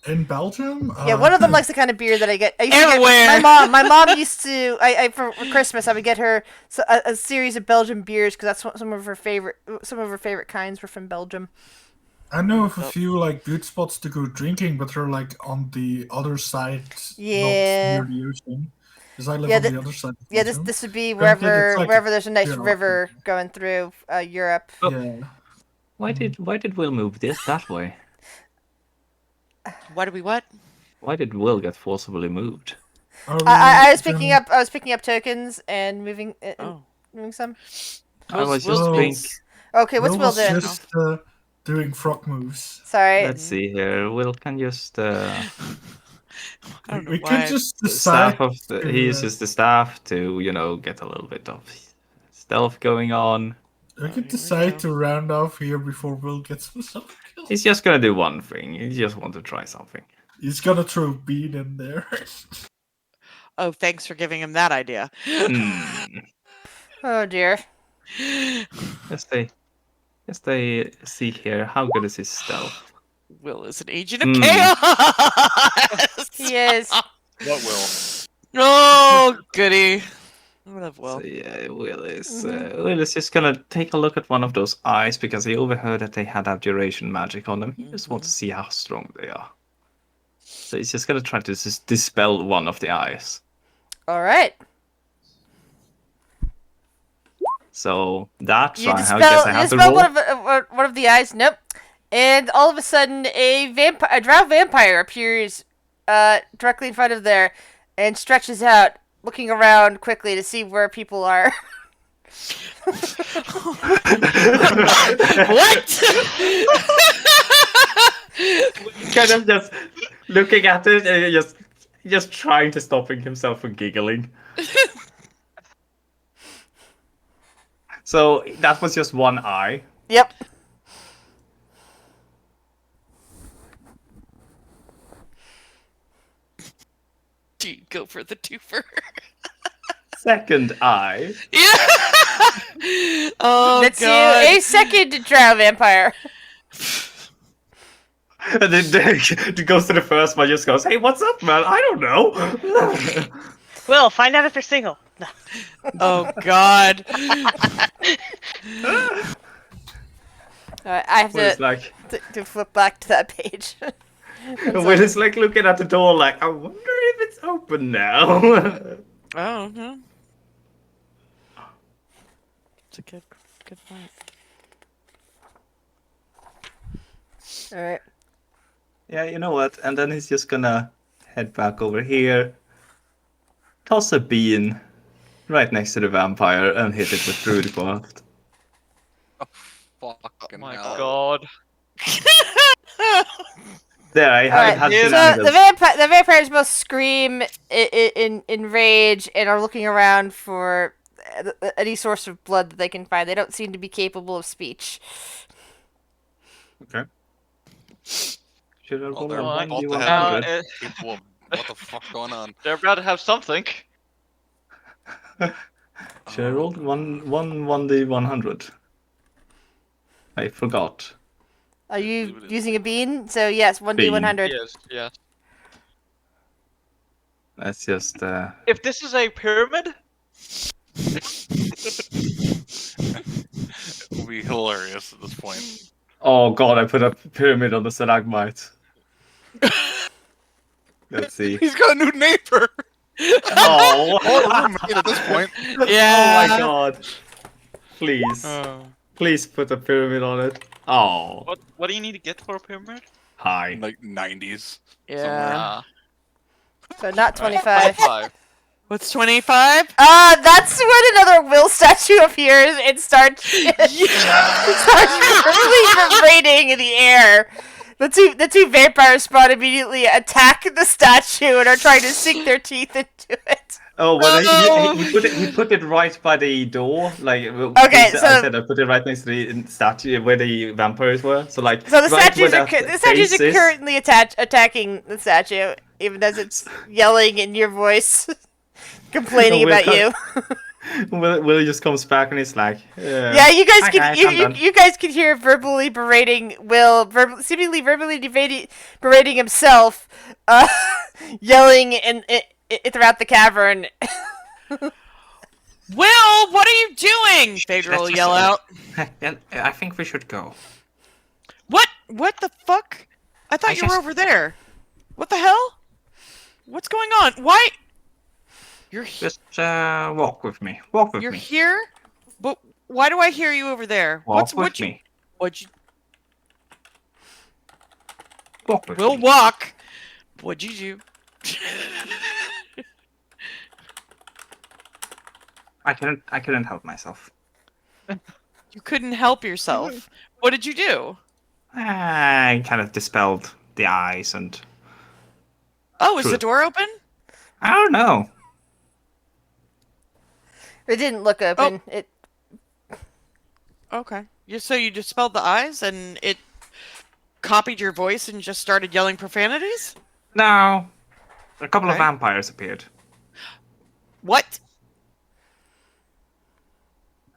Speaker 2: In Belgium?
Speaker 1: yeah, one of them likes the kind of beer that I get. I used to get
Speaker 3: Everywhere.
Speaker 1: my mom used to. I for Christmas I would get her a series of Belgian beers because that's some of her favorite kinds were from Belgium.
Speaker 2: I know of a few like good spots to go drinking, but they're like on the other side,
Speaker 1: Yeah.
Speaker 2: not near the ocean. Because I live
Speaker 1: Yeah,
Speaker 2: on the other side. Of
Speaker 1: Yeah,
Speaker 2: Belgium.
Speaker 1: this would be
Speaker 2: Granted, it's like
Speaker 1: wherever there's a nice
Speaker 2: you know,
Speaker 1: river going through Europe.
Speaker 2: Yeah.
Speaker 6: Why did Will move this that way?
Speaker 3: Why do we what?
Speaker 6: Why did Will get forcibly moved?
Speaker 1: I was picking up tokens and moving
Speaker 3: Oh.
Speaker 1: moving some.
Speaker 6: I was just
Speaker 3: Will's
Speaker 6: think.
Speaker 1: Okay, what's Will
Speaker 2: was
Speaker 1: doing?
Speaker 2: just doing frog moves.
Speaker 1: Sorry.
Speaker 6: Let's see here. Will can just
Speaker 3: I don't know
Speaker 2: We
Speaker 3: why.
Speaker 2: could just decide.
Speaker 6: staff of he uses the staff to get a little bit of stealth going on.
Speaker 2: We could
Speaker 3: we
Speaker 2: decide
Speaker 3: go.
Speaker 2: to round off here before Will gets himself killed.
Speaker 6: He's just gonna do one thing. He just want to try something.
Speaker 2: He's gonna throw Bean in there.
Speaker 3: Oh, thanks for giving him that idea.
Speaker 6: Hmm.
Speaker 1: Oh dear.
Speaker 6: Just they see here. How good is his stealth?
Speaker 3: Will is an agent of
Speaker 6: Hmm.
Speaker 3: chaos.
Speaker 1: He is.
Speaker 4: What will?
Speaker 3: Oh, goody. I love Will.
Speaker 6: So yeah, Will is just gonna take a look at one of those eyes because he overheard that they had abjuration magic on them. He just wants to see how strong they are. So he's just gonna try to just dispel one of the eyes.
Speaker 1: All right.
Speaker 6: So that's
Speaker 1: You
Speaker 6: why I
Speaker 1: dispel,
Speaker 6: guess I have to roll.
Speaker 1: one of the eyes. Nope. And all of a sudden, a drow vampire appears directly in front of there and stretches out, looking around quickly to see where people are.
Speaker 3: What?
Speaker 6: Kind of just looking at it and just trying to stop himself from giggling. So that was just one eye.
Speaker 1: Yep.
Speaker 3: Do you go for the twofer?
Speaker 6: Second eye.
Speaker 3: Yeah. Oh
Speaker 1: That's
Speaker 3: God.
Speaker 1: you, a second drow vampire.
Speaker 6: And then it goes to the first one, just goes, "Hey, what's up, man? I don't know."
Speaker 5: Will, find out if they're single. No.
Speaker 3: Oh God.
Speaker 1: I have
Speaker 6: Will is
Speaker 1: to,
Speaker 6: like,
Speaker 1: to flip back to that page.
Speaker 6: Will is like looking at the door, like, I wonder if it's open now.
Speaker 3: Oh no. That's a good point.
Speaker 1: All right.
Speaker 6: Yeah, you know what? And then he's just gonna head back over here, toss a bean right next to the vampire, and hit it with Druidcraft.
Speaker 4: Oh, fucking
Speaker 7: My
Speaker 4: hell.
Speaker 7: god.
Speaker 6: There, I
Speaker 1: Alright,
Speaker 6: had
Speaker 1: so
Speaker 6: shenanigans.
Speaker 1: the vampires both scream in rage and are looking around for any source of blood that they can find. They don't seem to be capable of speech.
Speaker 6: Okay. Should I roll
Speaker 4: they're
Speaker 6: a
Speaker 7: Alright,
Speaker 6: 1d100?
Speaker 4: Capable of what the fuck going on?
Speaker 7: They're about to have something.
Speaker 6: Should I roll 1d100? I forgot.
Speaker 1: Are you
Speaker 4: believe it is.
Speaker 1: using a bean? So yes, 1d100.
Speaker 7: Yes.
Speaker 6: That's just
Speaker 7: If this is a pyramid,
Speaker 4: It will be hilarious at this point.
Speaker 6: Oh god, I put a pyramid on the stalagmite. Let's see.
Speaker 4: He's got a new neighbor.
Speaker 6: Oh,
Speaker 4: Oh, we're made at this point.
Speaker 3: Yeah.
Speaker 6: Oh my god. Please. Please put a pyramid on it. Oh.
Speaker 7: what do you need to get for a pyramid?
Speaker 6: Hi.
Speaker 4: Like 90s.
Speaker 1: Yeah.
Speaker 7: Ah,
Speaker 1: So not
Speaker 7: alright,
Speaker 1: 25.
Speaker 7: 25.
Speaker 3: What's 25?
Speaker 1: That's when another will statue appears and starts starts really vibrating in the air. The two vampires spawn immediately attack the statue and are trying to sink their teeth into it.
Speaker 6: Oh, well, he put it right by the door. Like,
Speaker 1: Okay,
Speaker 6: I
Speaker 1: so-
Speaker 6: said I put it right next to the statue where the vampires were. So like,
Speaker 1: So the
Speaker 6: right
Speaker 1: statues
Speaker 6: where
Speaker 1: are
Speaker 6: that
Speaker 1: the statues
Speaker 6: face
Speaker 1: are
Speaker 6: is-
Speaker 1: currently attacking the statue, even as it's yelling in your voice, complaining
Speaker 6: Oh, we'll
Speaker 1: about you.
Speaker 6: Will just comes back and it's like,
Speaker 1: Yeah, you guys
Speaker 6: "Hi,
Speaker 1: can
Speaker 6: guys, I'm done."
Speaker 1: you guys can hear verbally berating Will, seemingly verbally berating himself, yelling in throughout the cavern.
Speaker 3: Will, what are you doing? Phaedra will
Speaker 6: Let's
Speaker 3: yell
Speaker 6: just-
Speaker 3: out.
Speaker 6: Yeah, I think we should go.
Speaker 3: What? What the fuck? I thought
Speaker 6: I
Speaker 3: you were
Speaker 6: just-
Speaker 3: over there. What the hell? What's going on? Why? You're
Speaker 6: Just walk with me. Walk with
Speaker 3: you're
Speaker 6: me.
Speaker 3: here? But why do I hear you over there?
Speaker 6: Walk with
Speaker 3: what
Speaker 6: me.
Speaker 3: What you
Speaker 6: Walk with
Speaker 3: will
Speaker 6: me.
Speaker 3: walk? What'd you do?
Speaker 6: I couldn't help myself.
Speaker 3: You couldn't help yourself. What did you do?
Speaker 6: I kind of dispelled the eyes and
Speaker 3: Oh, is the
Speaker 6: True.
Speaker 3: door open?
Speaker 6: I don't know.
Speaker 1: It didn't look open. It
Speaker 3: Okay. So you dispelled the eyes and it copied your voice and just started yelling profanities?
Speaker 6: No. A couple of
Speaker 3: Okay.
Speaker 6: vampires appeared.
Speaker 3: What?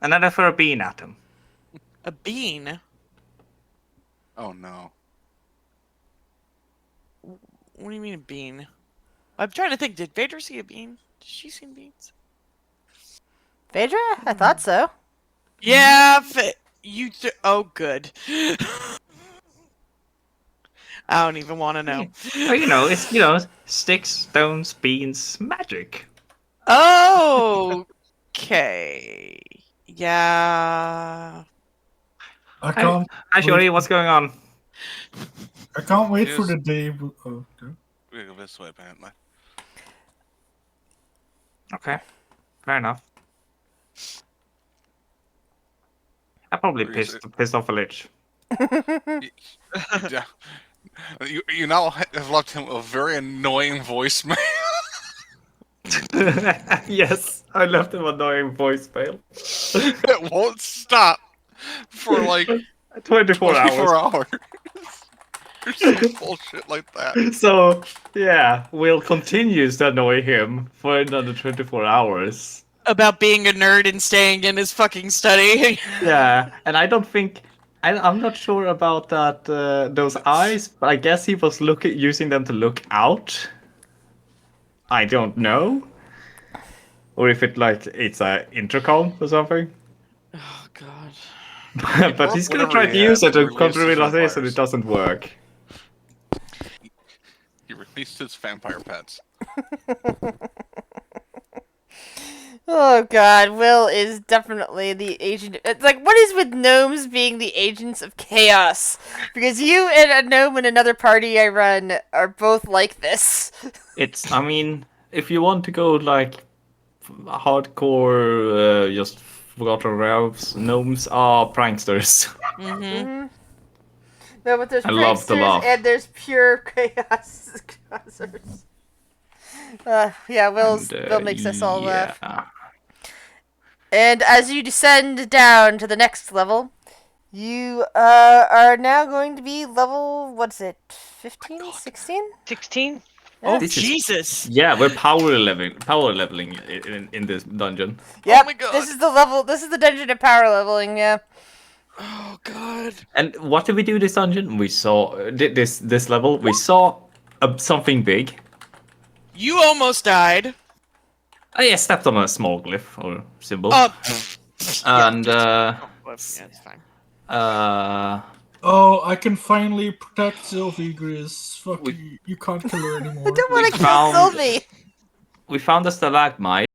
Speaker 6: And then I threw a bean at them.
Speaker 3: A bean?
Speaker 4: Oh no.
Speaker 3: What do you mean a bean? I'm trying to think. Did Phaedra see a bean? Did she see beans?
Speaker 1: Phaedra? I thought so.
Speaker 3: Yeah, oh, good. I don't even want to know.
Speaker 6: Well, it's sticks, stones, beans, magic.
Speaker 3: Okay. Yeah.
Speaker 2: I can't.
Speaker 6: Hi, Shorty, what's going on?
Speaker 2: I can't wait for
Speaker 4: Yes.
Speaker 2: the day. Oh, okay.
Speaker 4: We go this way, apparently.
Speaker 6: Okay, fair enough. I probably
Speaker 4: Where is
Speaker 6: pissed off a lich.
Speaker 4: Yeah. You now have left him a very annoying voicemail.
Speaker 6: Yes, I left him annoying voicemail.
Speaker 4: It won't stop for like
Speaker 6: 24 hours.
Speaker 4: 24 hours. There's some bullshit like that.
Speaker 6: So, yeah, we'll continue to annoy him for another 24 hours.
Speaker 3: About being a nerd and staying in his fucking study.
Speaker 6: Yeah, and I don't think... I'm not sure about that those eyes, but I guess he was using them to look out. I don't know. Or if it's a intercom or something.
Speaker 3: Oh, God.
Speaker 6: But he's gonna
Speaker 4: Whatever
Speaker 6: try
Speaker 4: he
Speaker 6: to use
Speaker 4: has
Speaker 6: it to
Speaker 4: released
Speaker 6: come to
Speaker 4: his
Speaker 6: realization
Speaker 4: vampires.
Speaker 6: it doesn't work.
Speaker 4: He released his vampire pets.
Speaker 1: Oh god, Will is definitely the agent. It's like, what is with gnomes being the agents of chaos? Because you and a gnome in another party I run are both like this.
Speaker 6: It's, I mean, if you want to go like hardcore, just Forgotten Realms, gnomes are pranksters.
Speaker 3: Mm-hmm.
Speaker 1: No, but there's
Speaker 6: I love to
Speaker 1: pranksters
Speaker 6: laugh.
Speaker 1: and there's pure chaos. Yeah, Will makes us all laugh. And as you descend down to the next level, you are now going to be level, what's it, 15? 16?
Speaker 5: 16?
Speaker 3: Oh,
Speaker 6: This is-
Speaker 3: Jesus!
Speaker 6: Yeah, we're power leveling in this dungeon.
Speaker 1: Yep,
Speaker 3: my God.
Speaker 1: this is the dungeon of power leveling, yeah.
Speaker 3: Oh, God.
Speaker 6: And what did we do this dungeon? We saw this level. We saw something big.
Speaker 3: You almost died.
Speaker 6: I stepped on a small glyph or symbol.
Speaker 3: Oh,
Speaker 6: And
Speaker 3: yeah, it's fine.
Speaker 2: Oh, I can finally protect Sylvie, Grizz. Fuck you. You can't kill her anymore.
Speaker 1: I don't want to kill
Speaker 6: found-
Speaker 1: Sylvie!
Speaker 6: we found a stalagmite.